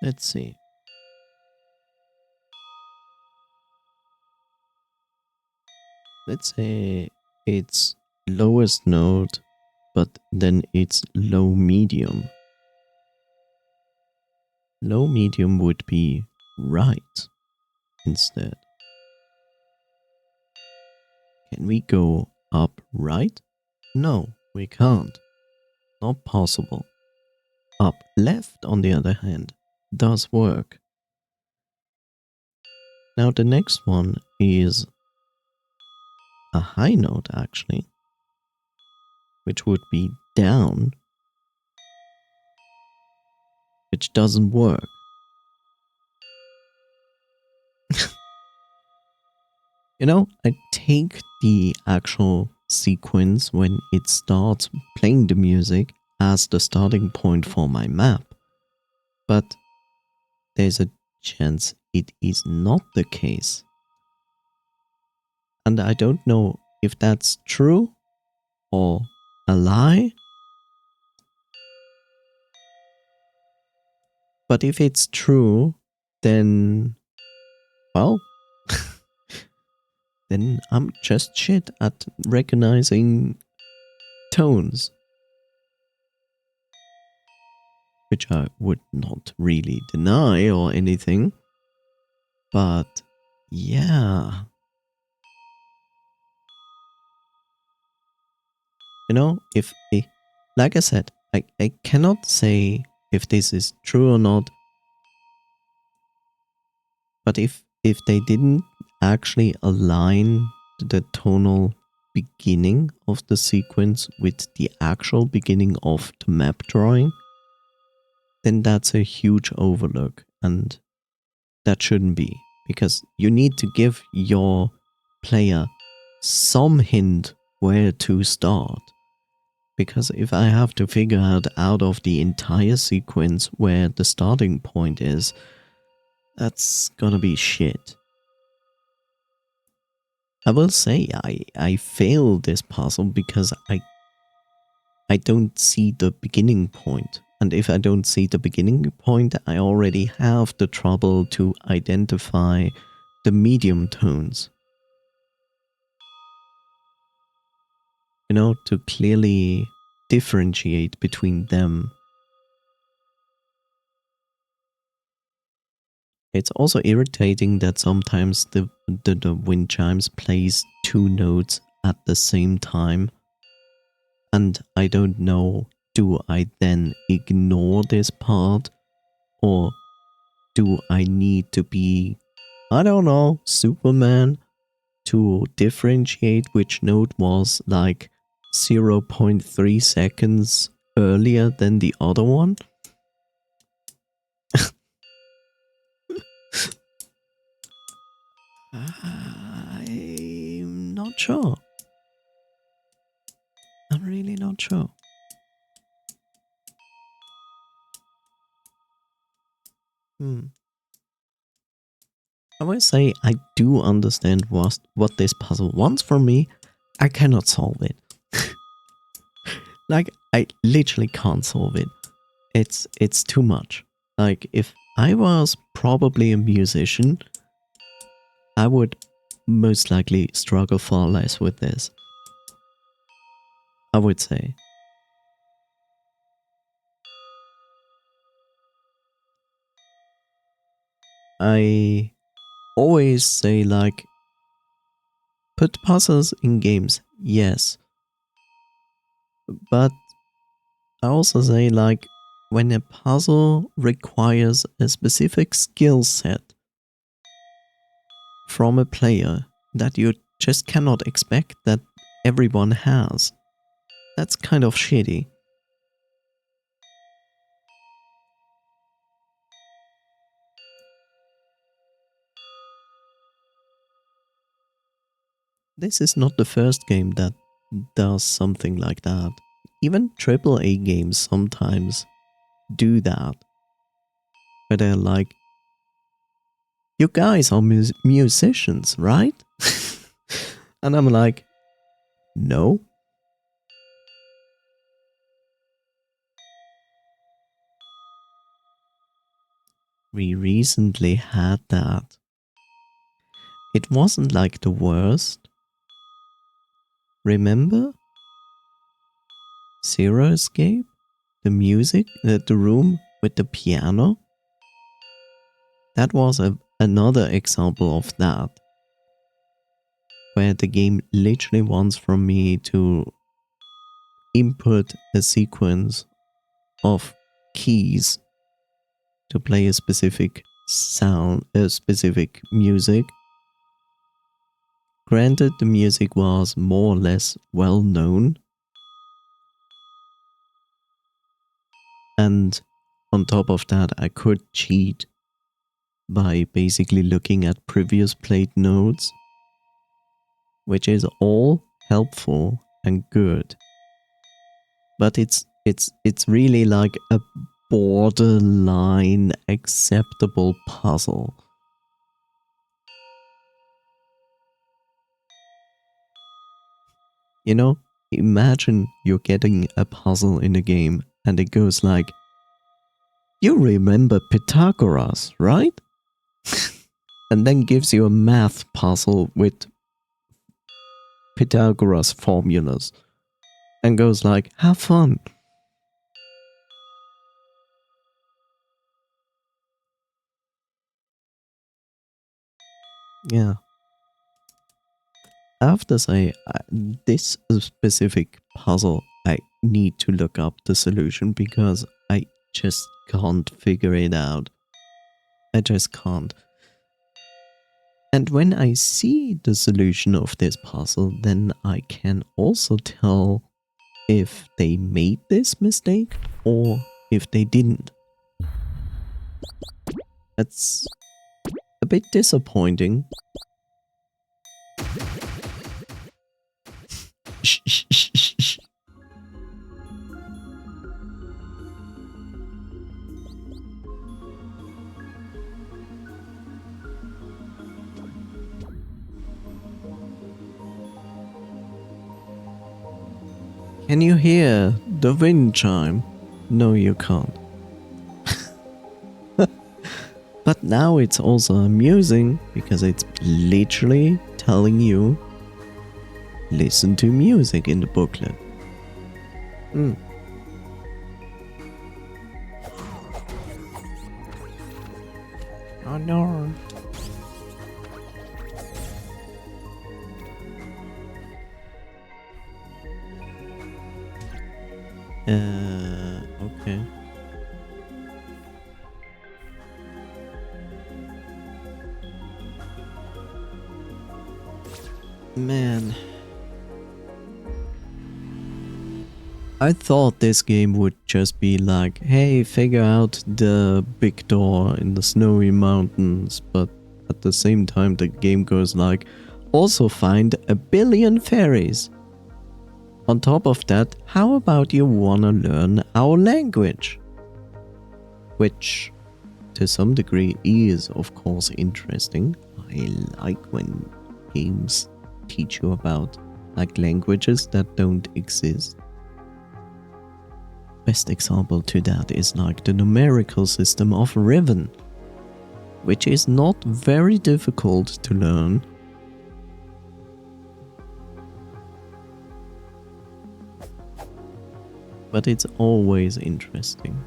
Let's see. Let's say it's lowest note, but then it's low medium. Low medium would be right instead. Can we go up right? No, we can't. Not possible. Up left, on the other hand, does work. Now the next one is a high note actually, which would be down, which doesn't work. You know, I take the actual sequence when it starts playing the music as the starting point for my map, but there's a chance it is not the case. And I don't know if that's true or a lie. But if it's true, then, well, then I'm just shit at recognizing tones. Which I would not really deny or anything. But yeah. You know, if like I said, I cannot say if this is true or not. But if they didn't actually align the tonal beginning of the sequence with the actual beginning of the map drawing, then that's a huge overlook, and that shouldn't be, because you need to give your player some hint where to start. Because if I have to figure out of the entire sequence where the starting point is, that's gonna be shit. I will say I failed this puzzle because I don't see the beginning point. And if I don't see the beginning point, I already have the trouble to identify the medium tones. You know, to clearly differentiate between them. It's also irritating that sometimes the wind chimes plays 2 notes at the same time. And I don't know, do I then ignore this part? Or do I need to be, I don't know, Superman to differentiate which note was like 0.3 seconds earlier than the other one? I'm not sure. I'm really not sure. I will say I do understand what this puzzle wants from me. I cannot solve it. Like, I literally can't solve it. It's too much. Like, if I was probably a musician, I would most likely struggle far less with this. I would say. I always say, like, put puzzles in games, yes. But I also say, like, when a puzzle requires a specific skill set from a player that you just cannot expect that everyone has, that's kind of shitty. This is not the first game that does something like that. Even AAA games sometimes do that. Where they're like, you guys are musicians, right? And I'm like, no. We recently had that. It wasn't like the worst. Remember? Zero Escape? The music, the room with the piano? That was another example of that. Where the game literally wants from me to input a sequence of keys to play a specific sound, a specific music. Granted, the music was more or less well known. And on top of that, I could cheat by basically looking at previous played notes, which is all helpful and good. But it's really like a borderline acceptable puzzle. You know, imagine you're getting a puzzle in a game and it goes like, you remember Pythagoras, right? And then gives you a math puzzle with Pythagoras formulas and goes like, have fun. Yeah. I have to say, this specific puzzle, I need to look up the solution because I just can't figure it out. I just can't. And when I see the solution of this puzzle, then I can also tell if they made this mistake or if they didn't. That's a bit disappointing. Can you hear the wind chime? No, you can't. But now it's also amusing because it's literally telling you listen to music in the booklet. Oh no. Okay. Man. I thought this game would just be like, hey, figure out the big door in the snowy mountains, but at the same time the game goes like, also find a billion fairies. On top of that, how about you wanna learn our language? Which, to some degree, is of course interesting. I like when games teach you about like languages that don't exist. Best example to that is like the numerical system of Riven, which is not very difficult to learn. But it's always interesting.